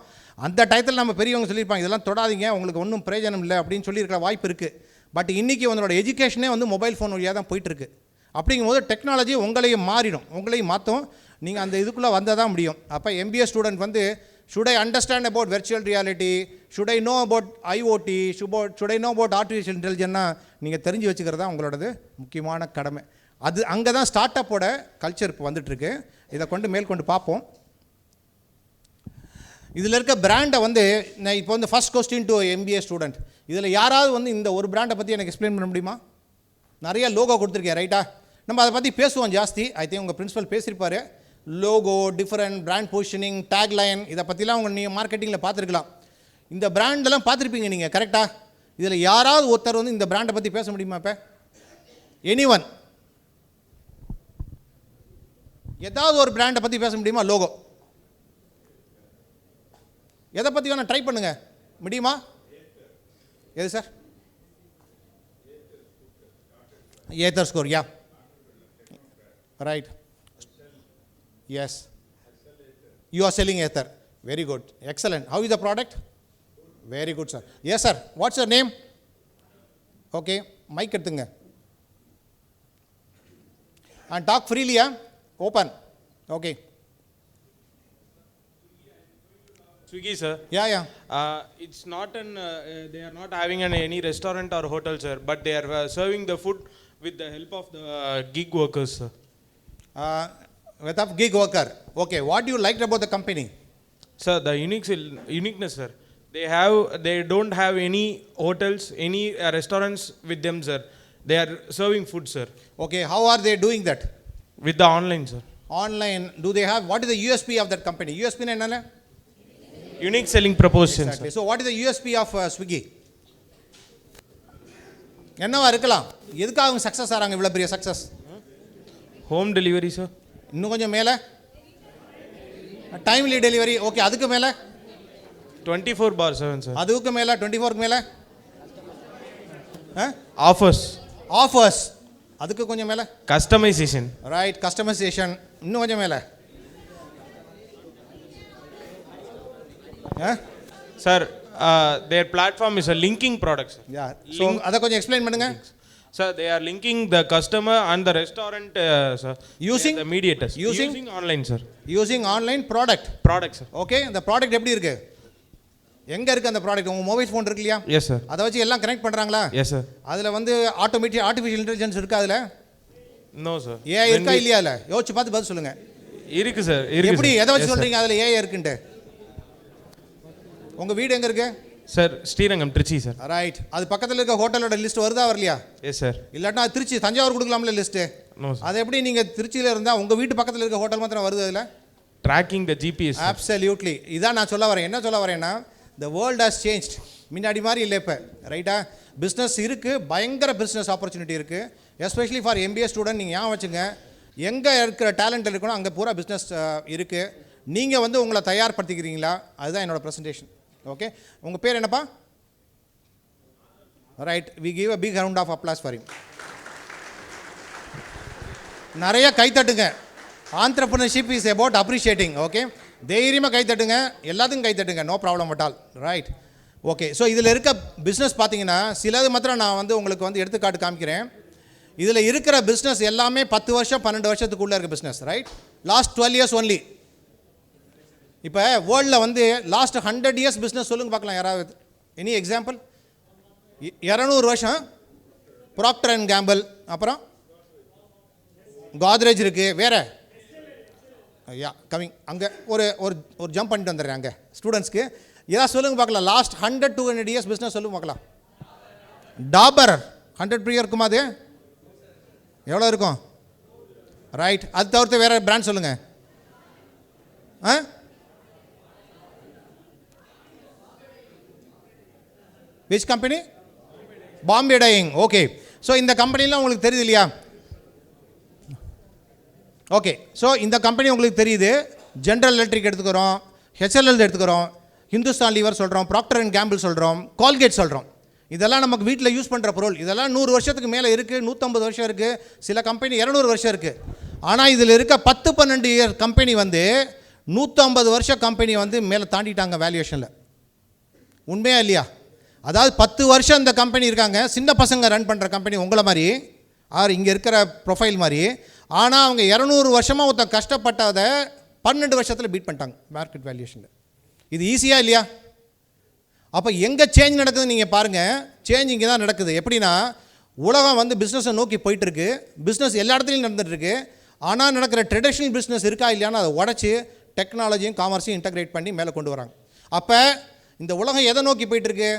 அந்த டயத்தில் நம்ம பெரியவங்க சொல்லியிருப்பாங்க, இதெல்லாம் தொடாதீங்க, உங்களுக்கு ஒன்றும் பிரயோஜனம் இல்லை அப்படின்னு சொல்லியிருக்கிற வாய்ப்பு இருக்குது. பட் இன்றைக்கி உங்களோட எஜுகேஷனே வந்து மொபைல் ஃபோன் வழியாக தான் போயிட்டுருக்கு. அப்படிங்கும்போது டெக்னாலஜி உங்களையும் மாறிடும், உங்களையும் மாற்றும். நீங்கள் அந்த இதுக்குள்ளே வந்தால் தான் முடியும். அப்போ எம்பிஏ ஸ்டூடெண்ட் வந்து should I understand about virtual reality, should I know about IoT, should I know about artificial intelligence, நீங்கள் தெரிஞ்சு வச்சுக்கிறது தான் உங்களோடது முக்கியமான கடமை. அது அங்கே தான் ஸ்டார்ட் அப்போட கல்ச்சர் இப்போ வந்துட்டுருக்கு. இதை கொண்டு மேல் கொண்டு பார்ப்போம். இதில் இருக்க பிராண்டை வந்து நான் இப்போ வந்து first question to MBA student, இதில் யாராவது வந்து இந்த ஒரு பிராண்டை பற்றி எனக்கு எக்ஸ்பிளைன் பண்ண முடியுமா? நிறைய லோகோ கொடுத்துருக்கேன், ரைட்டா? நம்ம அதை பற்றி பேசுவோம் ஜாஸ்தி. ஐ திங்க் உங்கள் பிரின்சிபல் பேசியிருப்பார். Logo, different brand positioning, tagline, இதை பற்றிலாம் உங்கள் நீங்கள் மார்க்கெட்டிங்கில் பார்த்துருக்கலாம். இந்த பிராண்டெல்லாம் பார்த்துருப்பீங்க நீங்கள், கரெக்டாக? இதில் யாராவது ஒருத்தர் வந்து இந்த பிராண்டை பற்றி பேச முடியுமா? இப்போ எனிவன் ஏதாவது ஒரு பிராண்டை பற்றி பேச முடியுமா? லோகோ எதை பற்றி வேணால் ட்ரை பண்ணுங்க, முடியுமா? எது sir? Ather score, yeah, right. Yes, you are selling ether. Very good, excellent. How is the product? Very good, sir. Yes, sir. What's your name? Okay, mic எடுத்துங்க and talk freely. Open. Okay. Swiggy, sir. Yeah. It's not they are not having any restaurant or hotel, sir, but they are serving the food with the help of the gig workers, sir. With a gig worker. Okay, what do you liked about the company? Sir, the uniqueness, sir. They don't have any hotels, any restaurants with them, sir. They are serving food, sir. Okay, how are they doing that? With the online, sir. Online, do they have, what is the USP of that company? USP enna? Unique selling proposition, exactly. sir. So what is the USP of Swiggy? என்னவா இருக்கலாம்? எதுக்காக அவங்க success ஆகிறாங்க இவ்வளோ பெரிய success? Home delivery, sir. இன்னும் கொஞ்சம் மேலே டைம்லி டெலிவரி. ஓகே, அதுக்கு மேலே 24/7, சார். அதுக்கு மேலே 24க்கு மேலே ஆஃபர்ஸ். அதுக்கு கொஞ்சம் மேலே கஸ்டமைசேஷன். Right, customisation. இன்னும் கொஞ்சம் மேலே sir, their platform is a linking product, sir. Yeah. So அதை கொஞ்சம் எக்ஸ்பிளைன் பண்ணுங்க. Sir, they are linking the customer and the restaurant, sir. Using the mediators. Using online, sir. Using online product. Product, sir. Okay, the product எப்படி இருக்கு? எங்க இருக்கு அந்த product? உங்க mobile phone இருக்கு இல்லையா? Yes, sir. அதை வச்சு எல்லாம் கனெக்ட் பண்றாங்களா? Yes, sir. அதுல வந்து ஆர்டிஃபிஷியல் இன்டெலிஜென்ஸ் இருக்கா அதுல? No, sir. ஏஐ இருக்கா இல்லையா அதுல? யோசிச்சு பார்த்து பதில் சொல்லுங்க. இருக்கு சார், இருக்கு. எப்படி எதை வச்சு சொல்றீங்க அதுல ஏஐ இருக்குன்னு? உங்க வீடு எங்க இருக்கு? Sir, Srirangam, Trichy sir. Right. அது பக்கத்துல இருக்க ஹோட்டலோட லிஸ்ட் வருதா வரலையா? Yes sir. இல்லாட்டா திருச்சி தஞ்சாவூர் கொடுக்கலாம்ல லிஸ்ட்? No sir. அது எப்படி நீங்க திருச்சியில இருந்தா உங்க வீட்டு பக்கத்துல இருக்க ஹோட்டல் மாத்திரம் வருது அதுல? ட்ராக்கிங் த ஜிபிஎஸ். அப்சல்யூட்லி. இதான் நான் சொல்ல வரேன். என்ன சொல்ல வரேன்னா, the world has changed. முன்னாடி மாதிரி இல்லை இப்போ, ரைட்டா? பிஸ்னஸ் இருக்குது, பயங்கர பிஸ்னஸ் ஆப்பர்ச்சுனிட்டி இருக்குது, எஸ்பெஷலி ஃபார் எம்பிஏ ஸ்டூடெண்ட். நீங்கள் ஏன் வச்சுங்க, எங்கே இருக்கிற டேலண்ட் இருக்கணும் அங்கே பூரா பிஸ்னஸ் இருக்குது. நீங்கள் வந்து உங்களை தயார்படுத்திக்கிறீங்களா? அதுதான் என்னோடய ப்ரெசன்டேஷன். ஓகே, உங்கள் பேர் என்னப்பா? Right, we give a big round of applause for him. நிறைய கைத்தட்டுங்க. Entrepreneurship is about appreciating. Okay, தைரியமாக கைத்தட்டுங்க, எல்லாத்துக்கும் கைத்தட்டுங்க, no problem at all. Right, okay. So இதில் இருக்க பிஸ்னஸ் பார்த்தீங்கன்னா சிலது மாத்திரம் நான் வந்து உங்களுக்கு வந்து எடுத்துக்காட்டு காமிக்கிறேன். இதில் இருக்கிற பிஸ்னஸ் எல்லாமே 10 வருஷம் 12 வருஷத்துக்குள்ளே இருக்க business. Right, last 12 years only. இப்போ வேர்ல்டில் வந்து லாஸ்ட் 100 இயர்ஸ் பிஸ்னஸ் சொல்லுங்க பார்க்கலாம் யாராவது. Any example? 200 வருஷம் ப்ராக்டர் அண்ட் கேம்பிள், அப்புறம் கோத்ரேஜ் இருக்குது. வேறு யா கமிங் அங்கே ஒரு ஒரு ஒரு ஜம்ப் பண்ணிட்டு வந்துடுறேன் அங்கே ஸ்டூடெண்ட்ஸ்க்கு. ஏதாவது சொல்லுங்க பார்க்கலாம், லாஸ்ட் 100-200 இயர்ஸ் பிஸ்னஸ் சொல்லுங்க பார்க்கலாம். டாபர் 100 இயர் இருக்குமா? அது எவ்வளோ இருக்கும்? ரைட், அது தவிர்த்து வேறு பிராண்ட் சொல்லுங்கள். Which company? Bombay Dyeing. Okay, so இந்த கம்பெனிலாம் உங்களுக்கு தெரியுது இல்லையா? ஓகே, ஸோ இந்த கம்பெனி உங்களுக்கு தெரியுது. ஜென்ரல் எலக்ட்ரிக் எடுத்துக்கிறோம், ஹெச்எல்எல் எடுத்துக்கிறோம், ஹிந்துஸ்தான் லீவர் சொல்கிறோம், ப்ராக்டர் அண்ட் கேம்பிள் சொல்கிறோம், கால்கேட் சொல்கிறோம். இதெல்லாம் நமக்கு வீட்டில் யூஸ் பண்ணுற பொருள். இதெல்லாம் 100 வருஷத்துக்கு மேலே இருக்குது, 150 வருஷம் இருக்குது, சில கம்பெனி 200 வருஷம் இருக்குது. ஆனால் இதில் இருக்க 10-12 இயர் கம்பெனி வந்து 150 வருஷம் கம்பெனி வந்து மேலே தாண்டிட்டாங்க வேல்யூவேஷனில். உண்மையா இல்லையா? அதாவது 10 வருஷம் இந்த கம்பெனி இருக்காங்க, சின்ன பசங்க ரன் பண்ணுற கம்பெனி உங்களை மாதிரி, ஆர் இங்கே இருக்கிற ப்ரொஃபைல் மாதிரி. ஆனால் அவங்க 200 வருஷமாக ஒருத்தன் கஷ்டப்பட்டதை 12 வருஷத்தில் பீட் பண்ணிட்டாங்க மார்க்கெட் வேல்யூவேஷனில். இது ஈஸியாக இல்லையா? அப்போ எங்கே சேஞ்ச் நடக்குதுன்னு நீங்கள் பாருங்கள். சேஞ்ச் இங்கே தான் நடக்குது. எப்படின்னா, உலகம் வந்து பிஸ்னஸை நோக்கி போயிட்டுருக்கு, பிஸ்னஸ் எல்லா இடத்துலையும் நடந்துகிட்ருக்கு. ஆனால் நடக்கிற ட்ரெடிஷ்னல் பிஸ்னஸ் இருக்கா இல்லையான்னு அதை உடச்சி டெக்னாலஜியும் காமர்ஸையும் இன்டகிரேட் பண்ணி மேலே கொண்டு வராங்க. அப்போ இந்த உலகம் எதை நோக்கி போயிட்டுருக்கு?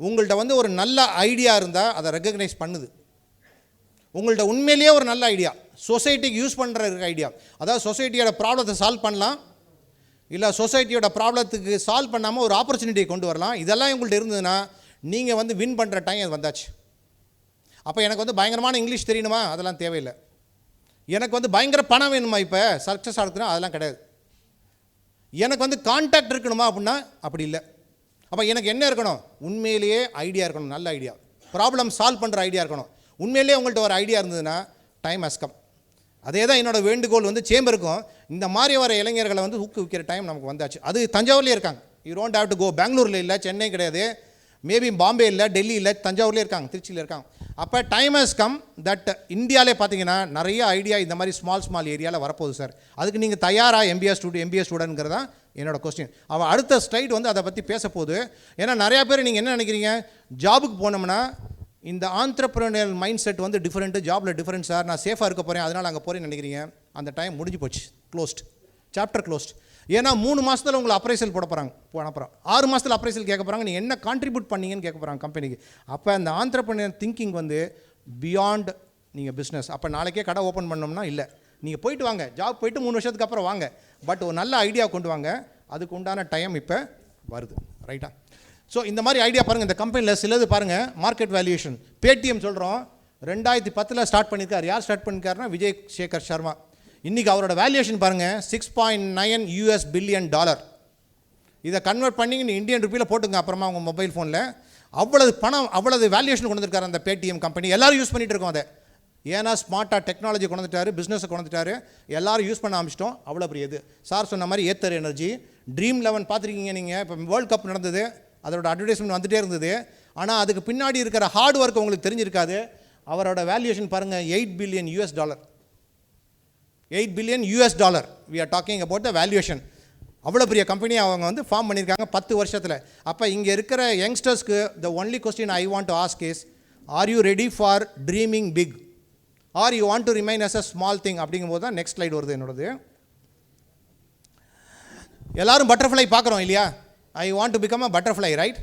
உங்கள்கிட்ட வந்து ஒரு நல்ல ஐடியா இருந்தால் அதை ரெக்கக்னைஸ் பண்ணுது. உங்கள்கிட்ட உண்மையிலேயே ஒரு நல்ல ஐடியா, சொசைட்டிக்கு யூஸ் பண்ணுற ஐடியா, அதாவது சொசைட்டியோட ப்ராப்ளத்தை சால்வ் பண்ணலாம், இல்லை சொசைட்டியோட ப்ராப்ளத்துக்கு சால்வ் பண்ணாமல் ஒரு ஆப்பர்ச்சுனிட்டியை கொண்டு வரலாம். இதெல்லாம் உங்கள்கிட்ட இருந்ததுன்னா நீங்கள் வந்து வின் பண்ணுற டைம் அது வந்தாச்சு. அப்போ எனக்கு வந்து பயங்கரமான இங்கிலீஷ் தெரியணுமா? அதெல்லாம் தேவையில்லை. எனக்கு வந்து பயங்கர பணம் வேணுமா? இப்போ சக்ஸஸ் ஆகுதுன்னா அதெல்லாம் கிடையாது. எனக்கு வந்து கான்டாக்ட் இருக்கணுமா அப்படின்னா அப்படி இல்லை. அப்போ எனக்கு என்ன இருக்கணும்? உண்மையிலேயே ஐடியா இருக்கணும், நல்ல ஐடியா, ப்ராப்ளம் சால்வ் பண்ணுற ஐடியா இருக்கணும். உண்மையிலேயே உங்கள்கிட்ட ஒரு ஐடியா இருந்ததுன்னா டைம் ஹஸ் கம். அதே தான் என்னோடய வேண்டுகோள் வந்து சேம்பருக்கும். இந்த மாதிரி வர இளைஞர்களை வந்து ஊக்குவிக்கிற டைம் நமக்கு வந்தாச்சு. அது தஞ்சாவூர்லேயே இருக்காங்க. You don't have to go. பெங்களூரில் இல்லை, சென்னை கிடையாது, மேபி பாம்பே இல்லை, டெல்லி இல்லை, தஞ்சாவூர்லேயே இருக்காங்க, திருச்சியில் இருக்காங்க. அப்போ டைம் ஹஸ் கம் தட் இந்தியாவிலே பார்த்தீங்கன்னா நிறைய ஐடியா இந்த மாதிரி ஸ்மால் ஏரியாவில் வரப்போகுது சார். அதுக்கு நீங்கள் தயாராக எம்பிஏ ஸ்டூடெண்ட்ங்கிறது தான் என்னோட கொஸ்டின். அவள் அடுத்த ஸ்லைட் வந்து அதை பற்றி பேச போகுது. ஏன்னா நிறையா பேர் நீங்கள் என்ன நினைக்கிறீங்க, ஜாபுக்கு போனோம்னா இந்த ஆண்டர்பிரினியல் மைண்ட் செட் வந்து டிஃப்ரெண்ட்டு, ஜாபில் டிஃப்ரெண்ட் சார், நான் சேஃபாக இருக்க போகிறேன் அதனால் அங்கே போகிறேன்னு நினைக்கிறீங்க. அந்த டைம் முடிஞ்சு போச்சு, க்ளோஸ்ட், சாப்டர் க்ளோஸ்ட். ஏன்னா 3 மாதத்தில் உங்களை அப்ரைசல் போட போகிறாங்க, அப்புறம் 6 மாதத்தில் அப்ரைசல் கேட்க போகிறாங்க, நீங்கள் என்ன கான்ட்ரிபியூட் பண்ணீங்கன்னு கேட்க போகிறாங்க கம்பெனிக்கு. அப்போ அந்த ஆண்டர்பிரினியல் திங்கிங் வந்து பியாண்ட் நீங்கள் பிஸ்னஸ். அப்போ நாளைக்கே கடை ஓப்பன் பண்ணோம்னா இல்லை, நீங்கள் போயிட்டு வாங்க, ஜாப் போயிட்டு 3 வருஷத்துக்கு அப்புறம் வாங்க, பட் ஒரு நல்ல ஐடியா கொண்டு வாங்க. அதுக்கு உண்டான டைம் இப்போ வருது, ரைட்டா? ஸோ இந்த மாதிரி ஐடியா பாருங்கள். இந்த கம்பெனியில் சிலது பாருங்கள், மார்க்கெட் வேல்யூவேஷன். பேடிஎம் சொல்கிறோம் 2010 ஸ்டார்ட் பண்ணியிருக்கார். யார் ஸ்டார்ட் பண்ணியிருக்காருன்னா விஜய் சேகர் சர்மா. இன்றைக்கி அவரோட வேல்யூவேஷன் பாருங்கள், $6.9 பில்லியன். இதை கன்வெர்ட் பண்ணி இந்தியன் ருப்பியில் போட்டுங்க அப்புறமா உங்கள் மொபைல் ஃபோனில். அவ்வளவு பணம், அவ்வளவு வேல்யூவேஷன் கொண்டு வந்துருக்காரு அந்த பேடிஎம் கம்பெனி. எல்லோரும் யூஸ் பண்ணிகிட்டு இருக்கோம் அதை. ஏன்னா ஸ்மார்ட்டாக டெக்னாலஜி கொண்டு வந்துட்டார், பிஸ்னஸை கொண்டு வந்துட்டார், எல்லோரும் யூஸ் பண்ண ஆரம்பிச்சிட்டோம். அவ்வளோ பெரிய இது. சார் சொன்ன மாதிரி ஏத்தர் எனர்ஜி, ட்ரீம் 11 பார்த்துருக்கீங்க நீங்கள். இப்போ வேர்ல்டு கப் நடந்தது, அதோட அட்வர்டைஸ்மெண்ட் வந்துகிட்டே இருந்தது. ஆனால் அதுக்கு பின்னாடி இருக்கிற ஹார்ட் ஒர்க் உங்களுக்கு தெரிஞ்சிருக்காது. அவரோட வேல்யூஷன் பாருங்கள் $8 billion. $8 billion. We are talking about the valuation. அவ்வளோ பெரிய கம்பெனி அவங்க வந்து ஃபார்ம் பண்ணியிருக்காங்க 10 வருஷத்தில். அப்போ இங்கே இருக்கிற யங்ஸ்டர்ஸ்க்கு the only question I want to ask is, are you ready for dreaming big or you want to remain as a small thing? அப்படிங்கும்போது தான் நெக்ஸ்ட் ஸ்லைடு வருது என்னோடது. எல்லாரும் பட்டர்ஃப்ளை பார்க்குறோம் இல்லையா? ஐ want to become a butterfly, right?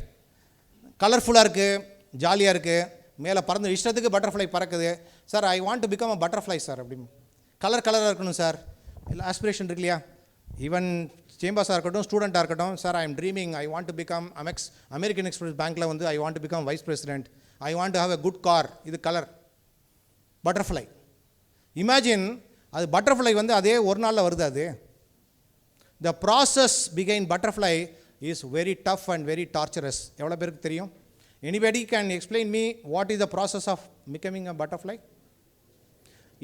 கலர்ஃபுல்லாக இருக்குது, ஜாலியாக இருக்குது, மேலே பறந்து இஷ்டத்துக்கு பட்டர்ஃப்ளை பறக்குது. Sir I want to become a butterfly sir அப்படி கலராக இருக்கணும் சார். இல்லை ஆஸ்பிரேஷன் இருக்கு இல்லையா? ஈவன் சேம்பர்ஸாக இருக்கட்டும், ஸ்டூடெண்ட்டாக இருக்கட்டும், sir I am dreaming, I want to become American express பேங்க்கில் வந்து I want to become vice president, I want to have a good car. இது கலர் பட்டர்ஃப்ளை. இமேஜின் அது பட்டர்ஃப்ளை வந்து அதே ஒரு நாளில் வருது. அது the process behind butterfly is very tough and very torturous. எவ்வளோ பேருக்கு தெரியும்? anybody can explain me what is the process of becoming a butterfly?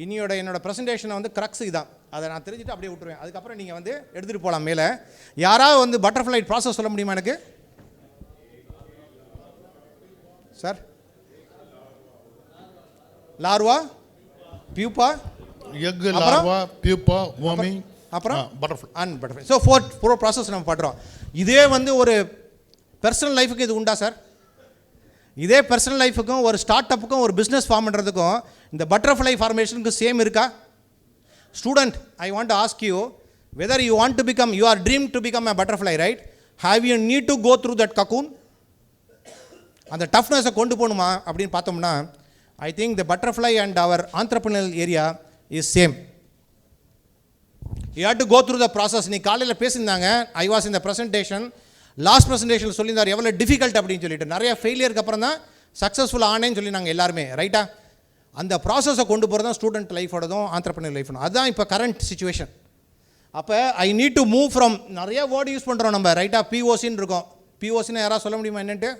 என்னோட ப்ரெசன்டேஷனை வந்து க்ரக்ஸ் இதான். அதை நான் தெரிஞ்சுட்டு அப்படியே விட்டுருவேன். அதுக்கப்புறம் நீங்கள் வந்து எடுத்துகிட்டு போகலாம் மேலே. யாராவது வந்து பட்டர்ஃப்ளை ப்ராசஸ் சொல்ல முடியுமா எனக்கு? Sir larva, pupa, egg, larva, pupa, warming, அப்புறம் butterfly and butterfly. So four process நம்ம பண்ணுறோம். இதே வந்து ஒரு பர்சனல் லைஃபுக்கு இது உண்டா சார்? இதே பர்சனல் லைஃபுக்கும் ஒரு ஸ்டார்ட் அப்புக்கும் ஒரு பிஸ்னஸ் ஃபார்ம் பண்ணுறதுக்கும் இந்த பட்டர்ஃப்ளை ஃபார்மேஷனுக்கு சேம் இருக்கா? Student, I want to ask you whether you want to become, you are dream to become a butterfly, right? How you need to go through that cocoon? அந்த டஃப்னஸை கொண்டு போகணுமா அப்படின்னு பார்த்தோம்னா, I think the butterfly and our entrepreneurial area is same. You have to go through the process. நீ காலையில் பேசியிருந்தாங்க, ஐ was in the presentation, last presentation சொல்லியிருந்தார் எவ்வளோ டிஃபிகல்ட் அப்படின்னு சொல்லிட்டு. நிறைய ஃபெயிலியருக்கு அப்புறம் தான் சக்ஸஸ்ஃபுல் ஆனேன்னு சொல்லி நாங்கள் எல்லாருமே, ரைட்டா? அந்த ப்ராசஸை கொண்டு போகிறது தான் ஸ்டூடெண்ட் லைஃபோடதும் ஆண்டர்ப்ரனர் லைஃபோட. அதுதான் இப்போ கரண்ட் சிச்சுவேஷன். அப்போ ஐ நீட் டு மூவ் ஃப்ரம், நிறைய வேர்டு யூஸ் பண்ணுறோம் நம்ம, ரைட்டா? பிஓசின்னு இருக்கோம். பிஓசின்னு யாராவது சொல்ல முடியுமா என்னன்ட்டு?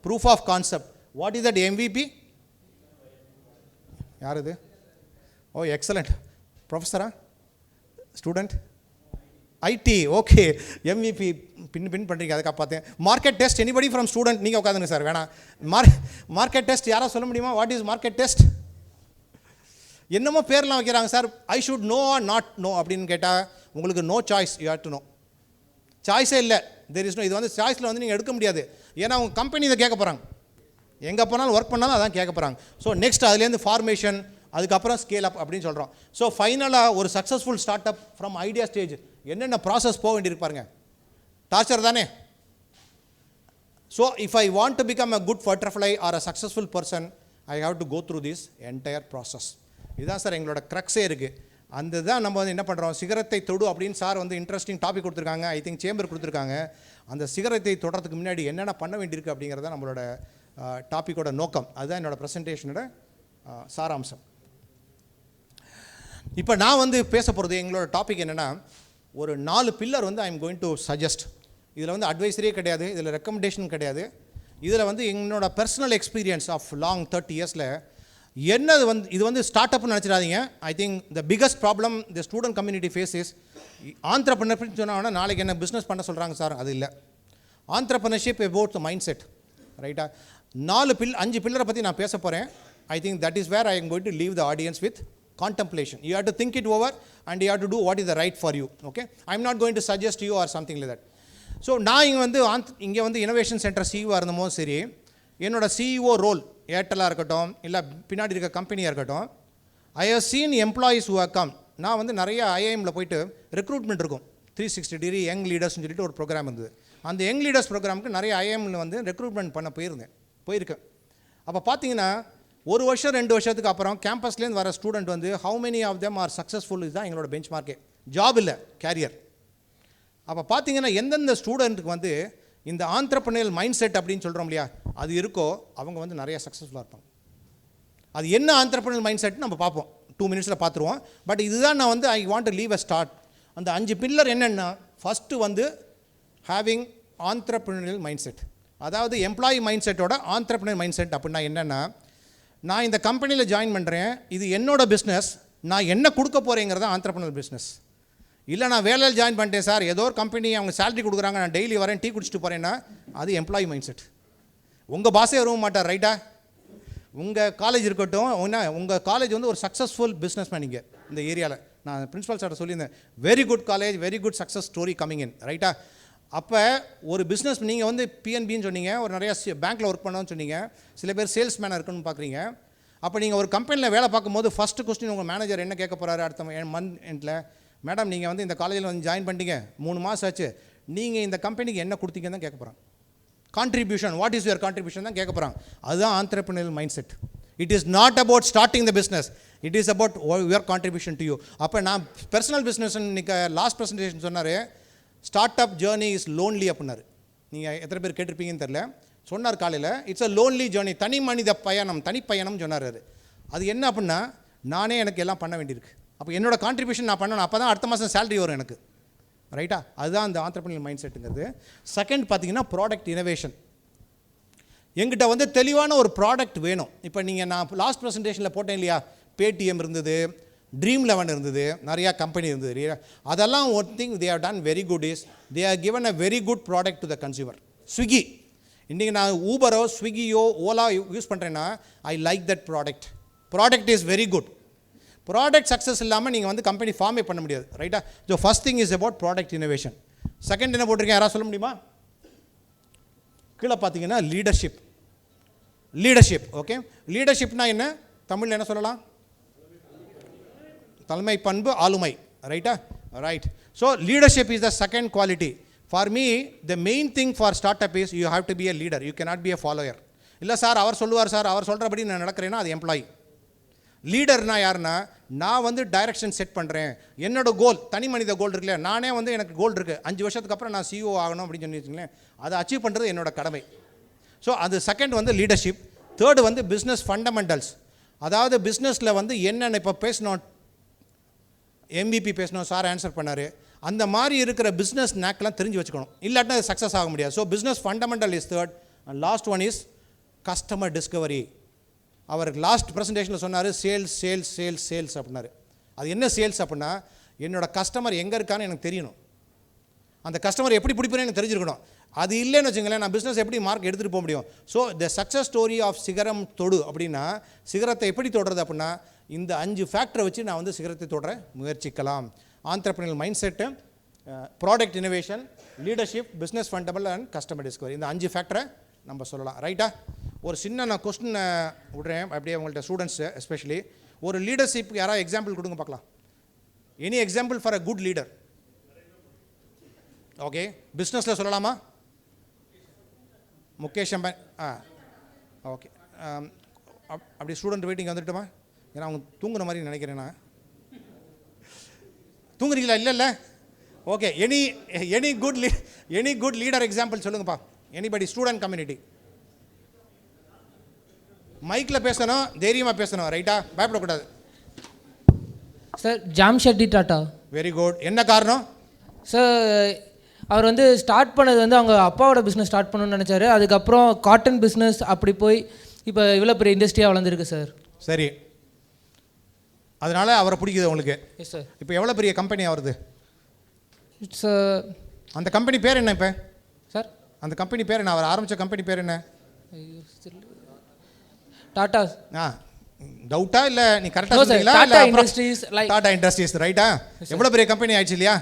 Proof of concept. What is that MVP? யார் இது? Oh excellent. ப்ரொஃபஸரா? ஸ்டூடெண்ட்? ஐடி. ஓகே, எம்விபி பின் பண்ணுறீங்க, அதுக்காக பார்த்தேன். Market test. Anybody from student? நீங்கள் உட்காந்துங்க சார், வேணாம். மார்க்கெட் டெஸ்ட் யாராவது சொல்ல முடியுமா? What is market test? என்னமோ பேர்லாம் வைக்கிறாங்க sir. I should know or not know அப்படின்னு கேட்டால் உங்களுக்கு no choice, you have to know. சாய்ஸே இல்லை, தெர் இஸ் நோ. இது வந்து சாய்ஸில் வந்து நீங்கள் எடுக்க முடியாது. ஏன்னா உங்கள் கம்பெனி இதை கேட்க போகிறாங்க, எங்கே போனாலும் ஒர்க் பண்ணாலும் அதான் கேட்க போகிறாங்க. ஸோ நெக்ஸ்ட் அதுலேருந்து ஃபார்மேஷன், அதுக்கப்புறம் ஸ்கேல் அப் அப்படின்னு சொல்கிறோம். ஸோ ஃபைனலாக ஒரு successful startup from idea stage என்னென்ன ப்ராசஸ் போக வேண்டியிருக்கு பாருங்க. டார்ச்சர் தானே? So if I want to become a good butterfly or a successful person, I have to go through this entire process. இதுதான் சார் எங்களோட க்ரக்ஸே இருக்குது. அந்த தான் நம்ம வந்து என்ன பண்ணுறோம், சிகரத்தை தொடு அப்படின்னு சார் வந்து இன்ட்ரெஸ்டிங் டாபிக் கொடுத்துருக்காங்க, ஐ திங்க் சேம்பர் கொடுத்துருக்காங்க. அந்த சிகரத்தை தொடறதுக்கு முன்னாடி என்னென்ன பண்ண வேண்டியிருக்கு அப்படிங்கிறத நம்மளோட டாப்பிக்கோட நோக்கம். அதுதான் என்னோடய ப்ரெசன்டேஷனோட சாராம்சம். இப்போ நான் வந்து பேச போகிறது, எங்களோட டாபிக் என்னென்னா, ஒரு 4 பில்லர் வந்து I am going to suggest. இதில் வந்து அட்வைஸரியே கிடையாது, இதில் ரெக்கமெண்டேஷன் கிடையாது. இதில் வந்து என்னோட பர்சனல் எக்ஸ்பீரியன்ஸ் ஆஃப் லாங் 30 இயர்ஸில் என்னது வந்து, இது வந்து ஸ்டார்ட் அப்னு நினச்சிடாதீங்க. I think the biggest problem the student community face is entrepreneurship. சொன்னால் நாளைக்கு என்ன பிஸ்னஸ் பண்ண சொல்கிறாங்க சார், அது இல்லை. Entrepreneurship about the mindset, ரைட்டா? 5 பில்லரை பற்றி நான் பேச போகிறேன். I think that is where I am going to leave the audience with contemplation. You have to think it over and you have to do what is the right for you. Okay? I am not going to suggest you or something like that. So நான் இங்கே வந்து innovation centre CEO இருந்தமோ சரி, என்னோட CEO role ஏர்டெல்லாக இருக்கட்டும், இல்லை பின்னாடி இருக்க கம்பெனியாக இருக்கட்டும், I have seen employees who have come. நான் வந்து நிறைய ஐஐஎம்மில் போயிட்டு ரெக்ரூட்மெண்ட் இருக்கும், 360 டிகிரி யங் லீடர்ஸ்னு சொல்லிட்டு ஒரு ப்ரோக்ராம் இருந்தது. அந்த யங் லீடர்ஸ் ப்ரோக்ராமுக்கு நிறைய ஐஐஎம்மில் வந்து ரெக்ரூட்மெண்ட் பண்ண போயிருக்கேன். அப்போ பார்த்தீங்கன்னா 1 வருஷம் 2 வருஷத்துக்கு அப்புறம் கேம்பஸ்லேருந்து வர ஸ்டூடெண்ட் வந்து how many of them are successful இதுதான் எங்களோட பெஞ்ச் மார்க்கே. ஜாப் இல்லை, கேரியர். அப்போ பார்த்தீங்கன்னா எந்தெந்த ஸ்டூடெண்ட்டுக்கு வந்து இந்த ஆண்டர்ப்ரனரியல் மைண்ட் செட் அப்படின்னு சொல்கிறோம் இல்லையா, அது இருக்கோ அவங்க வந்து நிறைய சக்ஸஸ்ஃபுல்லாக இருப்பாங்க. அது என்ன ஆண்டர்ப்ரனரியல் மைண்ட் செட் நம்ம பார்ப்போம், 2 மினிட்ஸில் பார்த்துருவோம். பட் இதுதான் நான் வந்து I want to leave a start. அந்த 5 பில்லர் என்னென்னா, ஃபஸ்ட்டு வந்து ஹேவிங் ஆண்டர்ப்ரனரியல் மைண்ட் செட், அதாவது எம்ப்ளாயி மைண்ட் செட்டோட ஆண்டர்ப்ரனர் மைண்ட் செட். அப்படின்னா என்னென்னா, நான் இந்த கம்பெனியில் ஜாயின் பண்ணுறேன், இது என்னோட பிஸ்னஸ், நான் என்ன கொடுக்க போகிறேங்கிறத ஆண்டர்ப்ரனர் பிஸ்னஸ். இல்லை நான் வேலையில் ஜாயின் பண்ணிட்டேன் சார், ஏதோ ஒரு கம்பெனி அவங்க சேலரி கொடுக்குறாங்க, நான் டெய்லி வரேன் டீ குடிச்சிட்டு போகிறேன்னா அது எம்ப்ளாயி மைண்ட் செட். உங்கள் பாஸே வரவும் மாட்டார், ரைட்டா? உங்கள் காலேஜ் இருக்கட்டும், உங்கள் காலேஜ் வந்து ஒரு சக்ஸஸ்ஃபுல் பிஸ்னஸ் மேன் இங்கே இந்த ஏரியாவில். நான் பிரின்ஸிபல் சார்ட்ட சொல்லியிருந்தேன், very good college, very good success story coming in, ரைட்டா? அப்போ ஒரு பிஸ்னஸ் நீங்கள் வந்து பிஎன்பின்னு சொன்னீங்க, ஒரு நிறையா பேங்க்கில் ஒர்க் பண்ணணும்னு சொன்னீங்க, சில பேர் சேல்ஸ் மேனாக இருக்குன்னு பார்க்குறீங்க. அப்போ நீங்கள் ஒரு கம்பெனியில் வேலை பார்க்கும்போது ஃபஸ்ட்டு கொஸ்டின் உங்கள் மேனேஜர் என்ன கேட்க போகிறாரு அடுத்த மந்த் எண்டில்? மேடம் நீங்கள் வந்து இந்த காலேஜில் வந்து ஜாயின் பண்ணிட்டீங்க, 3 மாதம் ஆச்சு, நீங்கள் இந்த கம்பெனிக்கு என்ன கொடுத்தீங்கன்னு தான் கேட்க போகிறாங்க. Contribution, what is your contribution தான் கேட்க போகிறாங்க. அதுதான் entrepreneurial mind set. It is not about starting the business, it is about your contribution to you. அப்போ நான் பர்சனல் பிஸ்னஸ் இன்னைக்கு லாஸ்ட் ப்ரெசன்டேஷன் சொன்னார், start up journey is lonely அப்படின்னாரு. நீங்கள் எத்தனை பேர் கேட்டிருப்பீங்கன்னு தெரில, சொன்னார் காலையில். இட்ஸ் அ லோன்லி ஜேர்னி, தனி மனித பயணம், தனிப்பயணம் சொன்னார். அது என்ன அப்படின்னா, நானே எனக்கு எல்லாம் பண்ண வேண்டியிருக்கு. அப்போ என்னோட கான்ட்ரிபியூஷன் நான் பண்ணணும், அப்போ தான் அடுத்த மாதம் சேலரி வரும் எனக்கு, ரைட்டா? அதுதான் அந்த ஆண்டர்பிரினியல் மைண்ட் செட்டுங்கிறது. செகண்ட் பார்த்தீங்கன்னா ப்ராடக்ட் இனோவேஷன். எங்கிட்ட வந்து தெளிவான ஒரு ப்ராடக்ட் வேணும். இப்போ நீங்கள் நான் லாஸ்ட் ப்ரெசன்டேஷனில் போட்டேன் இல்லையா, பேடிஎம் இருந்தது, Dream11 இருந்தது, நிறையா கம்பெனி இருந்தது. அதெல்லாம் one thing they have done very good is they have given a very good product to the consumer. Swiggy, இன்றைக்கி நான் ஊபரோ ஸ்விக்கியோ ஓலா யூஸ் பண்ணுறேன்னா I like that product. Product is very good. Product success இல்லாமல் நீங்கள் வந்து கம்பெனி ஃபார்மே பண்ண முடியாது, ரைட்டா? So first thing is about product innovation. Second என்ன போட்டிருக்கேன், யாராவது சொல்ல முடியுமா? கீழே பார்த்தீங்கன்னா லீடர்ஷிப். Leadership, okay. லீடர்ஷிப்னா என்ன, தமிழில் என்ன சொல்லலாம்? தலைமை பண்பு, ஆளுமை, ரைட்டா? Right. So leadership is the second quality. For me the main thing for start up is you have to be a leader, you cannot be a follower. இல்லை சார் அவர் சொல்லுவார் சார், அவர் சொல்கிறபடி நான் நடக்கிறேன்னா அது எம்ப்ளாயி. லீடர்னா யாருன்னா, நான் வந்து டைரக்ஷன் செட் பண்ணுறேன், என்னோட கோல், தனி மனித கோல் இருக்குல்ல, நானே வந்து எனக்கு கோல் இருக்குது, 5 வருஷத்துக்கு அப்புறம் நான் CEO ஆகணும் அப்படின்னு சொல்லி வச்சுங்களேன், அதை அச்சீவ் பண்ணுறது என்னோட கடமை. ஸோ அது செகண்ட் வந்து லீடர்ஷிப். தேர்டு வந்து பிஸ்னஸ் ஃபண்டமெண்டல்ஸ். அதாவது பிஸ்னஸில் வந்து என்னென்ன இப்போ பேசணும், MVP பேசணும், சார் ஆன்சர் பண்ணார், அந்த மாதிரி இருக்கிற பிஸ்னஸ் நேக்கெலாம் தெரிஞ்சு வச்சுக்கணும், இல்லாட்டினா அது சக்ஸஸ் ஆக முடியாது. So business fundamental is third. And last one is customer discovery. அவர் லாஸ்ட் ப்ரெசன்டேஷனில் சொன்னார் சேல்ஸ் சேல்ஸ் சேல்ஸ் சேல்ஸ் அப்படின்னாரு. அது என்ன சேல்ஸ் அப்படின்னா, என்னோட கஸ்டமர் எங்கே இருக்கான்னு எனக்கு தெரியணும், அந்த கஸ்டமர் எப்படி பிடிப்பேன்னு எனக்கு தெரிஞ்சிருக்கணும். அது இல்லைன்னு வச்சுங்களேன், நான் பிஸ்னஸ் எப்படி மார்க் எடுத்துகிட்டு போக முடியும்? So the success story of சிகரம் தொடு அப்படின்னா, சிகரத்தை எப்படி தொடுறது அப்படின்னா, இந்த 5 ஃபேக்டரை வச்சு நான் வந்து சிகரத்தை தொடர முயற்சிக்கலாம். Entrepreneurial mind set, product innovation, leadership, business fundamental and customer discovery, இந்த 5 ஃபேக்டரை நம்ம சொல்லலாம், ரைட்டா? ஒரு சின்ன நான் கொஸ்டின் விடுறேன் அப்படியே உங்கள்கிட்ட ஸ்டூடெண்ட்ஸு எஸ்பெஷலி. ஒரு லீடர்ஷிப் யாராவது எக்ஸாம்பிள் கொடுங்க பார்க்கலாம். Any example for a good leader? Okay, பிஸ்னஸில் சொல்லலாமா? முகேஷ் அம்பானி. ஓகே, அப்படி ஸ்டூடெண்ட் வெயிட்டிங் வந்துட்டுமா? ஏன்னா அவங்க தூங்குற மாதிரி நினைக்கிறேன் நான். தூங்குறீங்களா? இல்லை. Okay, any good leader example சொல்லுங்கப்பா. Anybody, student community. மைக்கில் பேசணும், தைரியமாக பேசணும், ரைட்டா? பயப்படக்கூடாது. Sir Jamsetji Tata. Very good. என்ன காரணம் சார்? அவர் வந்து ஸ்டார்ட் பண்ணது வந்து அவங்க அப்பாவோட பிஸ்னஸ் ஸ்டார்ட் பண்ணணும்னு நினச்சாரு, அதுக்கப்புறம் காட்டன் பிஸ்னஸ் அப்படி போய் இப்போ இவ்வளோ பெரிய இண்டஸ்ட்ரியாக வளர்ந்துருக்கு சார். சரி, அதனால் அவரை பிடிக்குது உங்களுக்கு? Yes sir. இப்போ எவ்வளோ பெரிய கம்பெனி ஆகுது சார்? அந்த கம்பெனி பேர் என்ன இப்போ சார்? அந்த கம்பெனி பேர் என்ன, அவர் ஆரம்பித்த கம்பெனி பேர் என்ன? டாடா. டவுட்டா இல்லை நீ கரெக்டாக சொல்றீங்களா? டாடா இண்டஸ்ட்ரீஸ். டாடா இண்டஸ்ட்ரீஸ், ரைட்டா? எவ்வளோ பெரிய கம்பெனி ஆயிடுச்சு இல்லையா?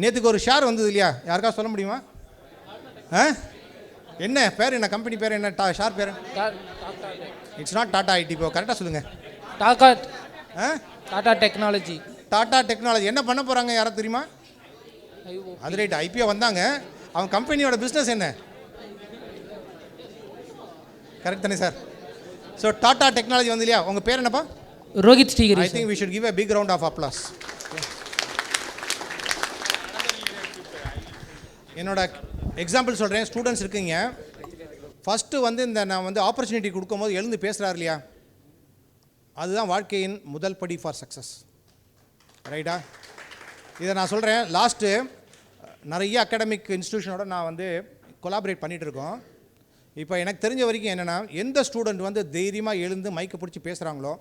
நேற்றுக்கு ஒரு ஷேர் வந்தது இல்லையா, யாருக்கா சொல்ல முடியுமா? என்ன பேர், என்ன கம்பெனி பேர் என்ன, ஷேர் பேர்? It's not Tata IT. இப்போ கரெக்டாக சொல்லுங்கள். டாடா டெக்னாலஜி. டாடா டெக்னாலஜி. என்ன பண்ண போகிறாங்க யாரும் தெரியுமா? அது ரைட், IPO வந்தாங்க. அவங்க கம்பெனியோட பிஸ்னஸ் என்ன? கரெக்ட் தானே சார்? ஸோ டாடா டெக்னாலஜி வந்து இல்லையா? உங்கள் பேர் என்னப்பா? Rohit Srigiri. I think we should give a big round of applause. என்னோட எக்ஸாம்பிள் சொல்கிறேன். ஸ்டூடெண்ட்ஸ் இருக்கீங்க, ஃபஸ்ட்டு வந்து இந்த நான் வந்து ஆப்பர்ச்சுனிட்டி கொடுக்கும்போது எழுந்து பேசுகிறார் இல்லையா, அதுதான் வாழ்க்கையின் முதல் படி ஃபார் சக்ஸஸ், ரைட்டா? இதை நான் சொல்கிறேன். லாஸ்ட்டு நிறைய அகாடமிக் இன்ஸ்டியூஷனோட நான் வந்து கொலாபரேட் பண்ணிகிட்டு இருக்கோம். இப்போ எனக்கு தெரிஞ்ச வரைக்கும் என்னென்னா, எந்த ஸ்டூடெண்ட் வந்து தைரியமாக எழுந்து மைக்கை பிடிச்சி பேசுகிறாங்களோ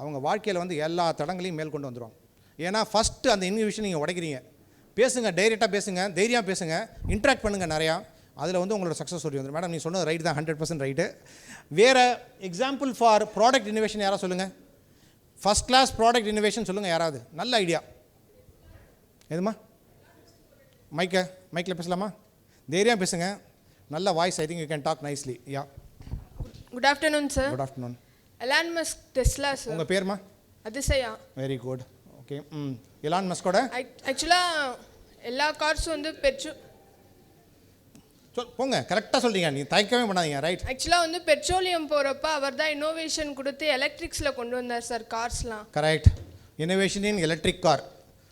அவங்க வாழ்க்கையில் வந்து எல்லா தடங்களையும் மேல் கொண்டு வந்துடுவாங்க. ஏன்னா ஃபஸ்ட்டு அந்த இன்ஹிபிஷன் நீங்கள் உடைக்கிறீங்க. பேசுங்க, டைரெக்டாக பேசுங்க, தைரியமாக பேசுங்க, இன்ட்ராக்ட் பண்ணுங்கள் நிறையா. அதில் வந்து உங்களோட சக்ஸஸ் ஸ்டோரி வந்துடும். மேடம் நீ சொன்னது ரைட் தான், 100% ரைட்டு. வேறு எக்ஸாம்பிள் ஃபார் ப்ராடக்ட் இன்னோவேஷன் யாராவது சொல்லுங்கள். ஃபஸ்ட் கிளாஸ் ப்ராடக்ட் இன்னோவேஷன் சொல்லுங்கள் யாராவது. நல்ல ஐடியா எதுமா? மைக்கில் பேசலாமா? தைரியம் பேசுங்க, நல்ல voice. I think you can talk nicely. Yeah, good afternoon sir. Good afternoon. Elon Musk Tesla sir. உங்கள் பேருமா? அதிசயா. Very good. ஓகே. எலான் மஸ்கோட ஆக்சுவலாக எல்லா கார்ஸும் வந்து போங்க, கரெக்டாக சொல்கிறீங்க, நீங்கள் தயக்கவே பண்ணாதீங்க. ரைட். ஆக்சுவலாக வந்து பெட்ரோலியம் போகிறப்ப அவர் தான் இன்னோவேஷன் கொடுத்து எலக்ட்ரிக்ஸில் கொண்டு வந்தார் சார் கார்ஸ்லாம். Correct. Innovation in electric car.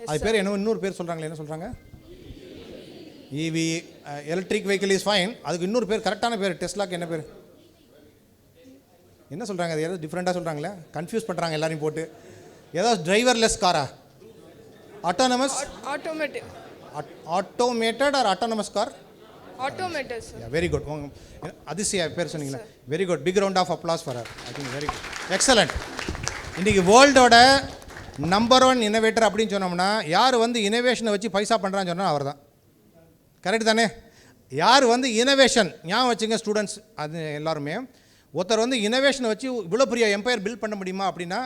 அது பேர் என்ன, இன்னொரு பேர் சொல்கிறாங்களே, என்ன சொல்கிறாங்க? EV, electric vehicle is fine. அதுக்கு இன்னொரு பேர், கரெக்டான பேர். டெஸ்லாக்கு என்ன பேர்? என்ன சொல்கிறாங்க? அது ஏதாவது டிஃப்ரெண்ட்டாக சொல்கிறாங்களே, கன்ஃபியூஸ் பண்ணுறாங்க எல்லாரையும் போட்டு. ஏதாவது டிரைவர்லெஸ் காரா? Autonomous? Automated or autonomous car? Automated sir. Very good. Athisaya பேர் சொன்னீங்களா? Very good. Big round of applause for her. I think very good, excellent. இன்றைக்கி வேர்ல்டோட நம்பர் 1 இன்னோவேட்டர் அப்படின்னு சொன்னோம்னா யார் வந்து இனோவேஷனை வச்சு பைசா பண்ணுறான்னு சொன்னால் அவர் தான். கரெக்ட் தானே? யார் வந்து இனோவேஷன், ஞாபகம் வச்சுங்க ஸ்டூடெண்ட்ஸ், அது எல்லாருமே. ஒருத்தர் வந்து இனோவேஷனை வச்சு இவ்வளோ பெரிய எம்பையர் பில்ட் பண்ண முடியுமா அப்படின்னா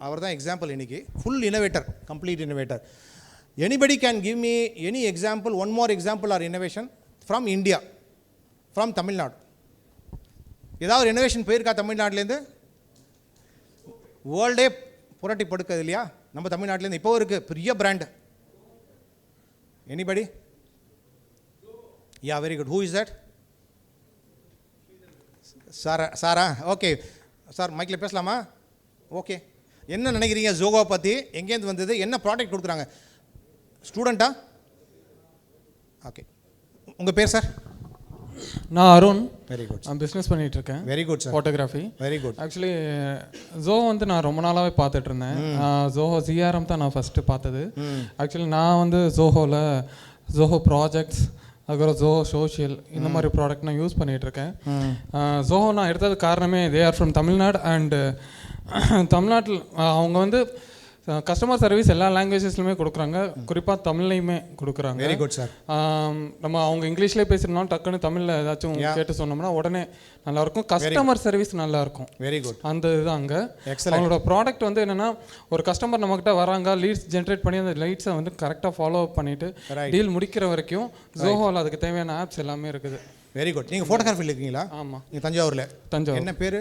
அவர் தான் எக்ஸாம்பிள். இன்றைக்கி full innovator, complete innovator. Anybody can give me any example, one more example or innovation from India, from Tamil Nadu? ஏதாவது ஒரு இன்னோவேஷன் போயிருக்கா தமிழ்நாட்டிலேருந்து? வேர்ல்டே புரட்டி படுக்குது இல்லையா நம்ம தமிழ்நாட்டிலேருந்து. இப்போ இருக்குது பெரிய brand. Anybody? Yeah, very good. Who is that? சாரா. ஓகே சார், மைக்கில் பேசலாமா? ஓகே. என்ன நினைக்கிறீங்க ஜோகோ பற்றி? எங்கேருந்து வந்தது? என்ன ப்ராடக்ட் கொடுக்குறாங்க? ஸ்டூடெண்ட்டா? ஓகே. உங்கள் பேர் சார்? நான் அருண். Very good. நான் பிஸ்னஸ் பண்ணிகிட்டு இருக்கேன். Very good sir. Photography. Very good. Actually Zoho வந்து நான் ரொம்ப நாளாகவே பார்த்துட்டு இருந்தேன். ஜோஹோ சிஆர்எம் தான் நான் ஃபஸ்ட்டு பார்த்தது. ஆக்சுவலி நான் வந்து ஜோஹோ ப்ராஜெக்ட்ஸ், அதுக்கப்புறம் ஜோஹோ சோஷியல், இந்த மாதிரி ப்ராடக்ட் நான் யூஸ் பண்ணிகிட்ருக்கேன். ஜோஹோ நான் எடுத்தது காரணமே, they are from Tamil Nadu. And தமிழ்நாட்டில் அவங்க வந்து கஸ்டமர் சர்வீஸ் எல்லா லாங்குவேஜஸ்லையுமே கொடுக்குறாங்க, குறிப்பாக தமிழ்லையுமே கொடுக்குறாங்க. Very good sir. நம்ம அவங்க இங்கிலீஷ்லேயே பேசுகிறனாலும் டக்குன்னு தமிழில் ஏதாச்சும் கேட்டு சொன்னோம்னா உடனே நல்லாயிருக்கும். கஸ்டமர் சர்வீஸ் நல்லாயிருக்கும். Very good. அந்த இது அங்கே அவங்களோட ப்ராடக்ட் வந்து என்னென்னா, ஒரு கஸ்டமர் நம்மக்கிட்ட வராங்க, லீட்ஸ் ஜென்ரேட் பண்ணி அந்த லைட்ஸை வந்து கரெக்டாக ஃபாலோ பண்ணிவிட்டு டீல் முடிக்கிற வரைக்கும் ஜோஹோவில் அதுக்கு தேவையான ஆப்ஸ் எல்லாமே இருக்குது. Very good. நீங்கள் ஃபோட்டோகிராஃபியில் இருக்கீங்களா? ஆமாம். நீங்கள் தஞ்சாவூரில்? தஞ்சாவூர். என்ன பேர்?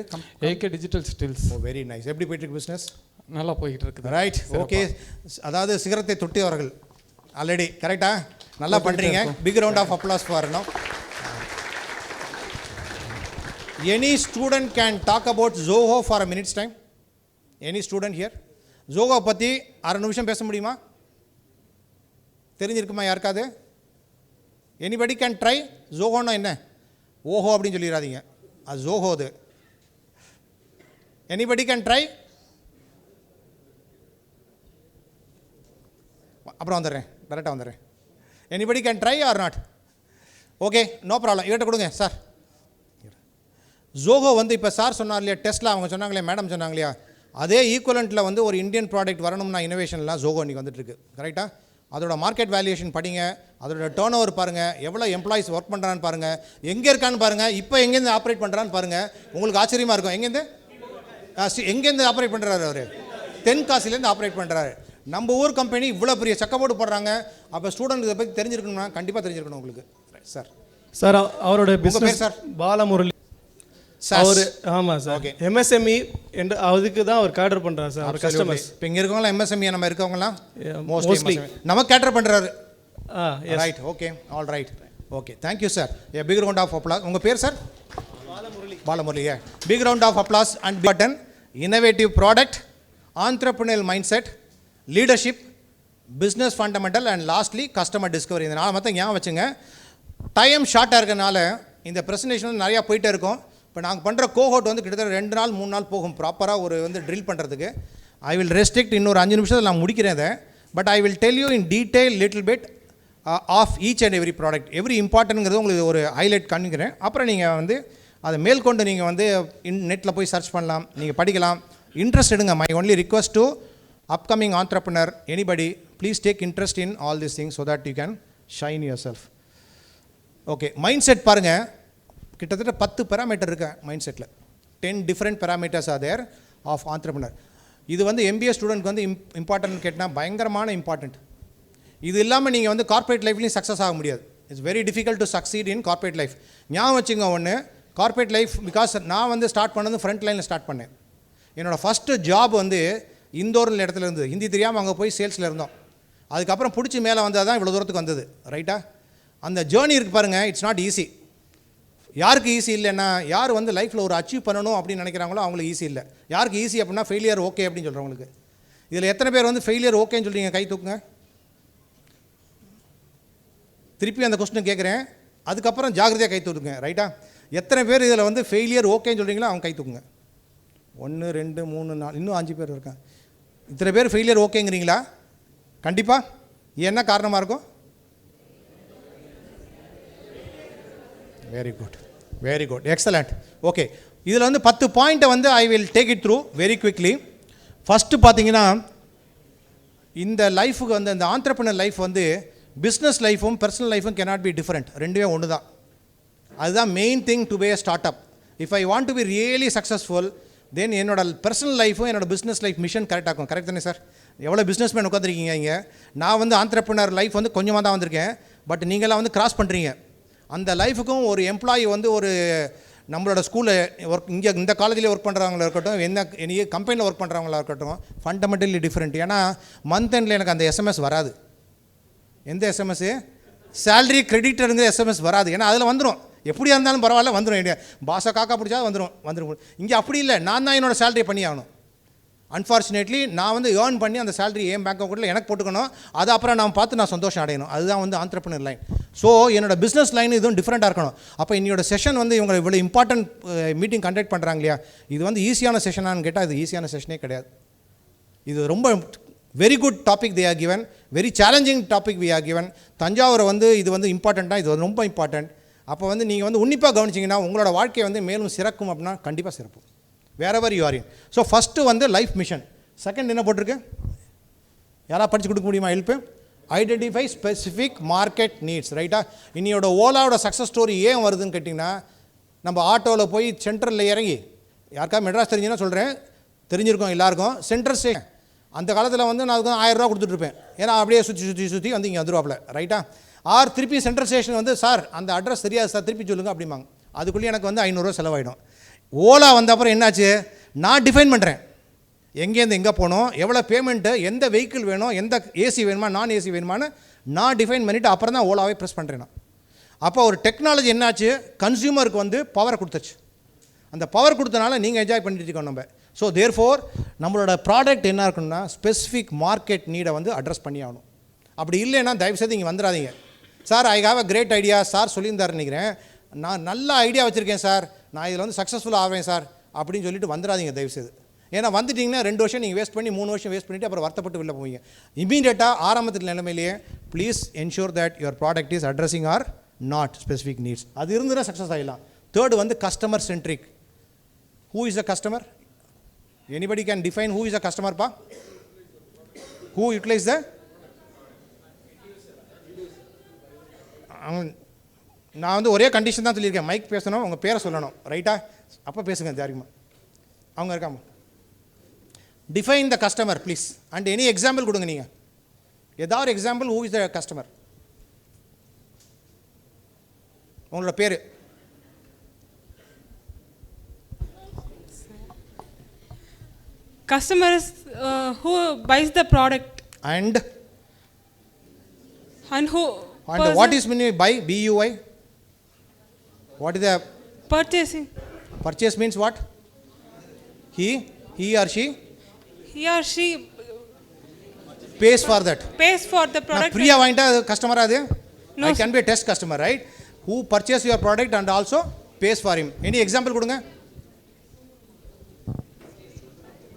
AK digital stills. Oh, very nice. எப்படி போயிட்டு இருக்கு பிஸ்னஸ்? நல்லா போய்கிட்டு இருக்குது. ரைட். ஓகே. அதாவது சிகரத்தை தொட்டியவர்கள் ஆல்ரெடி. கரெக்டா? நல்லா பண்ணுறீங்க. Big round of applause for no. Any student can talk about Zoho for a minutes time? Any student here? Zoho பற்றி 1/2 நிமிஷம் பேச முடியுமா? தெரிஞ்சிருக்குமா யாருக்காது? Anybody can try? ஜோஹோன்னா என்ன? ஓஹோ அப்படின்னு சொல்லிடாதீங்க, அது ஜோஹோ. அது எனிபடி கேன் ட்ரை? அப்புறம் வந்துடுறேன், கரெக்டாக வந்துடுறேன். Anybody can try or not? Okay, no problem. இவர்கிட்ட கொடுங்க சார். ஜோஹோ வந்து இப்போ சார் சொன்னார் இல்லையா, டெஸ்லா அவங்க சொன்னாங்களே, மேடம் சொன்னாங்க இல்லையா, அதே ஈக்குவலண்ட்டில் வந்து ஒரு இந்தியன் ப்ராடக்ட் வரணும்னா இனோவேஷன்லாம் ஜோஹோ இன்றைக்கி வந்துட்டுருக்கு. கரெக்டாக? அதோட மார்க்கெட் வேல்யூஷன் படிங்க, அதோட டேர்ன் ஓவர் பாருங்கள், எவ்வளோ எம்ப்ளாயிஸ் ஒர்க் பண்ணுறான்னு பாருங்கள், எங்கே இருக்கான்னு பாருங்கள், இப்போ எங்கேருந்து ஆப்ரேட் பண்ணுறான்னு பாருங்கள். உங்களுக்கு ஆச்சரியமாக இருக்கும். எங்கேருந்து ஆப்ரேட் பண்ணுறாரு அவர்? தென்காசிலேருந்து ஆப்ரேட் பண்ணுறாரு. நம்ம ஊர் கம்பெனி இவ்வளோ பெரிய செக்கப்போர்டு போடுறாங்க. அப்போ ஸ்டூடெண்ட் இதை பற்றி தெரிஞ்சிருக்கணும்னா கண்டிப்பாக தெரிஞ்சிருக்கணும் உங்களுக்கு. சார் அவரோட பிஸ்னஸ் சார் பாலமுரளி அவர். ஆமாம் சார். ஓகே. எம்எஸ்எம்இ என்று அதுக்கு தான் அவர் கேட்டர் பண்ணுறாரு சார். அவர் கஸ்டமர்ஸ் இப்போ இங்கே இருக்கவங்களாம் எம்எஸ்எம்இ நம்ம இருக்கவங்களாம் மோஸ்ட்லி நம்ம கேட்டர் பண்ணுறாரு. Right. Okay, all right. Okay, thank you sir. A big round of applause. உங்கள் பேர் sir? Balamurali. A big round of applause and button. Innovative product, entrepreneurial mind set, leadership, business fundamental and lastly customer discovery. இந்த 4 மொத்தம் ஞாபகம் வச்சுங்க. Time ஷார்ட்டாக இருக்கிறனால இந்த presentation வந்து நிறையா போயிட்டே இருக்கும். இப்போ நாங்கள் பண்ணுற கோஹோட் வந்து கிட்டத்தட்ட 2 நாள் 3 நாள் போகும் ப்ராப்பராக ஒரு வந்து ட்ரில் பண்ணுறதுக்கு. ஐ வில் ரெஸ்ட்ரிக்ட், இன்னொரு 5 நிமிஷத்தில் நான் முடிக்கிறேன் அதை. But I will tell you in detail little bit of each and every product. Every இம்பார்ட்டன்ட்ங்கிறது உங்களுக்கு ஒரு ஹைலைட் காமிக்கிறேன். அப்புறம் நீங்கள் வந்து அதை மேற்கொண்டு நீங்கள் வந்து நெட்டில் போய் சர்ச் பண்ணலாம், நீங்கள் படிக்கலாம். இன்ட்ரெஸ்ட் எடுங்க. My only request to upcoming entrepreneur, anybody, please take interest in all these things so that you can shine yourself. Okay, mindset பாருங்கள், கிட்டத்தட்ட 10 பேராமீட்டர் இருக்கு மைண்ட் செட்டில். 10 different parameters are there of entrepreneur. இது வந்து MBA ஸ்டூடெண்ட்க்கு வந்து important கேட்டால் பயங்கரமான இம்பார்ட்டண்ட். இது இல்லாமல் நீங்கள் வந்து கார்ப்பரேட் லைஃப்லையும் சக்ஸஸ் ஆக முடியாது. It's very difficult to succeed in corporate life. ஞாபகம் வச்சுங்க ஒன்று, கார்ப்பரேட் லைஃப் பிகாஸ் நான் வந்து ஸ்டார்ட் பண்ணது ஃப்ரண்ட் லைனில் ஸ்டார்ட் பண்ணேன். என்னோடய ஃபஸ்ட்டு ஜாப் வந்து இந்தோரில் இடத்துல இருந்தது. ஹிந்தி தெரியாமல் அங்கே போய் சேல்ஸில் இருந்தோம். அதுக்கப்புறம் பிடிச்சி மேலே வந்தால் தான் இவ்வளோ தூரத்துக்கு வந்தது. ரைட்டா? அந்த ஜேர்னி இருக்குது பாருங்கள், இட்ஸ் நாட் ஈஸி. யாருக்கு ஈஸி இல்லைன்னா, யார் வந்து லைஃப்பில் ஒரு அச்சீவ் பண்ணணும் அப்படின்னு நினைக்கிறாங்களோ அவங்களுக்கு ஈஸி இல்லை. யாருக்கு ஈஸி அப்படின்னா ஃபெயிலியர் ஓகே அப்படின்னு சொல்கிறவங்களுக்கு. இதில் எத்தனை பேர் வந்து ஃபெயிலியர் ஓகேன்னு சொல்கிறீங்க? கை தூக்குங்க. திருப்பி அந்த கொஸ்டின் கேட்குறேன், அதுக்கப்புறம் ஜாகிரதையாக கை தூக்குங்க. ரைட்டா? எத்தனை பேர் இதில் வந்து ஃபெயிலியர் ஓகேன்னு சொல்கிறீங்களோ அவங்க கை தூக்குங்க. 1 2 3 4 இன்னும் 5 பேர் இருக்காங்க. இத்தனை பேர் ஃபெயிலியர் ஓகேங்கிறீங்களா? கண்டிப்பாக. என்ன காரணமாக இருக்கும்? Very good, very good, excellent. Okay, இதில் வந்து 10 பாயிண்ட்டை வந்து I will take it through very quickly. First பார்த்தீங்கன்னா, இந்த லைஃபுக்கு வந்து இந்த ஆண்டர்பிரினர் லைஃப் வந்து பிஸ்னஸ் லைஃபும் பர்சனல் லைஃபும் cannot be different. ரெண்டுமே ஒன்று தான். அதுதான் main thing to pay start up. If I want to be really successful, then என்னோட பர்சனல் லைஃபும் என்னோட பிஸ்னஸ் லைஃப் மிஷன் கரெக்டாக இருக்கும். கரெக்ட் தானே சார்? எவ்வளோ பிஸ்னஸ் மேன் உட்காந்துருக்கீங்க இங்கே. நான் வந்து ஆண்டர்பிரினர் லைஃப் வந்து கொஞ்சமாக தான் வந்திருக்கேன். பட் நீங்களாம் வந்து கிராஸ் பண்ணுறீங்க. அந்த லைஃபுக்கும் ஒரு எம்ப்ளாயி வந்து ஒரு நம்மளோட ஸ்கூலில் ஒர்க், இங்கே இந்த காலேஜில் ஒர்க் பண்ணுறவங்களா இருக்கட்டும், எனி கம்பெனியில் ஒர்க் பண்ணுறவங்களா இருக்கட்டும், ஃபண்டமெண்டலி டிஃப்ரெண்ட். ஏன்னா மந்த் எண்டில் எனக்கு அந்த எஸ்எம்எஸ் வராது. எந்த எஸ்எம்எஸ்ஸு? சேலரி கிரெடிட்டருங்கிற எஸ்எம்எஸ் வராது. ஏன்னா அதில் வந்துடும், எப்படியா இருந்தாலும் பரவாயில்ல வந்துடும். பாஸை காக்கா பிடிச்சா வந்துடும். இங்கே அப்படி இல்லை, நான் தான் என்னோடய சேலரியை பண்ணி ஆகணும். அன்ஃபார்ச்சுனேட்லி நான் வந்து ஏர்ன் பண்ணி அந்த சேலரி என் பேங்க் அக்கௌண்ட்டில் எனக்கு போட்டுக்கணும். அது அப்புறம் நான் பார்த்து நான் சந்தோஷம் அடையணும். அதுதான் வந்து ஆண்டர்பிரினர் லைன். ஸோ என்னோட பிஸ்னஸ் லைன் இதுவும் டிஃப்ரெண்ட்டாக இருக்கணும். அப்போ என்னோட செஷன் வந்து இவங்க இவ்வளோ இம்பார்ட்டன்ட் மீட்டிங் கண்டக்ட் பண்ணுறாங்க இல்லையா, இது வந்து ஈஸியான செஷனான்னு கேட்டால் இது ஈஸியான செஷனே கிடையாது. இது ரொம்ப very good topic they are given, very challenging topic we are given. தஞ்சாவூரை வந்து இது வந்து இம்பார்ட்டண்ட்டாக, இது ரொம்ப இம்பார்ட்டண்ட். அப்போ வந்து நீங்கள் வந்து உன்னிப்பாக கவனிச்சிங்கன்னா உங்களோட வாழ்க்கையை வந்து மேலும் சிறக்கும் அப்படின்னா கண்டிப்பாக சிறப்பும். wherever you are in. So first வந்து லைஃப் மிஷன். செகண்ட் என்ன போட்டிருக்கு? யாராவது படித்து கொடுக்க முடியுமா? Help. Identify specific market needs. ரைட்டா? இன்னையோட ஓலாவோட சக்ஸஸ் ஸ்டோரி ஏன் வருதுன்னு கேட்டிங்கன்னா, நம்ம ஆட்டோவில் போய் சென்ட்ரலில் இறங்கி, யாருக்கா மெட்ராஸ் தெரிஞ்சுன்னா சொல்கிறேன், தெரிஞ்சிருக்கோம் எல்லாருக்கும். சென்ட்ரல் ஸ்டேஷன் அந்த காலத்தில் வந்து நான் அதுக்கு 1000 ரூபா கொடுத்துட்ருப்பேன். ஏன்னா அப்படியே சுற்றி வந்து இங்கே வந்துருவாப்பில். ரைட்டா? ஆர் திருப்பி சென்ட்ரல் ஸ்டேஷன் வந்து, சார் அந்த அட்ரஸ் தெரியாது சார், திருப்பி சொல்லுங்கள் அப்படிம்பாங்க. அதுக்குள்ளேயே எனக்கு வந்து 500 ரூபா செலவாயிடும். ஓலா வந்த அப்புறம் என்னாச்சு, நான் டிஃபைன் பண்ணுறேன் எங்கேருந்து எங்கே போகணும், எவ்வளோ பேமெண்ட்டு, எந்த வெஹிக்கிள் வேணும், எந்த ஏசி வேணுமா நான் ஏசி வேணுமான்னு நான் டிஃபைன் பண்ணிவிட்டு அப்புறம் தான் ஓலாவே ப்ரெஸ் பண்ணுறேன் நான். அப்போ ஒரு டெக்னாலஜி என்னாச்சு, கன்சியூமருக்கு வந்து பவரை கொடுத்துச்சு. அந்த பவர் கொடுத்தனால நீங்கள் என்ஜாய் பண்ணிட்டு இருக்கோம் நம்ம. ஸோ தேர்ஃபோர் நம்மளோட ப்ராடக்ட் என்ன இருக்கணும்னா ஸ்பெசிஃபிக் மார்க்கெட் நீடை வந்து அட்ரஸ் பண்ணி ஆகணும். அப்படி இல்லைன்னா தயவுசெய்து இங்கே வந்துடாதீங்க. Sir I have a great idea sir சொல்லியிருந்தார் நினைக்கிறேன், நான் நல்ல ஐடியா வச்சுருக்கேன் சார், நான் இதில் வந்து சக்ஸஸ்ஃபுல்லாக ஆவேன் சார் அப்படின்னு சொல்லிட்டு வந்துடாதீங்க தயவுசெய்து. ஏன்னா வந்துட்டிங்கன்னா 2 வருஷம் நீங்கள் வேஸ்ட் பண்ணி 3 வருஷம் வேஸ்ட் பண்ணிவிட்டு அப்புறம் வருத்தப்பட்டு வெளில போவீங்க. இமீடியட்டாக ஆரம்பத்தில் நிலைமையிலேயே please ensure that your product is addressing or not specific needs. அது இருந்துன்னா சக்ஸஸ் ஆகிடலாம். தேர்டு வந்து customer centric. Who is a customer? Anybody can define who is a customer பா? Who utilize the? நான் வந்து ஒரே கண்டிஷன் தான் சொல்லியிருக்கேன், மைக் பேசணும், உங்கள் பேரை சொல்லணும். ரைட்டா? அப்போ பேசுங்க தாரிமா. அவங்க இருக்காம define the customer please and any example கொடுங்க. நீங்கள் ஏதாவது ஒரு example. Who is the customer? உங்களோட பேர்? Customer is who buys the product. And who? And what is mean by BUI? What is the purchasing? Purchase means what? He or she? He or she pays for that. Pays for the product. Priya vainta customer adu? No, I can be a test customer, right? Who purchase your product and also pays for him. Any example கொடுங்க.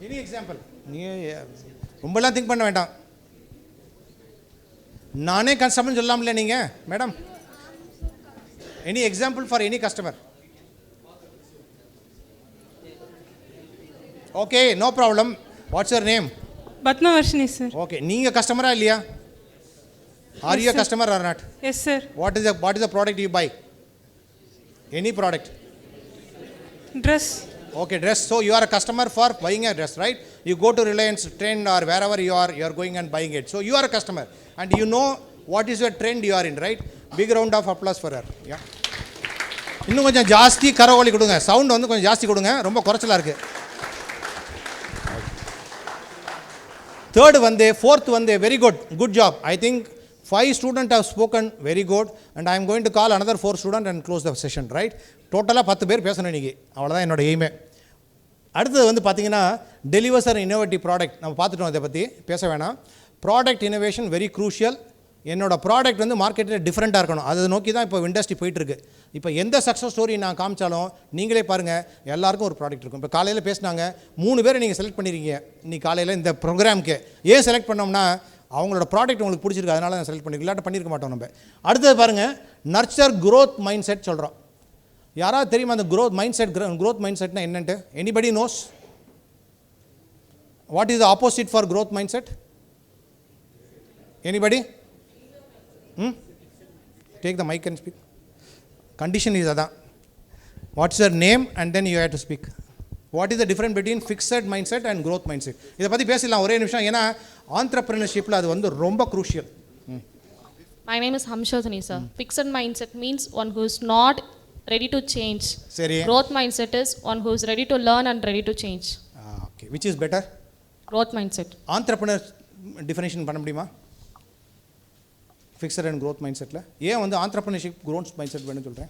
Any example? நீ ரொம்பலாம் think பண்ண வேண்டாம். நானே customer சொல்லலாம்ல நீங்கள் madam. Any example for any customer? Okay, no problem. What's your name? Padmavarshini sir. Okay, நீங்கள் கஸ்டமரா இல்லையா? Are Yes, you a sir. customer or not? Yes, sir. What is the product you buy? Any product? Dress. Okay, dress. So you are a customer for buying a dress, right? You go to Reliance Trend or wherever you are going and buying it. So you are a customer and you know what is your trend you are in, right? Big round of applause for her. Yeah. இன்னும் கொஞ்சம் ஜாஸ்தி கரகோலி கொடுங்க, sound வந்து கொஞ்சம் ஜாஸ்தி கொடுங்க, ரொம்ப குறைச்சலா இருக்கு. Third வந்து, fourth வந்து, very good job. I think 5 students have spoken very good and I am going to call another 4 students and close the session, right? டோட்டலாக 10 பேர் பேசணும் இன்னைக்கு, அவ்வளோதான் என்னோட எய்மே. அடுத்தது வந்து பார்த்தீங்கன்னா டெலிவர்ஸ் அண்ட் இன்னோவேட்டிவ் ப்ராடக்ட் நம்ம பார்த்துட்டோம், இதை பற்றி பேச வேணாம். Product innovation very crucial. என்னோட ப்ராடக்ட் வந்து மார்க்கெட்டில் டிஃப்ரெண்ட்டாக இருக்கணும், அதை நோக்கி தான் இப்போ இண்டஸ்ட்ரி போயிட்டுருக்கு. இப்போ எந்த சக்ஸஸ் ஸ்டோரி நான் காமிச்சாலும் நீங்களே பாருங்கள், எல்லாருக்கும் ஒரு ப்ராடக்ட் இருக்கும். இப்போ காலையில் பேசினாங்க 3 பேரை நீங்கள் செலக்ட் பண்ணியிருக்கீங்க இன்னைக்கு காலையில் இந்த ப்ரோக்ராமுக்கு. ஏன் செலக்ட் பண்ணோம்னா அவங்களோட ப்ராடக்ட் உங்களுக்கு பிடிச்சிருக்கு, அதனால தான் செலக்ட் பண்ணிருக்கோம், இல்லாட்ட பண்ணியிருக்க மாட்டோம் நம்ம. அடுத்தது பாருங்கள், நர்ச்சர் க்ரோத் மைண்ட் செட் சொல்கிறோம். யாராவது தெரியுமா அந்த க்ரோத் மைண்ட் செட்னா என்னன்ட்டு? Anybody knows what is the opposite for growth mind set? Anybody? Take the mic and speak. Condition is that. What's your name and then you have to speak. What is the difference between fixed mindset and growth mindset? இதை பற்றி பேசலாம் ஒரே நிமிஷம், ஏன்னா ஆண்டர்பிரினர்ஷிப்பில் அது வந்து ரொம்ப crucial. My name is Hamshodhani, sir. Fixed mindset means one who is not ready to change. சரி. Growth mindset is one who is ready to learn and ready to change. Okay. Which is better? Growth mindset. Entrepreneur definition பண்ண முடியுமா? Fixed and growth mind settle ஏன் வந்து entrepreneurship growth mind set வேணும்னு சொல்கிறேன்?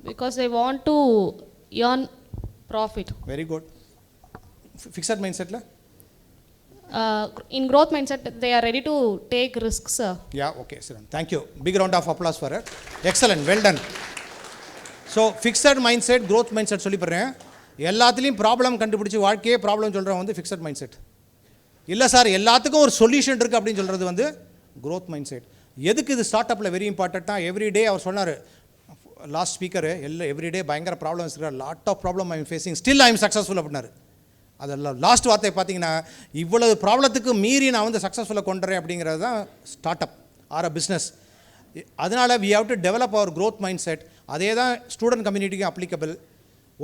Because they want to earn profit. Very good. Fixed mindset la? In growth mindset, they are ready to take risks, sir. Yeah, okay, excellent. Thank you. Big round of applause for her. Excellent, well done. So, fixed mindset, growth mindset சொல்லி போடுறேன். எல்லாத்துலேயும் problem கண்டுபிடிச்சி வாழ்க்கையே problem சொல்கிறவங்க வந்து fixed mind set. இல்லை sir எல்லாத்துக்கும் ஒரு சொல்யூஷன் இருக்குது அப்படின்னு சொல்கிறது வந்து growth mindset. எதுக்கு இது ஸ்டார்ட் அப்பில் வெரி இம்பார்ட்டண்ட்டாக எவ்ரிடே அவர் சொன்னார், லாஸ்ட் ஸ்பீக்கரு எவ்ரிடே பயங்கர ப்ராப்ளம்ஸ் இருக்கிற, lot of problem I am facing still I am successful அப்படின்னாரு. அதெல்லாம் லாஸ்ட் வார்த்தை பார்த்தீங்கன்னா இவ்வளவு ப்ராப்ளத்துக்கு மீறி நான் வந்து சக்ஸஸ்ஃபுல்லாக கொண்டுறேன் அப்படிங்கிறது தான் start up or a business. அதனால் we have to develop our growth mind set. அதே தான் ஸ்டூடெண்ட் கம்யூனிட்டிக்கும் applicable.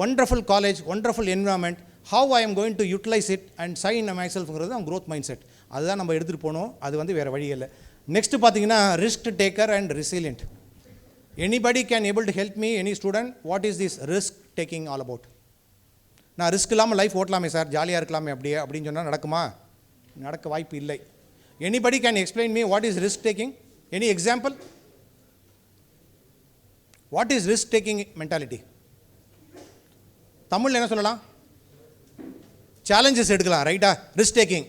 Wonderful college, wonderful environment, how I am going to utilize it and sign my செல்ஃப்ங்கிறது தான் க்ரோத் மைண்ட் செட். அதுதான் நம்ம எடுத்துகிட்டு போகணும், அது வந்து வேறு வழி இல்லை. நெக்ஸ்ட்டு பார்த்தீங்கன்னா risk taker and resilient. Anybody can able to help me, any student, what is this risk taking all about? நான் ரிஸ்க் இல்லாமல் லைஃப் ஓட்டலாமே சார், ஜாலியாக இருக்கலாமே அப்படியே அப்படின்னு சொன்னால் நடக்குமா? நடக்க வாய்ப்பு இல்லை. Anybody can explain me what is risk taking? Any example? What is risk taking mentality? தமிழில் என்ன சொல்லலாம்? சேலஞ்சஸ் எடுக்கலாம், ரைட்டா? ரிஸ்க் டேக்கிங்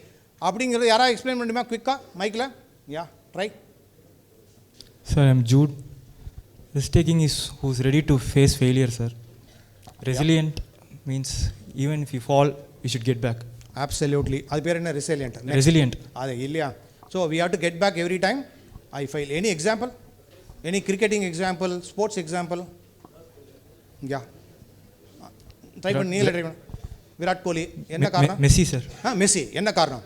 அப்படிங்கிறது யாராவது எக்ஸ்பிளைன் பண்ணுமா குவிக்காக மைக்கில்? யா, try. Sir, I'm Jude. Risk taking is who's ready to face failure, sir. Resilient means even if you fall, you should get back. Absolutely. அது பேர் என்ன? ரெசிலியன்ட். Resilient. அது இல்லையா? So we have to get back every time I fail. Any example? Any cricketing example, sports example? Yeah, try பண்ணி நீங்களே try பண்ண. விராட் கோலி என்ன காரணம்? Messi, sir. மெஸ்ஸி என்ன காரணம்?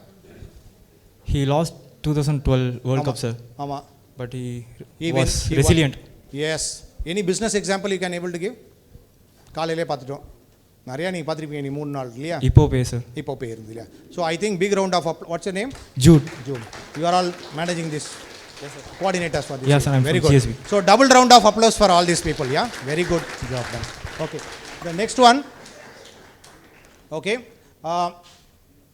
He lost 2012 World Cup, sir. ஆமாம். But he was resilient. Yes. Any business example you can able to give? காலையிலே பார்த்துட்டோம், நிறையா நீங்கள் பார்த்துருப்பீங்க நீ 3 நாள் இல்லையா? இப்போ பே சார். இப்போ பே இருந்து இல்லையா? So I think big round of what's your name? Jude. Jude. You are all managing this. Yes, sir. Coordinators for this. Yes, sir. I'm very from good. CSB. So double round of applause for all these people. Yeah, very good job done. Okay. The next one. Okay.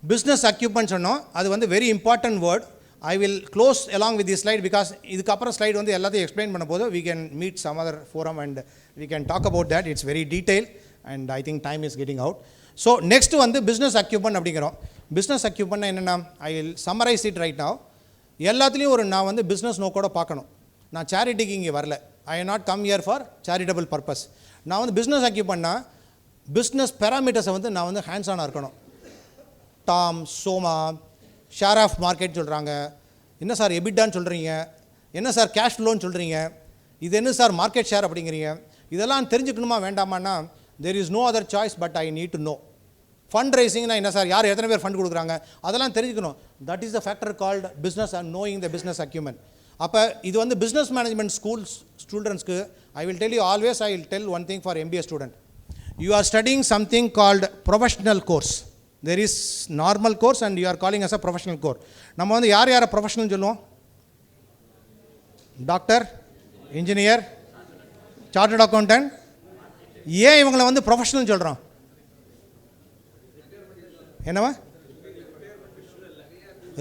Business acumen சொன்னோம், அது வந்து very important word. I will close along with this slide because இதுக்கப்புறம் slide வந்து எல்லாத்தையும் explain பண்ண போது we can meet some other forum and we can talk about that. It's very detailed and I think time is getting out. So next வந்து business acumen அப்படிங்கிறோம். business acumen என்னென்னா I will summarize it right now. எல்லாத்துலேயும் ஒரு நான் வந்து business நோக்கோட பார்க்கணும். நான் சேரிட்டிக்கு இங்கே வரல. I have not come here for charitable purpose. நான் வந்து பிஸ்னஸ் அக்யூப்மெண்ட்னா பிஸ்னஸ் பேராமீட்டர்ஸை வந்து நான் வந்து ஹேண்ட்ஸ் ஆனாக இருக்கணும். டாம், சோமா, ஷேர் ஆஃப் மார்க்கெட் சொல்கிறாங்க, என்ன சார் எபிட்டான்னு சொல்கிறீங்க, என்ன சார் கேஷ் ஃப்ளோன்னு சொல்கிறீங்க, இது என்ன சார் மார்க்கெட் ஷேர் அப்படிங்கிறீங்க, இதெல்லாம் தெரிஞ்சுக்கணுமா வேண்டாமான்னா there is no other choice but I need to know. Fund ரைசிங்னா என்ன சார், யார் எத்தனை பேர் ஃபண்ட் கொடுக்குறாங்க, அதெல்லாம் தெரிஞ்சுக்கணும். That is the factor called business and knowing the business acumen. அப்போ இது வந்து பிஸ்னஸ் மேனேஜ்மெண்ட் ஸ்டூடெண்ட்ஸ்க்கு I will tell you always, I will tell one thing for MBA student. You are studying something called professional course. There is normal course and you are calling as a professional course. நம்ம வந்து யாரை professional சொல்லுவோம்? Doctor, engineer, chartered accountant. ஏன் இவங்களை வந்து professional சொல்கிறோம்? என்னவா?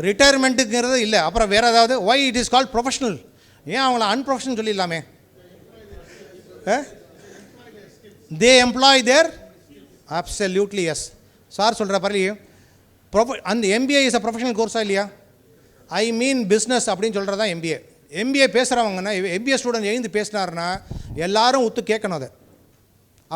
ரிட்டையர்மெண்ட்டுங்கிறது இல்லை. அப்புறம் வேறு ஏதாவது why it is called professional? ஏன் அவங்கள அன்ப்ரொஃபஷனல் சொல்லிடலாமே? They employ their absolutely yes. சார் சொல்கிற பரலி அந்த MBA இஸ் அ ப்ரொஃபஷனல் கோர்ஸா இல்லையா? ஐ மீன் பிஸ்னஸ் அப்படின்னு சொல்கிறது தான் MBA. MBA பேசுகிறவங்கன்னா MBA ஸ்டூடெண்ட் எழுந்து பேசினார்னா எல்லாரும் ஒத்து கேட்கணும் அதை.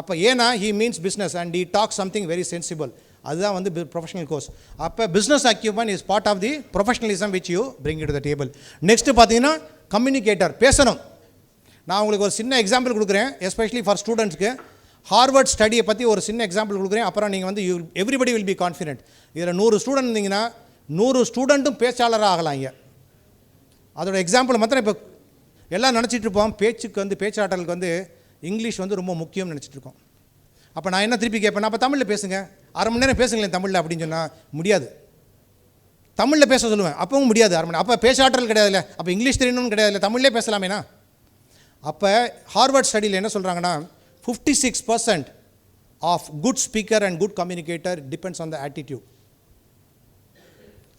அப்போ ஏன்னா he means business and he talks something very sensible. அதுதான் வந்து ப்ரொஃபஷனல் கோர்ஸ். அப்போ business acumen is part of the professionalism which you bring to the table. Next பார்த்தீங்கன்னா கம்யூனிகேட்டர், பேசணும். நான் உங்களுக்கு ஒரு சின்ன எக்ஸாம்பிள் கொடுக்குறேன், எஸ்பெஷலி ஃபார் ஸ்டூடெண்ட்ஸ்க்கு. ஹார்வர்ட் ஸ்டடியை பற்றி ஒரு சின்ன எக்ஸாம்பிள் கொடுக்குறேன். அப்புறம் நீங்கள் வந்து எவ்ரிபடி வில் பி கான்ஃபிடென்ட். இதில் 100 ஸ்டூடெண்ட் இருந்தீங்கன்னா 100 ஸ்டூடெண்ட்டும் பேச்சாளராக ஆகலாம். இங்கே அதோட எக்ஸாம்பிள் மாத்திரம் இப்போ எல்லாம் நினச்சிட்டு இருப்போம், பேச்சுக்கு வந்து பேச்சாற்றலுக்கு வந்து இங்கிலீஷ் வந்து ரொம்ப முக்கியம்னு நினச்சிட்டு இருக்கோம். அப்போ நான் என்ன திருப்பி கேட்பேன், அப்போ தமிழில் பேசுங்க, அரை மணி நேரம் பேசுங்களேன் தமிழில் அப்படின்னு சொன்னால் முடியாது. தமிழில் பேச சொல்லுவேன், அப்பவும் முடியாது அரை மணி நேரம். அப்போ பேச்சாற்றல் கிடையாதுல்ல, அப்போ இங்கிலீஷ் தெரியணும்னு கிடையாதுல்ல, தமிழ்லேயே பேசலாமேனா? அப்போ ஹார்வர்ட் ஸ்டடியில் என்ன சொல்கிறாங்கன்னா 56% of good speaker and good communicator depends on the attitude.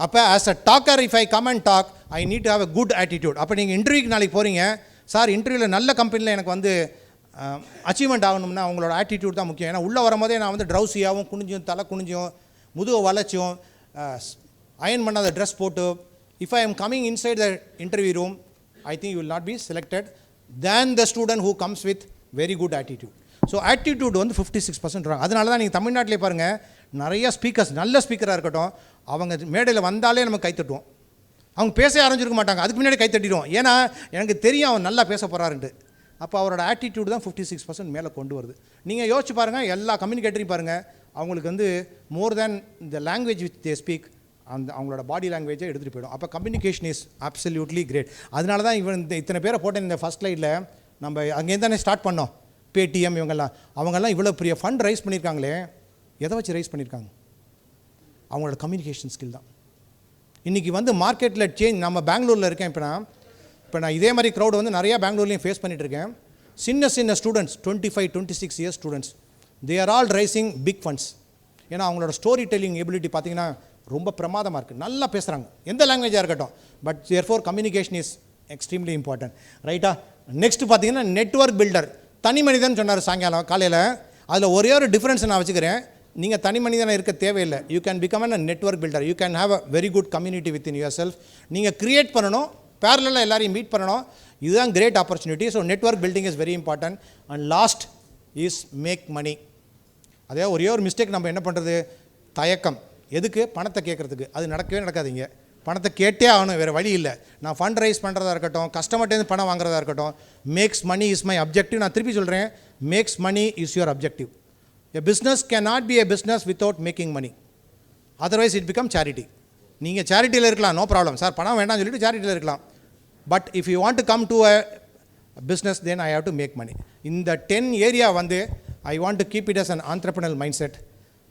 அப்போ as a talker if I come and talk I need to have a good attitude. அப்போ நீங்கள் இன்டர்வியூக்கு நாளைக்கு போகிறீங்க, சார் இன்டர்வியூவில் நல்ல கம்பெனியில் எனக்கு வந்து அச்சீவ்மெண்ட் ஆகணும்னா அவங்களோட ஆட்டிடியூட் தான் முக்கியம். ஏன்னா உள்ளே வரும்போதே நான் வந்து ட்ரௌசியாகவும் குனிஞ்சும் தலை குனிஞ்சும் முதுகை வளைச்சும் அயன் பண்ணாத ட்ரெஸ் போட்டு if I am coming inside the interview room I think you will not be selected than the student who comes with very good attitude. So attitude வந்து 56% வரும். அதனால தான் நீங்கள் தமிழ்நாட்டிலே பாருங்கள், நிறைய ஸ்பீக்கர்ஸ் நல்ல ஸ்பீக்கராக இருக்கட்டும், அவங்க மேடையில் வந்தாலே நம்ம கைத்தட்டுவோம். அவங்க பேச ஆரம்பிச்சிருக்க மாட்டாங்க, அதுக்கு முன்னாடி கைத்தட்டிடுவோம். ஏன்னா எனக்கு தெரியும் அவன் நல்லா பேச போகிறாருன்ட்டு. அப்போ அவரோட ஆட்டிடியூட் தான் 56% மேலே கொண்டு வருது. நீங்கள் யோசிச்சு பாருங்கள், எல்லா கம்யூனிகேட்டரையும் பாருங்கள், அவங்களுக்கு வந்து மோர் தேன் இந்த லாங்குவேஜ் விச் தே ஸ்பீக் அந்த அவங்களோட பாடி லாங்குவேஜை எடுத்துகிட்டு போயிடும். அப்போ கம்யூனிகேஷன் இஸ் அப்சல்யூட்லி கிரேட். அதனால தான் இவன் இத்தனை பேரை போட்டேன் இந்த ஃபஸ்ட் ஸ்லைடில். நம்ம அங்கேருந்து தானே ஸ்டார்ட் பண்ணோம், பேடிஎம் இவங்கெல்லாம். அவங்கெல்லாம் இவ்வளோ பெரிய ஃபண்ட் ரைஸ் பண்ணியிருக்காங்களே, எதை வச்சு ரைஸ் பண்ணியிருக்காங்க? அவங்களோட கம்யூனிகேஷன் ஸ்கில் தான். இன்றைக்கி வந்து மார்க்கெட்டில் சேஞ்ச். நம்ம பெங்களூரில் இருக்கேன் இப்போ நான் இதே மாதிரி க்ரௌட் வந்து நிறையா பெங்களூர்லேயும் ஃபேஸ் பண்ணிகிட்ருக்கேன். சின்ன students 25-26 years students, they are all raising big funds. ஏன்னா அவங்களோட ஸ்டோரி டெல்லிங் எபிலிட்டி பார்த்திங்கன்னா ரொம்ப பிரமாதமாக இருக்குது, நல்லா பேசுகிறாங்க, எந்த லாங்குவேஜாக இருக்கட்டும். But therefore communication is extremely important, ரைட்டா? நெக்ஸ்ட் பார்த்தீங்கன்னா நெட்வொர்க் பில்டர். தனி மனிதன் சொன்னார் சாயங்காலம் காலையில். அதில் ஒரே ஒரு டிஃப்ரென்ஸ் நான் வச்சுக்கிறேன், நீங்கள் தனி மனிதனாக இருக்க தேவையில்லை. You can become a network builder. You can have a very good community within yourself. நீங்கள் க்ரியேட் பண்ணணும், பேரலாக எல்லாரையும் மீட் பண்ணணும். இதுதான் great opportunity. So network building is very important. And last is make money. அதே ஒரே ஒரு mistake நம்ம என்ன பண்ணுறது, தயக்கம். எதுக்கு? பணத்தை கேட்குறதுக்கு. அது நடக்கவே நடக்காதீங்க. பணத்தை கேட்டே ஆகணும், வேறு வழி இல்லை. நான் ஃபண்ட் ரைஸ் பண்ணுறதா இருக்கட்டும், கஸ்டமர்ட்டேருந்து பணம் வாங்குறதா இருக்கட்டும், makes money is my objective. நான் திருப்பி சொல்கிறேன், makes money is your objective. A business can not be a business without making money, otherwise it become charity. நீங்கள் சேரிட்டியில் இருக்கலாம், நோ ப்ராப்ளம். சார் பணம் வேண்டாம்னு சொல்லிட்டு சேரிட்டியில் இருக்கலாம். But if you want to come to a business then I have to make money. இந்த 10 area வந்து I want to keep it as an entrepreneur mindset.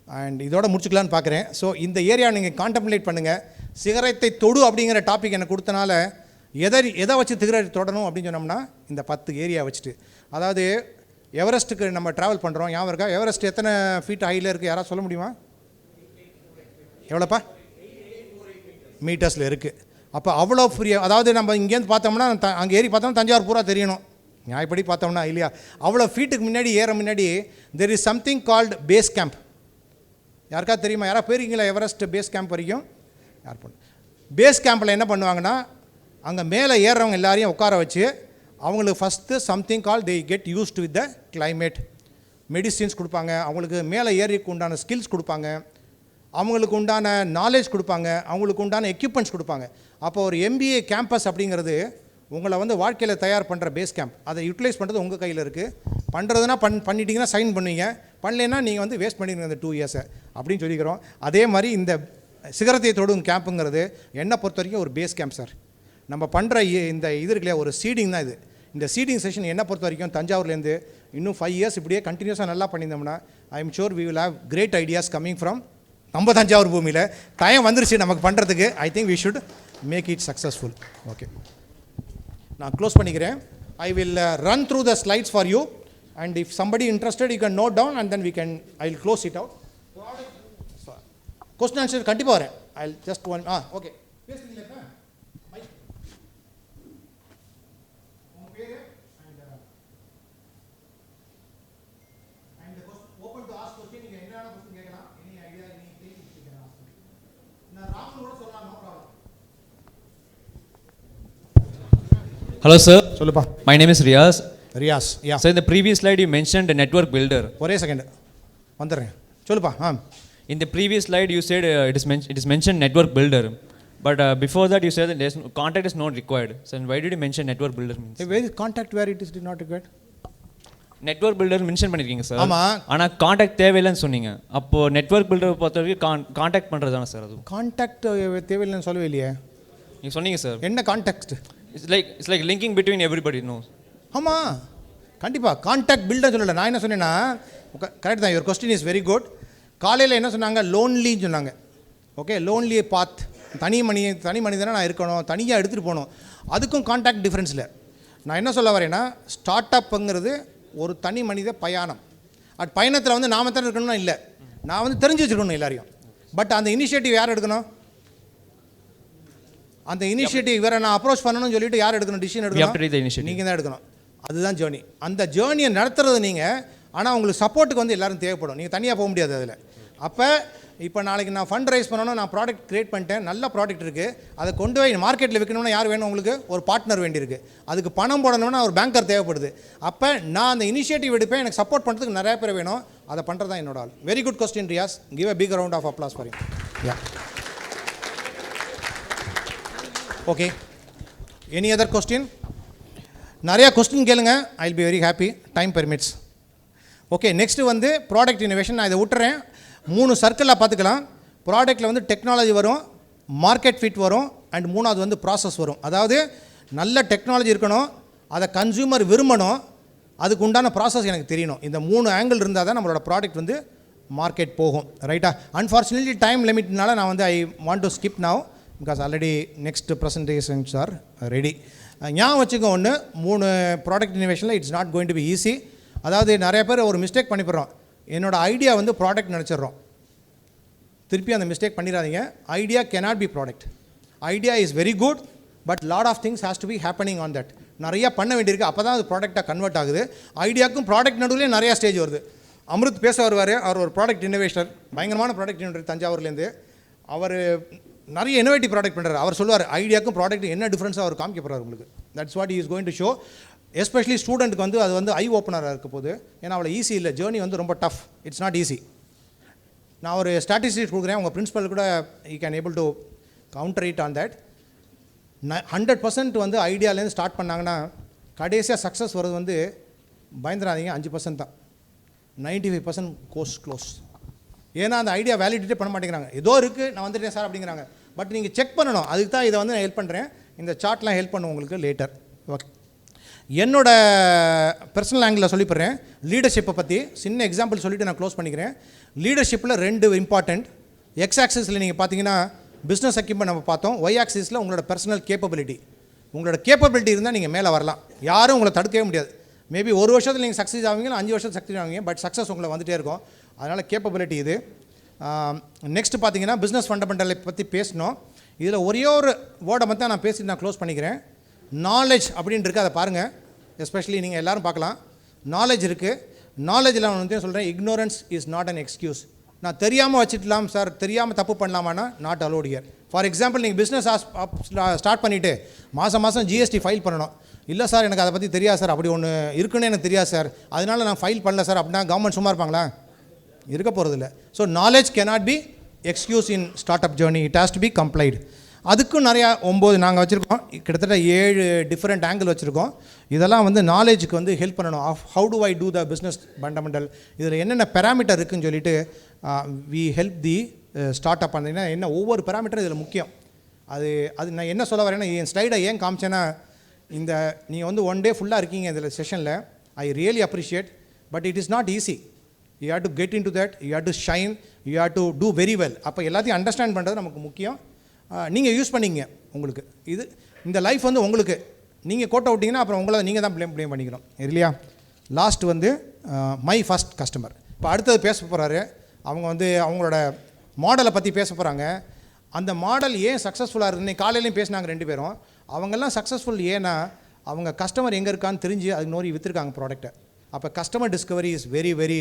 And இதோட முடிச்சுக்கலான்னு பார்க்குறேன். ஸோ இந்த ஏரியா நீங்கள் கான்டம்ப்ளேட் பண்ணுங்கள். சிகரெட்டை தொடு அப்படிங்கிற டாபிக் எனக்கு கொடுத்தனால எதை வச்சு சிகரெட் தொடணும் அப்படின்னு சொன்னோம்னா இந்த 10 ஏரியா வச்சுட்டு. அதாவது எவரெஸ்ட்டுக்கு நம்ம ட்ராவல் பண்ணுறோம், ஞாபகம் இருக்கா? எவரெஸ்ட் எத்தனை ஃபீட் ஹையில் இருக்குது, யாராவது சொல்ல முடியுமா? எவ்வளோப்பா? மீட்டர்ஸில் இருக்குது. அப்போ அவ்வளோ ஃப்ரீ. அதாவது நம்ம இங்கேருந்து பார்த்தோம்னா அங்கே ஏறி பார்த்தோம்னா தஞ்சாவூர் பூரா தெரியணும், நியாயப்படி பார்த்தோம்னா இல்லையா? அவ்வளோ ஃபீட்டுக்கு முன்னாடி ஏற முன்னாடி there is something called base camp. யாருக்கா தெரியுமா? யாராவது போயிருக்கீங்களா எவரெஸ்ட் பேஸ் கேம்ப் வரைக்கும்? யார் பண்ணு? பேஸ் கேம்பில் என்ன பண்ணுவாங்கன்னா, அங்கே மேலே ஏறுறவங்க எல்லாரையும் உட்கார வச்சு அவங்களுக்கு first something call they get used with the climate. Medicines கொடுப்பாங்க, அவங்களுக்கு மேலே ஏறிக்கு உண்டான ஸ்கில்ஸ் கொடுப்பாங்க, அவங்களுக்கு உண்டான நாலேஜ் கொடுப்பாங்க, அவங்களுக்கு உண்டான எக்யூப்மெண்ட்ஸ் கொடுப்பாங்க. அப்போ ஒரு MBA கேம்பஸ் அப்படிங்கிறது உங்களை வந்து வாழ்க்கையில் தயார் பண்ணுற பேஸ் கேம்ப். அதை யூட்டிலைஸ் பண்ணுறது உங்கள் கையில் இருக்குது. பண்ணுறதுனா பண்ணிட்டீங்கன்னா சைன் பண்ணுவீங்க, பண்ணலைன்னா நீங்கள் வந்து வேஸ்ட் பண்ணிடுங்க இந்த 2 இயர்ஸை அப்படின்னு சொல்லிக்கிறோம். அதே மாதிரி இந்த சிகரத்தை தொடும் கேம்புங்கிறது என்னை பொறுத்த வரைக்கும் ஒரு பேஸ் கேம்ப் சார். நம்ம பண்ணுற இந்த இது இருக்குல்லையா ஒரு சீடிங் தான் இது. இந்த சீடிங் செஷன் என்ன பொறுத்த வரைக்கும் தஞ்சாவூர்லேருந்து இன்னும் 5 years இப்படியே கண்டினியூஸாக நல்லா பண்ணியிருந்தோம்னா I am sure we will have great ideas coming from நம்ம தஞ்சாவூர் பூமியில். டைம் வந்துருச்சு நமக்கு பண்ணுறதுக்கு. I think we should make it successful. Okay, நான் க்ளோஸ் பண்ணிக்கிறேன். I will run through the slides for you, and if somebody interested you can note down and then I will close it out. Question answer கண்டிப்பாக வரேன். I'll just one okay. பேசுறீங்களா? Mic உங்க பேரு and open to ask question. நீங்க என்னென்ன question கேட்கலாம். any idea any thing you can ask. நான் ராமனோட சொல்லலாம், no problem. Hello sir. சொல்லுப்பா. My name is Riaz. Riaz, yeah. So in the previous slide you mentioned a network builder. ஒரே second வந்துடுறேன். சொல்லுப்பா. In the previous slide you said it is mentioned network builder, but before that you said that contact is not required. So why did you mention network builder means? Where is contact where it is not required? Network builder mention பண்ணிருக்கீங்க sir. ஆமா. ஆனா contact தேவையில்லைன்னு சொன்னீங்க. அப்போ network filter பொறுத்த வரைக்கும் contact பண்றது தானே சார் அது? கான்டாக்ட் தேவையில்லைன்னு சொல்லவே இல்லையே. நீங்க சொன்னீங்க சார். என்ன contact? It's like linking between everybody knows. ஆமா, கண்டிப்பா கான்டாக்ட் பில்டர் சொல்லல. நான் என்ன சொன்னேன்னா கரெக்ட் தான். Your question is very good. காலையில் என்ன சொன்னாங்க? லோன்லின்னு சொன்னாங்க. ஓகே, லோன்லி பாத், தனி மனிதனாக நான் இருக்கணும், தனியாக எடுத்துகிட்டு போகணும். அதுக்கும் கான்டாக்ட் டிஃப்ரென்ஸ் இல்லை. நான் என்ன சொல்ல வரேன்னா ஸ்டார்ட் அப்புங்கிறது ஒரு தனி மனித பயணம். அது பயணத்தில் வந்து நாம தான் இருக்கணும்னா இல்லை, நான் வந்து தெரிஞ்சு வச்சுருக்கணும் எல்லாரையும். பட் அந்த இனிஷியேட்டிவ் யார் எடுக்கணும்? அந்த இனிஷியேட்டிவ் இவரை நான் அப்ரோச் பண்ணணும்னு சொல்லிட்டு யார் எடுக்கணும்? டிசிஷன் எடுக்கணும், நீங்கள் தான் எடுக்கணும். அதுதான் ஜேர்னி. அந்த ஜேர்னியை நடத்துறது நீங்கள். ஆனால் உங்களுக்கு சப்போர்ட்டுக்கு வந்து எல்லோரும் தேவைப்படும். நீங்கள் தனியாக போக முடியாது அதில். அப்போ இப்போ நாளைக்கு நான் ஃபண்ட் ரைஸ் பண்ணணும், நான் ப்ராடக்ட் க்ரியேட் பண்ணிட்டேன், நல்ல ப்ராடக்ட் இருக்குது, அதை கொண்டு போய் மார்க்கெட்டில் விற்கணும்னா யார் வேணும்? உங்களுக்கு ஒரு பார்ட்னர் வேண்டியிருக்கு. அதுக்கு பணம் போடணும்னா ஒரு பேங்கர் தேவைப்படுது. அப்போ நான் அந்த இனிஷியேட்டிவ் எடுப்பேன், எனக்கு சப்போர்ட் பண்ணுறதுக்கு நிறைய பேர் வேணும். அதை பண்ணுறது தான் என்னோட ஆள். Very good question Riyaz. Give a big round of applause for you. Yeah, okay. Any other question? நிறையா கொஸ்டின் கேளுங்க. I will be very happy. Time permits. Okay, next வந்து ப்ராடக்ட் இனோவேஷன். நான் இதை விட்டுறேன். 3 சர்க்கிளாக பார்த்துக்கலாம். ப்ராடக்ட்டில் வந்து டெக்னாலஜி வரும், மார்க்கெட் ஃபிட் வரும், அண்ட் 3வது வந்து ப்ராசஸ் வரும். அதாவது நல்ல டெக்னாலஜி இருக்கணும், அதை கன்சியூமர் விரும்பணும், அதுக்கு உண்டான ப்ராசஸ் எனக்கு தெரியணும். இந்த 3 ஆங்கிள் இருந்தால் தான் நம்மளோட ப்ராடக்ட் வந்து மார்க்கெட் போகும். ரைட்டா? அன்ஃபார்ச்சுனேட்லி டைம் லிமிட்னால நான் வந்து I want to skip now because already next presentations are ready. ஞாபகம் வச்சுக்கோ ஒன்று, 3 ப்ராடக்ட் இனோவேஷனில் it's not going to be easy. அதாவது நிறைய பேர் ஒரு மிஸ்டேக் பண்ணிப்படுறோம். என்னோடய ஐடியா வந்து ப்ராடக்ட் நினச்சிட்றோம். திருப்பி அந்த மிஸ்டேக் பண்ணிடாதீங்க. Idea cannot be product. Idea is very good, but lot of things has to be happening on that. நிறையா பண்ண வேண்டியிருக்கு, அப்போ தான் அது ப்ராடக்டாக கன்வெர்ட் ஆகுது. ஐடியாவுக்கும் ப்ராடக்ட் நடுவில் நிறையா ஸ்டேஜ் வருது. அமிர்த் பேச வருவார். அவர் ஒரு ப்ராடக்ட் இன்னோவேஷனர், பயங்கரமான ப்ராடக்ட் இன்னோவேட்டர் தஞ்சாவூர்லேருந்து. அவர் நிறைய இன்னோவேட்டிவ் ப்ராடக்ட் பண்ணுறாரு. அவர் சொல்லுவார் ஐடியாவுக்கும் ப்ராடக்ட் என்ன டிஃப்ரென்ஸாக அவர் காமிக்க போகிறார் உங்களுக்கு. That's what is going to show. Especially ஸ்டூடெண்ட்டுக்கு வந்து அது வந்து ஐ ஓப்பனராக இருக்க போது. ஏன்னா அவ்வளோ ஈஸி இல்லை, ஜேர்னி வந்து ரொம்ப டஃப். It's not easy. நான் ஒரு ஸ்டாட்டிஸ்டிக்ஸ் கொடுக்குறேன், உங்கள் பிரின்சிபல் கூட you can able to counter it on that. 100% வந்து ஐடியாலேருந்து ஸ்டார்ட் பண்ணாங்கன்னா கடைசியாக சக்ஸஸ் வருது வந்து பயந்துடாதீங்க, 5% தான். 95% கோர்ஸ் க்ளோஸ். ஏன்னா அந்த ஐடியா வேலிடேட்டே பண்ண மாட்டேங்கிறாங்க. ஏதோ இருக்குது, நான் வந்துட்டேன் சார் அப்படிங்கிறாங்க. பட் நீங்கள் செக் பண்ணணும். அதுக்கு தான் இதை வந்து நான் ஹெல்ப் பண்ணுறேன். இந்த சார்ட்லாம் ஹெல்ப் பண்ணும் உங்களுக்கு லேட்டர். ஓகே, என்னோட பர்சனல் ஆங்கிளில் சொல்லிப்படுறேன். லீடர்ஷிப்பை பற்றி சின்ன எக்ஸாம்பிள் சொல்லிவிட்டு நான் க்ளோஸ் பண்ணிக்கிறேன். லீடர்ஷிப்பில் 2 இம்பார்ட்டண்ட். எக்ஸ் ஆக்சிஸில் நீங்கள் பார்த்தீங்கன்னா பிஸ்னஸ் எக்யூப்மெண்ட் நம்ம பார்த்தோம். ஒய் ஆக்சிஸில் உங்களோட பர்சனல் கேப்பபிலிட்டி. உங்களோட கேப்பபிலிட்டி இருந்தால் நீங்கள் மேலே வரலாம், யாரும் உங்களை தடுக்கவே முடியாது. மேபி 1 வருஷத்தில் நீங்கள் சக்ஸஸ் ஆவீங்க, 5 வருஷம் சக்ஸஸ் ஆவீங்க, பட் சக்ஸஸ் உங்களை வந்துகிட்டே இருக்கும். அதனால் கேப்பபிலிட்டி இது. நெக்ஸ்ட் பார்த்தீங்கன்னா பிஸ்னஸ் ஃபண்டமெண்டலை பற்றி பேசணும். இதில் ஒரே ஒரு வேர்டை மட்டும் நான் பேசிட்டு நான் க்ளோஸ் பண்ணிக்கிறேன். நாலேஜ் அப்படின்னு இருக்குது, அதை பாருங்கள். எஸ்பெஷலி நீங்கள் எல்லோரும் பார்க்கலாம். நாலேஜ் இருக்குது. நாலேஜில் நான் வந்து சொல்கிறேன், ignorance is not an excuse. நான் தெரியாமல் வச்சுக்கலாம் சார், தெரியாமல் தப்பு பண்ணலாமான்னா not allowed here. For example, நீங்கள் பிஸ்னஸ் ஸ்டார்ட் பண்ணிவிட்டு மாதம் ஜிஎஸ்டி ஃபைல் பண்ணணும். இல்லை சார் எனக்கு அதை பற்றி தெரியாது சார், அப்படி ஒன்று இருக்குன்னு எனக்கு தெரியாது சார், அதனால் நான் ஃபைல் பண்ணல சார் அப்படின்னா கவர்மெண்ட் சும்மா இருப்பாங்களா? இருக்க போகிறதில்ல. So knowledge cannot be excuse in startup journey, it has to be complied. அதுக்கும் நிறையா 9 நாங்கள் வச்சுருக்கோம். கிட்டத்தட்ட 7 டிஃப்ரெண்ட் ஆங்கிள் வச்சுருக்கோம். இதெல்லாம் வந்து நாலேஜுக்கு வந்து ஹெல்ப் பண்ணணும். How to I do the business fundamental, இதில் என்னென்ன பேராமீட்டர் இருக்குதுன்னு சொல்லிட்டு we help the startup. பண்ணிங்கன்னா என்ன ஒவ்வொரு பேராமீட்டரும் இதில் முக்கியம். அது நான் என்ன சொல்ல வரேன்னா, என் ஸ்லைடை ஏன் காமிச்சேன்னா, இந்த நீங்கள் வந்து ஒன் டே ஃபுல்லாக இருக்கீங்க இதில் செஷனில். I really appreciate, but it is not easy. You have to get into that, you have to shine, you have to do very well. அப்போ எல்லாத்தையும் அண்டர்ஸ்டாண்ட் பண்ணுறது நமக்கு முக்கியம். நீங்கள் யூஸ் பண்ணிங்க உங்களுக்கு இது, இந்த லைஃப் வந்து உங்களுக்கு, நீங்கள் கோட்டை விட்டிங்கன்னா அப்புறம் உங்களை நீங்கள் தான் ப்ளேம் பண்ணிக்கணும் இல்லையா? லாஸ்ட் வந்து மை ஃபஸ்ட் கஸ்டமர். இப்போ அடுத்தது பேச போகிறாரு. அவங்க வந்து அவங்களோட மாடலை பற்றி பேச போகிறாங்க. அந்த மாடல் ஏன் சக்ஸஸ்ஃபுல்லாக இருக்குன்னு காலையிலையும் பேசினாங்க 2 பேரும். அவங்கெல்லாம் சக்ஸஸ்ஃபுல் ஏன்னா அவங்க கஸ்டமர் எங்கே இருக்கான்னு தெரிஞ்சு அதுக்கு நோரி விற்றுருக்காங்க ப்ராடக்ட்டை. அப்போ customer discovery is very very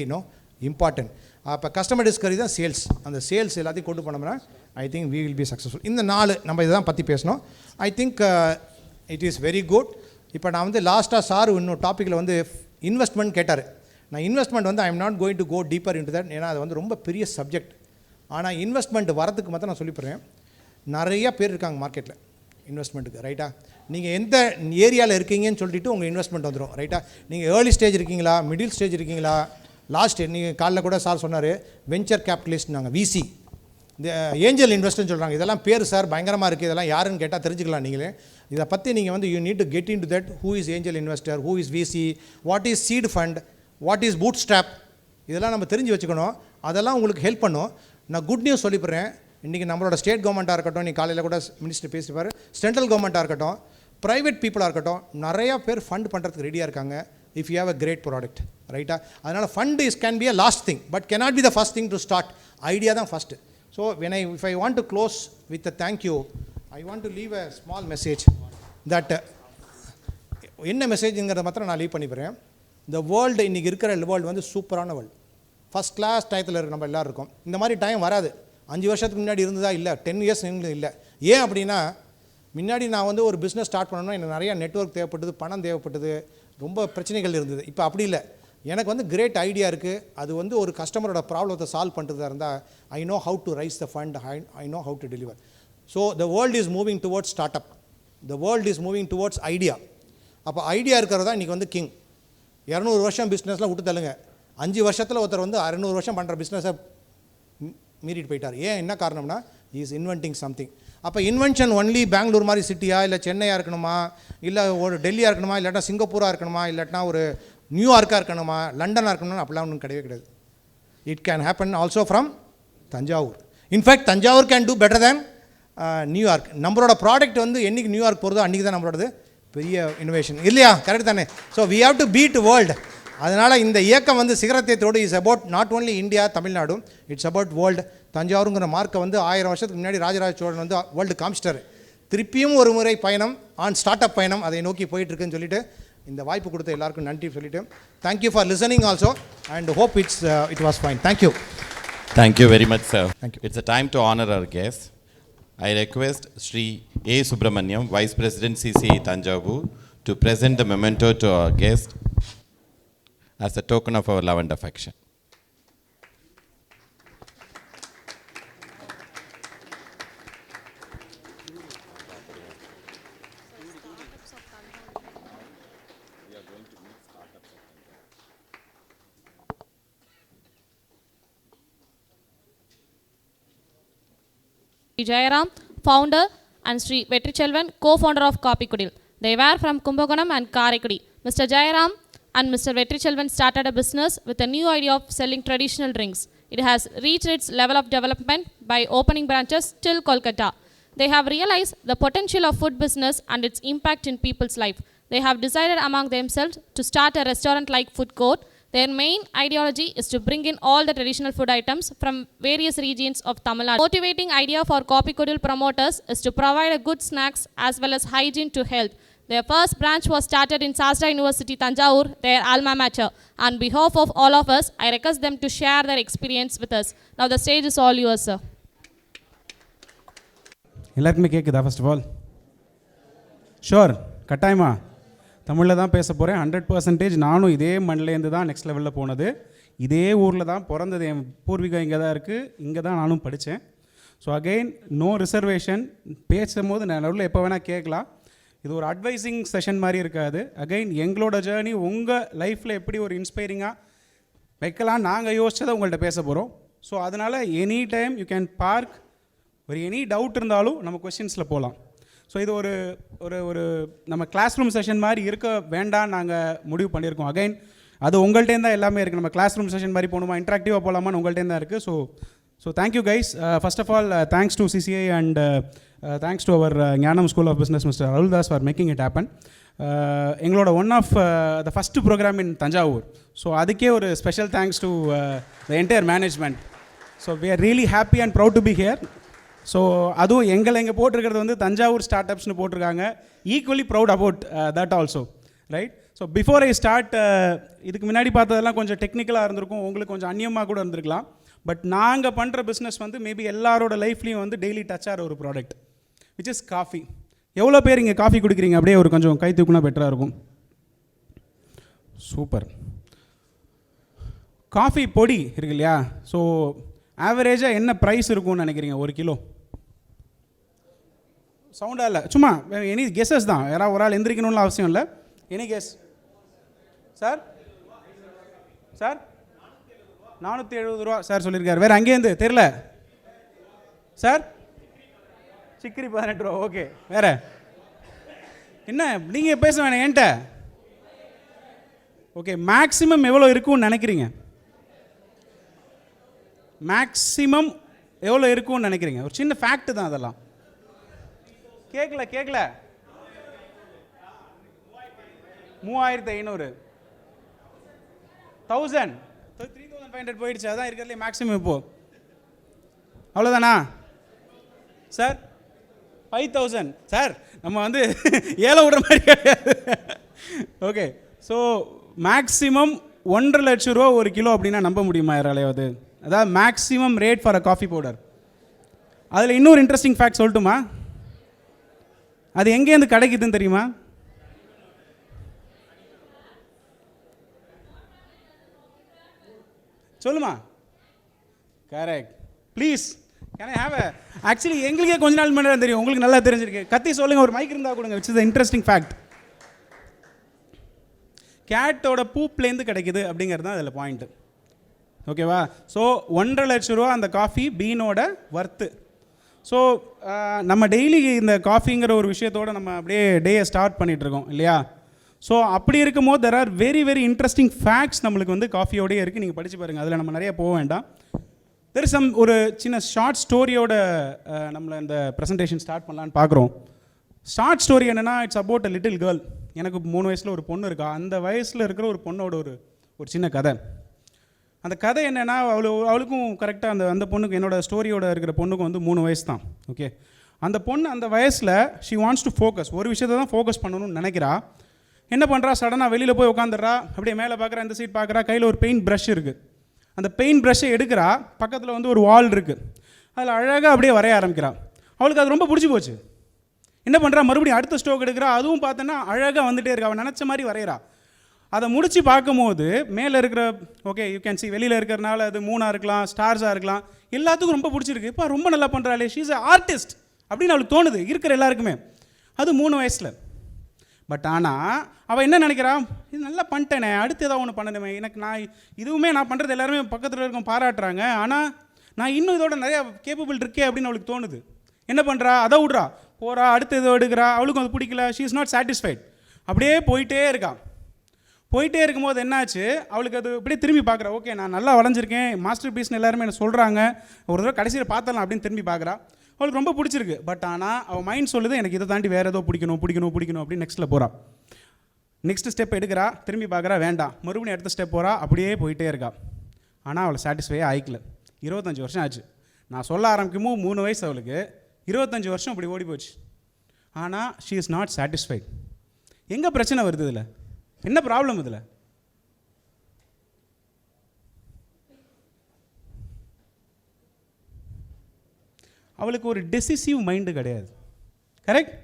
important. அப்போ கஸ்டமர் டிஸ்கவரி தான் சேல்ஸ். அந்த சேல்ஸ் எல்லாத்தையும் கொண்டு போனோம்னா I think we will be successful. இந்த 4 நம்ம இதை தான் பற்றி பேசணும். I think it is very good. இப்போ நான் வந்து லாஸ்ட்டாக சார் இன்னும் டாப்பிக்கில் வந்து இன்வெஸ்ட்மெண்ட் கேட்டார். நான் இன்வெஸ்ட்மெண்ட் வந்து I am not going to go deeper into that, ஏன்னா அது வந்து ரொம்ப பெரிய சப்ஜெக்ட். ஆனால் இன்வெஸ்ட்மெண்ட் வரதுக்கு மட்டும் நான் சொல்லிப்படுறேன். நிறைய பேர் இருக்காங்க மார்க்கெட்டில் இன்வெஸ்ட்மெண்ட்டுக்கு, ரைட்டா? நீங்கள் எந்த ஏரியாவில் இருக்கீங்கன்னு சொல்லிட்டு உங்கள் இன்வெஸ்ட்மெண்ட் வந்துடும், ரைட்டா? நீங்கள் ஏர்லி ஸ்டேஜ் இருக்கீங்களா, மிடில் ஸ்டேஜ் இருக்கீங்களா, லாஸ்ட் நீங்கள் காலைல கூட சார் சொன்னார் வெஞ்சர் கேபிட்டலிஸ்ட், நாங்கள் விசி, இந்த ஏஞ்சல் இன்வெஸ்ட்னு சொல்கிறாங்க. இதெல்லாம் பேர் சார் பயங்கரமாக இருக்குது, இதெல்லாம் யாருன்னு கேட்டால் தெரிஞ்சுக்கலாம் நீங்களே. இதை பற்றி நீங்கள் வந்து you need to get into that. Who is angel investor, who is VC, what is seed fund, what is bootstrap, இதெல்லாம் நம்ம தெரிஞ்சு வச்சுக்கணும். அதெல்லாம் உங்களுக்கு ஹெல்ப் பண்ணும். நான் குட் நியூஸ் சொல்லிப்படுறேன். இன்றைக்கி நம்மளோட ஸ்டேட் கவர்மெண்ட்டாக இருக்கட்டும், நீ காலையில் கூட மினிஸ்டர் பேசிப்பார், சென்ட்ரல் கவர்மெண்ட்டாக இருக்கட்டும், ப்ரைவேட் பீப்புளாக இருக்கட்டும், நிறையா பேர் ஃபண்ட் பண்ணுறதுக்கு ரெடியாக இருக்காங்க. If you have a great product, ரைட்டா? அதனால் fund can be a last thing, but cannot be the first thing to start. Idea தான் first. So if I want to close with a thank you, I want to leave a small message that என்ன மெசேஜுங்கிறத மாத்திரம் நான் leave பண்ணிக்கிறேன். இந்த world இன்றைக்கி இருக்கிற world வந்து சூப்பரான வேர்ல்டு, ஃபஸ்ட் கிளாஸ் டயத்தில் இருக்க நம்ம எல்லோரும் இருக்கோம். இந்த மாதிரி டைம் வராது. 5 வருஷத்துக்கு முன்னாடி இருந்ததா? இல்லை. 10 இயர்ஸ் இல்லை. ஏன் அப்படின்னா, முன்னாடி நான் வந்து ஒரு பிஸ்னஸ் ஸ்டார்ட் பண்ணணும்னா எனக்கு நிறையா நெட்வொர்க் தேவைப்பட்டது, பணம் தேவைப்பட்டது, ரொம்ப பிரச்சனைகள் இருந்தது. இப்போ அப்படி இல்லை. எனக்கு வந்து கிரேட் ஐடியா இருக்குது. அது வந்து ஒரு கஸ்டமரோட ப்ராப்ளத்தை சால்வ் பண்ணுறதா இருந்தால் I know how to raise the fund, I know how to deliver. So the world is moving towards start up, the world is moving towards idea. அப்போ ஐடியா இருக்கிறதா இன்றைக்கி வந்து கிங். 200 வருஷம் பிஸ்னஸ்லாம் விட்டு தள்ளுங்க. 5 வருஷத்தில் ஒருத்தர் வந்து 600 வருஷம் பண்ணுற பிஸ்னஸை மீறிட்டு போயிட்டார். ஏன், என்ன காரணம்னா இஸ் இன்வென்டிங் சம்திங். அப்போ இன்வென்ஷன் ஒன்லி பெங்களூர் மாதிரி சிட்டியா, இல்லை சென்னையாக இருக்கணுமா, இல்லை ஒரு டெல்லியாக இருக்கணுமா, இல்லாட்டா சிங்கப்பூராக இருக்கணுமா, இல்லாட்டினா ஒரு நியூயார்க்காக இருக்கணுமா, லண்டனாக இருக்கணும்னு அப்படிலாம் ஒன்றும் கிடையவே கிடையாது. It can happen also from Thanjavur. In fact Thanjavur can do better than New York. நம்மளோட ப்ராடக்ட் வந்து என்றைக்கு நியூயார்க் போகிறதோ அன்றைக்கி தான் நம்மளோடது பெரிய இனோவேஷன், இல்லையா? கரெக்ட் தானே? So we have to beat world. அதனால் இந்த இயக்கம் வந்து சிகரத்தோடு is about not only India, Tamil Nadu, it's about world. தஞ்சாவூருங்கிற மார்க்கை வந்து 1000 வருஷத்துக்கு முன்னாடி ராஜராஜ சோழன் வந்து வேர்ல்டு காமிச்சிட்டார். திருப்பியும் ஒரு முறை பயணம், ஸ்டார்ட் அப் பயணம் அதை நோக்கி போயிட்டுருக்குன்னு சொல்லிட்டு இந்த வாய்ப்பு கொடுத்த எல்லாருக்கும் நன்றி சொல்லிட்டு thank you for listening also and hope it was fine. Thank you. Thank you very much, sir. Thank you. It's a time to honor our guests. I request Sri A. Subramaniam, Vice President CCI Thanjavur, to present the memento to our guest as a token of our love and affection. Jayaram, founder, and Sri Vetrichelvan, co-founder of Kopikudil. They were from Kumbakonam and Karaikudi. Mr. Jayaram and Mr. Vetrichelvan started a business with a new idea of selling traditional drinks. It has reached its level of development by opening branches till Kolkata. They have realized the potential of food business and its impact in people's life. They have decided among themselves to start a restaurant-like food court. Their main ideology is to bring in all the traditional food items from various regions of Tamil Nadu. Motivating idea for Kopikudil promoters is to provide a good snacks as well as hygiene to health. Their first branch was started in Sastra University, Thanjavur, their alma mater. On behalf of all of us, I request them to share their experience with us. Now the stage is all yours, sir. எல்லாருக்குமே கேட்குதா? First of all sure, கட்டாயமா தமிழில் தான் பேச போகிறேன். 100% நானும் இதே மண்ணிலேருந்து தான் நெக்ஸ்ட் லெவலில் போனது. இதே ஊரில் தான் பிறந்தது. என் பூர்வீகம் இங்கே தான் இருக்குது. இங்கே தான் நானும் படித்தேன். So again no reservation. பேசும்போது நான் நடுவில் எப்போ வேணால் கேட்கலாம். இது ஒரு அட்வைசிங் செஷன் மாதிரி இருக்காது. அகெயின் எங்களோட ஜேர்னி உங்கள் லைஃப்பில் எப்படி ஒரு இன்ஸ்பைரிங்காக வைக்கலாம் நாங்கள் யோசிச்சதை உங்கள்கிட்ட பேச போகிறோம். ஸோ அதனால் any time you can park ஒரு எனி டவுட் இருந்தாலும் நம்ம கொஸ்டின்ஸில் போகலாம். ஸோ இது ஒரு ஒரு ஒரு நம்ம கிளாஸ் ரூம் செஷன் மாதிரி இருக்க வேண்டாம் நாங்கள் முடிவு பண்ணியிருக்கோம். அகைன் அது உங்கள்கிட்டே தான் எல்லாமே இருக்குது. நம்ம கிளாஸ் ரூம் செஷன் மாதிரி போகணுமா, இன்ட்ராக்டிவாக போகலாமான்னு உங்கள்கிட்டே தான் இருக்குது. So thank you guys. First of all thanks to CCI and thanks to our Gnanam school of business mister Aruldas for making it happen. எங்களோட one of the first program in Thanjavur. So அதுக்கே ஒரு special thanks to the entire management. So we are really happy and proud to be here. So அதுவும் எங்கே போட்டிருக்கிறது வந்து Thanjavur start அப்ஸ்னு போட்டிருக்காங்க. Equally proud about that also, right? So before I start, இதுக்கு முன்னாடி பார்த்ததெல்லாம் கொஞ்சம் டெக்னிக்கலாக இருந்திருக்கும், உங்களுக்கு கொஞ்சம் அந்நியமாக கூட இருந்திருக்கலாம். பட் நாங்கள் பண்ணுற பிஸ்னஸ் வந்து மேபி எல்லாரோட லைஃப்லேயும் வந்து டெய்லி டச் ஆகிற ஒரு ப்ராடக்ட் விச் இஸ் காஃபி. எவ்வளோ பேர் இங்கே காஃபி குடிக்கிறீங்க? அப்படியே ஒரு கொஞ்சம் கை தூக்குனா பெட்டராக இருக்கும். சூப்பர். காஃபி பொடி இருக்கு இல்லையா? ஸோ ஆவரேஜாக என்ன ப்ரைஸ் இருக்கும்னு நினைக்கிறீங்க ஒரு கிலோ? சவுண்டாக இல்லை, சும்மா எனி கெஸஸ் தான். யாராவது ஒரு ஆள் எந்திரிக்கணும்னு அவசியம் இல்லை. Any guess? சார் 470 ரூபா சார் சொல்லியிருக்காரு. வேறு அங்கேருந்து தெரில சார்? சிக்கரி 18 ரூபா. ஓகே, வேறு என்ன? நீங்கள் பேச வேணாம் என்கிட்ட. ஓகே, மேக்ஸிமம் எவ்வளோ இருக்கும்னு நினைக்கிறீங்க? மேக்ஸிமம் எவ்வளோ இருக்கும்னு நினைக்கிறீங்க? ஒரு சின்ன ஃபேக்ட் தான் அதெல்லாம். கேட்கல 3500 1000 3500 போயிடுச்சு. அதான் இருக்கிறதுலே மேக்ஸிமம் இப்போது. அவ்வளோதானா சார்? 5000 சார். நம்ம வந்து ஏழை விடுற மாதிரி கிடையாது. ஓகே, ஸோ மேக்ஸிமம் 1.5 லட்சம் ரூபா ஒரு கிலோ அப்படின்னா நம்ப முடியுமா யாராலையாவது? அதாவது maximum rate for a coffee powder. அதில் இன்னொரு இன்ட்ரெஸ்டிங் ஃபேக்ட் சொல்லட்டுமா? அது எங்கேருந்து கிடைக்குதுன்னு தெரியுமா? சொல்லுமா? Correct. Please can I have a actually எங்களுக்கே கொஞ்ச நாள் முன்னாடி தெரியும், உங்களுக்கு நல்லா தெரிஞ்சிருக்கு. கத்தி சொல்லுங்கள், ஒரு மைக் இருந்தால் கொடுங்க. Which is interesting fact. கேட்டோட பூப்லேருந்து கிடைக்குது அப்படிங்கிறது தான் அதில் பாயிண்ட்டு. ஓகேவா? ஸோ 1.5 லட்சம் ரூபா அந்த காஃபி பீனோட வர்த்து. ஸோ நம்ம டெய்லி இந்த காஃபிங்கிற ஒரு விஷயத்தோடு நம்ம அப்படியே டேயை ஸ்டார்ட் பண்ணிகிட்ருக்கோம் இல்லையா? ஸோ அப்படி இருக்கும்போது there are very very interesting facts நம்மளுக்கு வந்து காஃபியோடய இருக்குது. நீங்கள் படித்து பாருங்கள், அதில் நம்ம நிறைய போக வேண்டாம். தெர் இஸ் சம் ஒரு சின்ன ஷார்ட் ஸ்டோரியோட நம்மளை இந்த ப்ரெசன்டேஷன் ஸ்டார்ட் பண்ணலான்னு பார்க்குறோம். ஷார்ட் ஸ்டோரி என்னென்னா, it's about a little girl. எனக்கு 3 வயசில் ஒரு பொண்ணு இருக்கா. அந்த வயசில் இருக்கிற ஒரு பொண்ணோட ஒரு சின்ன கதை. அந்த கதை என்னென்னா, அவளுக்கும் கரெக்டாக அந்த பொண்ணுக்கு, என்னோடய ஸ்டோரியோட இருக்கிற பொண்ணுக்கும் வந்து 3 வயசு தான். ஓகே, அந்த பொண்ணு அந்த வயசில் ஷி வாண்ட்ஸ் டு ஃபோக்கஸ், ஒரு விஷயத்தை தான் ஃபோக்கஸ் பண்ணணும்னு நினைக்கிறா. என்ன பண்ணுறா, சடனாக வெளியில் போய் உட்காந்துடுறா. அப்படியே மேலே பார்க்குறா, இந்த சைட் பார்க்குறா, கையில் ஒரு பெயிண்ட் ப்ரஷ் இருக்குது. அந்த பெயிண்ட் ப்ரஷ்ஷை எடுக்கிறா. பக்கத்தில் வந்து ஒரு வால் இருக்குது, அதில் அழகாக அப்படியே வரைய ஆரம்பிக்கிறா. அவளுக்கு அது ரொம்ப பிடிச்சி போச்சு. என்ன பண்ணுறா, மறுபடியும் அடுத்த ஸ்ட்ரோக் எடுக்கிறா. அதுவும் பார்த்தோன்னா அழகாக வந்துகிட்டே இருக்கா. அவன் நினச்ச மாதிரி வரைகிறா. அதை முடித்து பார்க்கும்போது மேலே இருக்கிற, ஓகே யூ கேன் சி, வெளியில் இருக்கிறனால அது மூணாக இருக்கலாம், ஸ்டார்ஸாக இருக்கலாம், எல்லாத்துக்கும் ரொம்ப பிடிச்சிருக்கு. இப்போ ரொம்ப நல்லா பண்ணுறாளே, ஷீ இஸ் அ ஆர்டிஸ்ட் அப்படின்னு அவளுக்கு தோணுது, இருக்கிற எல்லாருக்குமே. அது 3 வயசில். பட் ஆனால் அவள் என்ன நினைக்கிறான், இது நல்லா பண்ணிட்டேனே, அடுத்து ஏதாவது ஒன்று பண்ணணுமே, எனக்கு இதுவுமே நான் பண்ணுறது எல்லாருமே பக்கத்தில் இருக்கும் பாராட்டுறாங்க, ஆனால் நான் இன்னும் இதோட நிறையா கேப்பபிள் இருக்கே அப்படின்னு அவளுக்கு தோணுது. என்ன பண்ணுறா, அதை விட்றா, போகிறா, அடுத்து ஏதோ எடுக்கிறா. அவளுக்கும் அது பிடிக்கல, ஷீ இஸ் நாட் சாட்டிஸ்ஃபைட். அப்படியே போயிட்டே இருக்கான். போயிட்டே இருக்கும்போது என்னாச்சு, அவளுக்கு அது அப்படியே திரும்பி பார்க்குறா. ஓகே, நான் நல்லா வளைஞ்சிருக்கேன், மாஸ்டர் பீஸ்னு எல்லாருமே என்ன சொல்கிறாங்க, ஒரு தடவை கடைசியில் பார்த்தலாம் அப்படின்னு திரும்பி பார்க்குறா. அவளுக்கு ரொம்ப பிடிச்சிருக்கு. பட் ஆனால் அவள் மைண்ட் சொல்லுது, எனக்கு இதை தாண்டி வேறு ஏதோ பிடிக்கணும் அப்படின்னு நெக்ஸ்ட்டில் போகிறா. நெக்ஸ்ட் ஸ்டெப் எடுக்கிறா, திரும்பி பார்க்குறா, வேண்டாம், மறுபடியும் அடுத்த ஸ்டெப் போகிறா. அப்படியே போயிட்டே இருக்கா. ஆனால் அவளை சாட்டிஸ்ஃபையே ஆயிக்கல. 25 வருஷம் ஆச்சு. நான் சொல்ல ஆரம்பிக்குமோ 3 வயசு அவளுக்கு, 25 வருஷம் அப்படி ஓடி போச்சு. ஆனால் ஷீ இஸ் நாட் சாட்டிஸ்ஃபைட். எங்கே பிரச்சனை வருது இதில்? என்ன ப்ராப்ளம் இதில்? அவளுக்கு ஒரு டெசிசிவ் மைண்டு கிடையாது. கரெக்ட்?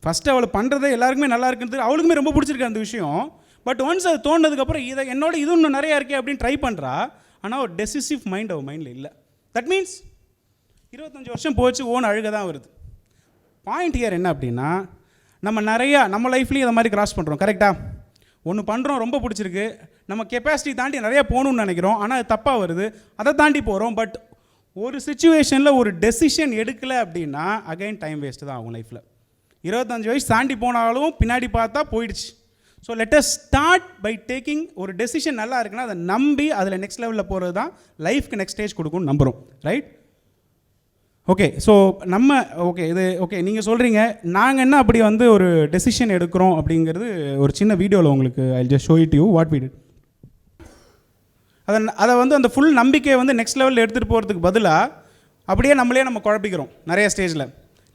ஃபஸ்ட்டு அவளை பண்ணுறதே எல்லாருக்குமே நல்லா இருக்குன்னு, அவளுக்குமே ரொம்ப பிடிச்சிருக்கு அந்த விஷயம். பட் ஒன்ஸ் அது தோணுனதுக்கப்புறம் இதை என்னோட இது இன்னும் நிறையா இருக்கே அப்படின்னு ட்ரை பண்ணுறா. ஆனால் ஒரு டெசிசிவ் மைண்ட் அவள் மைண்டில் இல்லை. தட் மீன்ஸ் 25 வருஷம் போச்சு, ஓன் அழுக தான் வருது. பாயிண்ட் ஹியர் என்ன அப்படின்னா, நம்ம லைஃப்லேயும் இதை மாதிரி கிராஸ் பண்ணுறோம். கரெக்டாக? ஒன்று பண்ணுறோம், ரொம்ப பிடிச்சிருக்கு, நம்ம கெப்பாசிட்டி தாண்டி நிறையா போகணுன்னு நினைக்கிறோம், ஆனால் அது தப்பாக வருது, அதை தாண்டி போகிறோம். பட் ஒரு சுச்சுவேஷனில் ஒரு டெசிஷன் எடுக்கலை அப்படின்னா அகைன் டைம் வேஸ்ட்டு தான் ஆகும் லைஃப்பில். 25 வயசு தாண்டி போனாலும் பின்னாடி பார்த்தா போயிடுச்சு. So let us start by taking ஒரு டெசிஷன் நல்லா இருக்குன்னா அதை நம்பி அதில் நெக்ஸ்ட் லெவலில் போகிறது தான் லைஃப்க்கு நெக்ஸ்ட் ஸ்டேஜ் கொடுக்கும்னு நம்புகிறோம். ரைட்? ஓகே. ஸோ நம்ம ஓகே இது ஓகே நீங்கள் சொல்கிறீங்க நாங்கள் என்ன அப்படி வந்து ஒரு டெசிஷன் எடுக்கிறோம் அப்படிங்கிறது ஒரு சின்ன வீடியோவில் உங்களுக்கு I just show it you what we did. அதை வந்து அந்த ஃபுல் நம்பிக்கையை வந்து நெக்ஸ்ட் லெவலில் எடுத்துகிட்டு போகிறதுக்கு பதிலாக அப்படியே நம்ம குழப்பிக்கிறோம் நிறைய ஸ்டேஜில்.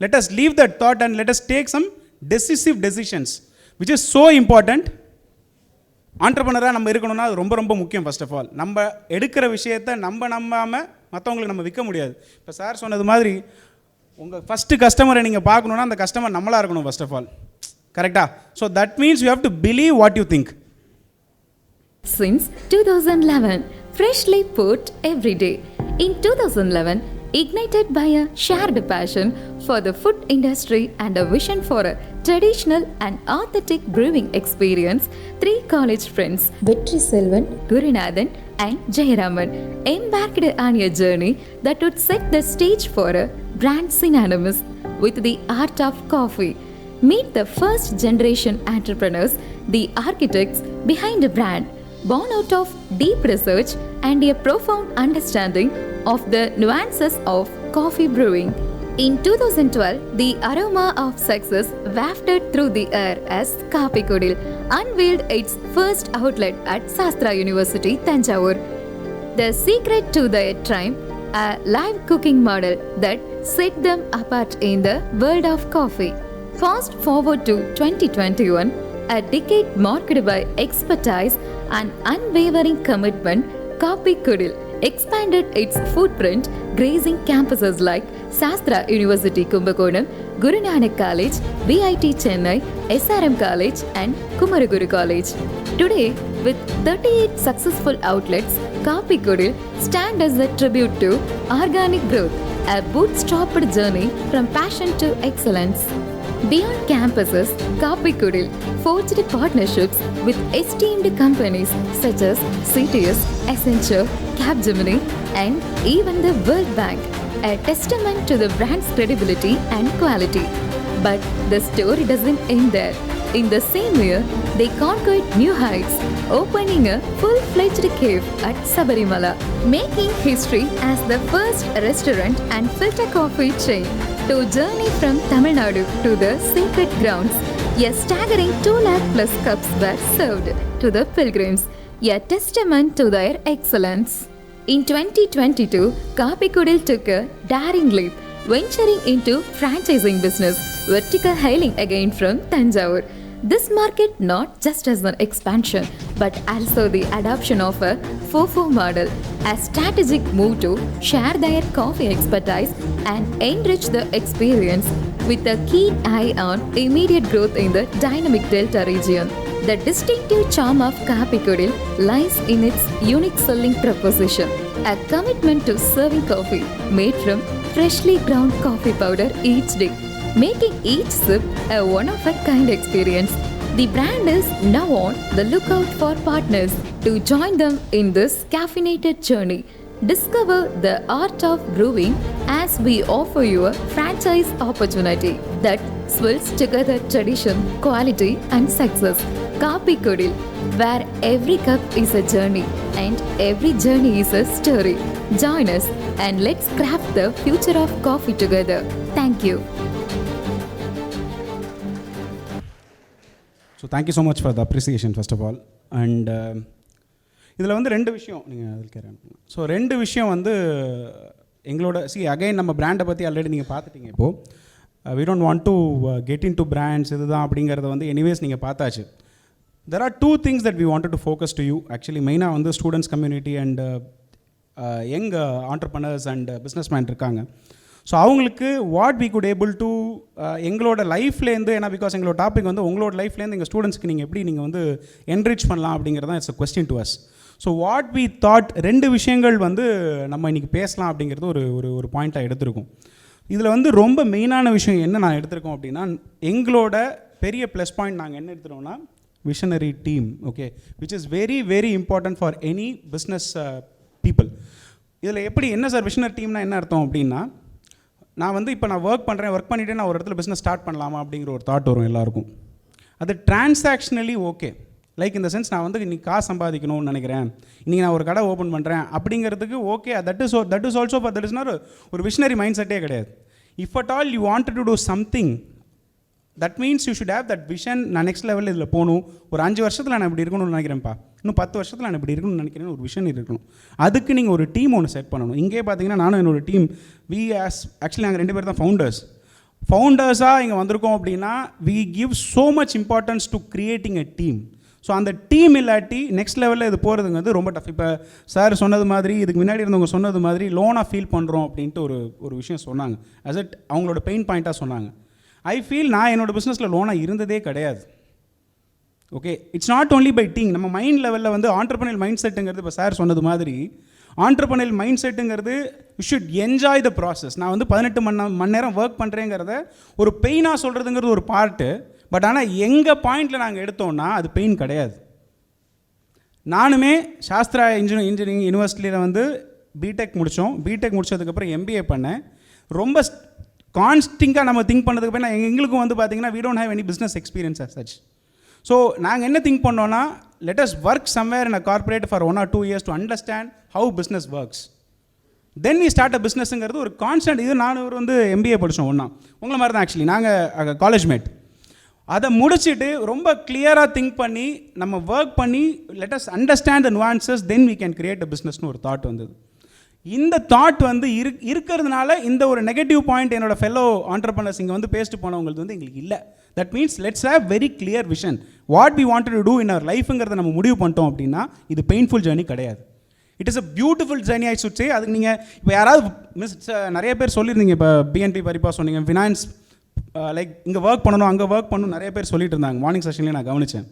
Let us leave that thought and let us take some decisive decisions which is so important. ஆண்டர்ப்ரனராக நம்ம இருக்கணும்னா அது ரொம்ப ரொம்ப முக்கியம். ஃபர்ஸ்ட் ஆஃப் ஆல் நம்ம எடுக்கிற விஷயத்தை நம்பாமல் மற்றவங்களுக்கு நம்ம விற்க முடியாது. இப்போ சார் சொன்னது மாதிரி உங்கள் ஃபஸ்ட்டு கஸ்டமரை நீங்கள் பார்க்கணுன்னா அந்த கஸ்டமர் நம்மளாக இருக்கணும் ஃபர்ஸ்ட் ஆஃப் ஆல். கரெக்டாக? So that means you have to believe what you think. Since 2011, freshly put every day. In 2011, ignited by a shared passion for the food industry and a vision for a traditional and authentic brewing experience, 3 college friends, Vetri Selvan, Gurunathan and Jayaraman, embarked on a journey that would set the stage for a brand synonymous with the art of coffee. Meet the first generation entrepreneurs, the architects behind the brand, born out of deep research and a profound understanding of the nuances of coffee brewing. In 2012, the aroma of success wafted through the air as Kappikudil unveiled its first outlet at Sastra University, Thanjavur. The secret to their triumph, a live cooking model that set them apart in the world of coffee. Fast forward to 2021, a decade marked by expertise and unwavering commitment, Kappikudil expanded its footprint, gracing campuses like Sastra University Kumbakonam, Guru Nanak College, BIT Chennai, SRM College and Kumaraguru College. Today, with 38 successful outlets, Kappikudil stands as a tribute to organic growth, a bootstrapped journey from passion to excellence. Beyond campuses, Kappikudil forged partnerships with esteemed companies such as CTS, Accenture, Capgemini, and even the World Bank, a testament to the brand's credibility and quality. But the story doesn't end there. In the same year, they conquered new heights, opening a full-fledged cave at Sabarimala, making history as the first restaurant and filter coffee chain to journey from Tamil Nadu to the sacred grounds. A staggering 2 lakh plus cups were served to the pilgrims, a testament to their excellence. In 2022, Kappikudil took a daring leap, venturing into franchising business, vertical hailing again from Thanjavur. This market not just as an expansion, but also the adoption of a FOFO model, a strategic move to share their coffee expertise and enrich the experience with a keen eye on immediate growth in the dynamic Delta region. The distinctive charm of Kappikudil lies in its unique selling proposition, a commitment to serving coffee made from freshly ground coffee powder each day, making each sip a one-of-a-kind experience. The brand is now on the lookout for partners to join them in this caffeinated journey. Discover the art of brewing as we offer you a franchise opportunity that swirls together tradition, quality and success. Kappikudil, where every cup is a journey and every journey is a story. Join us and let's craft the future of coffee together. Thank you. So thank you so much for the appreciation first of all. And இதில் வந்து 2 விஷயம் நீங்கள் அதில் கேட்குறேன். So 2 விஷயம் வந்து எங்களோட again நம்ம பிராண்டை பற்றி ஆல்ரெடி நீங்கள் பார்த்துட்டீங்க. இப்போது we don't want to get into brands இதுதான் அப்படிங்கிறத வந்து எனிவேஸ் நீங்கள் பார்த்தாச்சு. There are 2 things that we wanted to focus to you. Actually மெயினாக வந்து students community and young entrepreneurs and businessman இருக்காங்க. ஸோ அவங்களுக்கு what we could able to எங்களோட லைஃப்லேருந்து, ஏன்னா பிகாஸ் எங்களோட டாபிக் வந்து உங்களோட லைஃப்லேருந்து எங்கள் ஸ்டூடெண்ட்ஸ்க்கு நீங்கள் எப்படி நீங்கள் வந்து என்ரிச் பண்ணலாம் அப்படிங்கிறது தான் it's a question to us. So what we thought 2 விஷயங்கள் வந்து நம்ம இன்றைக்கி பேசலாம் அப்படிங்கிறது ஒரு பாயிண்ட்டாக எடுத்திருக்கோம். இதில் வந்து ரொம்ப மெயினான விஷயம் என்ன நான் எடுத்திருக்கோம் அப்படின்னா, எங்களோட பெரிய ப்ளஸ் பாயிண்ட் நாங்கள் என்ன எடுத்துகிறோம்னா visionary team. Okay, which is very very important for any business people. இதில் எப்படி என்ன சார் விஷனர் டீம்னா என்ன அர்த்தம் அப்படின்னா, நான் வந்து இப்போ நான் ஒர்க் பண்ணிவிட்டு நான் ஒரு இடத்துல பிஸ்னஸ் ஸ்டார்ட் பண்ணலாமா அப்படிங்கிற ஒரு தாட் வரும் எல்லாருக்கும். அது டிரான்சாக்ஷனலி ஓகே, லைக் இந்த சென்ஸ் நான் வந்து இன்றைக்கி காசு சம்பாதிக்கணும்னு நினைக்கிறேன், இன்றைக்கி நான் ஒரு கடை ஓப்பன் பண்ணுறேன் அப்படிங்கிறதுக்கு okay, that is also that is not ஒரு விஷனரி மைண்ட் செட்டே கிடையாது. If at all you wanted to do something, that means you should have that vision. நான் நெக்ஸ்ட் லெவலில் இதில் போகணும், ஒரு 5 வருஷத்தில் நான் இப்படி இருக்கணும்னு நினைக்கிறேன்ப்பா, இன்னும் 10 வருஷத்தில் நான் இப்படி இருக்கணும்னு நினைக்கிறேன்னு ஒரு விஷன் இருக்கணும். அதுக்கு நீங்கள் ஒரு டீம் ஒன்று செட் பண்ணணும். இங்கே பார்த்தீங்கன்னா நானும் என்னோடய டீம் ஆக்சுவலி நாங்கள் 2 பேர் தான் ஃபவுண்டர்ஸாக இங்கே வந்திருக்கோம் அப்படின்னா we give so much importance to creating a team. So அந்த டீம் இல்லாட்டி நெக்ஸ்ட் லெவலில் இது போகிறதுங்கிறது ரொம்ப டஃப். இப்போ சார் சொன்னது மாதிரி, இதுக்கு முன்னாடி இருந்தவங்க சொன்னது மாதிரி லோனாக ஃபீல் பண்ணுறோம் அப்படின்ட்டு ஒரு விஷயம் சொன்னாங்க. அஸ் இட் அவங்களோட பெயின் பாயிண்ட்டாக சொன்னாங்க. ஐ ஃபீல் நான் என்னோடய பிஸ்னஸில் லோனாக இருந்ததே கிடையாது. Okay, it's not only by thing. நம்ம மைண்ட் லெவலில் வந்து ஆண்டர்ப்ரனியல் மைண்ட் செட்டுங்கிறது, இப்போ சார் சொன்னது மாதிரி ஆண்டர்ப்ரனியல் மைண்ட் செட்டுங்கிறது you should enjoy the process. நான் வந்து 18 மணி நேரம் ஒர்க் பண்ணுறேங்கிறத ஒரு பெயினாக சொல்கிறதுங்கிறது ஒரு பார்ட்டு. பட் ஆனால் எங்கள் பாயிண்டில் நாங்கள் எடுத்தோம்னா அது பெயின் கிடையாது. நானுமே சாஸ்திரா இன்ஜினியரிங் யூனிவர்சிட்டியில் வந்து பிடெக் முடித்தோம். பிடெக் முடித்ததுக்கப்புறம் எம்பிஏ பண்ணேன். ரொம்ப கான்ஸ்டிங்காக நம்ம திங்க் பண்ணதுக்கு போய் எங்களுக்கும் வந்து பார்த்திங்கன்னா we don't have any business experience as such. So நாங்கள் என்ன திங்க் பண்ணோன்னா, let us work somewhere in a corporate for 1 or 2 years to understand how business works. Then we start a businessங்கிறது ஒரு கான்ஸ்டன்ட். இது நான் வந்து எம்பிஏ படித்தோம் ஒன்றா, உங்களை மாதிரி தான் ஆக்சுவலி. நாங்கள் காலேஜ் மேட். அதை முடிச்சுட்டு ரொம்ப கிளியராக திங்க் பண்ணி நம்ம ஒர்க் பண்ணி let us understand the nuances, then we can create a businessனு ஒரு தாட் வந்தது. இந்த தாட் வந்து இருக்கிறதுனால இந்த ஒரு நெகட்டிவ் பாயிண்ட் என்னோட ஃபெல்லோ ஆண்டர்ப்ரனர்ஸ் இங்கே வந்து பேசிட்டு போனவங்களுக்கு வந்து எங்களுக்கு இல்லை. That means let's have very clear vision what we wanted to do in our லைஃப்ங்கிறத நம்ம முடிவு பண்ணிட்டோம் அப்படின்னா இது பெயின்ஃபுல் ஜர்னி கிடையாது. It is a beautiful journey I should say. அதுக்கு நீங்கள் இப்போ யாராவது நிறைய பேர் சொல்லியிருந்தீங்க, இப்போ பிஎன்பி பரிப்பா சொன்னீங்க, ஃபினான்ஸ் லைக் இங்கே ஒர்க் பண்ணணும் அங்கே ஒர்க் பண்ணணும் நிறைய பேர் சொல்லிட்டு இருந்தாங்க. மார்னிங் செஷன்லேயே நான் கவனித்தேன்.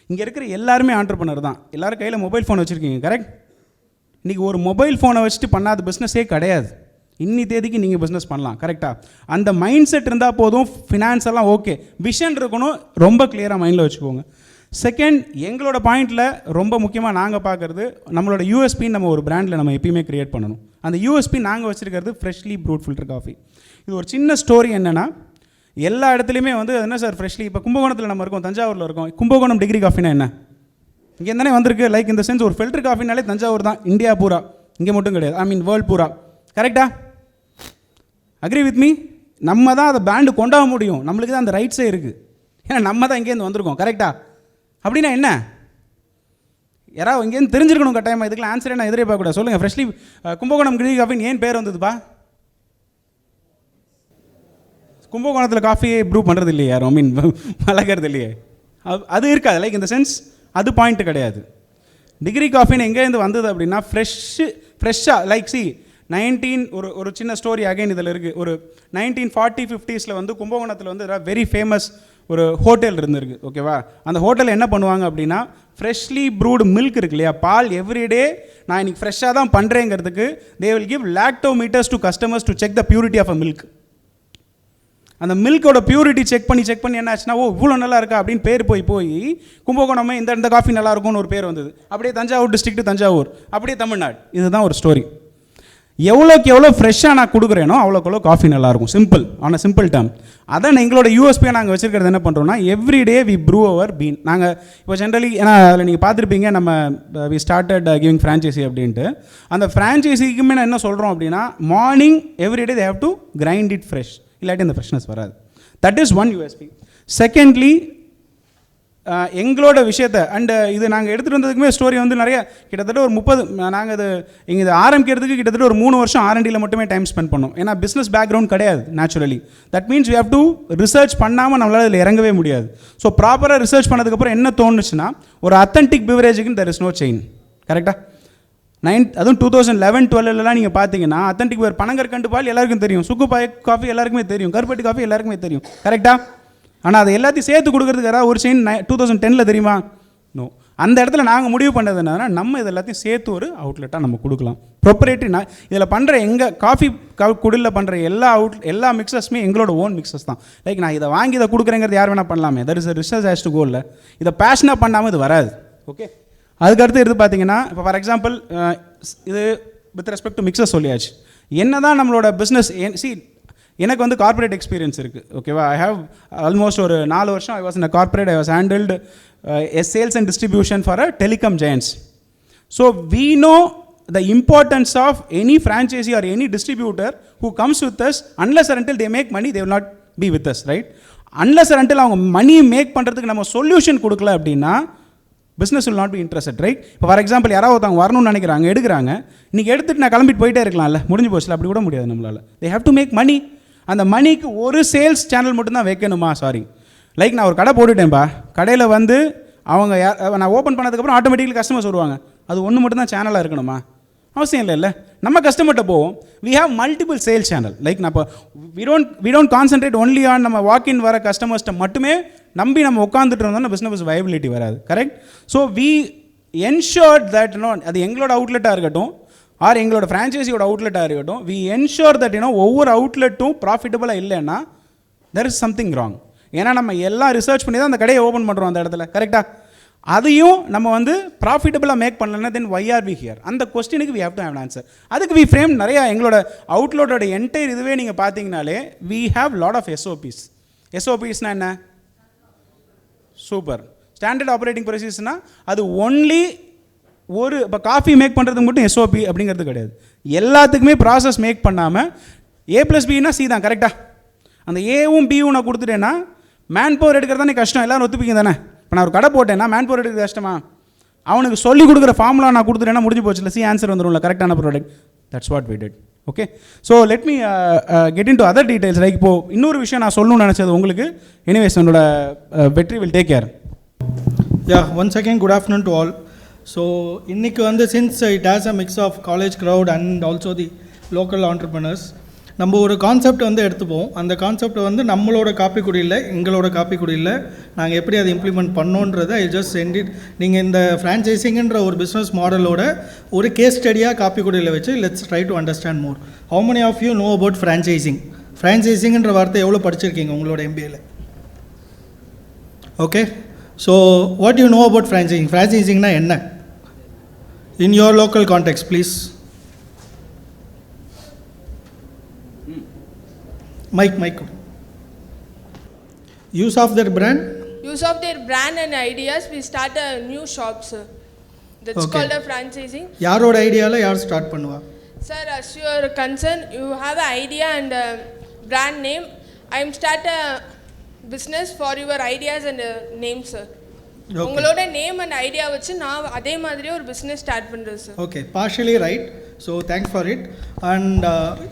இங்கே இருக்கிற எல்லாருமே ஆண்டர்ப்ரனர் தான். எல்லோரும் கையில் மொபைல் ஃபோன் வச்சுருக்கீங்க, கரெக்ட்? இன்றைக்கி ஒரு மொபைல் ஃபோனை வச்சுட்டு பண்ணாத பிஸ்னஸே கிடையாது. இன்னி தேதிக்கு நீங்கள் பிஸ்னஸ் பண்ணலாம், கரெக்டாக? அந்த மைண்ட் செட் இருந்தால் போதும். ஃபினான்ஸ் எல்லாம் ஓகே, விஷன் இருக்கணும், ரொம்ப கிளியராக மைண்டில் வச்சுக்கோங்க. செகண்ட், எங்களோட பாயிண்டில் ரொம்ப முக்கியமாக நாங்கள் பார்க்குறது நம்மளோட யூஎஸ்பின்னு நம்ம ஒரு பிராண்டில் நம்ம எப்பயுமே க்ரியேட் பண்ணணும். அந்த யூஎஸ்பி நாங்கள் வச்சுருக்கிறது ஃப்ரெஷ்லி ப்ரூட் ஃபில்டர் காஃபி. இது ஒரு சின்ன ஸ்டோரி என்னென்னா, எல்லா இடத்துலையுமே வந்து என்ன சார் ஃப்ரெஷ்லி, இப்போ கும்பகோணத்தில் நம்ம இருக்கோம், தஞ்சாவூரில் இருக்கோம். கும்பகோணம் டிகிரி காஃபினா என்ன? இங்கே தானே வந்திருக்கு. லைக் இந்த சென்ஸ் ஒரு ஃபில்டர் காஃபினாலே தஞ்சாவூர் தான், இந்தியா பூரா, இங்கே மட்டும் கிடையாது, ஐ மீன் வேர்ல்டு பூரா, கரெக்டா? Agree with me? நம்ம தான் அதை பிராண்டு கொண்டாட முடியும், நம்மளுக்கு தான் அந்த ரைட்ஸே இருக்குது. ஏன்னா நம்ம தான் இங்கேருந்து வந்திருக்கோம், கரெக்டா? அப்படின்னா என்ன? யாராவது இங்கேருந்து தெரிஞ்சிருக்கணும் கட்டாயமாக. இதுக்கெல்லாம் ஆன்சரே நான் எதிர்பார்க்கக்கூடாது. சொல்லுங்கள், ஃப்ரெஷ்லி கும்பகோணம் டிகிரி காஃபின்னு ஏன் பேர் வந்ததுப்பா? கும்பகோணத்தில் காஃபியே ப்ரூ பண்ணுறது இல்லையே யாரும், ஐ மீன் வளர்க்குறது இல்லையே, அது இருக்காது. லைக் இந்த சென்ஸ் அது பாயிண்ட்டு கிடையாது. டிகிரி காஃபின்னு எங்கேருந்து வந்தது அப்படின்னா ஃப்ரெஷ்ஷாக லைக் சி 19 ஒரு சின்ன ஸ்டோரி அகைன் இதில் இருக்குது. ஒரு 1940-50s வந்து கும்பகோணத்தில் வந்து வெரி ஃபேமஸ் ஒரு ஹோட்டல் இருந்திருக்கு, ஓகேவா? அந்த ஹோட்டலில் என்ன பண்ணுவாங்க அப்படின்னா, ஃப்ரெஷ்லி ப்ரூடு மில்க் இருக்கு இல்லையா, பால் எவ்ரிடே நான் இன்றைக்கி ஃப்ரெஷ்ஷாக தான் பண்ணுறேங்கிறதுக்கு they will give lactometers to customers to check the purity of a milk. அந்த மில்கோட பியூரிட்டி செக் பண்ணி என்ன ஆச்சுன்னா, ஓ இவ்வளோ நல்லா இருக்கா அப்படின்னு பேர் போய் கும்பகோணமே இந்த காஃபி நல்லா இருக்கும்னு ஒரு பேர் வந்தது. அப்படியே தஞ்சாவூர் டிஸ்ட்ரிக்ட், தஞ்சாவூர், அப்படியே தமிழ்நாடு. இதுதான் ஒரு ஸ்டோரி. எவ்வளோக்கு எவ்வளோ ஃப்ரெஷ்ஷாக நான் கொடுக்குறேனோ அவ்வளோக்கு எவ்வளோ காஃபி நல்லாயிருக்கும். Simple, on a simple term. அதான் எங்களோட யூஎஸ்பியாக நாங்கள் வச்சுருக்கிறது என்ன பண்ணுறோம்னா, everyday we brew our bean. நாங்கள் இப்போ ஜென்ரலி, ஏன்னா அதில் நீங்கள் பார்த்துருப்பீங்க, நம்ம வி ஸ்டார்டட் கிவிங் ஃப்ரான்ச்சைசி அப்படின்ட்டு. அந்த ஃப்ரான்ச்சைசிக்குமே நான் என்ன சொல்கிறோம் அப்படின்னா, morning everyday they have to grind it fresh, இல்லாட்டி அந்த ஃப்ரெஷ்னஸ் வராது. That is one USB. Secondly, எங்களோட விஷயத்தை அண்ட் இது நாங்கள் எடுத்துகிட்டு வந்ததுக்குமே ஸ்டோரி வந்து நிறைய, கிட்டத்தட்ட ஒரு 30, நாங்கள் இது இங்கே இது ஆரம்பிக்கிறதுக்கு கிட்டத்தட்ட ஒரு 3 வருஷம் R&Dயில் மட்டுமே டைம் ஸ்பெண்ட் பண்ணோம். ஏன்னா பிஸ்னஸ் பேக்ரவுண்ட் கிடையாது naturally. That means we have to research பண்ணாமல் நம்மளால் இதில் இறங்கவே முடியாது. ஸோ ப்ராப்பராக ரிசர்ச் பண்ணதுக்கப்புறம் என்ன தோணுச்சுன்னா, ஒரு அத்தன்டிக் பிவரேஜுக்கு தெர் இஸ் நோ செயின், கரெக்டாக? அதுவும் 2011-12 நீங்கள் பார்த்தீங்கன்னா அத்தன்டிக் வேறு பனங்கற்கண்டு பால் எல்லாருக்கும் தெரியும், சுக்கு பாய் காஃபி எல்லாருக்குமே தெரியும், கருப்பட்டி காஃபி எல்லாருக்குமே தெரியும், கரெக்டாக? ஆனால் அதை எல்லாத்தையும் சேர்த்து கொடுக்குறதுக்கு யாராவது ஒரு செயின் 2010 தெரியுமா? நோ. அந்த இடத்துல நாங்கள் முடிவு பண்ணது என்னன்னா, நம்ம இது எல்லாத்தையும் சேர்த்து ஒரு அவுட்லெட்டாக நம்ம கொடுக்கலாம். ப்ரொப்ரேட்டரி. இதில் பண்ணுற எங்கள் காஃபி குடிலில் பண்ணுற எல்லா மிக்சர்ஸுமே எங்களோட ஓன் மிக்சர்ஸ் தான். லைக் நான் இதை வாங்கி இதை கொடுக்குறேங்கிறது யார் வேணால் பண்ணலாமே, that is a research has to go. இல்லை, இதை பேஷனாக பண்ணாமல் இது வராது. ஓகே, அதுக்கடுத்து எடுத்து பார்த்தீங்கன்னா, இப்போ ஃபார் எக்ஸாம்பிள் இது வித் ரெஸ்பெக்ட் டு மிக்சர் சொல்லியாச்சு. என்ன தான் நம்மளோட பிஸ்னஸ் எனக்கு வந்து கார்ப்பரேட் எக்ஸ்பீரியன்ஸ் இருக்குது, ஓகேவா. ஐ ஹேவ் ஆல்மோஸ்ட் ஒரு 4 வருஷம் I was in a corporate. I was handled sales and distribution for a telecom giants. So we know the importance of any franchisee or any distributor who comes with us, unless or until they make money, they will not be with us, right? Unless or until அவங்க மணி make பண்ணுறதுக்கு நம்ம solution கொடுக்கல அப்படின்னா business will not be interested, right? இப்போ for example யாராவது ஒருத்தவங்க வரணும்னு நினைக்கிறாங்க, எடுக்கிறாங்க, இன்றைக்கி எடுத்துகிட்டு நான் கிளம்பிட்டு போயிட்டே இருக்கலாம்ல, முடிஞ்சு போச்சுல, அப்படி கூட முடியாது நம்மளால். they have to make money. அந்த மணிக்கு ஒரு சேல்ஸ் சேனல் மட்டும்தான் வைக்கணுமா? சாரி, லைக் நான் ஒரு கடை போட்டுட்டேன்ப்பா, கடையில் வந்து அவங்க நான் ஓப்பன் பண்ணதுக்கப்புறம் ஆட்டோமேட்டிக்கலி கஸ்டமர்ஸ் வருவாங்க, அது ஒன்று மட்டும் தான் சேனலாக இருக்கணுமா? அவசியம் இல்லை. நம்ம கஸ்டமர்கிட்ட போவோம். We have multiple sales channel. Like நான் இப்போ we don't concentrate only on நம்ம வாக்கின் வர கஸ்டமர்ஸ்ட்டை மட்டுமே நம்பி நம்ம உட்காந்துட்டு இருந்தோம்னா பிஸ்னஸ் வயபிலிட்டி வராது, correct? So we ensure that அது எங்களோட அவுட்லெட்டாக இருக்கட்டும் ஆர் எங்களோட ஃப்ரான்ச்சைஸியோட அவுட்லெட்டாக இருக்கட்டும், வி என்ஷோர் தட் ஒவ்வொரு அவுட்லெட்டும் ப்ராஃபிட்டபுளாக இல்லைன்னா தெர் இஸ் சம்திங் ராங். ஏன்னா நம்ம எல்லாம் ரிசர்ச் பண்ணி தான் அந்த கடையை ஓப்பன் பண்ணுறோம் அந்த இடத்துல, கரெக்டாக? அதையும் நம்ம வந்து ப்ராஃபிட்டபுளாக மேக் பண்ணலன்னா then why are we here? அந்த கொஸ்டினுக்கு we have to have answer. அதுக்கு வி ஃப்ரேம் நிறையா எங்களோட அவுட்லோட்டோட என்டையர் இதுவே நீங்கள் பார்த்தீங்கனாலே we have lot of SOPs. எஸ்ஓபிஸ்னால் என்ன? சூப்பர். ஸ்டாண்டர்ட் ஆப்ரேட்டிங் ப்ரொசீஜர்ஸ்னால் அது ஒன்லி ஒரு இப்போ காஃபி மேக் பண்ணுறதுக்கு மட்டும் எஸ்ஓபி அப்படிங்கிறது கிடையாது. எல்லாத்துக்குமே ப்ராசஸ் மேக் பண்ணாமல் A+B சி தான், கரெக்டாக? அந்த ஏவும் பியும் நான் கொடுத்துட்டேன்னா மேன் பவர் எடுக்கிறது தானே கஷ்டம், எல்லோரும் ஒத்துப்பிங்க தானே? இப்போ நான் ஒரு கடை போட்டேன்னா மேன் பவர் எடுக்கிறது கஷ்டமா? அவனுக்கு சொல்லிக் கொடுக்குற ஃபார்முலா நான் கொடுத்துட்டேன்னா முடிஞ்சு போச்சு, இல்லை சி ஆன்சர் வந்துடும்ல, கரெக்டான product. That's what we did. Okay, so let me get into other details. Like இப்போது இன்னொரு விஷயம் நான் சொல்லணும்னு நினச்சது உங்களுக்கு. எனிவேஸ், என்னோட Vetri will take care. Once again good afternoon to all. So இன்றைக்கி வந்து since it has a mix of college crowd and also the local entrepreneurs, நம்ம ஒரு கான்செப்ட் வந்து எடுத்துப்போம். அந்த கான்செப்டை வந்து நம்மளோட காப்பி குடியில், எங்களோட காப்பி குடியில் நாங்கள் எப்படி அதை இம்ப்ளிமெண்ட் பண்ணோன்றதை ஐ ஜஸ்ட் சென்ட் இட். நீங்கள் இந்த ஃப்ரான்ச்சைசிங்கன்ற ஒரு பிஸ்னஸ் மாடலோட ஒரு கேஸ் ஸ்டடியாக காப்பி குடியில் வச்சு let's try to understand more. How many of you know about franchising? ஃப்ரான்ச்சைசிங்கன்ற வார்த்தை எவ்வளோ படிச்சிருக்கீங்க உங்களோட MBAல? Okay, so what you know about franchising? ஃப்ரான்ச்சைசிங்னா என்ன in your local context please? Mike. Use of their brand? Use of their brand and ideas, we start a new shop, sir. That's called a franchising. யாரோட ஐடியால யார் start பண்ணுவா? Sir, as your concern, you have an idea and a brand name. I am start a business for your ideas and name, sir. உங்களோட name and idea வச்சு நான் அதே மாதிரி ஒரு பிஸ்னஸ் ஸ்டார்ட் பண்ணுறேன் sir. Okay, partially right. So thanks for it. And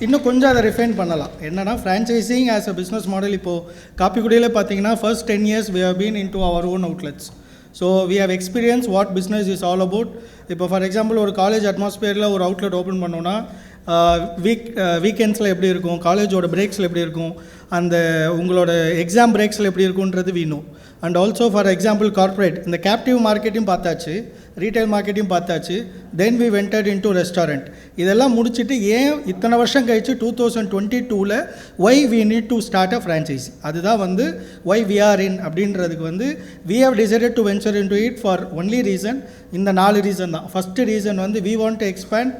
இன்னும் கொஞ்சம் அதை ரிஃபைன் பண்ணலாம். என்னன்னா franchising as a business model இப்போது காப்பிக்குடியில் பார்த்தீங்கன்னா first 10 years we have been into our own outlets. So we have experienced what business is all about. இப்போ for example ஒரு college அட்மாஸ்பியரில் ஒரு அவுட்லெட் ஓப்பன் பண்ணோன்னா வீக்கெண்ட்ஸில் எப்படி இருக்கும், காலேஜோட பிரேக்ஸில் எப்படி இருக்கும், அந்த உங்களோட எக்ஸாம் பிரேக்ஸில் எப்படி இருக்குன்றது we know. And also for example corporate இந்த கேப்டிவ் மார்க்கெட்டையும் பார்த்தாச்சு, ரீட்டைல் மார்க்கெட்டையும் பார்த்தாச்சு, then we vented in to restaurant. இதெல்லாம் முடிச்சுட்டு ஏன் இத்தனை வருஷம் கழிச்சு 2022 why we need to start a franchisee, அதுதான் வந்து ஒய் வி ஆர் இன் அப்படின்றதுக்கு வந்து we have decided to venture in to it for only reason. இந்த 4 ரீசன் தான். ஃபஸ்ட்டு ரீசன் வந்து we want to expand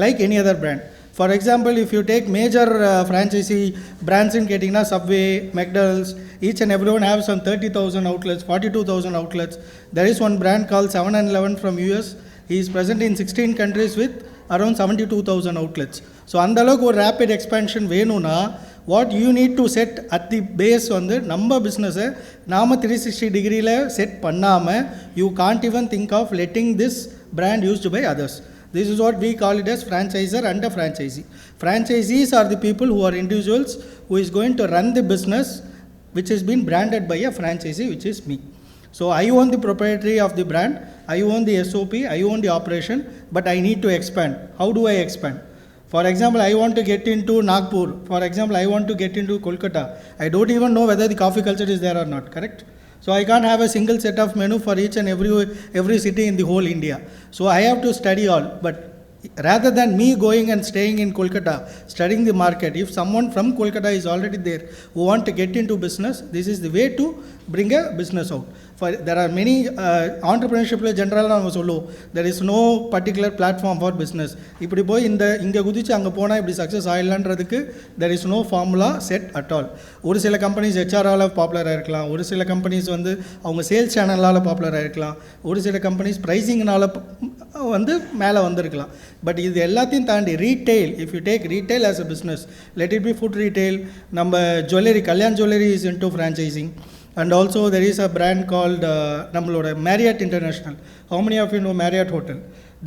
like any other brand. For example, if you take major franchisee brands in கேட்டிங்கன்னா Subway, McDonald's, each and everyone have some 30,000 outlets, 42,000 outlets. There is one brand called 7-Eleven from US. He is present in 16 countries with around 72,000 outlets. So அந்த அளவுக்கு ஒரு rapid expansion வேணும்னா what you need to set at the base வந்து நம்ம பிஸ்னஸை நாம் 360 டிகிரியில் set பண்ணாமல் you can't even think of letting this brand used by others. This is what we call it as franchisor and a franchisee. Franchisees are the people who are individuals who is going to run the business which has been branded by a franchisee, which is me. So I own the proprietary of the brand, I own the SOP, I own the operation, but I need to expand. How do I expand? For example, I want to get into Nagpur. For example, I want to get into Kolkata. I don't even know whether the coffee culture is there or not, correct? So I can't have a single set of menu for each and every city in the whole India. So I have to study all. But rather than me going and staying in Kolkata, studying the market, if someone from Kolkata is already there who want to get into business, this is the way to bring a business out. there are many entrepreneurship ஜென்ரலாக நம்ம சொல்லுவோம் there is no particular platform for business. இப்படி போய் இங்கே குதிச்சு அங்கே போனால் இப்படி success ஆகிடலான்றதுக்கு there is no formula set at all. ஒரு சில கம்பெனிஸ் ஹெச்ஆரால் பாப்புலராக இருக்கலாம், ஒரு சில கம்பெனிஸ் வந்து அவங்க சேல்ஸ் சேனலால் பாப்புலராக இருக்கலாம், ஒரு சில கம்பெனிஸ் ப்ரைஸிங்னால வந்து மேலே வந்திருக்கலாம். பட் இது எல்லாத்தையும் தாண்டி retail, if you take retail as a business, let it be food retail, நம்ம jewellery, Kalyan jewellery is into franchising. And also there is a brand called நம்மளோட Marriott International. How many of you know Marriott Hotel?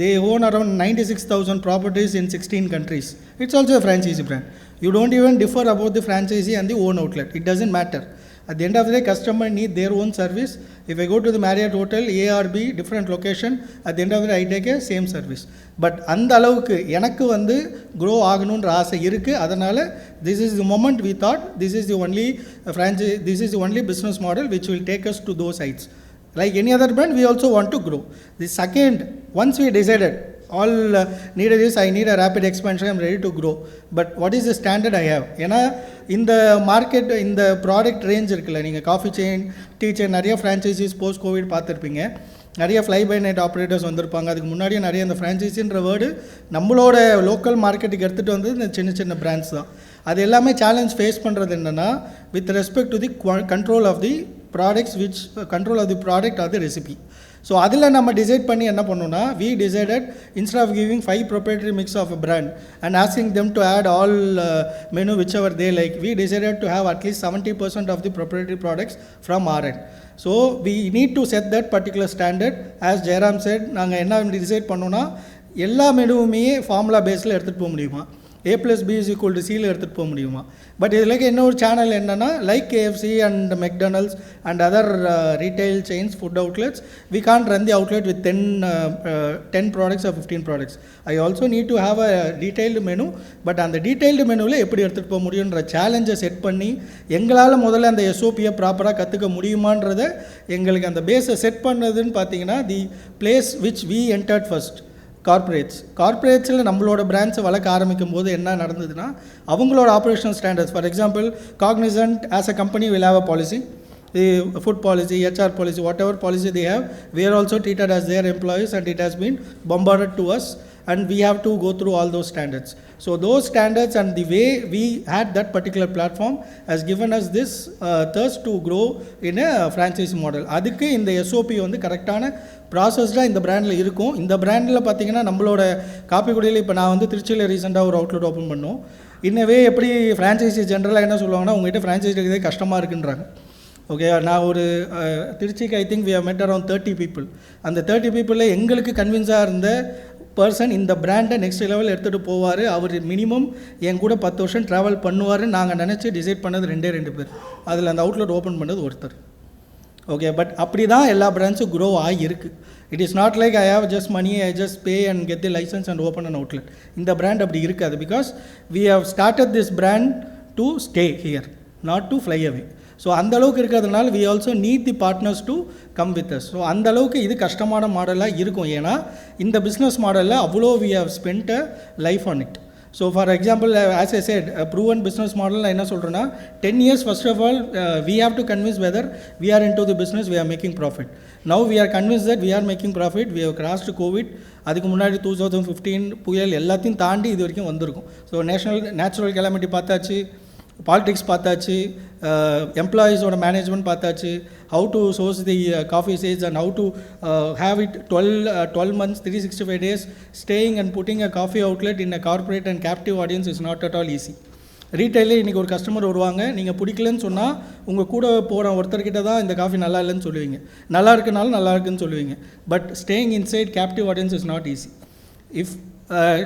They own around 96,000 properties in 16 countries. It's also a franchisee brand. You don't even differ about the franchisee and the own outlet. It doesn't matter. At the end of the day, customer need their own service. If I go to the Marriott Hotel, A or B, different location, at the end of the day, I take a same service. But அந்த அளவுக்கு எனக்கு வந்து grow ஆகணுன்ற ஆசை இருக்குது. அதனால் this is the moment we thought this is the only franchise, this is the only business model which will take us to those heights. Like any other brand, we also want to grow. The second, once we decided, all needed is I need a rapid expansion, I'm ready to grow. But what is the standard I have? ஏன்னா இந்த market, இந்த product range இருக்குல்ல, நீங்கள் coffee chain, tea chain, நிறைய franchises post Covid பார்த்துருப்பீங்க. நிறைய fly by night operators வந்திருப்பாங்க. அதுக்கு முன்னாடியே நிறைய இந்த ஃப்ரான்ச்சைஸின்ற வேர்டு நம்மளோட லோக்கல் மார்க்கெட்டுக்கு எடுத்துகிட்டு வந்து இந்த சின்ன சின்ன பிராண்ட்ஸ் தான். அது எல்லாமே சேலஞ்ச் ஃபேஸ் பண்ணுறது என்னென்னா, with respect to the control of the products, which control of the product are the recipe. So அதில் நம்ம டிசைட் பண்ணி என்ன பண்ணோன்னா, we decided instead of giving 5 proprietary mix of a brand and asking them to add all menu whichever they like, we decided to have at least 70% of the proprietary products from our end. So we need to set that particular standard. As Jairam said, நாங்கள் என்ன decide பண்ணோன்னா, எல்லா மெனுவுமே formula பேஸில் எடுத்துகிட்டு போக முடியுமா, A+B is equal to Cயில் எடுத்துகிட்டு போக முடியுமா. பட் இதில் இன்னொரு சேனல் என்னென்னா, like KFC and McDonald's and other retail chains, food outlets, we can't run the outlet with 10 products or 15 products. I also need to have a detailed menu. But அந்த detailed மெனுவில் எப்படி எடுத்துகிட்டு போக முடியுன்ற சேலஞ்சை செட் பண்ணி, எங்களால் முதல்ல அந்த SOPயை ப்ராப்பராக கற்றுக்க முடியுமான்றதை எங்களுக்கு அந்த பேஸை செட் பண்ணதுன்னு பார்த்தீங்கன்னா, the place which we entered first, கார்ப்பரேட்ஸில் நம்மளோட பிராண்ட்ஸை வளர்க்க ஆரம்பிக்கும் போது என்ன நடந்ததுன்னா, அவங்களோட operational standards, for example Cognizant as a company will have a policy, the food policy, HR policy, whatever policy they have, we are also treated as their employees, and it has been bombarded to us, and we have to go through all those standards. So those standards and the way we had that particular platform has given us this thirst to grow in a franchise model. அதுக்கு இந்த SOP வந்து கரெக்டான ப்ராசஸ்டாக இந்த பிராண்டில் இருக்கும். இந்த பிராண்டில் பார்த்தீங்கன்னா, நம்மளோட காப்பிக்குடியில் இப்போ நான் வந்து திருச்சியில் ரீசெண்டாக ஒரு அவுட்லெட் ஓப்பன் பண்ணோம். இன்னவே எப்படி ஃப்ரான்ச்சைசி ஜென்ரலாக என்ன சொல்லுவாங்கன்னா, உங்கள்கிட்ட ஃப்ரான்ச்சைசி இருக்கிறதே கஷ்டமாக இருக்குன்றாங்க. ஓகே, நான் ஒரு திருச்சிக்கு I think we have met around 30 people. அந்த 30 peopleல் எங்களுக்கு கன்வின்ஸாக இருந்த பர்சன் இந்த பிராண்டை நெக்ஸ்ட் லெவல் எடுத்துகிட்டு போவார், அவர் மினிமம் என் கூட 10 வருஷம் ட்ராவல் பண்ணுவார்னு நாங்கள் நினச்சி டிசைட் பண்ணது 2 பேர். அதில் அந்த அவுட்லெட் ஓப்பன் பண்ணது ஒருத்தர். ஓகே, பட் அப்படி தான் எல்லா பிராண்ட்ஸும் க்ரோ ஆகியிருக்கு. It is not like I have just money, I just pay and get the licence and open and outlet. இந்த பிராண்ட் அப்படி இருக்காது. Because we have started this brand to stay here, not to fly away. So அந்தளவுக்கு இருக்கிறதுனால we also need the partners to come with us. So அந்தளவுக்கு இது கஷ்டமான மாடலாக இருக்கும். ஏன்னா இந்த பிஸ்னஸ் மாடலில் அவ்வளோ we have spend a life on it. So for example, as I said, proven business model நான் என்ன சொல்கிறேன்னா, 10 years first of all we have to convince whether we are into the business, we are making profit. Now we are convince that we are making profit. We have crossed Covid. அதுக்கு முன்னாடி 2015 புயல் எல்லாத்தையும் தாண்டி இது வரைக்கும் வந்திருக்கும். ஸோ natural calamity பார்த்தாச்சு, பாலிடிக்ஸ் பார்த்தாச்சு, எம்ப்ளாயீஸோட மேனேஜ்மெண்ட் பார்த்தாச்சு, how to source the coffee seeds and how to have it 12 months, 365 days, staying and putting a coffee outlet in a corporate and captive audience is not at all easy. ரீட்டைலில் இன்றைக்கி ஒரு customer வருவாங்க, நீங்கள் பிடிக்கலன்னு சொன்னால் உங்கள் கூட போகிற ஒருத்தர்கிட்ட தான் இந்த காஃபி நல்லா இல்லைன்னு சொல்லுவீங்க, நல்லா இருக்குனாலும் நல்லா இருக்குன்னு சொல்லுவீங்க. But staying inside captive audience is not easy. If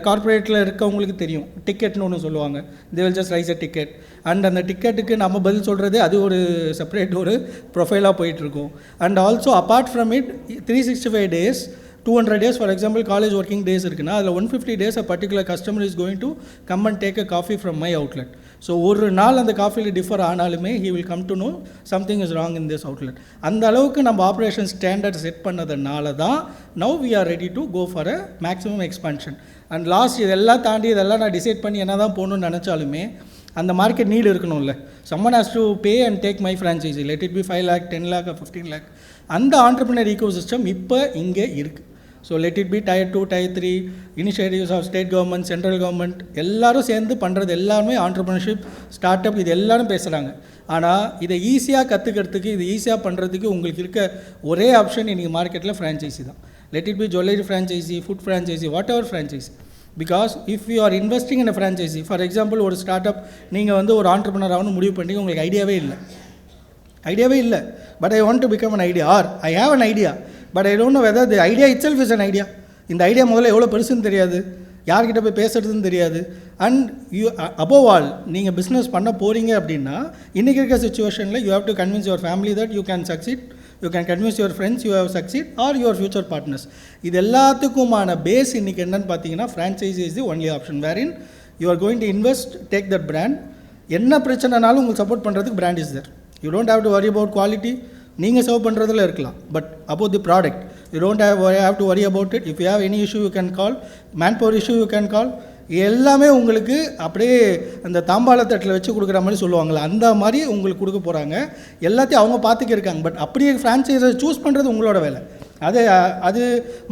கார்ப்பரேட்டில் இருக்கவங்களுக்கு தெரியும், டிக்கெட்னு ஒன்று சொல்லுவாங்க, they will just raise a ticket, and அந்த டிக்கெட்டுக்கு நம்ம பதில் சொல்கிறது அது ஒரு செப்பரேட் ஒரு ப்ரொஃபைலாக போயிட்டுருக்கும். And also apart from it 365 days, 200 days, for example college working days இருக்குன்னா, அதில் 150 days a particular customer is going to come and take a coffee from my outlet. So ஒரு நாள் அந்த காஃபியில் டிஃபர் ஆனாலுமே he will come to know something is wrong in this outlet. அந்த அளவுக்கு நம்ம ஆப்ரேஷன் ஸ்டாண்டர்ட் செட் பண்ணதுனால தான் now we are ready to go for a maximum expansion. And last இதெல்லாம் தாண்டி இதெல்லாம் நான் டிசைட் பண்ணி என்ன தான் போகணுன்னு நினச்சாலுமே அந்த மார்க்கெட் நீடு இருக்கணும்ல. someone has to pay and take my franchisee, let it be 5 lakh, 10 lakh or 15 lakh. அந்த ஆண்டர்பிரினர் ஈகோசிஸ்டம் இப்போ இங்கே இருக்குது. So let it be Tier 2, Tier 3 initiatives of state government, central government எல்லாரும் சேர்ந்து பண்ணுறது எல்லாமே entrepreneurship, start up, இது எல்லாரும் பேசுகிறாங்க. ஆனால் இதை ஈஸியாக கற்றுக்கிறதுக்கு, இது ஈஸியாக பண்ணுறதுக்கு உங்களுக்கு இருக்க ஒரே ஆப்ஷன் இன்றைக்கி மார்க்கெட்டில் ஃப்ரான்ச்சைசி தான். Let it be jewellery franchisee, food franchisee, whatever franchisee. Because if you are investing in a franchisee, for example ஒரு ஸ்டார்ட் அப் நீங்கள் வந்து ஒரு ஆண்டர்பிரினர் ஆகணும் முடிவு பண்ணி உங்களுக்கு ஐடியாவே இல்லை, but I want to become an idea, or I have an idea but I don't know whether the idea itself is an idea. இந்த ஐடியா முதல்ல எவ்வளோ பெருசுன்னு தெரியாது, யார்கிட்ட போய் பேசுகிறதுன்னு தெரியாது. அண்ட் யூ அபோவ் ஆல் நீங்கள் பிஸ்னஸ் பண்ண போகிறீங்க அப்படின்னா இன்றைக்கி இருக்க சுச்சுவேஷனில் you have to convince your family that you can succeed, you can convince your friends you have succeed or your future partners. இது எல்லாத்துக்குமான பேஸ் இன்றைக்கி என்னென்னு பார்த்தீங்கன்னா franchisee is the only option wherein you are going to invest, take that brand. என்ன பிரச்சனைனாலும் உங்களுக்கு support பண்ணுறதுக்கு brand is there. You don't have to worry about quality, நீங்கள் சர்வ் பண்ணுறதுல இருக்கலாம், but about the product you don't have to worry about it. If you have any issue you can call, man power issue you can call. எல்லாமே உங்களுக்கு அப்படியே அந்த தாம்பாளத்தட்டில் வச்சு கொடுக்குற மாதிரி சொல்லுவாங்களே அந்த மாதிரி உங்களுக்கு கொடுக்க போகிறாங்க. எல்லாத்தையும் அவங்க பார்த்துக்க இருக்காங்க. பட் அப்படியே ஃப்ரான்ச்சைஸை சூஸ் பண்ணுறது உங்களோட வேலை. அது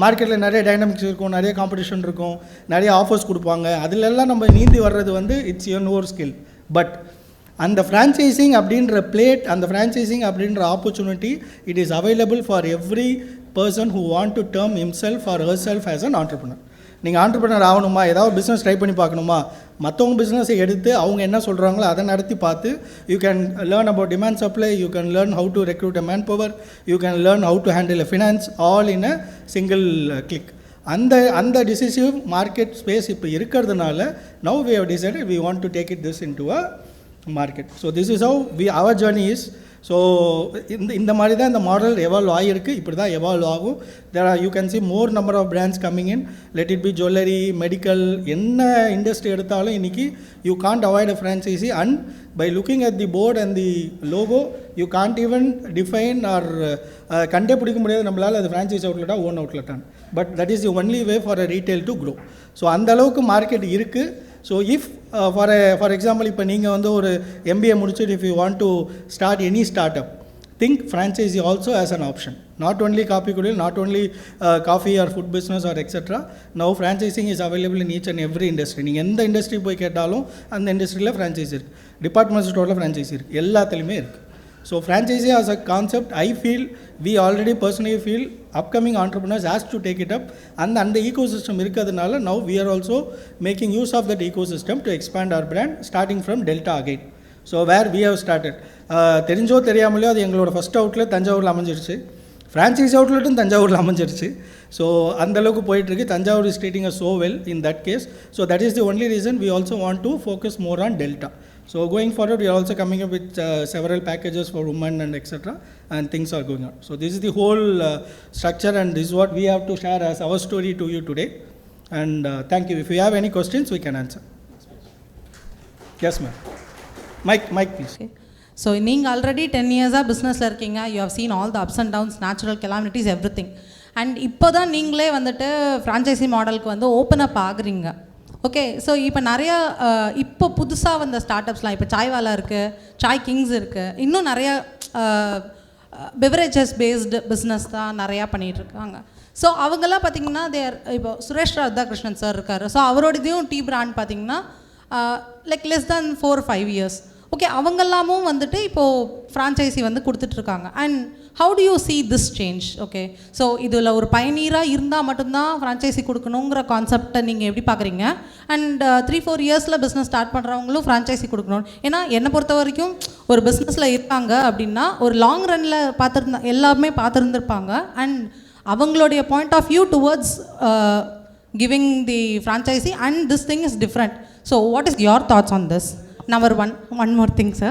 மார்க்கெட்டில் நிறைய டைனமிக்ஸ் இருக்கும், நிறைய காம்படிஷன் இருக்கும், நிறைய ஆஃபர்ஸ் கொடுப்பாங்க. அதிலெல்லாம் நம்ம நீந்தி வர்றது வந்து it's your or skill. But அந்த ஃப்ரான்ச்சைசிங் அப்படின்ற பிளேட், அந்த ஃப்ரான்ச்சைசிங் அப்படின்ற opportunity it is available for every person who want to term himself or herself as an entrepreneur. நீங்கள் ஆண்டர்பிரினர் ஆகணுமா, ஏதாவது பிஸ்னஸ் ட்ரை பண்ணி பார்க்கணுமா, மற்றவங்க பிஸ்னஸை எடுத்து அவங்க என்ன சொல்கிறாங்களோ அதை நடத்தி பார்த்து you can learn about demand supply, you can learn how to recruit a manpower, you can learn how to handle a finance, all in a single click. அந்த டிசிசிவ் மார்க்கெட் ஸ்பேஸ் இப்போ இருக்கிறதுனால now we have decided we want to take it this into a market. So this is how our journey is. So இந்த மாதிரி தான் இந்த model evolve ஆகிருக்கு, இப்படி தான் எவால்வ் ஆகும். There are you can see more number of brands coming in, let it be jewellery, medical, என்ன industry எடுத்தாலும் இன்றைக்கி you can't avoid a franchisee. And by looking at the board and the logo you can't even define or கண்டே பிடிக்க முடியாது நம்மளால் அது franchise அவுட்லெட்டா own அவுட்லெட்டான். But that is the only way for a retail to grow. So அந்தளவுக்கு market இருக்குது. So if for example இப்போ நீங்கள் வந்து ஒரு MBA முடிச்சுட்டு if you want to start any start up, think franchisee also as an option. Not only coffee kudil, not only coffee or food business or etc. Now franchising is available in each and every industry. நீங்கள் எந்த industry போய் கேட்டாலும் அந்த இண்டஸ்ட்ரியில் franchisee இருக்குது, department ஸ்டோரில் franchisee இருக்குது, எல்லாத்துலேயுமே இருக்குது. So franchisee as a concept, I feel, we already personally feel upcoming entrepreneurs has to take it up. அந்த ecosystem இருக்கிறதுனால now we are also making use of that ecosystem to expand our brand starting from Delta again. So where we have started, தெரிஞ்சோ தெரியாமலையோ அது எங்களோட first outlet தஞ்சாவூரில் அமைஞ்சிருச்சு, franchise அவுட்லெட்டும் தஞ்சாவூரில் அமைஞ்சிருச்சு. So அந்தளவுக்கு போயிட்டுருக்கு. Thanjavur is treating us so well in that case. So that is the only reason we also want to focus more on Delta. So going forward we are also coming up with several packages for women and etc. and things are going on. So this is the whole structure and this is what we have to share as our story to you today. And thank you. If you have any questions we can answer. Yes ma'am. Mike please. Okay. So நீங்கள் already 10 இயர்ஸாக பிஸ்னஸில் இருக்கீங்க. You have seen all the ups and downs, natural calamities, everything. And இப்போ தான் நீங்களே வந்துட்டு franchisee மாடலுக்கு வந்து ஓப்பன் அப் ஆகுறீங்க. ஓகே, ஸோ இப்போ நிறையா இப்போ புதுசாக வந்த ஸ்டார்ட் அப்ஸ்லாம், இப்போ சாய்வாலா இருக்குது, சாய் கிங்ஸ் இருக்குது, இன்னும் நிறையா பெவரேஜஸ் பேஸ்டு பிஸ்னஸ் தான் நிறையா பண்ணிகிட்ருக்காங்க. ஸோ அவங்கெல்லாம் பார்த்திங்கன்னா தேர், இப்போ சுரேஷ் ராதாகிருஷ்ணன் சார் இருக்கார். ஸோ அவரோடதையும் டீ பிராண்ட் பார்த்திங்கன்னா like less than 4 or 5 years. Okay, அவங்கெல்லாமும் வந்துட்டு இப்போது ஃப்ரான்ச்சைசி வந்து கொடுத்துட்ருக்காங்க. And how do you see this change? Okay, so இதில் ஒரு பயனீராக இருந்தால் மட்டும்தான் ஃப்ரான்ச்சைசி கொடுக்கணுங்கிற கான்செப்டை நீங்கள் எப்படி பார்க்குறீங்க? அண்ட் 3-4 இயர்ஸில் பிஸ்னஸ் ஸ்டார்ட் பண்ணுறவங்களும் ஃப்ரான்ச்சைசி கொடுக்கணும். ஏன்னா என்னை பொறுத்த வரைக்கும் ஒரு பிஸ்னஸில் இருக்காங்க அப்படின்னா ஒரு லாங் ரனில் எல்லாமே பார்த்துருந்துருப்பாங்க. அண்ட் அவங்களுடைய point of view towards giving the franchisee and this thing is different. So what is your thoughts on this? Number one more thing sir,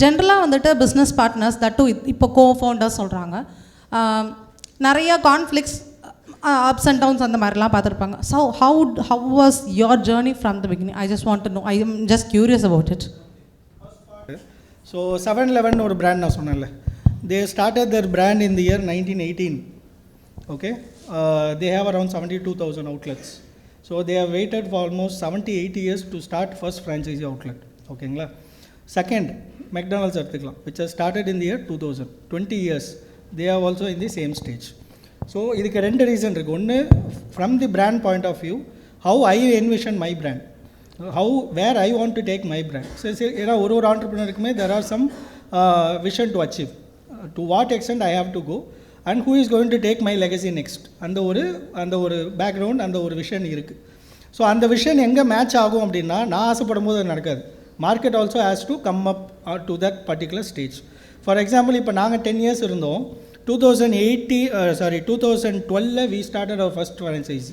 ஜென்ரலாக வந்துட்டு பிஸ்னஸ் பார்ட்னர்ஸ் தட்டு இப்போ co-founders சொல்கிறாங்க, நிறையா கான்ஃப்ளிக்ஸ், அப்ஸ் அண்ட் டவுன்ஸ் அந்த மாதிரிலாம் பார்த்துருப்பாங்க. So how was your journey from the beginning? I just want to know, I am just curious about it. So 7-Eleven ஒரு பிராண்ட் நான் சொன்னேன்ல, they started their brand in the year 1918. Okay, they have around 72,000 outlets. So they have waited for almost 70-80 years to start first franchisee outlet. Okay, second McDonald's எடுத்துக்கலாம், which has started in the year 2000, 20 years they are also in the same stage. So இதுக்கு ரெண்டு reason இருக்குது. ஒன்று from the brand point of view, how I envision my brand, how where I want to take my brand. சரி, ஏன்னா ஒரு ஆண்டர்பிரினருக்குமே there are some vision to achieve, to what extent I have to go and who is going to take my legacy next. அந்த ஒரு background, அந்த ஒரு vision இருக்குது. So அந்த விஷன் எங்கே மேட்ச் ஆகும் அப்படின்னா, நான் ஆசைப்படும் போது அது நடக்காது. Market also has to come up to that particular stage. For example, இப்போ நாங்கள் 10 years இருந்தோம். 2012 we started our first franchise,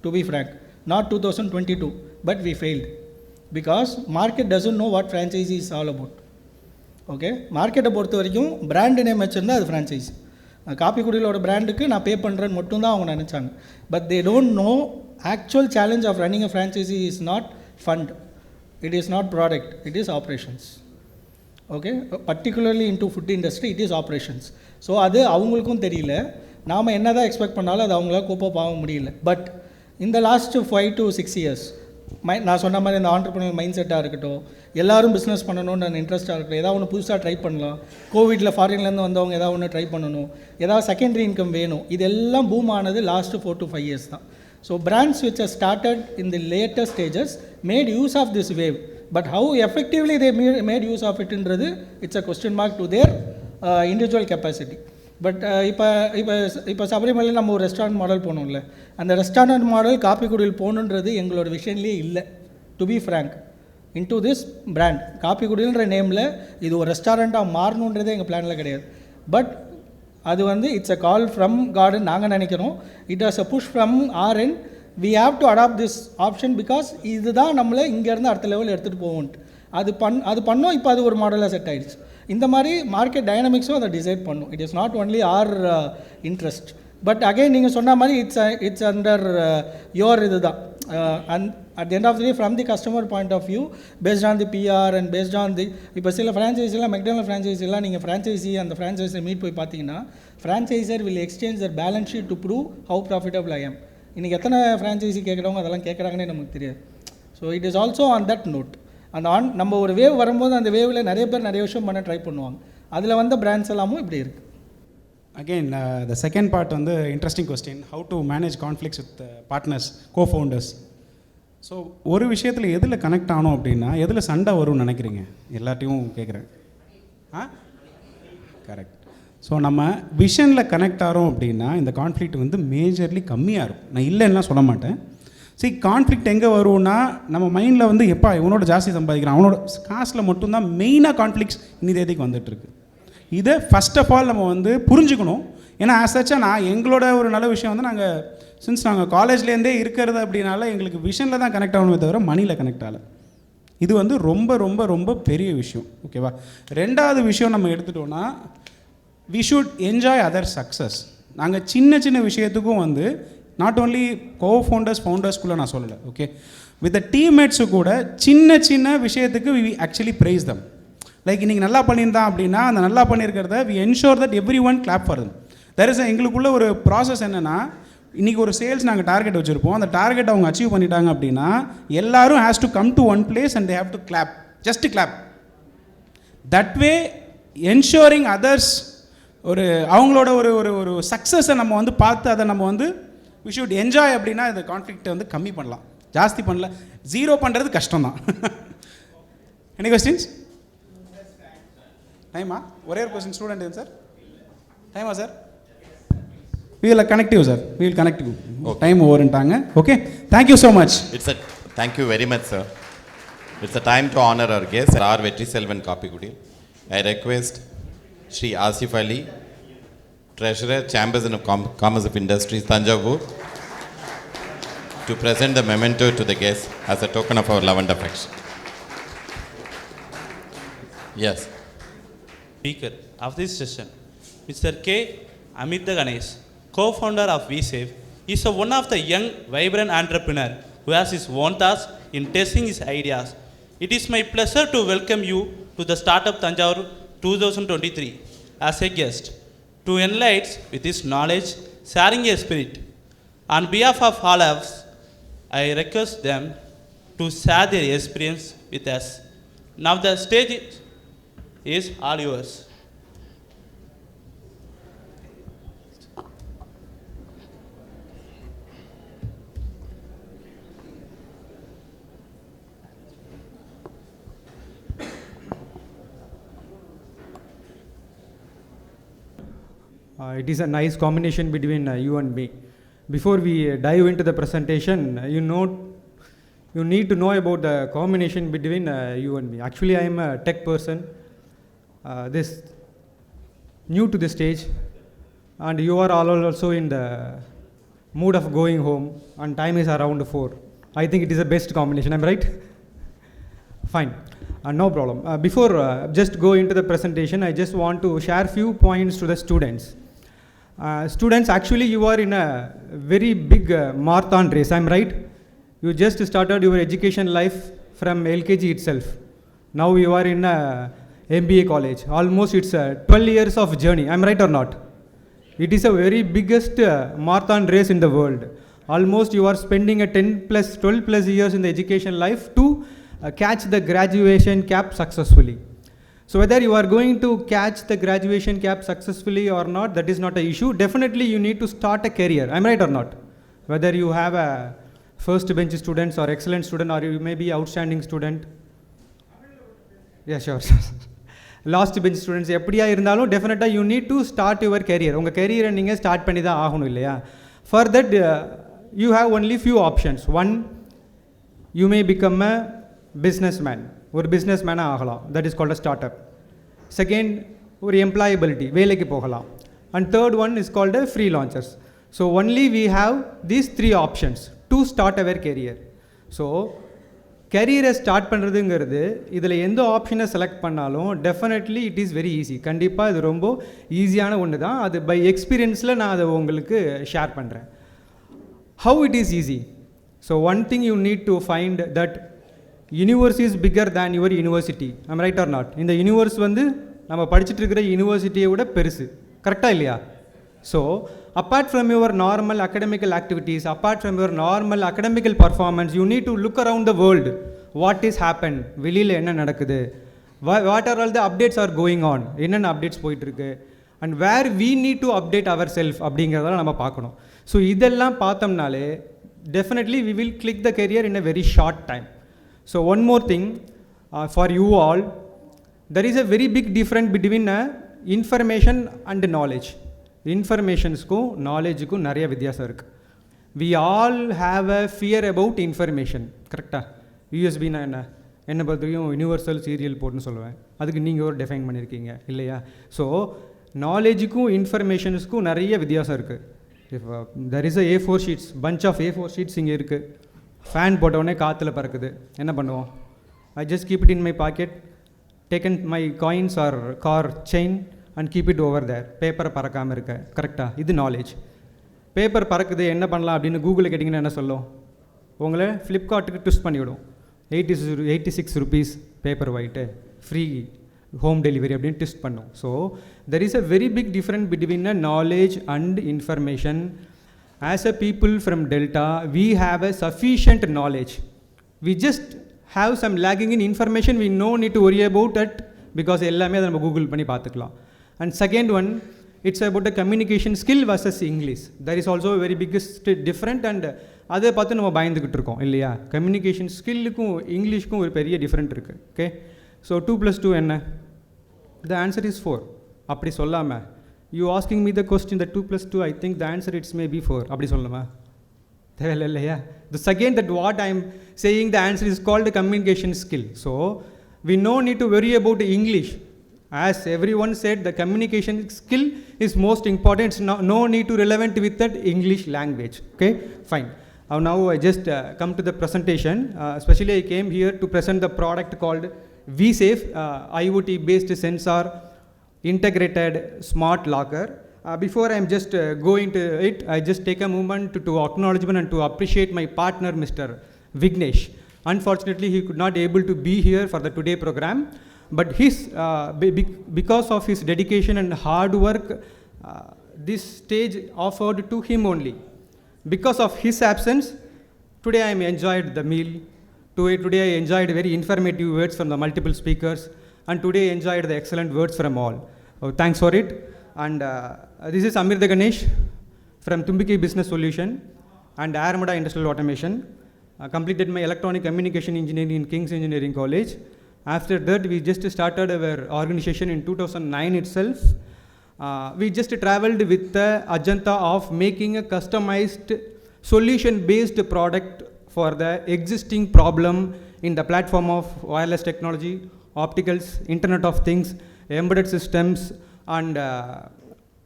to be frank, not 2022, but we failed because market doesn't know what franchise is all about. Okay, மார்க்கெட்டை பொறுத்த வரைக்கும் brand name வச்சுருந்தா அது franchise. காப்பிக்குடியிலோட பிராண்டுக்கு நான் பே பண்ணுறேன்னு மட்டும்தான் அவங்க நினச்சாங்க. But they don't know actual challenge of running a franchisee is not fund, it is not product, it is operations. Okay, particularly into food industry it is operations. So அது அவங்களுக்கும் தெரியல. நாம் என்ன தான் எக்ஸ்பெக்ட் பண்ணாலும் அது அவங்களால கோப்பப் ஆக முடியல. பட் இந்த லாஸ்ட் 5 to 6 years நான் சொன்ன மாதிரி இந்த ஆண்டர்பிரினர் மைண்ட் செட்டாக இருக்கட்டும், எல்லோரும் பிஸ்னஸ் பண்ணணும்னு நான் இன்ட்ரெஸ்ட்டாக இருக்கட்டும், ஏதாவது ஒன்று புதுசாக ட்ரை பண்ணலாம், கோவிடில் ஃபாரின்லேருந்து வந்தவங்க ஏதாவது ஒன்று ட்ரை பண்ணணும், ஏதாவது செகண்டரி இன்கம் வேணும், இதெல்லாம் பூம் ஆனது லாஸ்ட்டு 4 to 5 years தான். So brands which are started in the later stages made use of this wave, but how effectively they made use of it என்றது it's a question mark to their individual capacity. But இப்போ சபரிமலையில் நம்ம ஒரு restaurant model போனோம்ல, அந்த restaurant model காப்பிக்குடியில் போகணுன்றது எங்களோட விஷயம்லேயே இல்லை. To be frank, into this brand காப்பிக்குடின்ற நேமில் இது ஒரு ரெஸ்டாரண்ட்டாக மாறணுன்றதே எங்கள் பிளானில் கிடையாது. பட் அது it's a call from garden நாங்கள் நினைக்கிறோம். It was a push from our end. We have to adapt this option because இதுதான் நம்மளை இங்கேருந்து அடுத்த லெவல் எடுத்துகிட்டு போவோன்ட்டு அது பண்ணோம். இப்போ அது ஒரு மாடலாக செட் ஆகிடுச்சு. இந்த மாதிரி மார்க்கெட் டைனமிக்ஸும் அதை டிசைட் பண்ணும். It is not only our interest. But again நீங்கள் சொன்ன மாதிரி இட்ஸ் அண்டர் யோர் இது தான். And at the end of the day from the customer point of view, based on the PR and based on the இப்போ சில ஃப்ரான்ச்சைஸிலாம் McDonald ஃப்ரான்ச்சைஸிலாம் நீங்கள் franchisee அந்த ஃப்ரான்ச்சைஸை meet போய் பார்த்தீங்கன்னா franchiser will exchange their balance sheet to prove how profitable I am. இன்றைக்கி எத்தனை franchisee கேட்குறவங்க அதெல்லாம் கேட்குறாங்கன்னே நமக்கு தெரியாது. So it is also on that note. அந்த நம்ம ஒரு வேவ் வரும்போது அந்த வேவில் நிறைய பேர் நிறைய விஷயம் பண்ண ட்ரை பண்ணுவாங்க. அதில் வந்த பிராண்ட்ஸ் எல்லாமும் இப்படி இருக்குது. Again the second part interesting question, how to manage conflicts with partners, co-founders. So ஒரு விஷயத்தில் எதில் கனெக்ட் ஆனோம் அப்படின்னா எதில் சண்டை வரும்னு நினைக்கிறீங்க? எல்லாத்தையும் கேட்குறேன். கரெக்ட். ஸோ நம்ம விஷனில் கனெக்ட் ஆகிறோம் அப்படின்னா இந்த கான்ஃப்ளிக்ட் மேஜர்லி கம்மியாக இருக்கும். நான் இல்லைன்னா சொல்ல மாட்டேன். கான்ஃப்ளிக்ட் எங்கே வரும்னா நம்ம மைண்டில் எப்பா இவனோட ஜாஸ்தி சம்பாதிக்கிறான், அவனோட காசில் மட்டும்தான் மெயினாக கான்ஃப்ளிக்ட்ஸ் இன்னி தேதிக்கு வந்துட்டுருக்கு. இதை ஃபஸ்ட் ஆஃப் ஆல் நம்ம புரிஞ்சுக்கணும். ஏன்னா ஆசாச்சா நான் எங்களோட ஒரு நல்ல விஷயம் நாங்கள் சின்ஸ் நாங்கள் காலேஜ்லேருந்தே இருக்கிறது அப்படின்னால எங்களுக்கு விஷனில் தான் கனெக்ட் ஆகணுமே தவிர மணியில் கனெக்ட் ஆகலை. இது ரொம்ப ரொம்ப ரொம்ப பெரிய விஷயம். ஓகேவா? ரெண்டாவது விஷயம் நம்ம எடுத்துட்டோன்னா we should enjoy other success. நாங்கள் சின்ன சின்ன விஷயத்துக்கும் நாட் ஓன்லி ஃபவுண்டர்ஸ்குள்ளே நான் சொல்லலை. ஓகே, வித் த டீம்மேட்ஸு கூட சின்ன சின்ன விஷயத்துக்கு we actually praise them. Like இன்றைக்கி நல்லா பண்ணியிருந்தான் அப்படின்னா அந்த நல்லா பண்ணியிருக்கிறத we ensure that everyone clap for them. There is எங்களுக்குள்ள ஒரு ப்ராசஸ் என்னென்னா, இன்றைக்கி ஒரு சேல்ஸ் நாங்கள் டார்கெட் வச்சுருப்போம், அந்த டார்கெட் அவங்க அச்சீவ் பண்ணிட்டாங்க அப்படின்னா எல்லோரும் has to come to one place and they have to clap, just clap. That way ensuring others ஒரு அவங்களோட ஒரு ஒரு ஒரு சக்ஸஸை நம்ம பார்த்து அதை நம்ம வி ஷுட் என்ஜாய் அப்படின்னா இந்த கான்ஃப்ளிக்ட்டை கம்மி பண்ணலாம். ஜாஸ்தி பண்ணல, ஜீரோ பண்ணுறது கஷ்டம் தான். Any questions? டைமா? ஒரே ஒரு கொஸ்டின் ஸ்டூடெண்ட் சார். டைமா sir? We will connect you, sir. We will connect you. Okay. Time over ன்ட்டாங்க. Okay. Thank you so much. Thank you very much, sir. It's a time to honor our guest, R. Vetri Selvan Kappikudi. I request Shri Asif Ali, Treasurer, Chambers and Commerce of Industries, Thanjavur, to present the memento to the guest as a token of our love and affection. Yes. Speaker of this session, Mr. K. Amita Ganesh, co-founder of VSafe, is one of the young, vibrant entrepreneur who has his own task in testing his ideas. It is my pleasure to welcome you to the Startup Thanjavur 2023 as a guest, to enlighten with his knowledge, sharing a spirit. On behalf of all of us, I request them to share their experience with us. Now the stage is all yours. It is a nice combination between you and me. Before we dive into the presentation, you need to know about the combination between you and me. Actually, I am a tech person, this new to the stage, and you are all also in the mood of going home, and time is around 4. I think it is the best combination. I'm right? Fine, no problem. Before just go into the presentation, I just want to share few points to the students. Students, actually you are in a very big marathon race. I'm right? You just started your education life from LKG itself. Now you are in a MBA college. Almost it's 12 years of journey. I'm right or not? It is a very biggest marathon race in the world. Almost you are spending a 12 plus years in the education life to catch the graduation cap successfully. So whether you are going to catch the graduation cap successfully or not, that is not an issue. Definitely you need to start a career. I'm right or not? Whether you have a first bench students or excellent student, or you may be outstanding student. Yeah, sure. Last bench students, எப்படியா இருந்தாலும் definitely you need to start your career. உங்க career நீங்க start பண்ணி தான் ஆகணும் இல்லையா? For that you have only few options. One, you may become a businessman. ஒரு பிஸ்னஸ்மேனாக ஆகலாம். That is called a startup. Second, ஒரு எம்ப்ளாயபிலிட்டி, வேலைக்கு போகலாம். And third one is called a freelancers. So only we have these 3 options to start our career. So கெரியரை start பண்ணுறதுங்கிறது இதில் எந்த ஆப்ஷனை செலக்ட் பண்ணாலும் definitely it is very easy. கண்டிப்பாக இது ரொம்ப ஈஸியான ஒன்று தான். அது பை எக்ஸ்பீரியன்ஸில் நான் அதை உங்களுக்கு ஷேர் பண்ணுறேன். How it is easy? So one thing you need to find that universe is bigger than your university. I'm right or not? இந்த யூனிவர்ஸ் வந்து நம்ம படிச்சுட்டு இருக்கிற யூனிவர்சிட்டியை விட பெருசு. கரெக்டாக இல்லையா? So apart from your normal academical activities, apart from your normal academical performance, you need to look around the world. What is happen? வெளியில் என்ன நடக்குது? What are all the updates are going on? என்னென்ன updates போயிட்டுருக்கு? And where we need to update our self அப்படிங்கிறதெல்லாம் நம்ம பார்க்கணும். So இதெல்லாம் பார்த்தோம்னாலே definitely we will click the career in a very short time. So one more thing for you all, there is a very big difference between information and knowledge. Informationsக்கும் knowledgeக்கும் நிறைய வித்தியாசம் இருக்குது. We all have a fear about information. கரெக்டாக? யூஎஸ்பின்னா என்னை பொறுத்தவரைக்கும் universal serial போர்ட்னு சொல்லுவேன். அதுக்கு நீங்கள் ஒரு டிஃபைன் பண்ணியிருக்கீங்க இல்லையா? ஸோ நாலேஜுக்கும் இன்ஃபர்மேஷன்ஸ்க்கும் நிறைய வித்தியாசம் இருக்குது. If there is a A4 sheets, bunch of A4 sheets இங்கே இருக்குது. ஃபேன் போட்டவுடனே காற்றுல பறக்குது. என்ன பண்ணுவோம்? I just keep it in my pocket, taken my coins or car chain and keep it over there. பேப்பரை பறக்காமல் இருக்க. கரெக்டாக? இது நாலேஜ். பேப்பர் பறக்குது, என்ன பண்ணலாம் அப்படின்னு கூகுளில் கேட்டிங்கன்னா என்ன சொல்லும்? உங்களை ஃப்ளிப்கார்ட்டுக்கு ட்விஸ்ட் பண்ணிவிடும். 86 rupees paper white, free home delivery அப்படின்னு ட்விஸ்ட் பண்ணும். So there is a very big different between a knowledge and information. As a people from Delta, we have a sufficient knowledge. We just have some lagging in information. We no need to worry about it because எல்லாமே அதை நம்ம Google பண்ணி பார்த்துக்கலாம். And second one, it's about the communication skill versus English. There is also a very biggest different, and அதை பார்த்து நம்ம பயந்துக்கிட்டு இருக்கோம் இல்லையா? கம்யூனிகேஷன் ஸ்கில்லுக்கும் இங்கிலீஷ்க்கும் ஒரு பெரிய டிஃப்ரெண்ட் இருக்குது. ஓகே, ஸோ 2 + 2 என்ன? The answer is 4. அப்படி சொல்லாமல் you asking me the question, the 2 + 2, I think the answer it's may be 4. அப்படி சொல்லணுமா? தேவையில்லை இல்லையா? The second that what I am saying, the answer is called communication skill. So we no need to worry about English. As everyone said, the communication skill is most important. It's no need to relevant with that English language. Okay, fine. Now I just come to the presentation. Especially I came here to present the product called vSafe, IoT based sensor integrated smart locker. Before I am just going to it, I just take a moment to acknowledgement and to appreciate my partner Mr. Vignesh. Unfortunately he could not able to be here for the today program, but his because of his dedication and hard work, this stage offered to him only. Because of his absence, today I enjoyed the meal. Today I enjoyed very informative words from the multiple speakers, and today enjoyed the excellent words from all. Thanks for it. And this is Amirda Ganesh from Tumbiki Business Solution and Armada Industrial Automation. Completed my electronic communication engineering in King's Engineering College. After that, we just started our organization in 2009 itself. We just traveled with the agenda of making a customized solution-based product for the existing problem in the platform of wireless technology, opticals, Internet of Things, embedded systems, and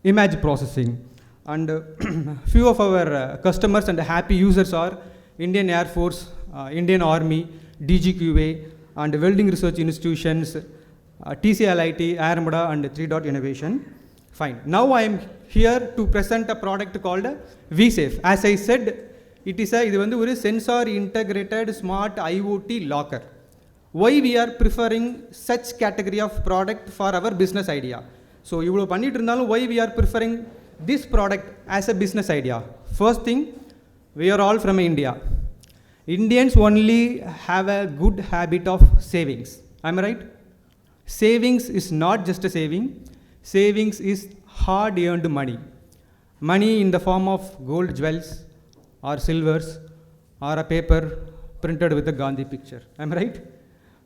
image processing. And few of our customers and happy users are Indian Air Force, Indian Army, DGQA, and welding research institutions, TCLIT, Armada, and 3 Dot Innovation. Fine. Now I am here to present a product called vSafe. As I said, it is a sensor integrated smart IoT locker. Why we are preferring such category of product for our business idea? So you will why we are preferring this product as a business idea. First thing, we are all from India. Indians only have a good habit of savings. Am I right? Savings is not just a saving. Savings is hard earned money. Money in the form of gold jewels or silvers or a paper printed with a Gandhi picture. Am I right?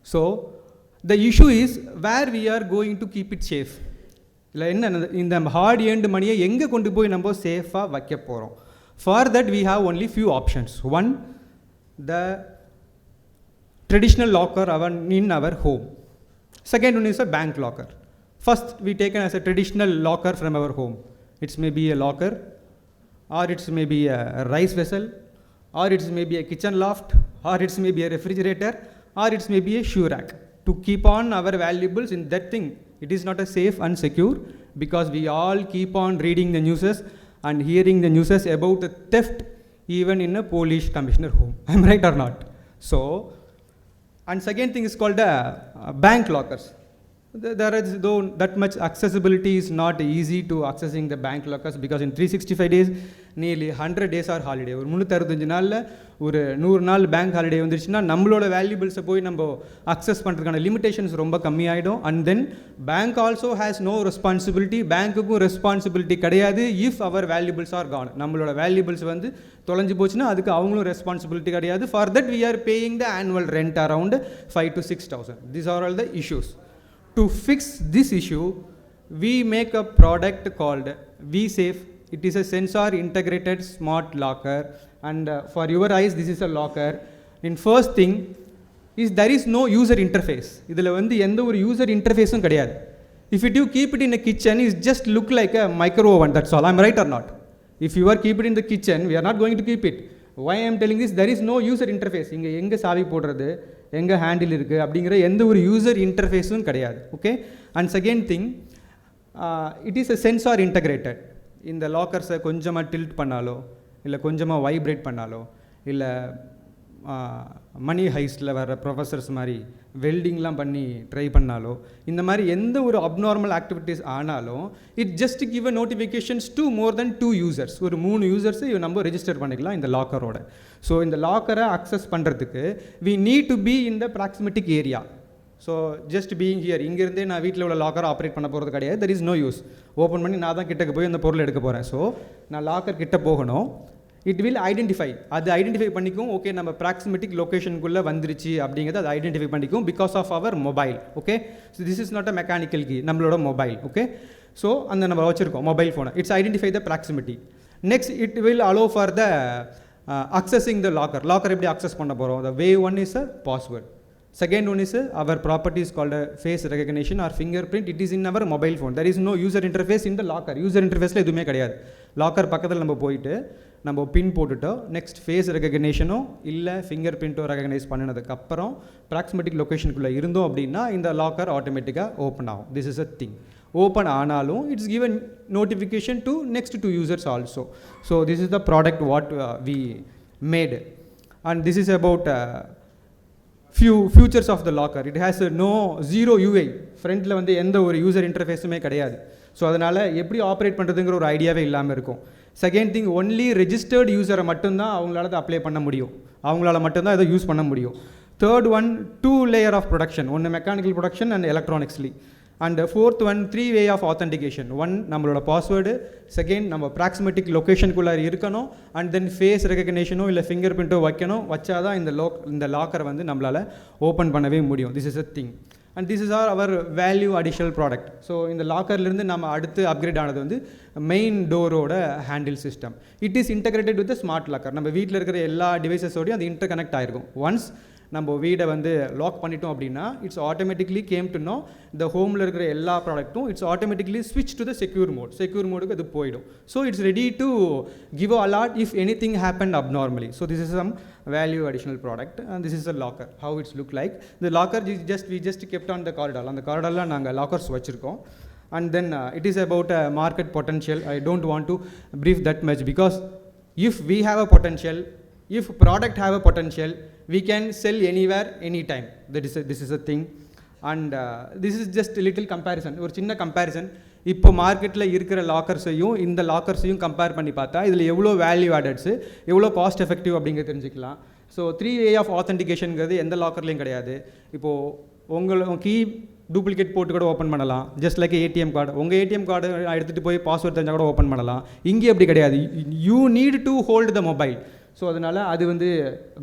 So the issue is where we are going to keep it safe. In the hard earned money, enga kondu poi nambo safe ah vakka porom. For that we have only few options. One, the traditional locker in our home. Second one is a bank locker. First, we taken as a traditional locker from our home. It may be a locker, or it may be a rice vessel, or it may be a kitchen loft, or it may be a refrigerator, or it may be a shoe rack. To keep on our valuables in that thing, it is not a safe and secure, because we all keep on reading the newses and hearing the newses about the theft even in a Polish commissioner home. Am I right or not? So, and second thing is called bank lockers. There is though that much accessibility is not easy to accessing the bank lockers, because in 365 days nearly 100 days are holiday. ஒரு 365 நாள்ல ஒரு 100 நாள் bank holiday வந்துருச்சுன்னா நம்மளோட வேல்யூபிள்ஸை போய் நம்ம access பண்ணுறதுக்கான limitations ரொம்ப கம்மியாயிடும். And then bank also has no responsibility. பேங்க்குக்கும் ரெஸ்பான்சிபிலிட்டி கிடையாது if our valuables are gone. நம்மளோட வேல்யூபிள்ஸ் வந்து தொலைஞ்சு போச்சுன்னா அதுக்கு அவங்களும் ரெஸ்பான்சிபிலிட்டி கிடையாது. For that we are paying the annual rent around 5,000 to 6,000. These are all the issues. To fix this issue, we make a product called vSafe. It is a sensor integrated smart locker, and for your eyes this is a locker. In first thing is there is no user interface. Idhula vandu endha oru user interface um kediyadu. If you keep it in a kitchen, it just look like a micro oven, that's all. I am right or not? If you are keep it in the kitchen, we are not going to keep it. Why I am telling this? There is no user interface. Inga enga சாவி போடுறது, எங்கே handle இருக்குது அப்படிங்கிற எந்த ஒரு user இன்டர்ஃபேஸும் கிடையாது. Okay. And second thing, it is a sensor integrated. இந்த லாக்கர்ஸை கொஞ்சமாக டில்ட் பண்ணாலோ இல்லை கொஞ்சமாக வைப்ரேட் பண்ணாலோ இல்லை மணி ஹைஸ்டில் வர ப்ரொஃபஸர்ஸ் மாதிரி வெல்டிங்லாம் பண்ணி ட்ரை பண்ணாலோ இந்த மாதிரி எந்த ஒரு அப்நார்மல் ஆக்டிவிட்டீஸ் ஆனாலும் it just give a notifications to more then 2 users. ஒரு 3 யூசர்ஸை நம்ம ரெஜிஸ்டர் பண்ணிக்கலாம் இந்த லாக்கரோட. ஸோ இந்த லாக்கரை அக்சஸ் பண்ணுறதுக்கு we need to be in the proximetic area. So just being here, இங்கேருந்தே நான் வீட்டில் உள்ள லாக்கரை ஆப்ரேட் பண்ண போகிறது கிடையாது. There is no use. Open பண்ணி நான் தான் கிட்டக்கு போய் அந்த பொருள் எடுக்க போகிறேன். ஸோ நான் லாக்கர் கிட்ட போகணும். இட் வில் ஐடென்டிஃபை, அது ஐடென்டிஃபை பண்ணிக்கும். ஓகே, நம்ம ப்ராக்சிமெட்டிக் லொக்கேஷனுக்குள்ளே வந்துருச்சு அப்படிங்கிறது அது ஐடென்டிஃபை பண்ணிக்கும் because of our mobile. Okay. So this is not a mechanical key, நம்மளோட மொபைல். ஓகே. ஸோ அந்த நம்ம வச்சுருக்கோம் மொபைல் ஃபோனை. It's identify the proximity. Next it will allow for the accessing the locker. Locker எப்படி access பண்ண போகிறோம்? The way one is a password. Second one is our property is called a face recognition or fingerprint. It is in our mobile phone. There is no user interface in the locker. User interface la edume kediyadu. Locker பக்கத்துல நம்ம போயிட்டு நம்ம பின் போட்டுட்டோம். Next phase ரெகக்னேஷனோ இல்லை finger பிரிண்ட்டோ recognise பண்ணினதுக்கு அப்புறம் ப்ராக்சிமெட்டிக் லொக்கேஷனுக்குள்ளே இருந்தோம் அப்படின்னா இந்த லாக்கர் ஆட்டோமேட்டிக்காக ஓப்பன் ஆகும். This is a thing. Open ஆனாலும் it's given notification to next 2 users also. So this is the product what we made. And this is about few features of the locker. It has no zero UI. ஃப்ரண்ட்டில் வந்து எந்த ஒரு user இன்டர்ஃபேஸுமே கிடையாது. So அதனால் எப்படி operate பண்ணுறதுங்கிற ஒரு ஐடியாவே இல்லாமல் இருக்கும். செகண்ட் திங், ஒன்லி ரெஜிஸ்டர்டு யூசரை மட்டும்தான் அவங்களால அதை அப்ளை பண்ண முடியும். அவங்களால மட்டும்தான் இதை யூஸ் பண்ண முடியும். Third one, 2 layer of production. ஒன்று mechanical production and electronically. And fourth one 3 way of authentication. One நம்மளோட பாஸ்வேர்டு, செகண்ட் நம்ம ப்ராக்சிமெட்டிக் லொக்கேஷனுக்குள்ளே இருக்கணும், அண்ட் தென் ஃபேஸ் ரெகக்னேஷனோ இல்லை ஃபிங்கர் பிரிண்ட்டோ வைக்கணும். வச்சாதான் இந்த லாக்கரை வந்து நம்மளால் ஓப்பன் பண்ணவே முடியும். This is a thing. and this is our value additional product. So இந்த லாக்கர்லேருந்து நம்ம அடுத்து அப்கிரேட் ஆனது வந்து மெயின் டோரோட handle system. It is integrated with smart locker. நம்ம வீட்டில் இருக்கிற எல்லா டிவைசஸோடையும் அது இன்டர் கனெக்ட் ஆகிருக்கும். ஒன்ஸ் நம்ம வீடை வந்து லாக் பண்ணிட்டோம் அப்படின்னா it's automatically came to know இந்த ஹோமில் இருக்கிற எல்லா ப்ராடக்ட்டும் இட்ஸ் ஆட்டோமேட்டிக்லி ஸ்விட்ச் டு த செக்யூர் மோடுக்கு அது போயிடும். So it's ready to give alert if anything happen abnormally. So this is some value additional product, and this is a locker. How it's look like, the locker we just kept on the corridor. On the corridor la naanga lockers vechirkom, and then it is about market potential. I don't want to brief that much, because if we have a potential, if product have a potential, we can sell anywhere anytime. This is a thing, and this is just a little comparison, or chinna comparison. இப்போ மார்க்கெட்டில் இருக்கிற லாக்கர்ஸையும் இந்த லாக்கர்ஸையும் compare பண்ணி பார்த்தா இதில் எவ்வளோ value ஆடட்ஸு எவ்வளோ cost effective அப்படிங்கிறது தெரிஞ்சுக்கலாம். ஸோ 3 way ஆஃப் ஆத்தென்டிகேஷனுங்கிறது எந்த லாக்கர்லையும் கிடையாது. இப்போது உங்கள் கீ டூப்ளிகேட் போட்டு கூட ஓப்பன் பண்ணலாம், ஜஸ்ட் லைக் ஏடிஎம் கார்டு. உங்கள் ஏடிஎம் கார்டு எடுத்துகிட்டு போய் பாஸ்வேர்ட் தெரிஞ்சால் கூட ஓப்பன் பண்ணலாம். இங்கே அப்படி கிடையாது. You need to hold the mobile. So அதனால் அது வந்து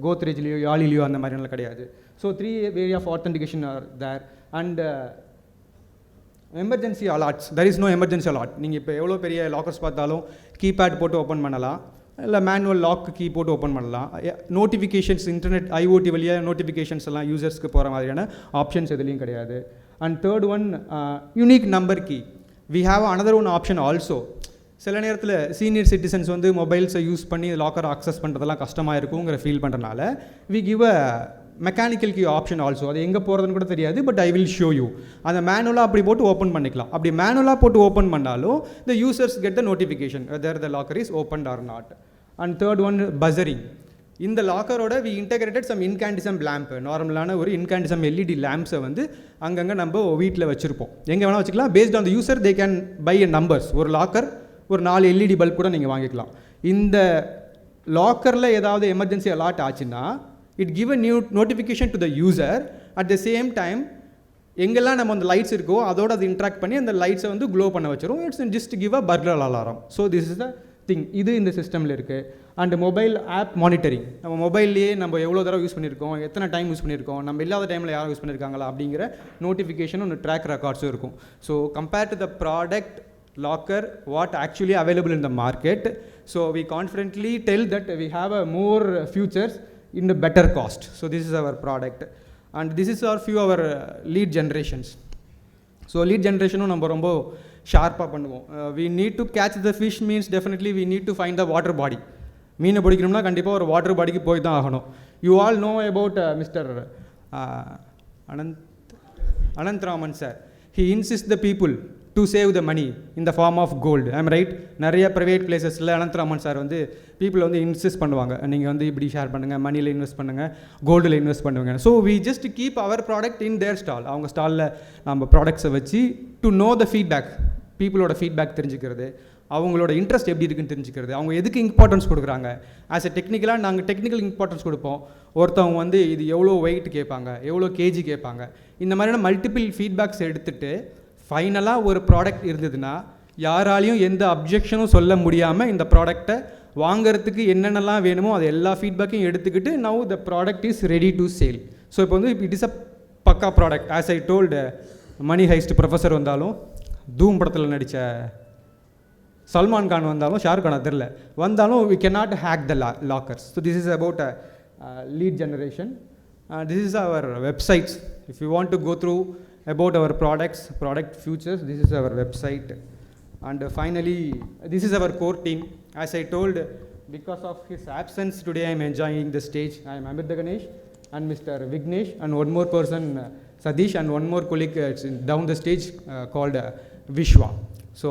கோத்ரேஜ்லேயோ யாழிலையோ அந்த மாதிரிலாம் கிடையாது. So 3 way of authentication are there. And emergency alerts, there is no emergency alert. நீங்கள் இப்போ எவ்வளோ பெரிய லாக்கர்ஸ் பார்த்தாலும் கீபேட் போட்டு ஓப்பன் பண்ணலாம், இல்லை மேனுவல் லாக் கீ போட்டு ஓப்பன் பண்ணலாம். நோட்டிஃபிகேஷன்ஸ் இன்டர்நெட் ஐஓடி வழியாக நோட்டிஃபிகேஷன்ஸ் எல்லாம் யூசர்ஸ்க்கு போகிற மாதிரியான ஆப்ஷன்ஸ் எதுலேயும் கிடையாது. And third one, unique number key. We have another one option also. சில நேரத்தில் சீனியர் சிட்டிசன்ஸ் வந்து மொபைல்ஸை யூஸ் பண்ணி லாக்கர் அக்சஸ் பண்ணுறதெல்லாம் கஷ்டமாக இருக்குங்கிற ஃபீல் பண்ணுறதுனால we give a mechanical key option also. அது எங்கே போகிறதுன்னு கூட தெரியாது, but I will show you. அந்த மேனுவலாக அப்படி போட்டு ஓப்பன் பண்ணிக்கலாம். அப்படி மேனுவலாக போட்டு ஓப்பன் பண்ணாலும் the users get the notification whether the locker is opened or not. And third one, buzzing. இந்த லாக்கரோட we integrated some incandescent lamp. நார்மலான ஒரு இன்கேண்டிசம் எல்இடி லேம்ப்ஸை வந்து அங்கங்கே நம்ம வீட்டில் வச்சுருப்போம். எங்கே வேணால் வச்சுக்கலாம். Based on the user they can buy a numbers. ஒரு லாக்கர் ஒரு 4 எல்இடி பல்ப் கூட நீங்கள் வாங்கிக்கலாம். இந்த லாக்கரில் ஏதாவது எமர்ஜென்சி அலாட் ஆச்சுன்னா it give a new notification to the user. At the same time எங்கெல்லாம் நம்ம அந்த லைட்ஸ் இருக்கோ அதோட அது இன்ட்ராக்ட் பண்ணி அந்த லைட்ஸை வந்து க்ளோ பண்ண வச்சிரும். It's just give a burglar alarm. So this is the thing. இது இந்த சிஸ்டமில் இருக்குது. And mobile app monitoring. நம்ம மொபைல்லையே நம்ம எவ்வளோ தடவை யூஸ் பண்ணியிருக்கோம், எத்தனை டைம் யூஸ் பண்ணியிருக்கோம், நம்ம இல்லாத டைமில் யாரும் யூஸ் பண்ணியிருக்காங்களா அப்படிங்கிற நோட்டிஃபிகேஷனும் ஒன்று ட்ராக் ரெக்கார்ட்ஸும் இருக்கும். So compare to the product locker what actually available in the market, so we confidently tell that we have a more features in a better cost. So this is our product, and this is our few our lead generations. So lead generation நம்ம ரொம்ப ஷார்ப்பாக பண்ணுவோம். we need to catch the fish means definitely we need to find the water body. மீனை பிடிக்கணும்னா கண்டிப்பாக ஒரு water பாடிக்கு போய் தான் ஆகணும். you all know about Mr. Anantharaman sir. He insists the people to save the money in the form of gold. I am right. நிறைய private பிளேசஸில் Anantharaman sir வந்து people வந்து இன்சிஸ்ட் பண்ணுவாங்க, நீங்கள் வந்து இப்படி ஷேர் பண்ணுங்கள், மணியில் இன்வெஸ்ட் பண்ணுங்கள், கோல்டில் இன்வெஸ்ட் பண்ணுவாங்க. So we just keep our product in their stall. அவங்க ஸ்டாலில் நம்ம ப்ராடக்ட்ஸை வச்சு டு நோ த ஃபீட்பேக், பீப்புளோட ஃபீட்பேக் தெரிஞ்சுக்கிறது, அவங்களோட இன்ட்ரெஸ்ட் எப்படி இருக்குன்னு தெரிஞ்சுக்கிறது, அவங்க எதுக்கு இம்பார்ட்டன்ஸ் கொடுக்குறாங்க. ஆஸ் எ டெக்னிக்கலாக நாங்கள் டெக்னிக்கல் இம்பார்ட்டன்ஸ் கொடுப்போம். ஒருத்தவங்க வந்து இது எவ்வளோ வெயிட் கேட்பாங்க, எவ்வளோ கேஜி கேட்பாங்க, இந்த மாதிரியான மல்டிபிள் ஃபீட்பேக்ஸ் எடுத்துகிட்டு ஃபைனலாக ஒரு ப்ராடக்ட் இருந்ததுன்னா யாராலையும் எந்த அப்ஜெக்ஷனும் சொல்ல முடியாமல் இந்த ப்ராடக்டை வாங்கிறதுக்கு என்னென்னலாம் வேணுமோ அது எல்லா ஃபீட்பேக்கையும் எடுத்துக்கிட்டு now the product is ready to sale. So இப்போ வந்து இட் இஸ் அ பக்கா product. As I told, money heist professor வந்தாலும், தூம் படத்தில் நடித்த சல்மான் கான் வந்தாலும், ஷாருக் கான் தெரில வந்தாலும், we cannot hack the lockers. So this is about lead generation. This is our websites. If you want to go through about our products, product futures, this is our website. And finally, this is our core team. As I told, because of his absence today I am enjoying the stage. I am Amrit Ganesh and Mr. Vignesh and one more person Sadish and one more colleague down the stage called Vishwa. So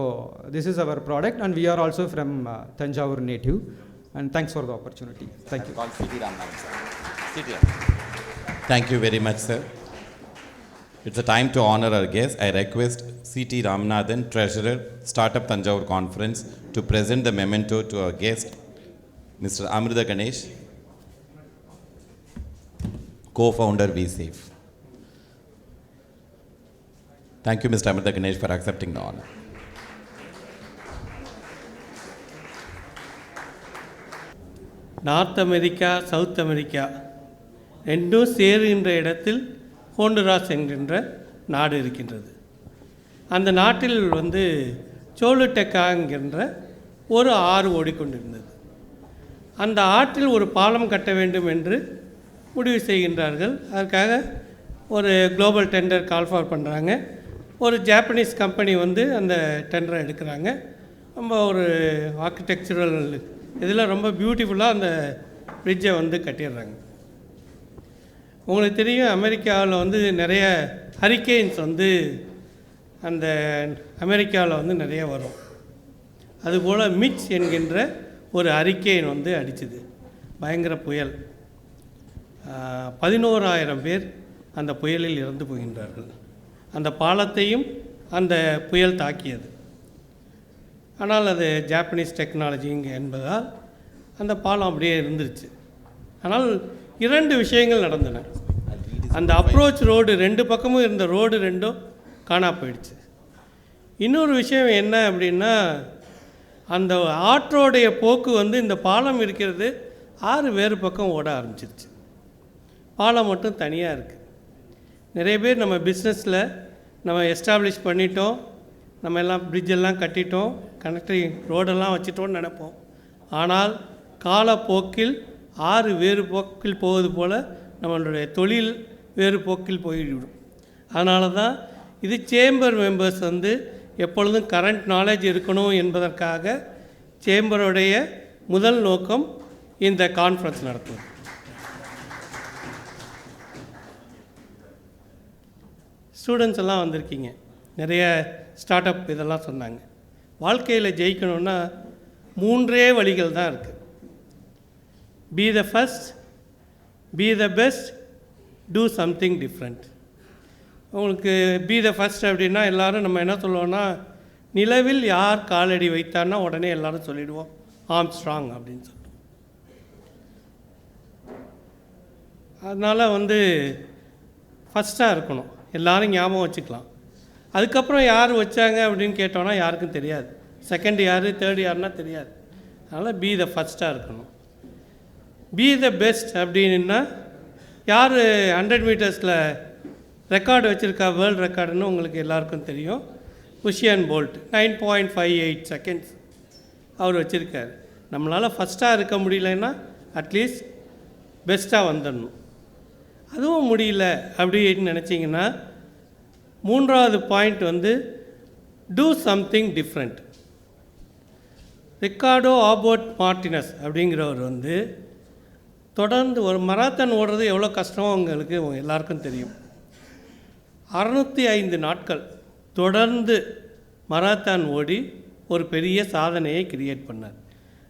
this is our product, and we are also from Thanjavur native, and thanks for the opportunity. Thank you. Thank you very much, sir. It's a time to honor our guest. I request C.T. Ramanathan, Treasurer, Startup Thanjavur Conference, to present the memento to our guest, Mr. Amrit Ganesh, co-founder VSafe. Thank you, Mr. Amrit Ganesh, for accepting the honor. North America, south America ரெண்டும் சேருகின்ற இடத்தில் Honduras என்கின்ற நாடு இருக்கின்றது. அந்த நாட்டில் வந்து சோலுடெக்காங்கிற ஒரு ஆறு ஓடிக்கொண்டிருந்தது. அந்த ஆற்றில் ஒரு பாலம் கட்ட வேண்டும் என்று முடிவு செய்கின்றார்கள். அதற்காக ஒரு குளோபல் டெண்டர் கால் ஃபார் பண்ணுறாங்க. ஒரு ஜாப்பனீஸ் கம்பெனி வந்து அந்த டெண்டரை எடுக்கிறாங்க. ரொம்ப ஒரு ஆர்கிடெக்சரல் இதில் ரொம்ப பியூட்டிஃபுல்லாக அந்த பிரிட்ஜை வந்து கட்டிடுறாங்க. உங்களுக்கு தெரியும், அமெரிக்காவில் வந்து நிறைய ஹரிக்கெயின்ஸ் வந்து அந்த அமெரிக்காவில் வந்து நிறைய வரும். அதுபோல் மிச் என்கின்ற ஒரு ஹரிக்கெயின் வந்து அடிச்சுது, பயங்கர புயல். 11,000 பேர் அந்த புயலில் இறந்து போகின்றார்கள். அந்த பாலத்தையும் அந்த புயல் தாக்கியது. ஆனால் அது ஜாப்பனீஸ் டெக்னாலஜி என்பதால் அந்த பாலம் அப்படியே இருந்துருச்சு. ஆனால் 2 விஷயங்கள் நடந்தன. அந்த அப்ரோச் ரோடு 2 பக்கமும் இருந்த ரோடு 2ம் காணா போயிடுச்சு. இன்னொரு விஷயம் என்ன அப்படின்னா, அந்த ஆற்றோடைய போக்கு வந்து இந்த பாலம் இருக்கிறது 6 வேறு பக்கம் ஓட ஆரம்பிச்சிருச்சு. பாலம் மட்டும் தனியாக இருக்குது. நிறைய பேர் நம்ம பிஸ்னஸில் நம்ம எஸ்டாப்ளிஷ் பண்ணிட்டோம், நம்ம எல்லாம் பிரிட்ஜெல்லாம் கட்டிட்டோம், கனெக்டிங் ரோடெல்லாம் வச்சிட்டோன்னு நினைப்போம். ஆனால் காலப்போக்கில் 6 வேறு போக்கில் போவது போல் நம்மளுடைய தொழில் வேறு போக்கில் போய்விடும். அதனால தான் இது சேம்பர் மெம்பர்ஸ் வந்து எப்பொழுதும் கரண்ட் நாலேஜ் இருக்கணும் என்பதற்காக சேம்பருடைய முதல் நோக்கம் இந்த கான்ஃபரன்ஸ் நடத்துவது. ஸ்டூடெண்ட்ஸ் எல்லாம் வந்திருக்கீங்க, நிறைய ஸ்டார்ட் அப் இதெல்லாம் சொன்னாங்க. வாழ்க்கையில் ஜெயிக்கணும்னா 3 வழிகள் தான் இருக்குது. Be the first, be the best, do something different. உங்களுக்கு பி த ஃபஸ்ட் அப்படின்னா எல்லோரும் நம்ம என்ன சொல்லுவோன்னா, நிலவில் யார் காலடி வைத்தான்னா உடனே எல்லோரும் சொல்லிவிடுவோம் ஆம்ஸ்ட்ராங் அப்படின்னு சொல்லுவோம். அதனால் வந்து ஃபஸ்ட்டாக இருக்கணும், எல்லோரும் ஞாபகம் வச்சுக்கலாம். அதுக்கப்புறம் யார் வச்சாங்க அப்படின்னு கேட்டோன்னா யாருக்கும் தெரியாது. செகண்ட் யார், தேர்ட் யாருன்னா தெரியாது. அதனால் பி த ஃபஸ்ட்டாக இருக்கணும். பி த பெஸ்ட் அப்படின்னா, யார் 100 மீட்டர்ஸில் ரெக்கார்டு வச்சுருக்கா, வேர்ல்டு ரெக்கார்டுன்னு உங்களுக்கு எல்லாருக்கும் தெரியும். உஷியன் போல்ட் 9.58 செகண்ட்ஸ் அவர் வச்சுருக்கார். நம்மளால் ஃபஸ்ட்டாக இருக்க முடியலன்னா அட்லீஸ்ட் பெஸ்ட்டாக வந்துடணும். அதுவும் முடியல அப்படின்னு நினச்சிங்கன்னா, 3வது பாயிண்ட் வந்து do something different. Ricardo Abbott Martinez அப்படிங்கிறவர் வந்து தொடர்ந்து ஒரு மராத்தான் ஓடுறது எவ்வளோ கஷ்டம் உங்களுக்கு எல்லாருக்கும் தெரியும். 605 நாட்கள் தொடர்ந்து மராத்தான் ஓடி ஒரு பெரிய சாதனையை கிரியேட் பண்ணார்.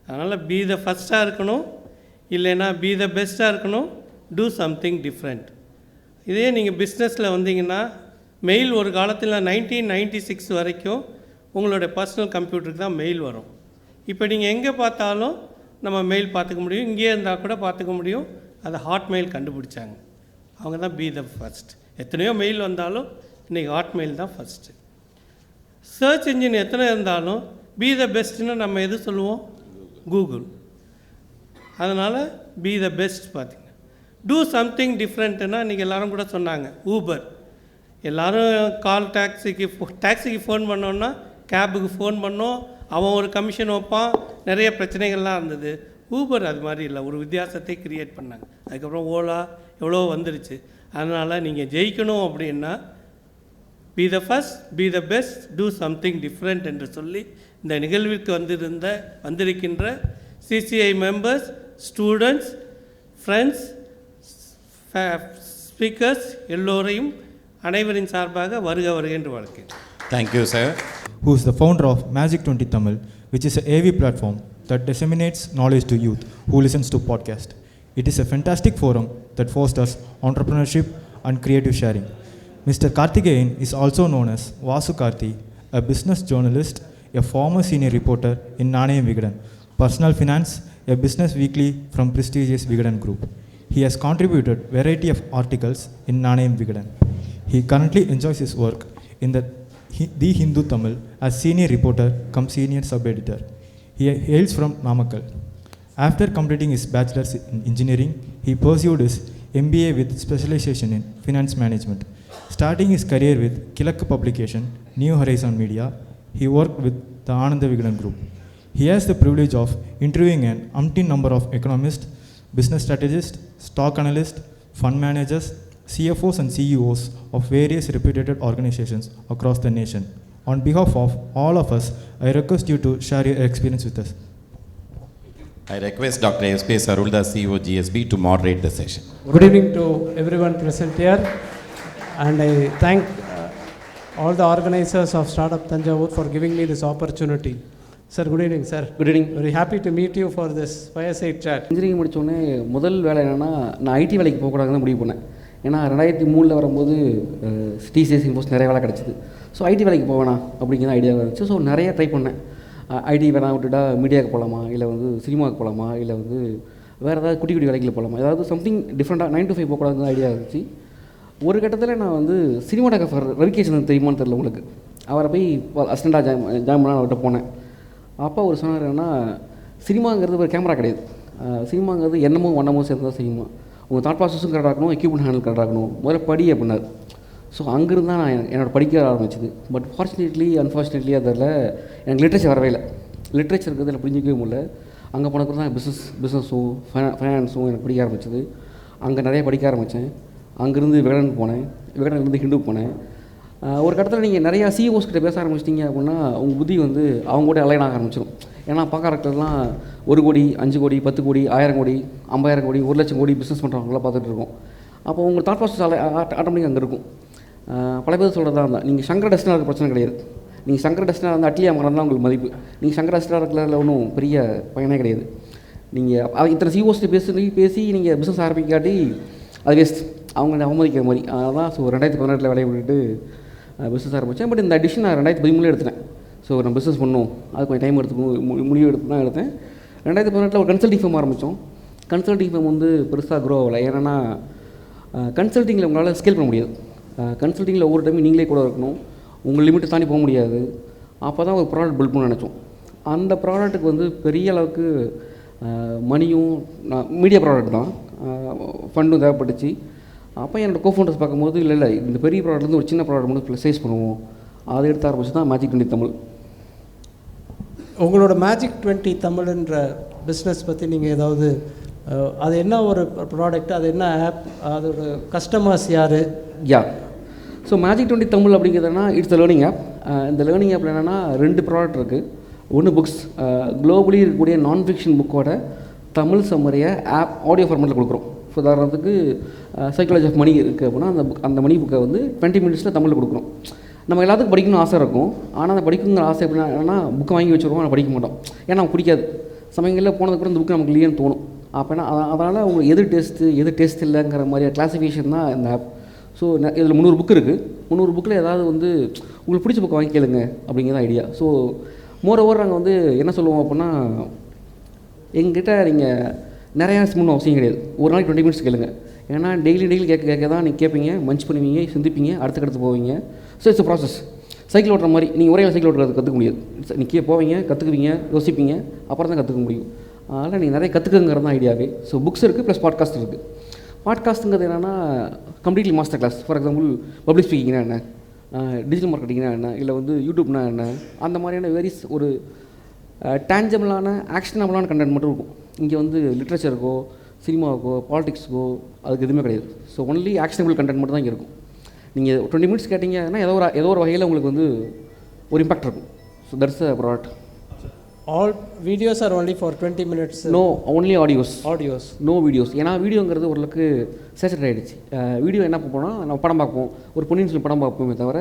அதனால் பி த ஃபஸ்ட்டாக இருக்கணும், இல்லைன்னா பி த பெஸ்ட்டாக இருக்கணும், டூ சம்திங் டிஃப்ரெண்ட். இதே நீங்கள் பிஸ்னஸில் வந்தீங்கன்னா, மெயில் ஒரு காலத்தில் 1996 வரைக்கும் உங்களுடைய பர்சனல் கம்ப்யூட்டருக்கு தான் மெயில் வரும். இப்போ நீங்கள் எங்கே பார்த்தாலும் நம்ம மெயில் பார்த்துக்க முடியும், இங்கே இருந்தால் கூட பார்த்துக்க முடியும். அதை ஹாட்மெயில் கண்டுபிடிச்சாங்க, அவங்க தான் பி த ஃபஸ்ட். எத்தனையோ மெயில் வந்தாலும் இன்றைக்கி ஹாட்மெயில் தான் ஃபஸ்ட்டு. சர்ச் இன்ஜின் எத்தனை இருந்தாலும் பி த பெஸ்ட்டுன்னு நம்ம எது சொல்லுவோம், கூகுள். அதனால் பி த பெஸ்ட் பார்த்திங்கன்னா. டூ சம்திங் டிஃப்ரெண்ட்டுன்னா இன்றைக்கி எல்லோரும் கூட சொன்னாங்க, ஊபர். எல்லோரும் கால் டாக்ஸிக்கு ஃபோன் பண்ணோன்னா கேபுக்கு ஃபோன் பண்ணோம், அவன் ஒரு கமிஷன் வைப்பான், நிறைய பிரச்சனைகள்லாம் இருந்தது. ஊபர் அது மாதிரி இல்லை, ஒரு வித்தியாசத்தை கிரியேட் பண்ணாங்க. அதுக்கப்புறம் ஓலா எவ்வளோ வந்துருச்சு. அதனால் நீங்கள் ஜெயிக்கணும் அப்படின்னா be the first, be the best, do something different என்று சொல்லி இந்த நிகழ்விற்கு வந்திருக்கின்ற CCI members, students, friends, speakers எல்லோரையும் அனைவரின் சார்பாக வருக வருக என்று வாழ்க்கிறேன். Thank you sir. Who is the founder of Magic 20 Tamil, which is an AV platform that disseminates knowledge to youth who listens to podcast. It is a fantastic forum that fosters entrepreneurship and creative sharing. Mr. Karthikeyan is also known as Vasu Karthi, a business journalist, a former senior reporter in Gnanam Vigadan, Personal Finance, a business weekly from prestigious Vigadan Group. He has contributed variety of articles in Gnanam Vigadan. He currently enjoys his work in the Hindu Tamil as senior reporter cum senior sub-editor. He hails from Namakkal. After completing his bachelor's in engineering, he pursued his MBA with specialization in finance management, Starting his career with Kilakku Publication, New Horizon Media, he worked with the Ananda Vigadan Group. He has the privilege of interviewing an umpteen number of economists, business strategists, stock analysts, fund managers, CFOs and CEOs of various reputed organizations across the nation. On behalf of all of us, I request you to share your experience with us. I request Dr. S.P. Sarulda, CEO GSB, to moderate the session. Good evening to everyone present here, and I thank all the organizers of Startup Thanjavur for giving me this opportunity. Sir, good evening, sir. Good evening. Very happy to meet you for this fireside chat. Engineering முடித்தோடனே முதல் வேலை என்னென்னா, நான் ID வேலைக்கு போகக்கூடாதுன்னு முடிவு பண்ணேன். ஏன்னா 2003 வரும்போது டிசிஎஸ் இம்போஸ் நிறைய வேலை கிடச்சிது. ஸோ ஐடி வேலைக்கு போவேணா அப்படிங்கிற ஐடியாவாக இருந்துச்சு. ஸோ நிறைய ட்ரை பண்ணேன். ஐடி வேணா விட்டுட்டா மீடியாவுக்கு போகலாமா, இல்லை வந்து சினிமாவுக்கு போகலாமா, இல்லை வந்து வேறு ஏதாவது குட்டி குட்டி வேலைக்கு போகலாமா, ஏதாவது சம்திங் டிஃப்ரெண்ட்டாக 9 to 5 போகக்கூடாதுன்னு ஐடியா இருந்துச்சு. ஒரு கட்டத்தில் நான் வந்து சினிமாட்டோகிராஃபர் ரவிகேஷன் தெரியுமான்னு தெரியல உங்களுக்கு, அவரை போய் அசிஸ்டண்ட்டாக ஜாயின் பண்ண அவர்கிட்ட போனேன். அப்போ அவர் சொன்னார், என்னன்னா சினிமாங்கிறது ஒரு கேமரா கிடையாது, சினிமாங்கிறது எண்ணமோ வண்ணமோ சேர்ந்து தான் சினிமா. உங்கள் தாட் ப்ராசஸும் கரெக்டாக இருக்கணும், எக்யூப்மெண்ட் ஹேண்டில் கரெக்டாக இருக்கணும், முதல்ல படி அப்படின்னார். ஸோ அங்கேருந்து தான் நான் என்னோடய படிக்க ஆரம்பிச்சிது. பட் ஃபார்ச்சுனேட்லி அன்ஃபார்ச்சுனேட்லி அதில் எனக்கு லிட்ரேச்சர் வரவே இல்லை. லிட்ரேச்சருக்கு அதில் புரிஞ்சிக்கவே முடியல. அங்கே போனதுக்கு தான் பிஸ்னஸும் ஃபைனான்ஸும் எனக்கு பிடிக்க ஆரம்பிச்சிது. அங்கே நிறைய படிக்க ஆரம்பித்தேன். அங்கேருந்து விகடன் போனேன், விகடன்லேருந்து ஹிண்டு போனேன். ஒரு கட்டத்தில் நீங்கள் நிறையா சிஓஸ் கிட்ட பேச ஆரம்பிச்சிட்டிங்க அப்படின்னா உங்கள் புத்தி வந்து அவங்க கூட அலைன் ஆக ஆரம்பிச்சிடும். ஏன்னா பார்க்குறதுலாம் 1 கோடி 5 கோடி 10 கோடி 1000 கோடி 50,000 கோடி 1 லட்சம் கோடி பிஸ்னஸ் பண்ணுறவங்களாம் பார்த்துட்டு இருக்கோம். அப்போ உங்கள் தாட் ப்ராசஸ் ஆட்டோமேட்டிக் அங்கே இருக்கும். பல பேர் சொல்கிறதா இருந்தால் நீங்கள் சங்கர டெஸ்டினாக இருக்க பிரச்சனை கிடையாது. நீங்கள் சங்கர டெஸ்டினாக இருந்தால் அட்லியா மரம் தான் உங்களுக்கு மதிப்பு. நீங்கள் சங்கர டெஸ்டினாக இருக்கிறதுல ஒன்றும் பெரிய பயனே கிடையாது. நீங்கள் இத்தனை சிஓஸ்ட்டு பேசி நீங்கள் பிஸ்னஸ் ஆரம்பிக்காட்டி அது வேஸ்ட், அவங்க அவமதிக்கிற மாதிரி. அதனால் ஸோ 2018 வேலையை விட்டுட்டு பிஸ்னஸ் ஆரம்பித்தேன். பட் இந்த அடிஷன் நான் 2013 எடுத்தேன். ஸோ நான் பிஸ்னஸ் பண்ணணும், அது கொஞ்சம் டைம் எடுத்துக்கணும், முடிவு எடுத்து தான் எடுத்தேன். 2018 ஒரு கன்சல்டிங் ஃபேம் ஆரம்பித்தோம். கன்சல்டிங் ஃபேம் வந்து பெருசாக க்ரோ ஆகலை. ஏன்னா கன்சல்டிங்கில் உங்களால் ஸ்கேல் பண்ண முடியாது. கன்சல்டிங்கில் ஒவ்வொரு டைமும் நீங்களே கூட இருக்கணும், உங்கள் லிமிட்டை தாண்டி போக முடியாது. அப்போ தான் ஒரு ப்ராடக்ட் பில்ட் பண்ண நினச்சோம். அந்த ப்ராடக்ட்டுக்கு வந்து பெரிய அளவுக்கு மணியும் மீடியா ப்ராடக்ட் தான், ஃபண்டும் தேவைப்பட்டுச்சு. அப்போ என்னோடய கோஃபவுண்டர்ஸ் பார்க்கும்போது இல்லை இந்த பெரிய ப்ராடக்ட்லேருந்து ஒரு சின்ன ப்ராடக்ட் மட்டும் சேல்ஸ் பண்ணுவோம், அதை எடுத்து ஆரம்பிச்சு தான் மேஜிக் 20 தமிழ். உங்களோட மேஜிக் 20 தமிழ்ன்ற பிஸ்னஸ் பற்றி நீங்கள் ஏதாவது, அது என்ன ஒரு ப்ராடக்ட், அது என்ன ஆப், அதோட கஸ்டமர்ஸ் யார்? யா, ஸோ மேஜிக் 20 தமிழ் அப்படிங்கிறதுனா இட்ஸ் அ லேர்னிங் ஆப். இந்த லேர்னிங் ஆப்பில் என்னென்னா 2 ப்ராடக்ட் இருக்குது. ஒன்று புக்ஸ், குளோபலி இருக்கக்கூடிய நான் ஃபிக்ஷன் புக்கோட தமிழ் சம்மரியை ஆப் ஆடியோ ஃபார்மேட்டில் கொடுக்குறோம். ஸோ உதாரணத்துக்கு சைக்காலஜி ஆஃப் மணி இருக்குது அப்படின்னா அந்த மணி புக்கை வந்து 20 மினிட்ஸில் தமிழில் கொடுக்குறோம். நம்ம எல்லாத்துக்கும் படிக்கணும்னு ஆசை இருக்கும். ஆனால் அந்த படிக்கணுங்கிற ஆசை எப்படின்னா என்னன்னா புக்கை வாங்கி வச்சுருவோம், ஆனால் படிக்க மாட்டோம். ஏன்னா நமக்கு பிடிக்காது. சமயங்களில் போனதுக்கப்புறம் இந்த புக்கு நமக்கு இல்லையேன்னு தோணும். அப்போனா அதனால் அவங்க எது டேஸ்ட் இல்லைங்கிற மாதிரியான கிளாஸிஃபிகேஷன் தான் இந்த ஆப். ஸோ இதில் 300 புக்கு இருக்குது. 300 புக்கில் ஏதாவது வந்து உங்களுக்கு பிடிச்ச புக்கை வாங்கி கேளுங்க அப்படிங்கிறத ஐடியா. ஸோ மோர் ஓவர் நாங்கள் வந்து என்ன சொல்லுவோம் அப்படின்னா, எங்ககிட்ட நீங்கள் நிறையா பண்ணணும் அவசியம் கிடையாது. ஒரு நாளைக்கு 20 மினிட்ஸ் கேளுங்க. ஏன்னா டெய்லி கேட்க தான் நீங்கள் கேட்பீங்க, மன்ச் பண்ணுவீங்க, சிந்திப்பீங்க, அடுத்து போவீங்க. So it's a process. Cycle ஓட்டுற மாதிரி நீங்கள் ஒரே சைக்கிள் ஓட்டுறது கற்றுக்க முடியாது. நீங்கள் போவீங்க, கற்றுக்குவீங்க, யோசிப்பீங்க, அப்புறம் தான் கற்றுக்க முடியும். அதனால் நீங்கள் நிறைய கற்றுக்குங்கிறது தான் ஐடியாவே. ஸோ புக்ஸ் இருக்குது, ப்ளஸ் பாட்காஸ்ட் இருக்குது. பாட்காஸ்ட்டுங்கிறது என்னென்னா completely master class. For example public ஸ்பீக்கிங்னா என்ன, டிஜிட்டல் மார்க்கெட்டிங்னா என்ன, இல்லை வந்து யூடியூப்னா என்ன, அந்த மாதிரியான வேரிஸ் ஒரு டேஞ்சபிளான ஆக்ஷனபிளான கண்டென்ட் மட்டும் இருக்கும். இங்கே வந்து லிட்ரேச்சருக்கோ சினிமாவுக்கோ பாலிடிக்ஸுக்கோ அதுக்கு எதுவுமே கிடையாது. ஸோ ஒன்லி ஆக்ஷனபிள் கண்டென்ட் மட்டும் தான் இங்கே இருக்கும். நீங்கள் 20 மினிட்ஸ் கேட்டிங்கன்னா ஏதோ ஒரு வகையில் உங்களுக்கு வந்து ஒரு இம்பாக்ட் இருக்கும். So that's a product. All videos are only for 20 minutes? No, only audios. No videos. ஏன்னா வீடியோங்கிறது ஓரளவுக்கு சேச்சுரேட் ஆகிடுச்சு. வீடியோ என்ன பார்ப்போம்னா, நம்ம படம் பார்ப்போம், ஒரு பொன்னியின் செல்வன் படம் பார்ப்போமே தவிர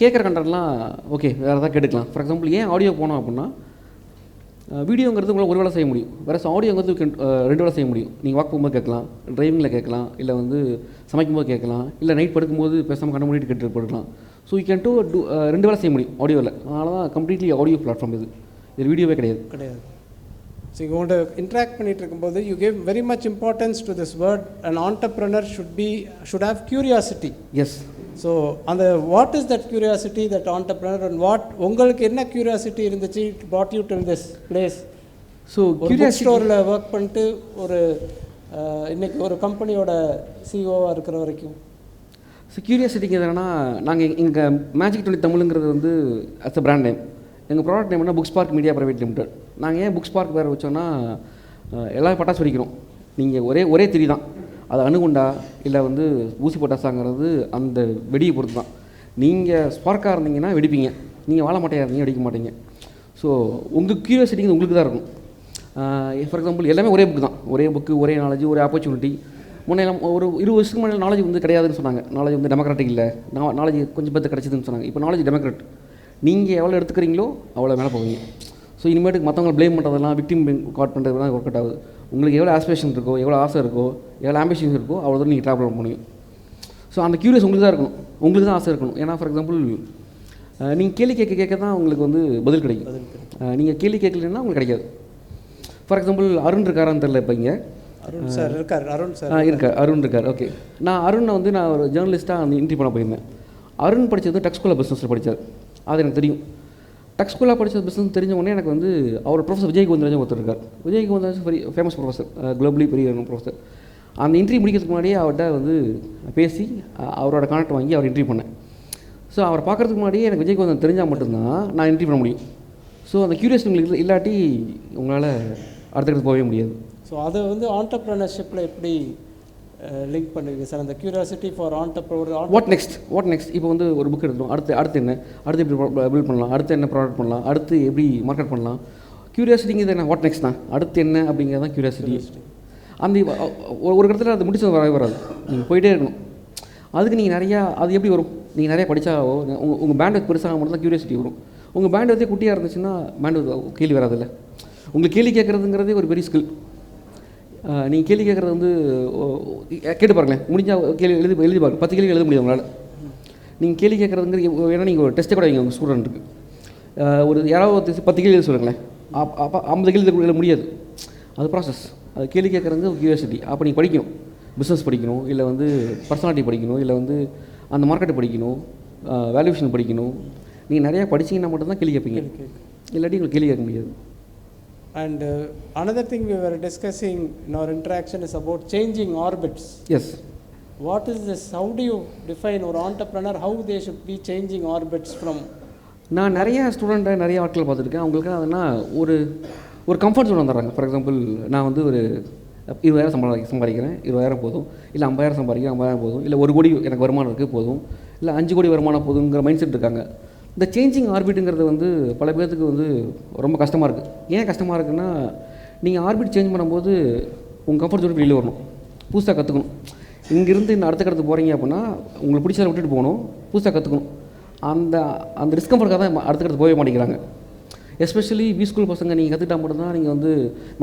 கேட்குற கண்டென்ட்லாம் ஓகே வேறு ஏதாவது கேட்டுக்கலாம். ஃபார் எக்ஸாம்பிள் ஏன் ஆடியோ போனோம் அப்படின்னா, வீடியோங்கிறது உங்களால் ஒரு வேலை செய்ய முடியும், வேறு ஆடியோங்கிறது 2 வேலை செய்ய முடியும். நீங்கள் வாக் போகும்போது கேட்கலாம், டிரைவிங்கில் கேட்கலாம், இல்லை வந்து சமைக்கும்போது கேட்கலாம், இல்லை நைட் படுக்கும்போது பேசாமல் கண்ண மூடிட்டு கேட்டு படுக்கலாம். ஸோ யூ கேன் 2 வேலை செய்ய முடியும் ஆடியோவில். அதனால தான் கம்ப்ளீட்லி ஆடியோ பிளாட்ஃபார்ம் இது வீடியோவே கிடையாது. ஸோ இவங்கள்ட்ட இன்ட்ராக்ட் பண்ணிகிட்டு இருக்கும்போது you give very much importance to this word. And entrepreneur should have curiosity. Yes. So அந்த what is that curiosity, that entrepreneur, and உங்களுக்கு என்ன கியூரியாசிட்டி இருந்துச்சு brought you to this place? So curiosity ஸ்டோரில் work பண்ணிட்டு ஒரு இன்னைக்கு ஒரு கம்பெனியோட சிஓவாக இருக்கிற வரைக்கும். ஸோ கியூரியாசிட்டிக்கு என்னென்னா, நாங்கள் எங்கள் மேஜிக் 20 தமிழுங்கிறது வந்து அஸ் அ பிராண்ட் நேம். எங்கள் ப்ராடக்ட் நேம் என்ன books park media private limited. நாங்கள் ஏன் புக்ஸ் பார்க் வேறு வச்சோன்னா, எல்லாரும் பட்டாசு வெடிக்கிறோம். நீங்கள் ஒரே திரி தான், அது அணுகுண்டா இல்லை வந்து ஊசி பட்டாசாங்கிறது அந்த வெடியை பொறுத்து தான். நீங்கள் ஸ்பார்க்காக இருந்தீங்கன்னா வெடிப்பீங்க, நீங்கள் வாழ மாட்டையாக இருந்தீங்க வெடிக்க மாட்டீங்க. ஸோ உங்கள் கியூரியாசிட்டிங்க உங்களுக்கு தான் இருக்கும். ஃபார் எக்ஸாம்பிள் எல்லாமே ஒரே புக்கு தான், ஒரே புக்கு, ஒரே நாலேஜ், ஒரே ஆப்பர்ச்சுனிட்டி. முன்னெல்லாம் ஒரு 20 வருஷத்துக்கு முன்னாடி நாலேஜ் வந்து கிடையாதுன்னு சொன்னாங்க. நாலேஜ் வந்து டெமோக்ராட்டிக் இல்லை, நாலேஜ் கொஞ்சம் பேர்த்து கிடச்சிதுன்னு சொன்னாங்க. இப்போ நாலேஜ் டெமோக்ராட். நீங்கள் எவ்வளோ எடுத்துக்கிறீங்களோ அவ்வளோ மேலே போவீங்க. ஸோ இனிமேட்டுக்கு மற்றவங்களை ப்ளேம் பண்ணுறதெல்லாம், விக்டிம் காட் பண்ணுறதுலாம் ஒர்க் அவுட் ஆகுது. உங்களுக்கு எவ்வளோ ஆஸ்பிரேஷன் இருக்கோ, எவ்வளோ ஆசை இருக்கோ, எவ்வளோ ஆம்பிஷன்ஸ் இருக்கோ, அவ்வளோ தூரம் நீங்கள் ட்ராவல் பண்ண முடியும். ஸோ அந்த கியூரியஸ் உங்களுக்கு தான் இருக்கணும், உங்களுக்கு தான் ஆசை இருக்கணும். ஏன்னா ஃபார் எக்ஸாம்பிள் நீங்கள் கேள்வி கேட்க தான் உங்களுக்கு வந்து பதில் கிடைக்கும். நீங்கள் கேள்வி கேட்கலன்னா உங்களுக்கு கிடைக்காது. ஃபார் எக்ஸாம்பிள் அருண் இருக்காரான்னு தெரியல. இப்போ இங்கே அருண் சார் இருக்கார். அருண் இருக்கார். ஓகே, அருணை வந்து நான் ஒரு ஜேர்னலிஸ்ட்டாக அந்த இன்டர்வியூ பண்ண போயிருந்தேன். அருண் படித்தது டெக் ஸ்கூலில் பிஸ்னஸில் படித்தார், அது எனக்கு தெரியும். டெக் ஸ்கூலில் படித்தது பிஸ்னஸ் தெரிஞ்ச உடனே எனக்கு வந்து அவர் ப்ரொஃபஸர் விஜய்கோவிந்தராஜன் ஒருத்தர் இருக்கார். விஜய்கோவிந்தராஜன் பெரிய ஃபேமஸ் ப்ரொஃபஸர், குளோபலி பெரிய ப்ரொஃபஸர். அந்த இன்டர்வியூ முடிக்கிறதுக்கு முன்னாடியே அவர்கிட்ட வந்து பேசி அவரோட கான்டாக்ட் வாங்கி அவர் இன்டர்வியூ பண்ணேன். ஸோ அவரை பார்க்குறதுக்கு முன்னாடியே எனக்கு விஜய்கோவிந்தன் தெரிஞ்சால் மட்டும்தான் நான் இன்டர்வியூ பண்ண முடியும். ஸோ அந்த கியூரியாசிட்டி உங்களுக்கு இல்லாட்டி உங்களால் அடுத்தடுத்து போகவே முடியாது. ஸோ அதை வந்து ஆண்டர்ப்ரனர்ஷிப்பில் எப்படி லிங்க் பண்ணுவீங்க சார்? அந்த curiosity for entrepreneur. What next இப்போ வந்து ஒரு புக் எடுத்துடும், அடுத்து என்ன, அடுத்து எப்படி பில்ட் பண்ணலாம், அடுத்து என்ன ப்ராடக்ட் பண்ணலாம், அடுத்து எப்படி மார்க்கெட் பண்ணலாம். கியூரியாசிட்டிங்கிறது என்ன, வாட் நெக்ஸ்ட் தான், அடுத்து என்ன அப்படிங்கிறது தான் கியூரியாசிட்டி. அந்த ஒரு இடத்துல அது முடிச்சது வரவே வராது, நீங்கள் போயிட்டே இருக்கணும். அதுக்கு நீங்கள் நிறையா, அது எப்படி வரும், நீங்கள் நிறையா படித்தாவோ உங்கள் பேண்ட் பெருசாக மட்டும் தான் கியூரியாசிட்டி வரும். உங்கள் பேண்ட் வந்து குட்டியாக இருந்துச்சுன்னா பேண்ட் கேள்வி வராதில்ல. உங்களுக்கு கேள்வி கேட்குறதுங்கிறதே ஒரு பெரிய ஸ்கில். நீங்கள் கேள்வி கேட்குறது வந்து கேட்டு பாருங்களேன், முடிஞ்சால் கேள்வி எழுதி பாருங்க, 10 கேள்வி எழுத முடியும் உங்களால். நீங்கள் கேள்வி கேட்குறதுங்கிறது வேணால் நீங்கள் ஒரு டெஸ்ட்டை கூட வைங்க உங்கள் ஸ்டூடெண்ட்டுக்கு. ஒரு யாராவது 10 கேள்வி எழுத சொல்லுங்களேன், அப்போ 50 கேள்வி எழுத முடியாது. அது ப்ராசஸ். அது கேள்வி கேட்குறது ஒரு கியூரியாசிட்டி. அப்போ நீங்கள் படிக்கணும், பிஸ்னஸ் படிக்கணும், இல்லை வந்து பர்சனாலிட்டி படிக்கணும், இல்லை வந்து அந்த மார்க்கெட்டை படிக்கணும், வேல்யூஷன் படிக்கணும். நீங்கள் நிறையா படிச்சிங்கன்னா மட்டும்தான் கேள்வி கேட்பீங்க, இல்லாட்டி உங்களுக்கு கேள்வி கேட்க முடியாது. And another thing we were discussing in our interaction is about changing orbits. Yes. What is this? How do you define ஒரு entrepreneur, how they should be changing orbits from? நான் நிறைய ஸ்டூடெண்ட்டை நிறைய ஆட்கள் பார்த்துருக்கேன். அவங்களுக்கு அதுனா ஒரு கம்ஃபர்ட் ஜோன் வந்துடுறாங்க. ஃபார் எக்ஸாம்பிள் நான் வந்து ஒரு 20,000 சம்பாதிக்கிறேன், 20,000 போதும், இல்லை 50,000 சம்பாதிக்கிறேன், 50,000 போதும், இல்லை 1 கோடி எனக்கு வருமானம் இருக்குது போதும், இல்லை 5 கோடி வருமானம் போதுங்கிற மைண்ட் செட் இருக்காங்க. இந்த சேஞ்சிங் ஆர்பிட்டுங்கிறது வந்து பல பேர்த்துக்கு வந்து ரொம்ப கஷ்டமாக இருக்குது. ஏன் கஷ்டமாக இருக்குன்னா, நீங்கள் ஆர்பிட் சேஞ்ச் பண்ணும்போது உங்கள் கம்ஃபர்ட் ஜோனுக்கு வெளியில் வரணும், புதுசாக கற்றுக்கணும். இங்கேருந்து இந்த அடுத்த கடத்துக்கு போகிறீங்க அப்படின்னா உங்களுக்கு பிடிச்சதை விட்டுட்டு போகணும், புதுசாக கற்றுக்கணும். அந்த டிஸ்கம்ஃபர்ட்டாக தான் அடுத்த கடத்து போகவே மாட்டேங்கிறாங்க. எஸ்பெஷலி வி ஸ்கூல் பசங்க நீங்கள் கற்றுக்கிட்டா மட்டும்தான் நீங்கள் வந்து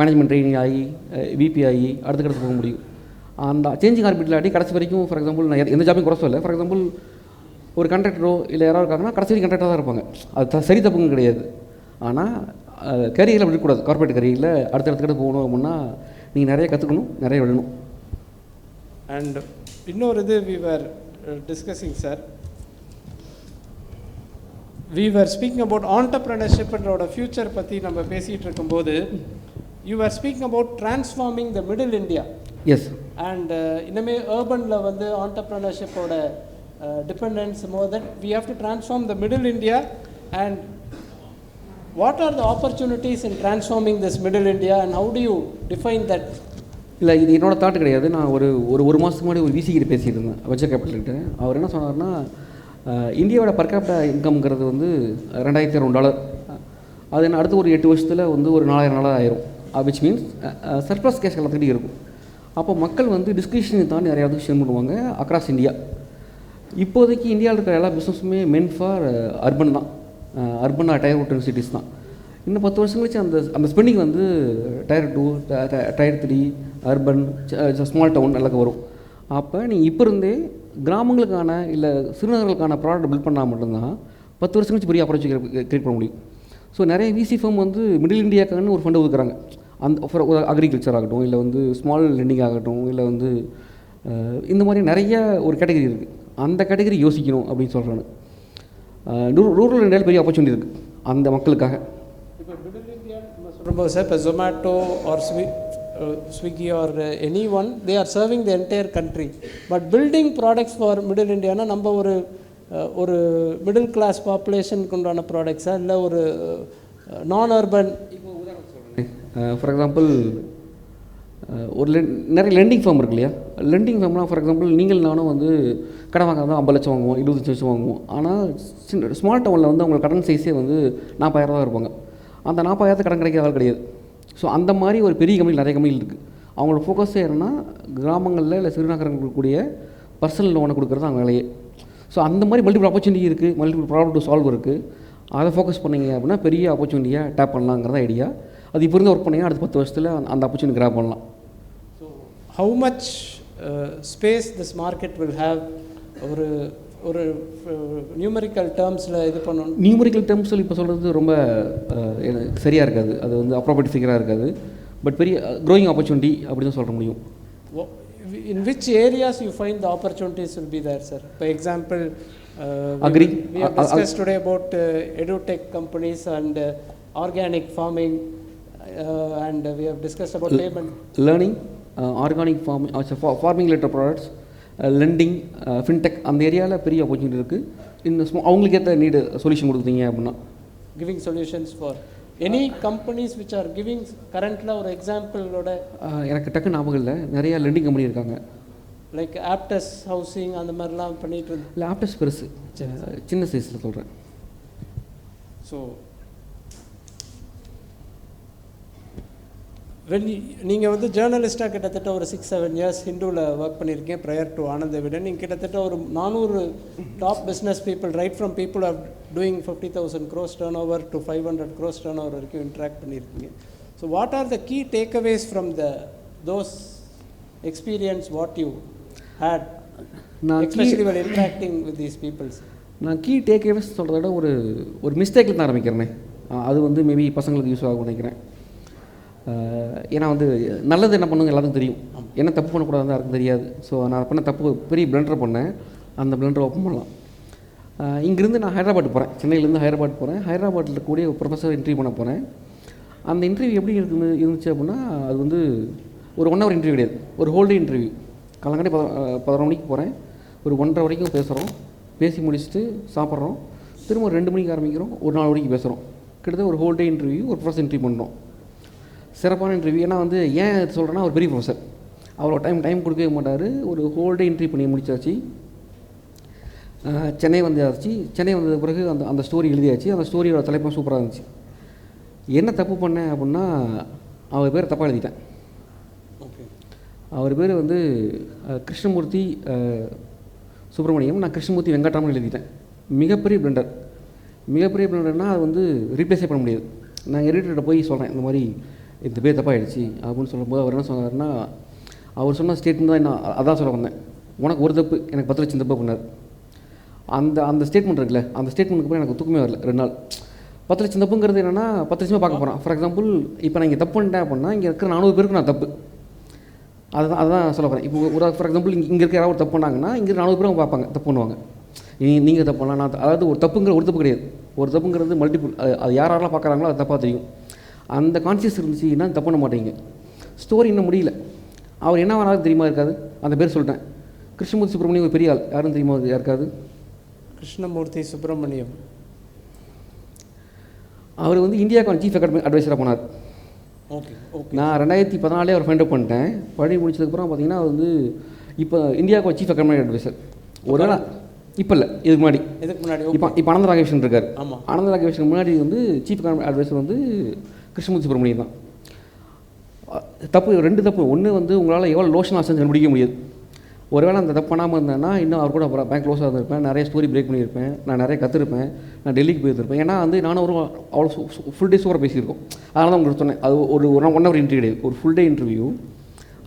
மேனேஜ்மெண்ட் ட்ரைனிங் ஆகி விபி ஆகி அடுத்த கடத்து போக முடியும். அந்த சேஞ்சிங் ஆர்பிட் இல்லாட்டி கடைசி வரைக்கும், ஃபார் எக்ஸாம்பிள் நான் எந்த ஜாபையும் குறை சொல்லலை, ஃபார் எக்ஸாம்பிள் ஒரு கண்ட்ராக்டரோ இல்லை யாராவது இருக்காங்கன்னா கடைசி வரைக்கும் கண்ட்ராக்டாக தான் இருப்பாங்க. அது சரி தப்புங்க கிடையாது. ஆனால் கரியரில் விடக்கூடாது. கார்பரேட் கரியரில் அடுத்தடுத்து போகணும் அப்படின்னா நீங்கள் நிறைய கற்றுக்கணும், நிறைய விடணும். அண்ட் இன்னொரு இது we were discussing sir, we were speaking about entrepreneurship and future பற்றி நம்ம பேசிகிட்டு இருக்கும்போது you were speaking about transforming the middle India. Yes. And இன்னமே urbanல வந்து entrepreneurship-ஓட dependence more than we have to transform the middle India. And what are the opportunities in transforming this middle India and how do you define that? இல்லை, இது என்னோட thought கிடையாது. நான் ஒரு மாதத்துக்கு முன்னாடி ஒரு விசிகிட்ட பேசிகிட்டு இருந்தேன், வெஞ்சர் கேபிட்டல்கிட்ட. அவர் என்ன சொன்னார்னா, இந்தியாவோட பர் கேபிட்டா இன்கம்ங்கிறது வந்து $2,200. அது என்ன அடுத்த ஒரு 8 வருஷத்தில் வந்து ஒரு $4,000 ஆயிரும். விச் மீன்ஸ் சர்ப்ளஸ் கேஷ் எல்லாத்துக்கிட்டே இருக்கும். அப்போ மக்கள் வந்து டிஸ்கிரிப்ஷனை தாண்டி நிறையா விஷயம் பண்ணுவாங்க அக்ராஸ் இந்தியா. இப்போதைக்கு இந்தியாவில் இருக்கிற எல்லா பிஸ்னஸுமே மென் ஃபார் அர்பன் தான், அர்பன் டயர் 2 சிட்டிஸ் தான். இன்னும் 10 வருஷம் கழிச்சு அந்த ஸ்பெண்டிங் வந்து tier 2, tier 3, urban, small town எல்லாத்துக்கும் வரும். அப்போ நீங்கள் இப்போ இருந்தே கிராமங்களுக்கான இல்லை சிறுநகர்களுக்கான ப்ராடக்ட் பில்ட் பண்ணால் மட்டும்தான் 10 வருஷம் கழிச்சு பெரிய அப்ரோச் கிரியேட் பண்ண முடியும். ஸோ நிறைய விசி ஃபார்ம் வந்து மிடில் இந்தியாக்கான ஒரு ஃபண்டை ஒதுக்குறாங்க. அந்த ஃபார் அக்ரிகல்ச்சர் ஆகட்டும், இல்லை வந்து ஸ்மால் லெண்டிங் ஆகட்டும், இல்லை வந்து இந்த மாதிரி நிறைய ஒரு கேட்டகரி இருக்குது. அந்த கேட்டகரி யோசிக்கணும் அப்படின்னு சொல்கிறேன். ரூரல் இந்தியாவில் பெரிய ஆப்பர்ச்சுனிட்டி இருக்குது அந்த மக்களுக்காக. இப்போ மிடில் இந்தியா நம்ம சொல்லும்போது சார், இப்போ Zomato or Swiggy or anyone, they are serving the entire country. But building products for middle India na நம்ம ஒரு மிடில் கிளாஸ் பாப்புலேஷனுக்கு உண்டான ப்ராடக்ட்ஸா இல்லை ஒரு நான் அர்பன்? ஃபார் எக்ஸாம்பிள் ஒரு நிறைய லெண்டிங் ஃபார்ம் இருக்கு இல்லையா? லெண்டிங் ஃபார்ம்லாம் ஃபார் எக்ஸாம்பிள் நீங்கள் நானும் வந்து கடன் வாங்காதான் 50 லட்சம் வாங்குவோம், 25 லட்சம் வாங்குவோம். ஆனால் ஸ்மால் டவுனில் வந்து அவங்க கடன் சைஸே வந்து 40,000 தான் இருப்பாங்க. அந்த 40,000 கடன் கிடைக்கிற ஆள் கிடையாது. ஸோ அந்த மாதிரி ஒரு பெரிய கம்பெனி, நிறைய கம்பெனிகள் இருக்குது. அவங்களோட ஃபோக்கஸே என்னன்னா கிராமங்களில் இல்லை சிறுநகரங்களுக்கு கூடிய பர்சனல் லோனை கொடுக்குறது அவங்க வேலையே. ஸோ அந்த மாதிரி மல்டிபிள் ஆப்பர்ச்சுனிட்டி இருக்குது, மல்டிபிள் ப்ராப்ளம் டு சால்வ் இருக்குது. அதை ஃபோக்கஸ் பண்ணிங்க அப்படின்னா பெரிய ஆப்பர்ச்சுனிட்டியாக டேப் பண்ணலாங்கிறத ஐடியா. அது இப்போ இருந்து ஒர்க் பண்ணிங்கன்னா அடுத்த 10 வருஷத்தில் அந்த ஆப்பர்ச்சுனிட்டி கிராப் பண்ணலாம். So how much space this market will have? ஒரு நியூமரிக்கல் டேர்ம்ஸில் இது பண்ணணும். நியூமரிக்கல் டேர்ம்ஸில் இப்போ சொல்கிறது ரொம்ப சரியாக இருக்காது, அது வந்து அப்ராப்ரியேட் ஃபிகராக இருக்காது. பட் பெரிய க்ரோயிங் ஆப்பர்ச்சுனிட்டி அப்படி தான் சொல்ல முடியும். In which areas you find the opportunities will be there, sir? For example, agree. We have discussed today about edutech companies and organic farming, and we have discussed about payment. Learning, organic farming, farming related products, lending, fintech, அந்த ஏரியாவில் பெரிய opportunity இருக்குது. இந்த அவங்களுக்கு ஏற்ற need solution கொடுத்தீங்க அப்படின்னா giving solutions for any companies which are giving currently ஒரு எக்ஸாம்பிளோட எனக்கு டக்கு ஞாபகம் இல்லை. நிறைய லெண்டிங் கம்பெனி இருக்காங்க, லைக் ஆப்டஸ் ஹவுசிங் அந்த மாதிரிலாம் பண்ணிட்டு இருந்து. இல்லை ஆப்டஸ் பெருசு, சின்ன சைஸில் சொல்கிறேன். ஸோ நீங்கள் வந்து ஜேர்னலிஸ்ட்டாக கிட்டத்தட்ட ஒரு 6-7 years ஹிந்துவில் ஒர்க் பண்ணியிருக்கீங்க. ப்ரையர் டு ஆனந்த விடன் நீங்கள் கிட்டத்தட்ட ஒரு 400 top business people, right from people are doing 50,000 crores turn over to 500 crores turn over வரைக்கும் இன்ட்ராக்ட் பண்ணியிருக்கீங்க. So what are the key takeaways from those experience what you had especially while interacting with these people? நான் key takeaways சொல்கிறத விட ஒரு மிஸ்டேக்கில் தான் ஆரம்பிக்கிறேனே. அது வந்து maybe பசங்களுக்கு யூஸ் ஆகும் நினைக்கிறேன். ஏன்னா வந்து நல்லது என்ன பண்ணுங்க எல்லாத்துக்கும் தெரியும், என்ன தப்பு பண்ணக்கூடாதுன்னு யாருக்கும் தெரியாது. ஸோ நான் பண்ண தப்பு பெரிய பிளண்டர் பண்ணேன். அந்த பிளண்டரை ஓப்பன் பண்ணலாம். இங்கேருந்து நான் ஹைதராபாத் போகிறேன், சென்னையிலேருந்து ஹைதராபாத் போகிறேன். ஹைதராபாத்தில் கூடிய ஒரு ப்ரொஃபஸர் இன்டர்வியூ பண்ண போகிறேன். அந்த இன்டர்வியூ எப்படி இருந்துச்சு அப்படின்னா அது வந்து ஒரு 1 hour இன்டர்வியூ கிடையாது, ஒரு ஹோல் டே இன்டர்வியூ. காலங்காட்டி 11 மணிக்கு போகிறேன், ஒரு 1:30 வரைக்கும் பேசுகிறோம். பேசி முடிச்சுட்டு சாப்பிட்றோம், திரும்ப ஒரு 2 மணிக்கு ஆரம்பிக்கிறோம், ஒரு 4 மணிக்கு பேசுகிறோம். கிட்டத்தட்ட ஒரு ஹோல் டே இன்டர்வியூ, ஒரு ப்ரொஃபஸர் இன்டர்வியூ பண்ணுறோம். சிறப்பான இன்டர்வியூ. ஏன்னா வந்து ஏன் சொல்கிறேன்னா ஒரு பெரிய ப்ரொஃபஸர், அவ்வளோ டைம் கொடுக்கவே மாட்டார். ஒரு ஹோல் டே இன்டர்வியூ பண்ணி முடிச்சாச்சு. சென்னை வந்தாச்சு. சென்னை வந்தது பிறகு அந்த ஸ்டோரி எழுதியாச்சு. அந்த ஸ்டோரியோட தலைப்பு சூப்பராக இருந்துச்சு. என்ன தப்பு பண்ணேன் அப்படின்னா அவர் பேர் தப்பாக எழுதிட்டேன். அவர் பேர் வந்து கிருஷ்ணமூர்த்தி சுப்பிரமணியம், நான் கிருஷ்ணமூர்த்தி வெங்கட்ராமன் எழுதிட்டேன். மிகப்பெரிய பிளண்டர்னால் அது வந்து ரீப்ளேஸே பண்ண முடியாது. நான் எடிட்டர்கிட்ட போய் சொல்கிறேன், இந்த மாதிரி இந்த பேர் தப்பாக ஆகிடுச்சு அப்படின்னு சொல்லும்போது அவர் என்ன சொன்னார்னா, அவர் சொன்ன ஸ்டேட்மெண்ட் தான் நான் அதான் சொல்ல வந்தேன். உனக்கு ஒரு தப்பு, எனக்கு 10 லட்சம் தப்பு பண்ணார். அந்த ஸ்டேட்மெண்ட் இருக்குல்ல, அந்த ஸ்டேட்மெண்ட்டுக்கு அப்புறம் எனக்கு தூக்கமே வரல 2 நாள். 10 லட்சம் தப்புங்கிறது என்னென்னா 10 லட்சமாக பார்க்க போகிறேன். ஃபார் எக்ஸாம்பிள் இப்போ நான் இங்கே தப்பு பண்ணிட்டேன் அப்படின்னா இங்கே இருக்கிற 400 பேருக்கு நான் தப்பு, அதுதான் சொல்ல போகிறேன். இப்போ ஒரு ஃபார் எக்ஸாம்பிள் இங்கே இருக்கிற யாராவது தப்பு பண்ணாங்கன்னா இங்கே 400 பேரும் பார்ப்பாங்க, தப்பு பண்ணுவாங்க. நீங்கள் தப்பு பண்ணலாம், நான் அதாவது ஒரு தப்புங்கிற ஒரு தப்பு கிடையாது, ஒரு தப்புங்கிறது மல்டிபிள். அது யாரெல்லாம் பார்க்குறாங்களோ அது தப்பாக தெரியும். அந்த கான்சியஸ் இருந்துச்சுன்னா தப்பு பண்ண மாட்டேங்க. ஸ்டோரி இன்னும் முடியல. அவர் என்ன வேணாலும் தெரியுமா இருக்காது. அந்த பேர் சொல்லிட்டேன். கிருஷ்ணமூர்த்தி சுப்பிரமணியம் ஒரு பெரிய ஆள், யாரும் தெரியுமா யாருக்காது? கிருஷ்ணமூர்த்தி சுப்பிரமணியம் அவர் வந்து இந்தியாவுக்கான சீஃப் அட்வைசராக போனார். நான் 2014 அவர் ஃபைண்ட் அப் பண்ணிட்டேன். படி முடிச்சதுக்கப்புறம் பார்த்தீங்கன்னா அவர் வந்து இப்போ இந்தியாவுக்கு சீஃப் எக்கனாமிக் அட்வைசர். ஒரு வேளை இப்போ இல்லை, இதுக்கு முன்னாடி இப்போ அனந்த ராகவேஷன் இருக்கார். அனந்த ராகவேஷன் முன்னாடி வந்து சீஃப் எக்கனாமிக் அட்வைசர் வந்து கிருஷ்ணமூர்த்தி சுப்பிரமணியம் தான். தப்பு 2 தப்பு. ஒன்று வந்து உங்களால் எவ்வளோ லோஷன் ஆசை கண்டுபிடிக்க முடியாது. ஒருவேளை அந்த தப்பு பண்ணாமல் இருந்தேன்னா இன்னும் அவர் கூட பேங்க் க்ளோஸாக இருந்திருப்பேன், நிறைய ஸ்டோரி பிரேக் பண்ணியிருப்பேன், நான் நிறைய கற்றுருப்பேன், நான் டெல்லிக்கு போயிருப்பேன். ஏன்னா வந்து நானும் ஒரு அவ்வளோ ஃபுல் டே சூப்பராக பேசியிருக்கோம். அதனால தான் உங்களுக்கு சொன்னேன், அது ஒரு 1 hour இன்டர்வியூ கிடையாது, ஒரு ஃபுல் டே இன்டர்வியூ.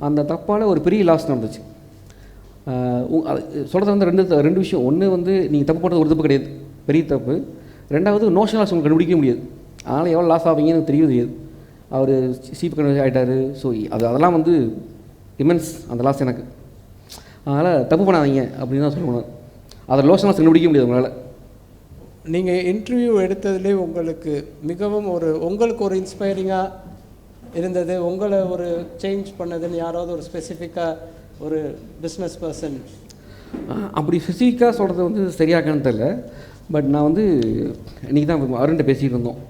அந்த தப்பால் ஒரு பெரிய லாஸ் நடந்துச்சு. சொல்கிறது வந்து 2 விஷயம். ஒன்று வந்து நீங்கள் தப்பு பண்ணுறது ஒரு தப்பு கிடையாது, பெரிய தப்பு. 2வது நோஷன் லாஸ் உங்களுக்கு கண்டுபிடிக்க முடியாது. அதனால் எவ்வளோ லாஸ் ஆவீங்கன்னு எனக்கு தெரியாது. அவர் சீஃப் கன்வெர்ஸ் ஆகிட்டார். ஸோ அதெல்லாம் வந்து இமென்ஸ் அந்த லாஸ் எனக்கு. அதனால் தப்பு பண்ணாதீங்க அப்படின்னு தான் சொல்லணும். அதை லோஷன் லாஸ் கண்டுபிடிக்க முடியாது உங்களால். நீங்கள் இன்டர்வியூ எடுத்ததுலேயே உங்களுக்கு மிகவும் உங்களுக்கு ஒரு இன்ஸ்பைரிங்காக இருந்தது, உங்களை ஒரு சேஞ்ச் பண்ணதுன்னு யாராவது ஒரு ஸ்பெசிஃபிக்காக ஒரு பிஸ்னஸ் பர்சன்? அப்படி ஸ்பெசிஃபிக்காக சொல்கிறது வந்து சரியாகன்னு தெரில. பட் நான் வந்து இன்றைக்கி தான் அருண்கிட்ட பேசிகிட்டு இருந்தோம்.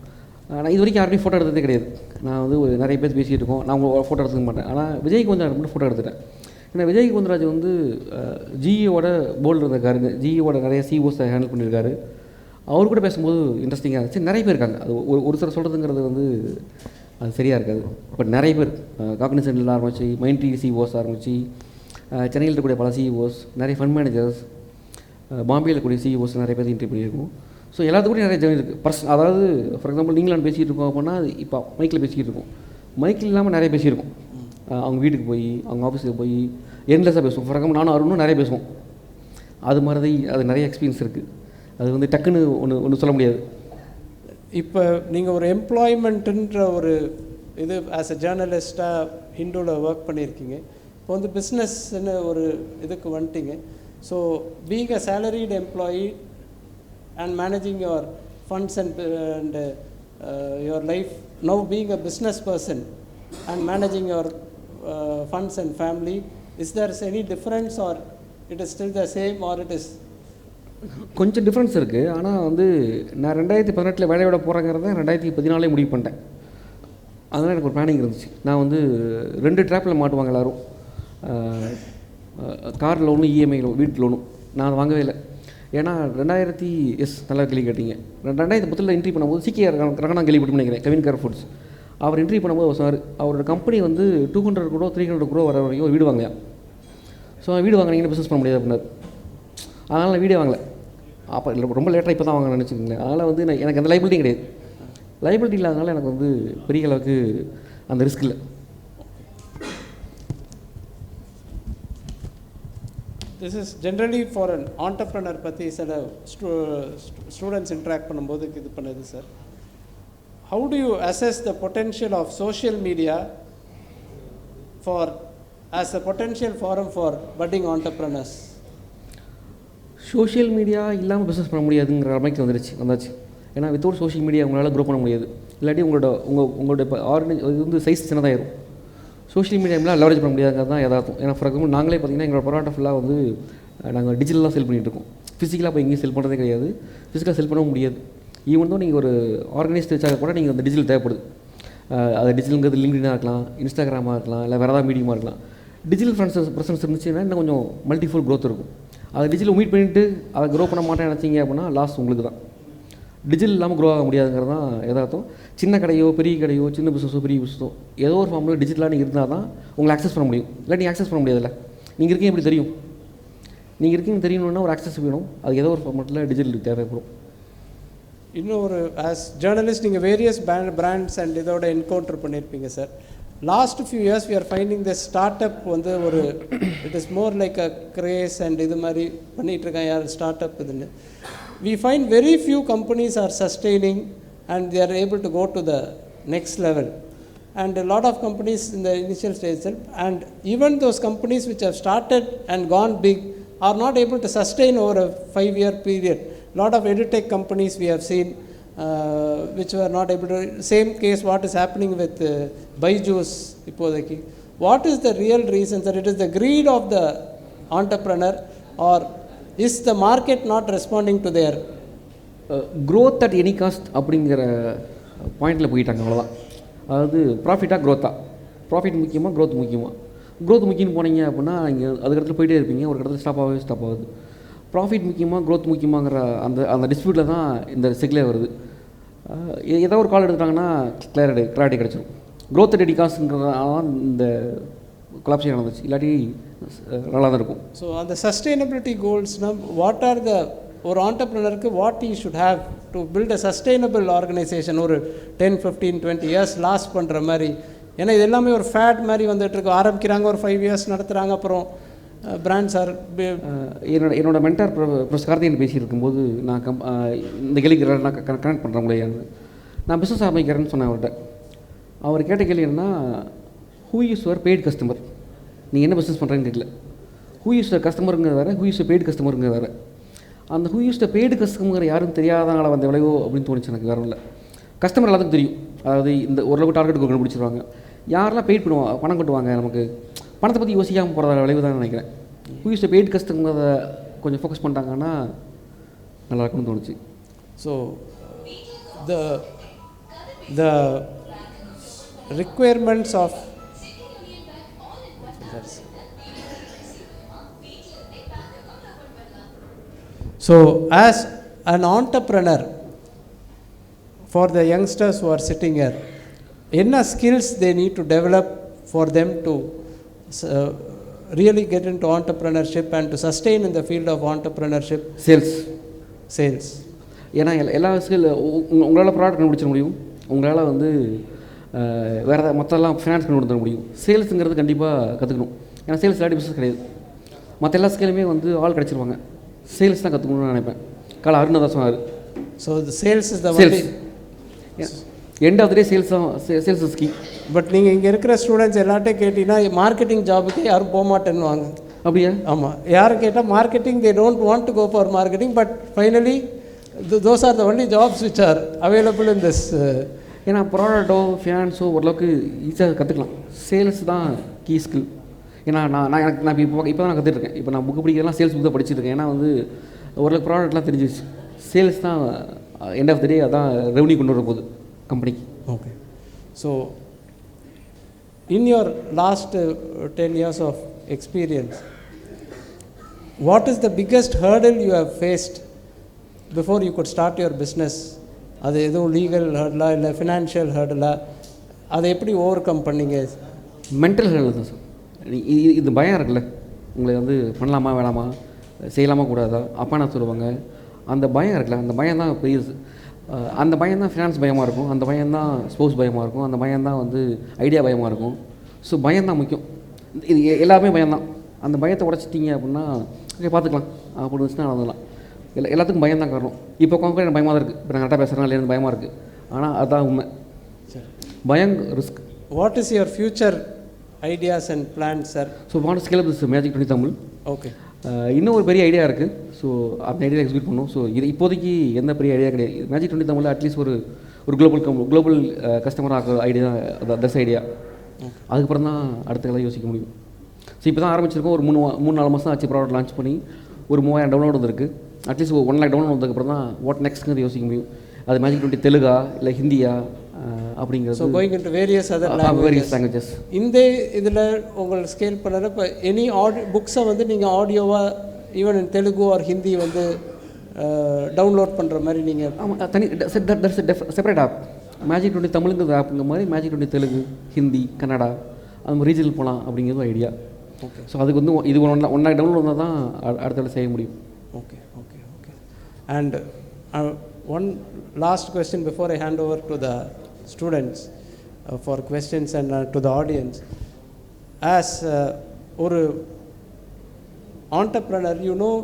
நான் இது வரைக்கும் யாருமே ஃபோட்டோ எடுத்ததே கிடையாது. நான் வந்து ஒரு நிறைய பேர் பேசிகிட்டு இருக்கோம், நான் ஃபோட்டோ எடுத்துக்க மாட்டேன். ஆனால் விஜய் கோவிந்தராஜ் மட்டும் ஃபோட்டோ எடுத்துட்டேன். ஏன்னா விஜய் கோவிந்தராஜ் வந்து ஜிஇயோட போர்டில் இருந்திருக்காரு, ஜிஇயோட நிறைய சிஓஸை ஹேண்டில் பண்ணியிருக்காரு. அவர் கூட பேசும்போது இன்ட்ரெஸ்டிங்காக இருந்துச்சு. நிறைய பேர் இருக்காங்க, அது ஒரு சில சொல்கிறதுங்கிறது வந்து அது சரியாக இருக்காது. பட் நிறைய பேர் காக்னிசன்டில் ஆரம்பிச்சு, மைண்ட்ரி சிஓஸ் ஆரம்பிச்சு, சென்னையில் இருக்கக்கூடிய பல சிஇஓஸ், நிறைய ஃபண்ட் மேனேஜர்ஸ், பாம்பேயில் இருக்கக்கூடிய சிஇஓஸ் நிறைய பேர் இன்டர்வியூ பண்ணியிருக்கோம். ஸோ எல்லாத்துக்கூடயும் நிறைய ஜேர்னி இருக்குது. அதாவது ஃபார் எக்ஸாம்பிள் நீங்களாம் பேசிகிட்டு இருக்கோம் அப்படின்னா இப்போ மைக்கில் பேசிக்கிட்டு இருக்கோம், மைக்கில் இல்லாமல் நிறைய பேசியிருக்கோம். அவங்க வீட்டுக்கு போய், அவங்க ஆஃபீஸுக்கு போய் எண்ட்லெஸ்ஸாக பேசுவோம். ஃபார் எக்ஸாம்பிள் நானும் அருணும் நிறைய பேசுவோம். அது மாதிரி அது நிறைய எக்ஸ்பீரியன்ஸ் இருக்குது. அது வந்து டக்குன்னு ஒன்று சொல்ல முடியாது. இப்போ நீங்கள் ஒரு எம்ப்ளாய்மெண்ட்டுன்ற ஒரு இது ஆஸ் அ ஜேர்னலிஸ்ட்டாக ஹிந்துவில் ஒர்க் பண்ணியிருக்கீங்க. இப்போ வந்து பிஸ்னஸ்ன்னு ஒரு இதுக்கு வந்துட்டீங்க. So being a salaried employee and managing your funds and your life, now being a business person and managing your funds and family, is there any difference or it is still the same or it is? கொஞ்சம் difference இருக்குது. ஆனால் வந்து நான் 2018 வேலையை விட போகிறேங்கிறத 2014 முடிவு பண்ணிட்டேன். அதனால் எனக்கு ஒரு பிளானிங் இருந்துச்சு. நான் வந்து 2 ட்ராப்பில் மாட்டுவாங்க எல்லோரும், கார் லோனும் இஎம்ஐ லோன், வீட்டு லோனும். நான் அதை வாங்கவே இல்லை. ஏன்னா 2000 நல்லா கேள்வி கேட்டீங்க. 2010 என்ட்ரி பண்ணும்போது CCI ரகணம் கேள்விப்பட்டு நினைக்கிறேன், கவின் கேர் ஃபுட்ஸ். அவர் என்ட்ரி பண்ணும்போது சார் அவரோட கம்பெனி வந்து 200 crore 300 crore வர வரைக்கும் ஒரு வீடு வாங்கலையா. ஸோ வீடு வாங்கினீங்கன்னா பிஸ்னஸ் பண்ண முடியாது அப்படின்னாரு. அதனால் நான் வீடே வாங்கலை. அப்போ இல்லை, ரொம்ப லேட்டாக இப்போ தான் வாங்க நினச்சிக்கோங்களேன். அதனால் வந்து எனக்கு அந்த லைபிலிட்டி கிடையாது. லைபிலிட்டி இல்லாதனால எனக்கு வந்து பெரிய அளவுக்கு அந்த ரிஸ்க் இல்லை. This is generally for an entrepreneur பற்றி சில ஸ்டூடெண்ட்ஸ் இன்ட்ராக்ட் பண்ணும்போது இது பண்ணுது sir. How do you assess the potential of social media as a potential forum for budding entrepreneurs? Social media இல்லாமல் பிஸ்னஸ் பண்ண முடியாதுங்கிற அளவுக்கு வந்தாச்சு. ஏன்னா வித்தவுட் சோஷியல் மீடியா உங்களால் க்ரோ பண்ண முடியாது. இல்லாட்டி உங்களோட இப்போ இது வந்து சைஸ் சின்னதாகிடும். சோஷியல் மீடியாவில் லெவரேஜ் பண்ண முடியாதுங்கிறது தான் யதார்த்தம். ஏன்னா ஃபார் எக்ஸாம்பிள் நாங்களே பார்த்திங்கன்னா எங்களோட ப்ராடக்ட் ஃபுல்லாக வந்து நாங்கள் டிஜிட்டலாக செல் பண்ணிகிட்டு இருக்கோம். ஃபிசிக்கலாக இப்போ எங்கேயும் செல் பண்ணுறதே கிடையாது. ஃபிசிக்கலாக செல் பண்ணவும் முடியாது. ஈவன் தான் நீங்கள் ஒரு ஆர்கனைஸ்ட் வச்சாக கூட நீங்கள் அந்த டிஜிட்டல் தேவைப்படுது. அது டிஜிட்டலுங்கிறது லிங்க்டினாக இருக்கலாம், இன்ஸ்டாகிராமாக இருக்கலாம், இல்லை வேறு ஏதாவது மீடியமாக இருக்கலாம். டிஜிட்டல் ப்ரெசன்ஸ் இருந்துச்சுன்னா இன்னும் கொஞ்சம் மல்டிஃபுல் க்ரோத் இருக்கும். அதை டிஜிட்டல் மீட் பண்ணிவிட்டு அதை க்ரோ பண்ண மாட்டேன்னு நினச்சிங்க அப்படின்னா லாஸ் உங்களுக்கு தான். டிஜிட்டல் இல்லாமல் க்ரோ ஆக முடியாதுங்கிறது தான் எதார்த்தம். சின்ன கடையோ பெரிய கடையோ, சின்ன பிஸ்னஸோ பெரிய பிஸ்னஸோ, ஏதோ ஒரு ஃபார்மில் டிஜிட்டலாக நீங்கள் இருந்தால் தான் உங்களை ஆக்சஸ் பண்ண முடியும். இல்லை நீங்கள் ஆக்சஸ் பண்ண முடியாதுல்ல. நீங்கள் இருக்கீங்க எப்படி தெரியும்? நீங்கள் இருக்கீங்க தெரியணுன்னா ஒரு ஆக்சஸ் வேணும். அது ஏதோ ஒரு ஃபார்மேட்டில் டிஜிட்டல் தேவைப்படும். இன்னும் ஒரு ஆஸ் ஜேர்னலிஸ்ட் நீங்கள் வேரியஸ் பிராண்ட்ஸ் அண்ட் இதோட என்கவுண்டர் பண்ணியிருப்பீங்க sir. Last few years we are finding the start up வந்து ஒரு it is more like a craze and இது மாதிரி பண்ணிகிட்ருக்கேன் யார் ஸ்டார்ட் அப் இதுன்னு. We find very few companies are sustaining and they are able to go to the next level. And a lot of companies in the initial stage itself, and even those companies which have started and gone big are not able to sustain over a 5-year period. Lot of edutech companies we have seen which were not able to. Same case what is happening with Byju's ipodaki. What is the real reason that it is the greed of the entrepreneur, or is the market not responding to their growth at any cost அப்படிங்கிற பாயிண்டில் போயிட்டாங்க, அவ்வளோதான். அதாவது ப்ராஃபிட்டாக க்ரோத்தா, profit முக்கியமாக growth முக்கியமாக. Growth முக்கியம்னு போனீங்க அப்படின்னா இங்கே அதுக்கடுத்து போயிட்டே இருப்பீங்க, ஒரு இடத்துல ஸ்டாப் ஆகுது. ப்ராஃபிட் முக்கியமாக க்ரோத் முக்கியமாகிற அந்த டிஸ்பியூட்டில் தான் இந்த சிக்கலே வருது. ஏதோ ஒரு கால் எடுத்துட்டாங்கன்னா கிளாரிட்டி கிடச்சிடும். க்ரோத் அட் எனி காஸ்ட்ங்கிறதால இந்த கொலாப்ஸ் நடந்துச்சு. இல்லாட்டி நல்லா தான் இருக்கும். ஸோ அந்த சஸ்டைனபிலிட்டி கோல்ஸ்னால் வாட் ஆர் த ஒரு ஆண்டர்ப்ரனருக்கு what he should have to build a sustainable organisation ஒரு 10, 15, 20 இயர்ஸ் லாஸ்ட் பண்ணுற மாதிரி? ஏன்னா இது எல்லாமே ஒரு ஃபேட் மாதிரி வந்துட்டுருக்கு. ஆரம்பிக்கிறாங்க, ஒரு 5 இயர்ஸ் நடத்துகிறாங்க, அப்புறம் பிராண்ட்ஸ் ஆர். என்னோட மென்டார் ப்ரொஃபஸர் கார்த்திகேயன் பேசியிருக்கும்போது நான் இந்த கேள்விக்கு நான் கனெக்ட் பண்ணுறேன் முடியாது. நான் பிஸ்னஸ் ஆரம்பிக்கிறேன்னு சொன்னேன் அவர்கிட்ட. அவர் கேட்ட கேள்வி என்னன்னா, who is your paid customer? நீங்கள் என்ன பிஸ்னஸ் பண்ணுறேன்னு கேட்கல. ஹூ இஸ் த கஸ்டமருங்கிறது வேறு, ஹூ இஸ் த பெய்டு கஸ்டமருங்கிறது வேறு. அந்த who is the paid customer யாரும் தெரியாதனால வந்த விளைவோ அப்படின்னு தோணுச்சு எனக்கு. வேறு இல்லை, கஸ்டமர் எல்லாத்துக்கும் தெரியும். அதாவது இந்த ஓரளவுக்கு டார்கெட் கண்டுபிடிச்சிருவாங்க. யாரெல்லாம் பெய்ட் பண்ணுவாங்க, பணம் கட்டுவாங்க, நமக்கு பணத்தை பற்றி யோசிக்காமல் போகிற விளைவு தான் நினைக்கிறேன். யூஸ் பெய்ட் கஸ்டமர் கொஞ்சம் ஃபோக்கஸ் பண்ணிட்டாங்கன்னா நல்லா இருக்கும்னு தோணுச்சு. So the requirements of so as an entrepreneur, for the youngsters who are sitting here, என்ன skills they need to develop for them to really get into entrepreneurship and to sustain in the field of entrepreneurship? Sales. ஏன்னா எல்லா skill உங்களால் product கண்டுபிடிச்சிட முடியும், உங்களால் வந்து வேறு ஏதாவது மற்றெல்லாம் ஃபினான்ஸ் கண்டுபிடிச்சிட முடியும். சேல்ஸுங்கிறது கண்டிப்பாக கற்றுக்கணும். ஏன்னா சேல்ஸ் இல்லாட்டி பிஸ்னஸ் கிடையாது. மற்ற எல்லா ஸ்கிலுமே வந்து ஆள் கிடச்சிருவாங்க, சேல்ஸ் தான் கற்றுக்கணும்னு நினைப்பேன். காலை அருணா தான் சொன்னார். So sales is the end of the day sales is key. But நீங்கள் இங்கே இருக்கிற ஸ்டூடெண்ட்ஸ் எல்லாட்டையும் கேட்டிங்கன்னா மார்க்கெட்டிங் ஜாபுக்கு யாரும் போக மாட்டேன்னுவாங்க. அப்படியா? ஆமாம், யாரும் கேட்டால் marketing they don't want to go for marketing, but finally those are the only jobs which are available in this. ஏன்னா ப்ராடக்ட்டோ ஃபினான்ஸோ ஓரளவுக்கு ஈஸியாக கற்றுக்கலாம். சேல்ஸ் தான் கீ ஸ்கில். ஏன்னா நான் இப்போ தான் நான் கற்றுட்ருக்கேன். இப்போ நான் புக்கு படிக்கிறதுலாம் சேல்ஸ் புக் தான் படிச்சுருக்கேன். ஏன்னா வந்து ஓரளவுக்கு ப்ராடக்ட்லாம் தெரிஞ்சிச்சு. சேல்ஸ் தான் எண்ட் ஆஃப் த டே அதான் ரெவன்யூ கொண்டு வர போகுது கம்பெனிக்கு. Okay. So in your last 10 years of experience, what is the biggest hurdle you have faced before you could start your business? அது எதுவும் லீகல் ஹர்டலா இல்லை ஃபினான்ஷியல் ஹர்டலா, அதை எப்படி ஓவர் கம் பண்ணீங்க? மென்டல் ஹர்டல் தான் சார். இது பயம் இருக்குல்ல, உங்களை வந்து பண்ணலாமா வேணாமா, செய்யலாமா கூடாதா, அப்பா நான் சொல்லுவாங்க, அந்த பயம் இருக்குல்ல, அந்த பயம் தான் பெரியது. அந்த பயம் தான் ஃபினான்ஸ் பயமாக இருக்கும், அந்த பயம் தான் ஸ்போர்ட்ஸ் பயமாக இருக்கும், அந்த பயம் தான் வந்து ஐடியா பயமாக இருக்கும். ஸோ பயம் தான் முக்கியம். இது எல்லாமே பயம்தான். அந்த பயத்தை உடச்சிட்டிங்க அப்படின்னா ஓகே பார்த்துக்கலாம் அப்படி வச்சுன்னா நடந்துடலாம். எல்லாத்துக்கும் பயம் தான் காரணம். இப்போ கொஞ்சம் எனக்கு பயமாக தான் இருக்குது. இப்போ நான் கரெக்டாக பேசுகிறேன் இல்லையா, பயமாக இருக்குது. ஆனால் அதுதான் உண்மை. பயம் risk. What is your future ideas and plans sir? So what scale up this magic 20 Tamil. Okay. இன்னும் ஒரு பெரிய ஐடியா இருக்குது. ஸோ அந்த ஐடியா எக்ஸிக்யூட் பண்ணணும். ஸோ இது இப்போதைக்கு எந்த பெரிய ஐடியா கிடையாது. மேஜிக் 20 தமிழில் அட்லீஸ்ட் ஒரு குளோபல் கஸ்டமர் ஆகிற ஐடியா தான் தஸ் ஐடியா. அதுக்கப்புறம் தான் அடுத்த கதை யோசிக்க முடியும். ஸோ இப்போ தான் ஆரம்பிச்சிருக்கோம். ஒரு 3-4 மாதம் ஆச்சு ப்ராடக்ட் லான்ச் பண்ணி. ஒரு 3000 டவுன்லோட் வந்துருக்கு. அட்லீஸ்ட் 1 lakh டவுன்லோட் வந்ததுக்கப்புறம் தான் வாட் நெக்ஸ்ட்ங்கிறது யோசிக்க முடியும். அது மேஜிக் 20 தெலுங்கா இல்லை ஹிந்தியா அப்படிங்கிறது. So going into various other languages. இந்த இதில் உங்கள் ஸ்கேல் பண்ணுற இப்போ எனி புக்ஸை வந்து நீங்கள் ஆடியோவாக even in Telugu or Hindi வந்து டவுன்லோட் பண்ணுற மாதிரி நீங்கள்? ஆமாம், தனி செப்பரேட் ஆப். மேஜிக் 20 தமிழுங்கிறது ஆப்புங்க மாதிரி மேஜிக் 20 தெலுங்கு, ஹிந்தி, கன்னடா அது மாதிரி ரீஜனல் போகலாம் அப்படிங்கிறது ஐடியா. ஓகே. ஸோ அதுக்கு வந்து இது 1 lakh டவுன்லோட் வந்தால் தான் அடுத்த செய்ய முடியும். Okay okay okay. And one last question before I hand over to the students for questions and to the audience. As ஒரு entrepreneur, you know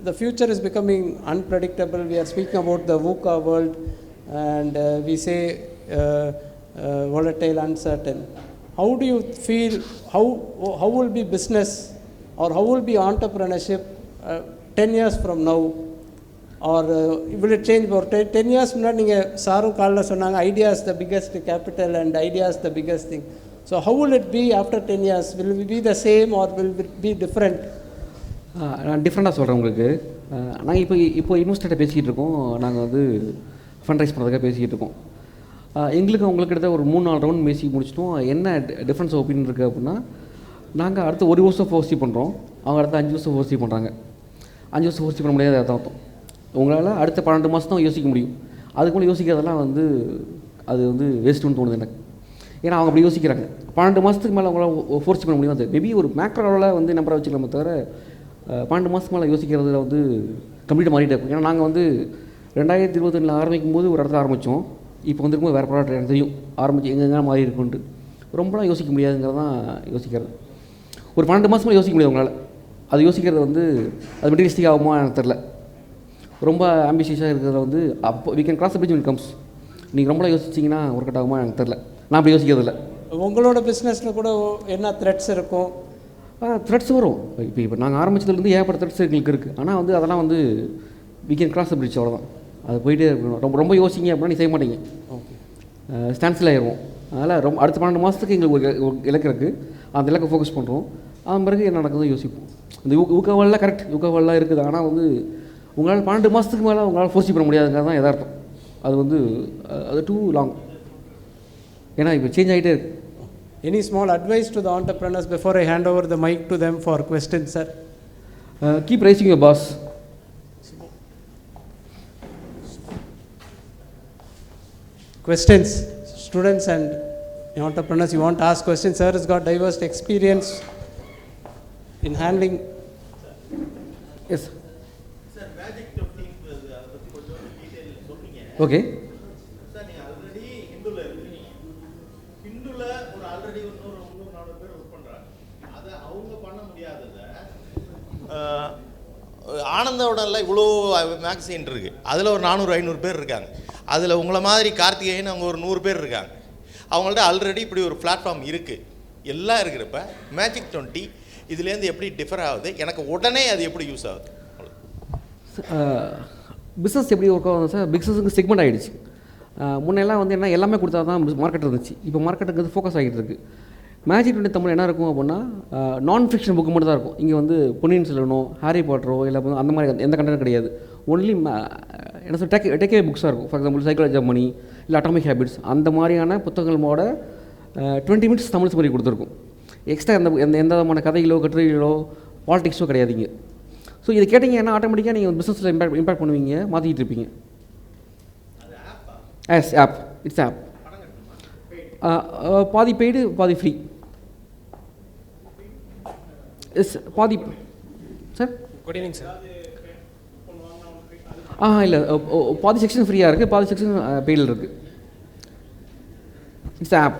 the future is becoming unpredictable. We are speaking about the VUCA world and we say volatile, uncertain. How do you feel, how will be business or how will be entrepreneurship 10 years from now? Or will it change? For 10 years முன்னாடி நீங்கள் சாரும் காலில் சொன்னாங்க ideas the biggest capital and ideas the biggest thing. So how will it be after 10 years? Will we be the same or will it be different? நான் டிஃப்ரெண்ட்டாக சொல்கிறேன் உங்களுக்கு. நாங்கள் இப்போ இன்வெஸ்டர்கிட்ட பேசிக்கிட்டு இருக்கோம். நாங்கள் வந்து ஃபண்ட் ரைஸ் பண்ணுறதுக்காக பேசிக்கிட்டு இருக்கோம். எங்களுக்கு உங்களுக்கு கிட்ட ஒரு 3-4 ரவுண்ட் பேசி முடிச்சிட்டோம். என்ன டிஃப்ரென்ஸ் ஒப்பீனியன் இருக்குது அப்படின்னா, நாங்கள் அடுத்த 1 வருஷம் ஃபோர்ஸி பண்ணுறோம், அவங்க அடுத்த 5 வருஷம் ஃபோர்ஸி பண்ணுறாங்க. 5 வருஷம் ஃபோர்ஸி பண்ண முடியாது அர்த்தம். உங்களால் அடுத்த 12 மாதம் தான் யோசிக்க முடியும். அதுக்கு மேலே யோசிக்கிறதெல்லாம் வந்து அது வந்து வேஸ்ட்டுன்னு தோணுது எனக்கு. ஏன்னா அவங்க அப்படி யோசிக்கிறாங்க. 12 மாதத்துக்கு மேலே அவங்களால ஃபோர்ஸ் பண்ண முடியும். அது மேபி ஒரு மேக்ரோ அளவில் வந்து நம்பரை வச்சுக்கலாமே தவிர 12 மாதத்துக்கு மேலே யோசிக்கிறதுல வந்து கம்ப்ளீட்டாக மாறிட்டே இருக்கும். ஏன்னா நாங்கள் வந்து 2022 ஆரம்பிக்கும் போது ஒரு இடத்துல ஆரம்பித்தோம். இப்போ வந்துருக்கும்போது வேறு ப்ராடக்ட் எனக்கு தெரியும் ஆரம்பிச்சு எங்கெங்கே மாறி இருக்குன்ட்டு. ரொம்பலாம் யோசிக்க முடியாதுங்கிறது தான் யோசிக்கிறது. ஒரு 12 மாதம் மேலே யோசிக்க முடியாது உங்களால். அது யோசிக்கிறது வந்து அது மெட்டீரியலிஸ்டிக் ஆகுமா எனக்கு தெரில. ரொம்ப ஆம்பிஷியஸாக இருக்கிறத வந்து அப்போ we can cross bridge when it comes. நீங்கள் ரொம்ப யோசிச்சிங்கன்னா ஒர்க் அவுட் ஆகுமா எனக்கு தெரில. நான் அப்படி யோசிக்கிறது இல்லை. உங்களோட பிஸ்னஸில் கூட என்ன த்ரெட்ஸ் இருக்கும்? த்ரெட்ஸ் வரும். இப்போ நாங்கள் ஆரம்பிச்சதுலேருந்து ஏகப்பட்ட த்ரெட்ஸ் எங்களுக்கு இருக்குது. ஆனால் வந்து அதெல்லாம் வந்து வி கேன் கிராஸ் பிரிட்ஜ், அவ்வளோதான். அது போயிட்டே இருக்கணும். ரொம்ப யோசிங்க அப்படின்னா நீ செய்ய மாட்டீங்க. ஓகே. ஸ்டான்ஸ்டில் ஆயிடுவோம். அதனால் ரொம்ப அடுத்த 12 மாதத்துக்கு எங்களுக்கு ஒரு இலக்கு இருக்குது. அந்த இலக்கை ஃபோக்கஸ் பண்ணுறோம். அதன் பிறகு என்ன நடக்குதோ யோசிப்போம். இந்த ஊக்கவெல்லாம் கரெக்ட், ஊக்கவெல்லாம் இருக்குது. ஆனால் வந்து உங்களால் 12 மாதத்துக்கு மேலே உங்களால் ஃபோர்ஸ் பண்ண முடியாதுங்கிறது தான் எதார்த்தம். அது வந்து அது டூ லாங். ஏன்னா இப்போ சேஞ்ச் ஆகிட்டே இருக்குது. Any small advice to the entrepreneurs before I hand over the mic to them for questions, sir? Keep raising your boss. Questions, students and entrepreneurs, you want to ask questions? Sir has got diverse experience in handling. Yes. Okay. ஆனந்தோடல இவ்வளோ மேக்சின் இருக்குது. அதில் ஒரு 400-500 பேர் இருக்காங்க. அதில் உங்களை மாதிரி கார்த்திகேயன் அவங்க ஒரு 100 பேர் இருக்காங்க. அவங்கள்ட்ட ஆல்ரெடி இப்படி ஒரு பிளாட்ஃபார்ம் இருக்குது. எல்லாம் இருக்கிறப்ப மேஜிக் 20 இதுலேருந்து எப்படி டிஃபர் ஆகுது, எனக்கு உடனே அது எப்படி யூஸ் ஆகுது? பிஸ்னஸ் எப்படி ஒர்க் ஆகுது சார்? பிஸ்னஸுக்கு செக்மெண்ட் ஆகிடுச்சு. முன்னெல்லாம் வந்து என்ன எல்லாமே கொடுத்தா தான் மார்க்கெட் இருந்துச்சு. இப்போ மார்க்கெட்டுங்கிறது ஃபோக்கஸ் ஆகிட்டு இருக்குது. மேஜிக் 20 தமிழ் என்ன இருக்கும் அப்படின்னா நான் ஃபிக்ஷன் புக்கு மட்டும் தான் இருக்கும். இங்கே வந்து பொன்னியின் செல்வனோ ஹாரி பாட்டரோ இல்லை அந்த மாதிரி எந்த கண்டென்ட் கிடையாது. ஒன்லி என்ன சொல் டேக்அவே புக்ஸாக இருக்கும். For example psychology of money இல்லை அட்டாமிக் ஹேபிட்ஸ் அந்த மாதிரியான புத்தகங்களோட 20 மினிட்ஸ் தமிழ் சொல்லி கொடுத்துருக்கும். எக்ஸ்ட்ரா எந்த விதமான கதைகளோ கட்டுரைகளோ பாலிடிக்ஸோ கிடையாதுங்க. ஸோ இதை கேட்டிங்கன்னா ஆட்டோமேட்டிக்காக நீங்கள் பிஸ்னஸில் இம்பாக்ட் பண்ணுவீங்க, மாற்றிக்கிட்டு இருப்பீங்க. Yes app, it's app. பாதி பெய்டு பாதி ஃப்ரீ. எஸ் பாதி சார். Good evening sir. இல்லை பாதி செக்ஷன் ஃப்ரீயாக இருக்குது, பாதி செக்ஷன் பெய்டில் இருக்குது. It's app.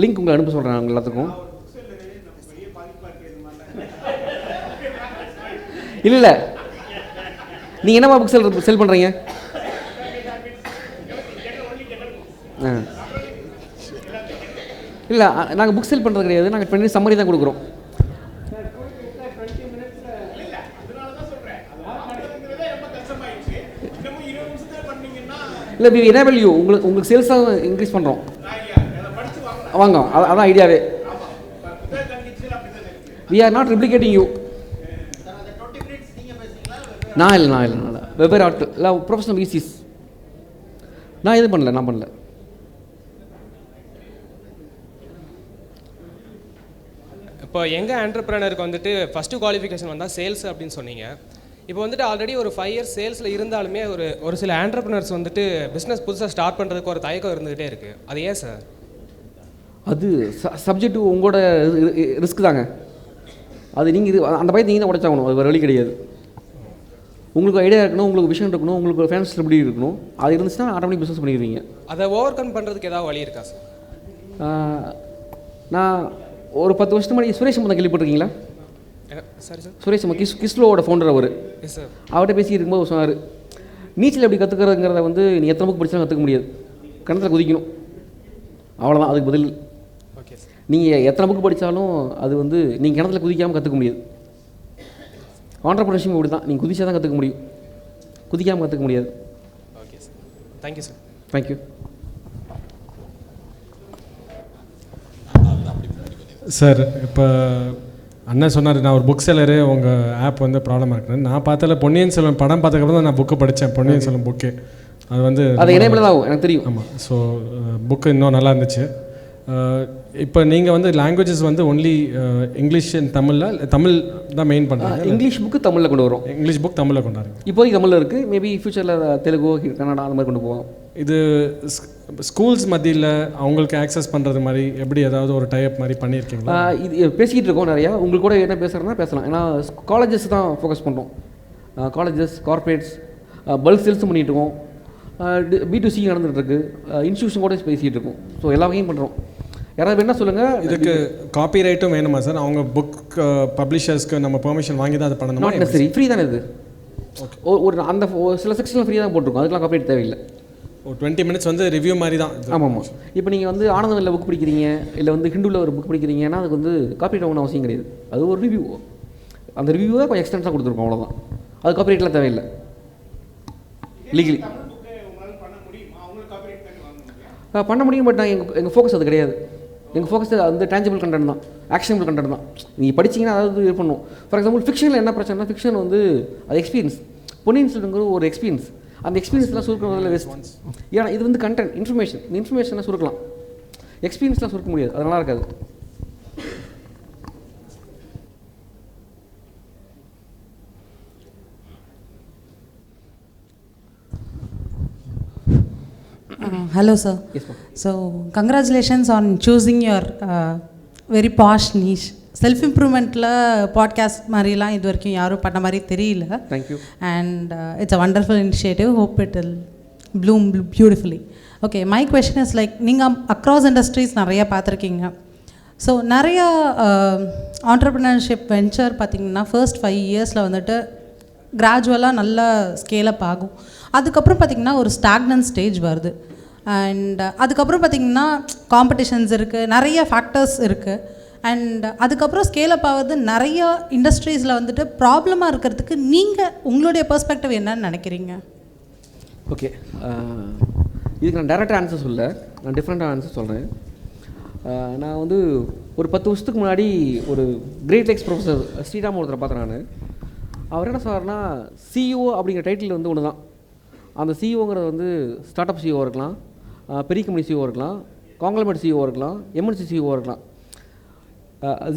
லிங்க் உங்களை அனுப்ப சொல்கிறேன் அவங்க எல்லாத்துக்கும். இல்லை நீங்கள் என்னமா புக் செல் பண்ணுறீங்க? இல்லை நாங்கள் புக் செல் பண்ணுறது கிடையாது. நாங்கள் 20 சம்மரி தான் கொடுக்குறோம். இல்லை வி எனேபிள் யூ. உங்களுக்கு சேல்ஸாக இன்க்ரீஸ் பண்ணுறோம். வாங்க, அதான் ஐடியாவே. We are not replicating you. நான் இல்லை வெவ்வேறு ஆட்கள் இல்லை ப்ரொஃபஷனல் விசிஸ். நான் எதுவும் பண்ணல. இப்போ எங்கள் ஆண்டர்பிரனருக்கு வந்துட்டு ஃபஸ்ட்டு குவாலிஃபிகேஷன் வந்தால் சேல்ஸ் அப்படின்னு சொன்னீங்க. இப்போ வந்துட்டு ஆல்ரெடி ஒரு 5 இயர்ஸ் சேல்ஸில் இருந்தாலுமே ஒரு சில ஆண்டர்பிரனர்ஸ் வந்துட்டு பிஸ்னஸ் புதுசாக ஸ்டார்ட் பண்ணுறதுக்கு ஒரு தயக்கம் இருந்துகிட்டே இருக்குது. அது ஏன் சார்? அது சப்ஜெக்ட் உங்களோட ரிஸ்க் தாங்க. அது நீங்கள் அந்த பயத்தை நீங்கள் தான் உடைச்சாகணும். அது வேறு வழி கிடையாது. உங்களுக்கு ஐடியா இருக்கணும், உங்களுக்கு விஷயம் இருக்கணும், உங்களுக்கு ஃபைனான்ஸ் ஸ்டெபிலிட்டி இருக்கணும். அது இருந்துச்சுன்னா ஆட்டோமேட்டிக் பிஸ்னஸ் பண்ணிடுவீங்க. அதை ஓவர் கம் பண்ணுறதுக்கு ஏதாவது வழி இருக்கா சார்? நான் ஒரு 10 வருஷத்துக்கு முன்னாடி சுரேஷ் தான் கேள்விப்பட்டிருக்கீங்களா? சரி சார். சுரேஷ் கிஸ்லோவோட ஃபவுண்டர் அவர். Yes sir. அவர்கிட்ட பேசி இருக்கும்போது சொன்னார், நீச்சல் எப்படி கற்றுக்கிறதுங்கிறத வந்து நீ எத்தனை புக் படித்தாலும் கற்றுக்க முடியாது, கிணத்துல குதிக்கணும், அவ்வளோதான் அதுக்கு பதில். Okay sir. நீங்கள் எத்தனை புக்கு படித்தாலும் அது வந்து நீங்கள் கிணத்துல குதிக்காமல் கற்றுக்க முடியாது. ஆண்டர்பிரினர்ஷிப் இப்படி தான், நீங்கள் குதிச்சா தான் கற்றுக்க முடியும், குதிக்காமல் கற்றுக்க முடியாது. Okay sir. Thank you sir. Thank you sir. இப்போ அண்ணன் சொன்னார் நான் ஒரு புக் செல்லரு, உங்கள் ஆப் வந்து ப்ராப்ளமாக இருக்குன்னு. நான் பார்த்ததில்ல, பொன்னியின் செல்வன் படம் பார்த்ததுக்கப்புறம் தான் நான் புக்கு படித்தேன். பொன்னியின் செல்வன் புக்கு அது வந்து அது எனேபிள் ஆகும், எனக்கு தெரியும். ஆமாம். ஸோ புக்கு இன்னும் நல்லா இருந்துச்சு. இப்போ நீங்கள் வந்து லாங்குவேஜஸ் வந்து ஒன்லி இங்கிலீஷ் அண்ட் தமிழ் தான் மெயின் பண்ணுறாங்க. இங்கிலீஷ் புக்கு தமிழில் கொண்டு வரும். இங்கிலீஷ் புக் தமிழில் கொண்டாருங்க. இப்போதைக்கு தமிழில் இருக்குது. மேபி ஃபியூச்சரில் தெலுங்கு கன்னடா அந்த மாதிரி கொண்டு போவோம். இது ஸ்கூல்ஸ் மத்தியில் அவங்களுக்கு ஆக்சஸ் பண்ணுறது மாதிரி எப்படி ஏதாவது ஒரு டைப் மாதிரி பண்ணியிருக்கீங்களா? இது பேசிக்கிட்டு இருக்கோம் நிறையா. உங்களுக்கு கூட என்ன பேசுகிறேன்னா பேசலாம். ஏன்னா காலேஜஸ் தான் ஃபோக்கஸ் பண்ணுறோம். காலேஜஸ், கார்பரேட்ஸ், பல்க் சேல்ஸும் பண்ணிகிட்டு இருக்கோம். B2C நடந்துகிட்ருக்கு. இன்ஸ்டியூஷன் கூட பேசிகிட்டு இருக்கோம். ஸோ எல்லா வகையும் பண்ணுறோம். யாராவது என்ன சொல்லுங்கள். இதுக்கு காப்பி ரைட்டும் வேணுமா சார்? அவங்க புக் பப்ளிஷர்ஸ்க்கு நம்ம பெர்மிஷன் வாங்கி தான் அது பண்ணணுமா? நாட் நெசரி, ஃப்ரீ தானே இது. ஒரு அந்த சில செக்ஷனில் ஃப்ரீ தான் போட்டிருக்கோம். அதுக்கெலாம் காப்பி ரைட் தேவையில்லை. 20 மினிட்ஸ் வந்து ரிவ்யூ மாதிரி தான். ஆமாம். இப்போ நீங்கள் வந்து ஆனந்தமில்ல புக் படிக்கிறீங்க, இல்லை வந்து ஹிந்துவில் ஒரு புக் படிக்கிறீங்கன்னா அதுக்கு வந்து காப்பி ரைட் அவசியம் கிடையாது. அது ஒரு ரிவ்யூ. அந்த ரிவ்யூவை கொஞ்சம் எக்ஸ்டென்ஸாக கொடுத்துருக்கோம், அவ்வளோதான். அது காப்பி ரைட்லாம் தேவையில்லை. லீகலி பண்ண முடியும். பட் நான் எங்கள் ஃபோக்கஸ் அது கிடையாது. எங்கள் ஃபோக்கஸ் வந்து டேஞ்சபிள் கண்டென்ட் தான், ஆக்ஷனபிள் கண்டென்ட் தான். நீங்கள் படிச்சிங்கன்னா அதாவது இது பண்ணும். ஃபார் எக்ஸாம்பிள் ஃபிக்ஷனில் என்ன பிரச்சனைனா, ஃபிக்ஷன் வந்து அது எக்ஸ்பீரியன்ஸ். பொன்னியின் செல்வன்கிற ஒரு எக்ஸ்பீரியன்ஸ். அந்த எக்ஸ்பீரியன்ஸ்லாம் சுருக்கிறதுல வேஸ்ட். ஏன்னா இது வந்து கண்டென்ட், இன்ஃபர்மேஷன். இந்த இன்ஃபர்மேஷன்லாம் சுருக்கலாம், எக்ஸ்பீரியன்ஸ்லாம் சுருக்க முடியாது. அது நல்லா இருக்காது. Hello sir. Yes ma'am. So congratulations on choosing your very posh niche. Self improvementல பாட்காஸ்ட் மாதிரிலாம் இது வரைக்கும் யாரும் பண்ண மாதிரி தெரியல. Thank you. And it's a wonderful initiative. Hope it will bloom beautifully. Okay, my question is like நீங்கள் across industries நிறைய பார்த்துருக்கீங்க. ஸோ நிறைய entrepreneurship venture பார்த்திங்கன்னா ஃபர்ஸ்ட் 5 இயர்ஸில் வந்துட்டு கிராஜுவலாக நல்லா ஸ்கேலப் ஆகும். அதுக்கப்புறம் பார்த்திங்கன்னா ஒரு ஸ்டாக்னன்ட் ஸ்டேஜ் வருது. அண்ட் அதுக்கப்புறம் பார்த்திங்கன்னா காம்படிஷன்ஸ் இருக்குது, நிறைய ஃபேக்டர்ஸ் இருக்குது. அண்ட் அதுக்கப்புறம் ஸ்கேலப் ஆகுது. நிறைய இண்டஸ்ட்ரீஸில் வந்துட்டு ப்ராப்ளமாக இருக்கிறதுக்கு நீங்கள் உங்களுடைய பெர்ஸ்பெக்டிவ் என்னன்னு நினைக்கிறீங்க? ஓகே, இதுக்கு நான் டேரெக்டாக ஆன்சர் சொல்ல, நான் டிஃப்ரெண்ட்டாக ஆன்சர் சொல்கிறேன். நான் வந்து ஒரு 10 வருஷத்துக்கு முன்னாடி ஒரு கிரேட் லேக்ஸ் ப்ரொஃபஸர் ஸ்ரீராம் ஒருத்தரை பார்த்தேன் நான். அவர் என்ன சொல்கிறாருன்னா, சிஇஓ அப்படிங்கிற டைட்டில் வந்து ஒன்று தான். அந்த சிஇஓங்கிறது வந்து ஸ்டார்ட் அப் சிஇஓ இருக்கலாம், பெரிய கம்பெனி சிஇஓ இருக்கலாம், காங்க்ளமேட் சிஇஓ இருக்கலாம், எம்என்சி சிஇஓ இருக்கலாம்.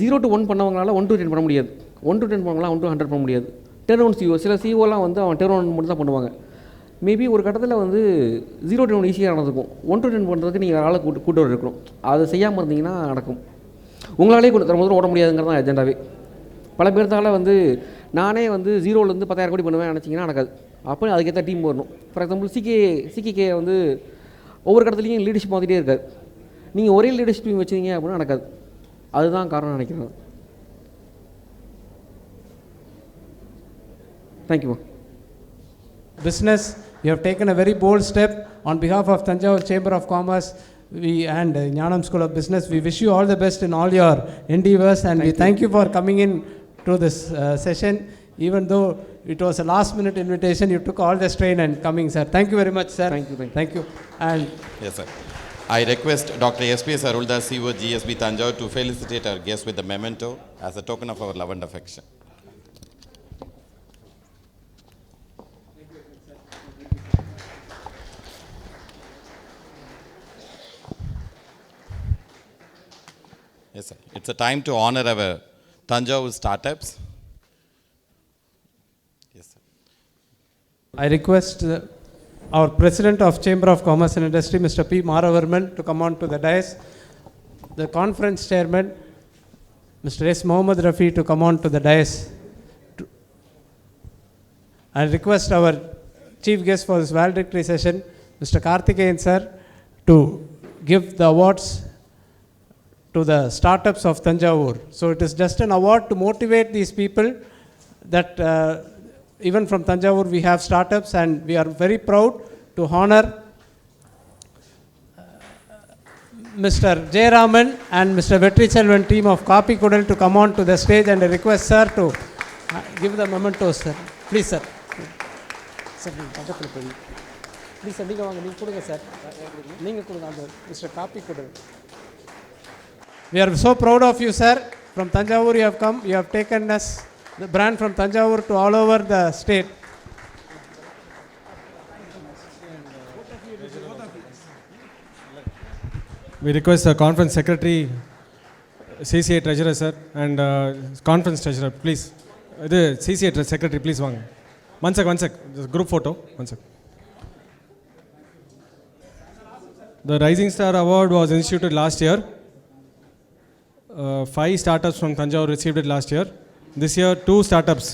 0 to 1 பண்ணவங்களால 1 to 10 பண்ண முடியாது. 1 to 10 பண்ணவங்களாம் 1 to 100 பண்ண முடியாது. டர்ன் ஒன் சிஇஓ, சில சிஇஓலாம் வந்து அவன் டர்ன் ஒன் மட்டும் தான் பண்ணுவாங்க. மேபி ஒரு கட்டத்தில் வந்து 0 to 1 ஈஸியாக நடந்துக்கும். 1 to 10 பண்ணுறதுக்கு நீங்கள் ஆளை கூட்டு வர இருக்கணும். அதை செய்யாமல் இருந்தீங்கன்னா நடக்கும். உங்களாலே முதல்ல ஓட முடியாதுங்கிறது தான் அஜெண்டாவே. பல பேர்த்தால வந்து நானே வந்து 0லேருந்து 10,000 கோடி பண்ணுவேன் நினச்சிங்கன்னா நடக்காது. அப்போ அதுக்கேற்ற டீம் வரணும். ஃபார் எக்ஸாம்பிள் சிகே வந்து ஒவ்வொரு கடத்துலையும் லீடர்ஷிப் மாதிரியே இருக்காது. நீங்கள் ஒரே லீடர்ஷிப் டீம் வச்சுருங்க அப்படின்னா நடக்காது. அதுதான் காரணம் நினைக்கிறேன். Thank you. Business, you have taken a very bold step. On behalf of Thanjavur Chamber of Commerce and Gnanam School of Business, we wish you all the best in all your endeavors, and we thank you for coming in to this session. Even though it was a last minute invitation, you took all the strain and coming, sir. Thank you very much, sir. Thank you. And yes sir, I request Dr. S.P.S. Aruldas, CEO GSB Thanjavur, to felicitate our guest with the memento as a token of our love and affection. Yes sir, it's a time to honor our Thanjavur startups. Yes sir. I request our President of Chamber of Commerce and Industry, Mr. P. Maravarman, to come on to the dais. The conference chairman, Mr. S. Mohammad Rafi, to come on to the dais. I request our chief guest for this valedictory session, Mr. Karthikeyan sir, to give the awards to the startups of Thanjavur. So it is just an award to motivate these people that even from Thanjavur we have startups, and we are very proud to honor Mr. J. Raman and Mr. Vetri Selvan team of Kapi Kudal to come on to the stage, and I request sir to give the mementos, sir. Please sir. Sir, please sir, நீங்க வாங்க, நீங்க கொடுங்க sir. நீங்க கொடுங்க அந்த Mr. Kapi Kudal. We are so proud of you, sir. From Thanjavur you have come. You have taken us, the brand from Thanjavur, to all over the state. We request the conference secretary, CCI treasurer sir, and conference treasurer, please. The CCI secretary, please vaanga. One sec. Just group photo. One sec. The Rising Star Award was instituted last year. 5 startups from Thanjavur received it last year. This year, 2 startups.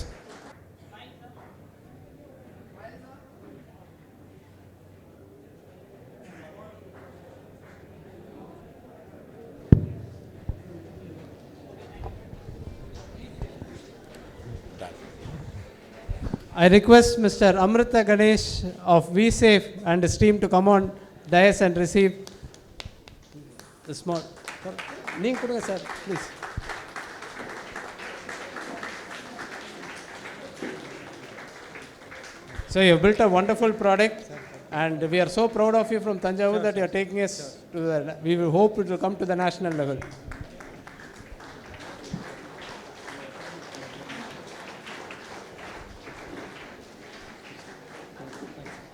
I request Mr. Amrita Ganesh of VSafe and his team to come on dais and receive the small. நீங்க கொடுங்க sir, please. So you have built a wonderful product, And we are so proud of you from Thanjavur that you are taking us to the, we will hope it will come to the national level.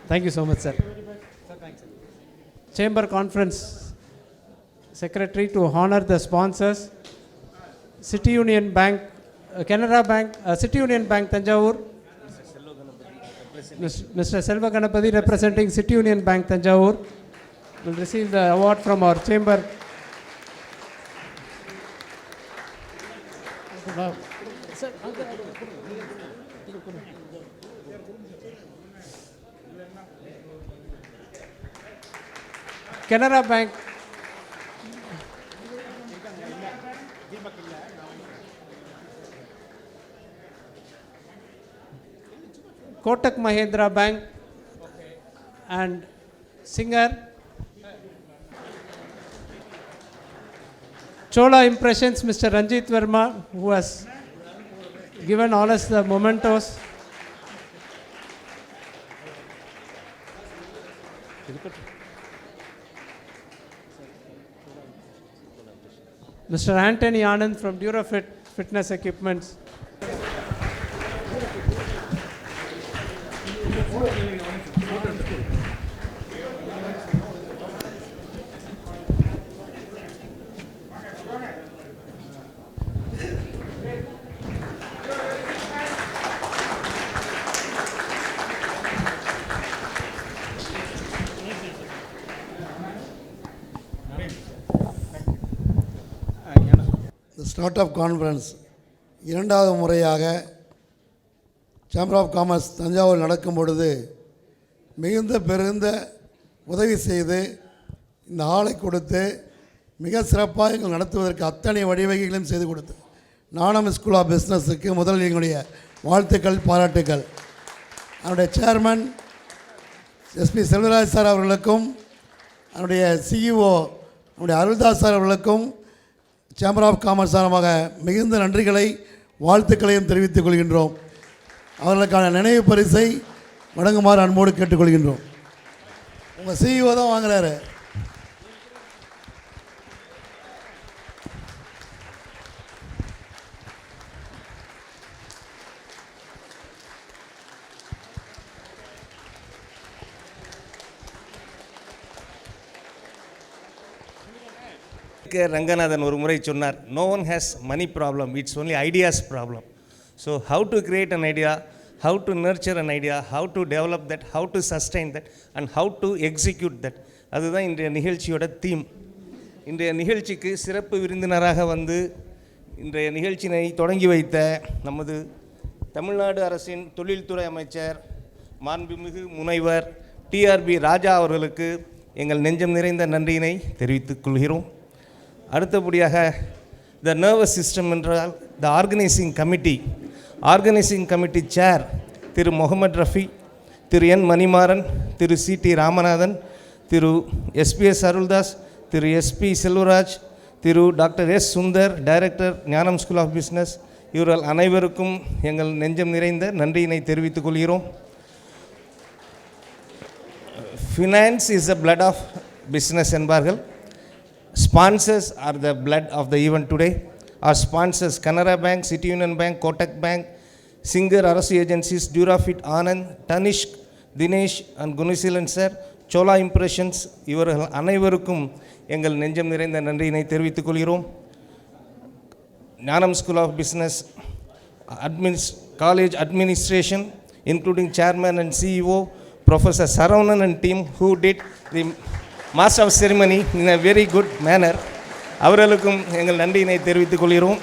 Thank you so much, sir. Chamber Conference Secretary to honor the sponsors, City Union Bank, Canara Bank, City Union Bank Thanjavur, Mr. Selva Ganapati representing City Union Bank Thanjavur will receive the award from our chamber. Canara Bank, Kotak Mahindra Bank, and singer Chola Impressions, Mr. Ranjit Verma, who has given all us the mementos. Mr. Anthony Anand from Durafit Fitness Equipments. Startup conference இரண்டாவது முறையாக chamber of commerce Thanjavur நடக்கும் பொழுது பெருந்த உதவி செய்து இந்த ஆளை கொடுத்து மிக சிறப்பாக எங்கள் நடத்துவதற்கு அத்தனை வழிவகைகளையும் செய்து கொடுத்து ஞானம் ஸ்கூல் ஆஃப் பிஸ்னஸுக்கு முதல் எங்களுடைய வாழ்த்துக்கள், பாராட்டுக்கள். அவருடைய சேர்மன் எஸ்பி செல்வராஜ் சார் அவர்களுக்கும் அவருடைய சிஇஓ நம்முடைய அருள்தாஸ் சார் அவர்களுக்கும் சேம்பர் ஆஃப் காமர்ஸ் சார்பாக மிகுந்த நன்றிகளை, வாழ்த்துக்களையும் தெரிவித்துக் கொள்கின்றோம். அவர்களுக்கான நினைவு பரிசை வழங்குமாறு அன்போடு கேட்டுக்கொள்கின்றோம். உங்கள் சிஇஓ தான் வாங்குறாரு. ரங்கநாதன் ஒரு முறை சொன்னார், no one has money problem, it's only ideas problem. So how to create an idea, how to nurture an idea, how to develop that, how to sustain that, and how to execute that. அதுதான் இன்றைய நிகழ்ச்சியோட theme. இன்றைய நிகழ்ச்சிக்கு சிறப்பு விருந்தினராக வந்து இன்றைய நிகழ்ச்சியினை தொடங்கி வைத்த நமது தமிழ்நாடு அரசின் தொழில்துறை அமைச்சர் மாண்புமிகு முனைவர் T.R.B.Raja அவர்களுக்கு எங்கள் நெஞ்சம் நிறைந்த நன்றியினை தெரிவித்துக் கொள்கிறோம். அடுத்தபடியாக த நர்வஸ் சிஸ்டம் என்றால் த ஆர்கனைசிங் கமிட்டி சேர் திரு முகமது ரஃபி, திரு என் மணிமாறன், திரு சி.டி. ராமநாதன், திரு எஸ்பிஎஸ் அருள்தாஸ், திரு எஸ்பி செல்வராஜ், திரு doctor S Sundar, director Gnanam school of business, இவர்கள் அனைவருக்கும் எங்கள் நெஞ்சம் நிறைந்த நன்றியினை தெரிவித்துக் கொள்கிறோம். Finance is the blood of business என்பார்கள். Sponsors are the blood of the event today. Our sponsors Canara Bank, City Union Bank, Kotak Bank, Singer Arasu Agencies, Durafit, Anand, Tanishk, Dinesh and Gunisilan sir, Chola Impressions, இவர்கள் அனைவருக்கும் எங்கள் நெஞ்சம் நிறைந்த நன்றியினை தெரிவித்துக் கொள்கிறோம். Gnanam school of business college administration including chairman and CEO Professor Saravanan and team who did the master of ceremony in a very good manner, அவர்களுக்கும் எங்கள் நன்றியினை தெரிவித்துக் கொள்கிறோம்.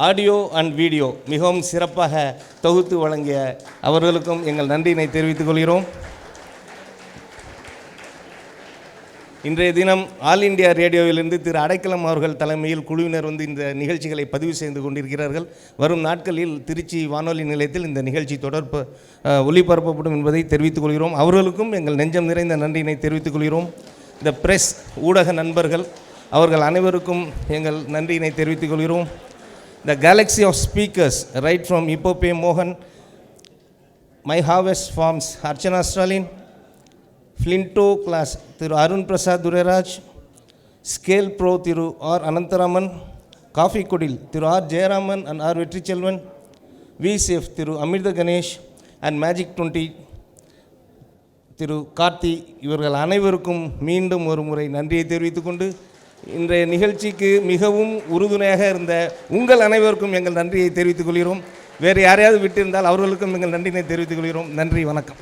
ஆடியோ அண்ட் வீடியோ மிகவும் சிறப்பாக தொகுத்து வழங்கிய அவர்களுக்கும் எங்கள் நன்றியினை தெரிவித்துக் கொள்கிறோம். இன்றைய தினம் ஆல் இண்டியா ரேடியோவிலிருந்து திரு அடைக்கலம் அவர்கள் தலைமையில் குழுவினர் வந்து இந்த நிகழ்ச்சிகளை பதிவு செய்து கொண்டிருக்கிறார்கள். வரும் நாட்களில் திருச்சி வானொலி நிலையத்தில் இந்த நிகழ்ச்சி ஒளிபரப்பப்படும் என்பதை தெரிவித்துக் கொள்கிறோம். அவர்களுக்கும் எங்கள் நெஞ்சம் நிறைந்த நன்றியினை தெரிவித்துக் கொள்கிறோம். இந்த பிரஸ் ஊடக நண்பர்கள் அவர்கள் அனைவருக்கும் எங்கள் நன்றியினை தெரிவித்துக் கொள்கிறோம். the galaxy of speakers, right from Ipope Mohan, My Harvest Farms, Archana Stalin, Flinto class, Thiru Arun Prasad Dureraj, Scale Pro, Thiru R. Anantaraman, Coffee Kudil, Thiru R. Jayaraman and R. Vetrichelvan, VCF, Thiru Amrita Ganesh, and Magic 20, திரு கார்த்தி, இவர்கள் அனைவருக்கும் மீண்டும் ஒரு முறை நன்றியை தெரிவித்துக்கொண்டு இன்றைய நிகழ்ச்சிக்கு மிகவும் உறுதுணையாக இருந்த உங்கள் அனைவருக்கும் எங்கள் நன்றியை தெரிவித்துக் கொள்கிறோம். வேறு யாரையாவது விட்டிருந்தால் அவர்களுக்கும் எங்கள் நன்றியை தெரிவித்துக் கொள்கிறோம். நன்றி, வணக்கம்.